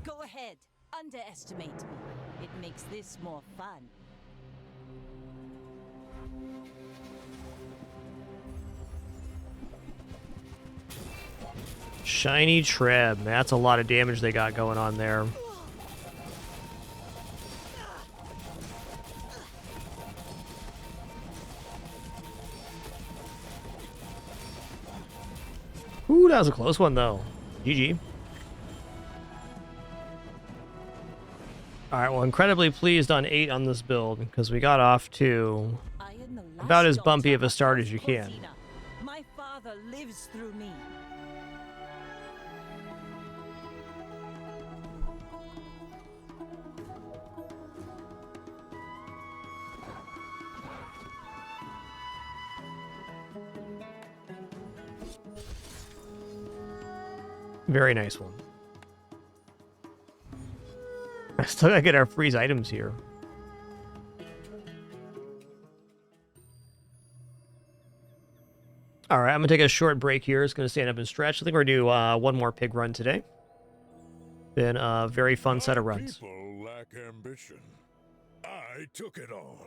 Go ahead. Underestimate me. It makes this more fun. Shiny Treb. That's a lot of damage they got going on there. Ooh, that was a close one, though. GG. Alright, well, incredibly pleased on 8 on this build, because we got off to about as bumpy of a start as you can. My father lives through me. Very nice one. I still gotta get our freeze items here. Alright, I'm gonna take a short break here. It's gonna stand up and stretch. I think we're gonna do one more pig run today. Been a very fun set of runs. People lack ambition. I took it all.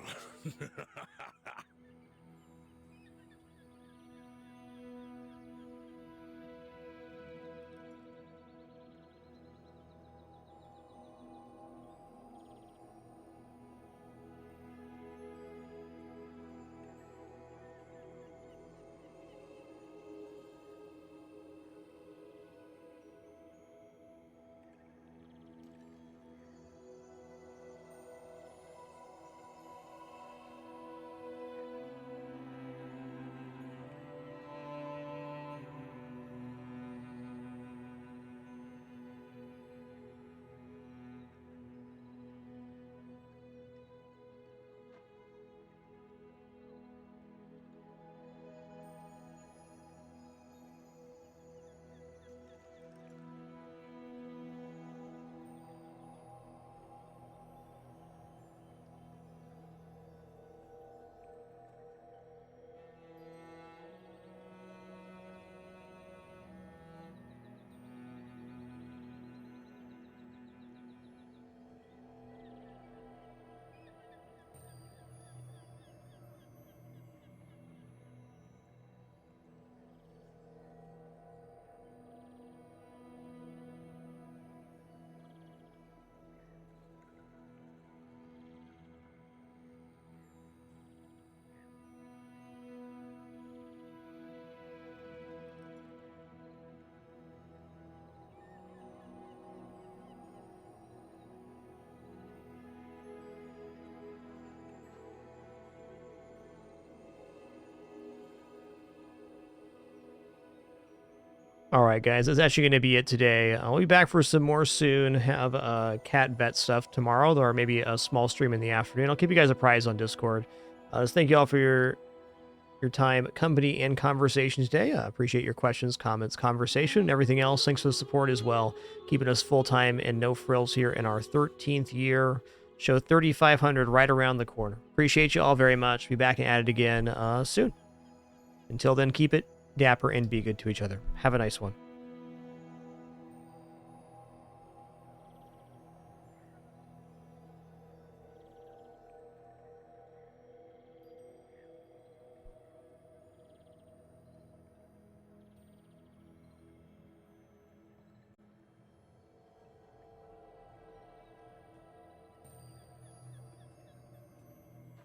Alright guys, that's actually going to be it today. I'll be back for some more soon. Have cat vet stuff tomorrow, or maybe a small stream in the afternoon. I'll keep you guys apprised on Discord. Just thank you all for your time, company, and conversation today. Appreciate your questions, comments, conversation, and everything else. Thanks for the support as well. Keeping us full-time and no frills here in our 13th year. Show 3,500 right around the corner. Appreciate you all very much. Be back and at it again soon. Until then, keep it dapper and be good to each other. Have a nice one.